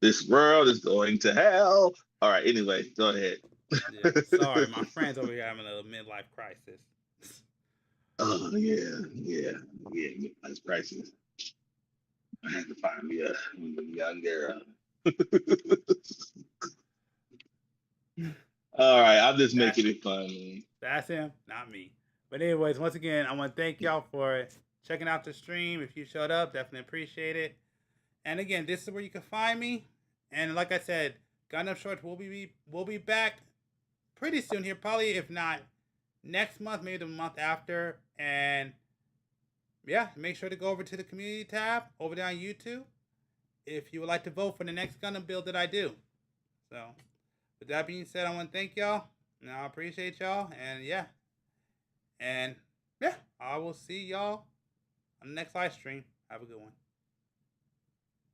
This world is going to hell. All right, anyway, go ahead. Yeah, sorry, my friend's over here having a midlife crisis. Oh yeah. Midlife crisis. I had to find me a young girl. All right, I'm just making it fun, man. That's him, not me. But anyways, once again, I want to thank y'all for checking out the stream. If you showed up, definitely appreciate it. And again, this is where you can find me. And like I said, Gundam Shorts will be back pretty soon here, probably if not next month, maybe the month after. And yeah, make sure to go over to the community tab over there on YouTube if you would like to vote for the next Gundam build that I do. So with that being said, I want to thank y'all. And I appreciate y'all. And yeah, I will see y'all on the next live stream. Have a good one.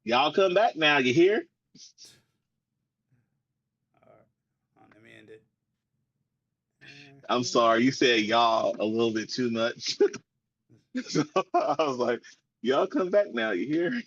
Y'all come back now, you hear? Let me end it. I'm sorry, you said y'all a little bit too much. So I was like, y'all come back now, you hear?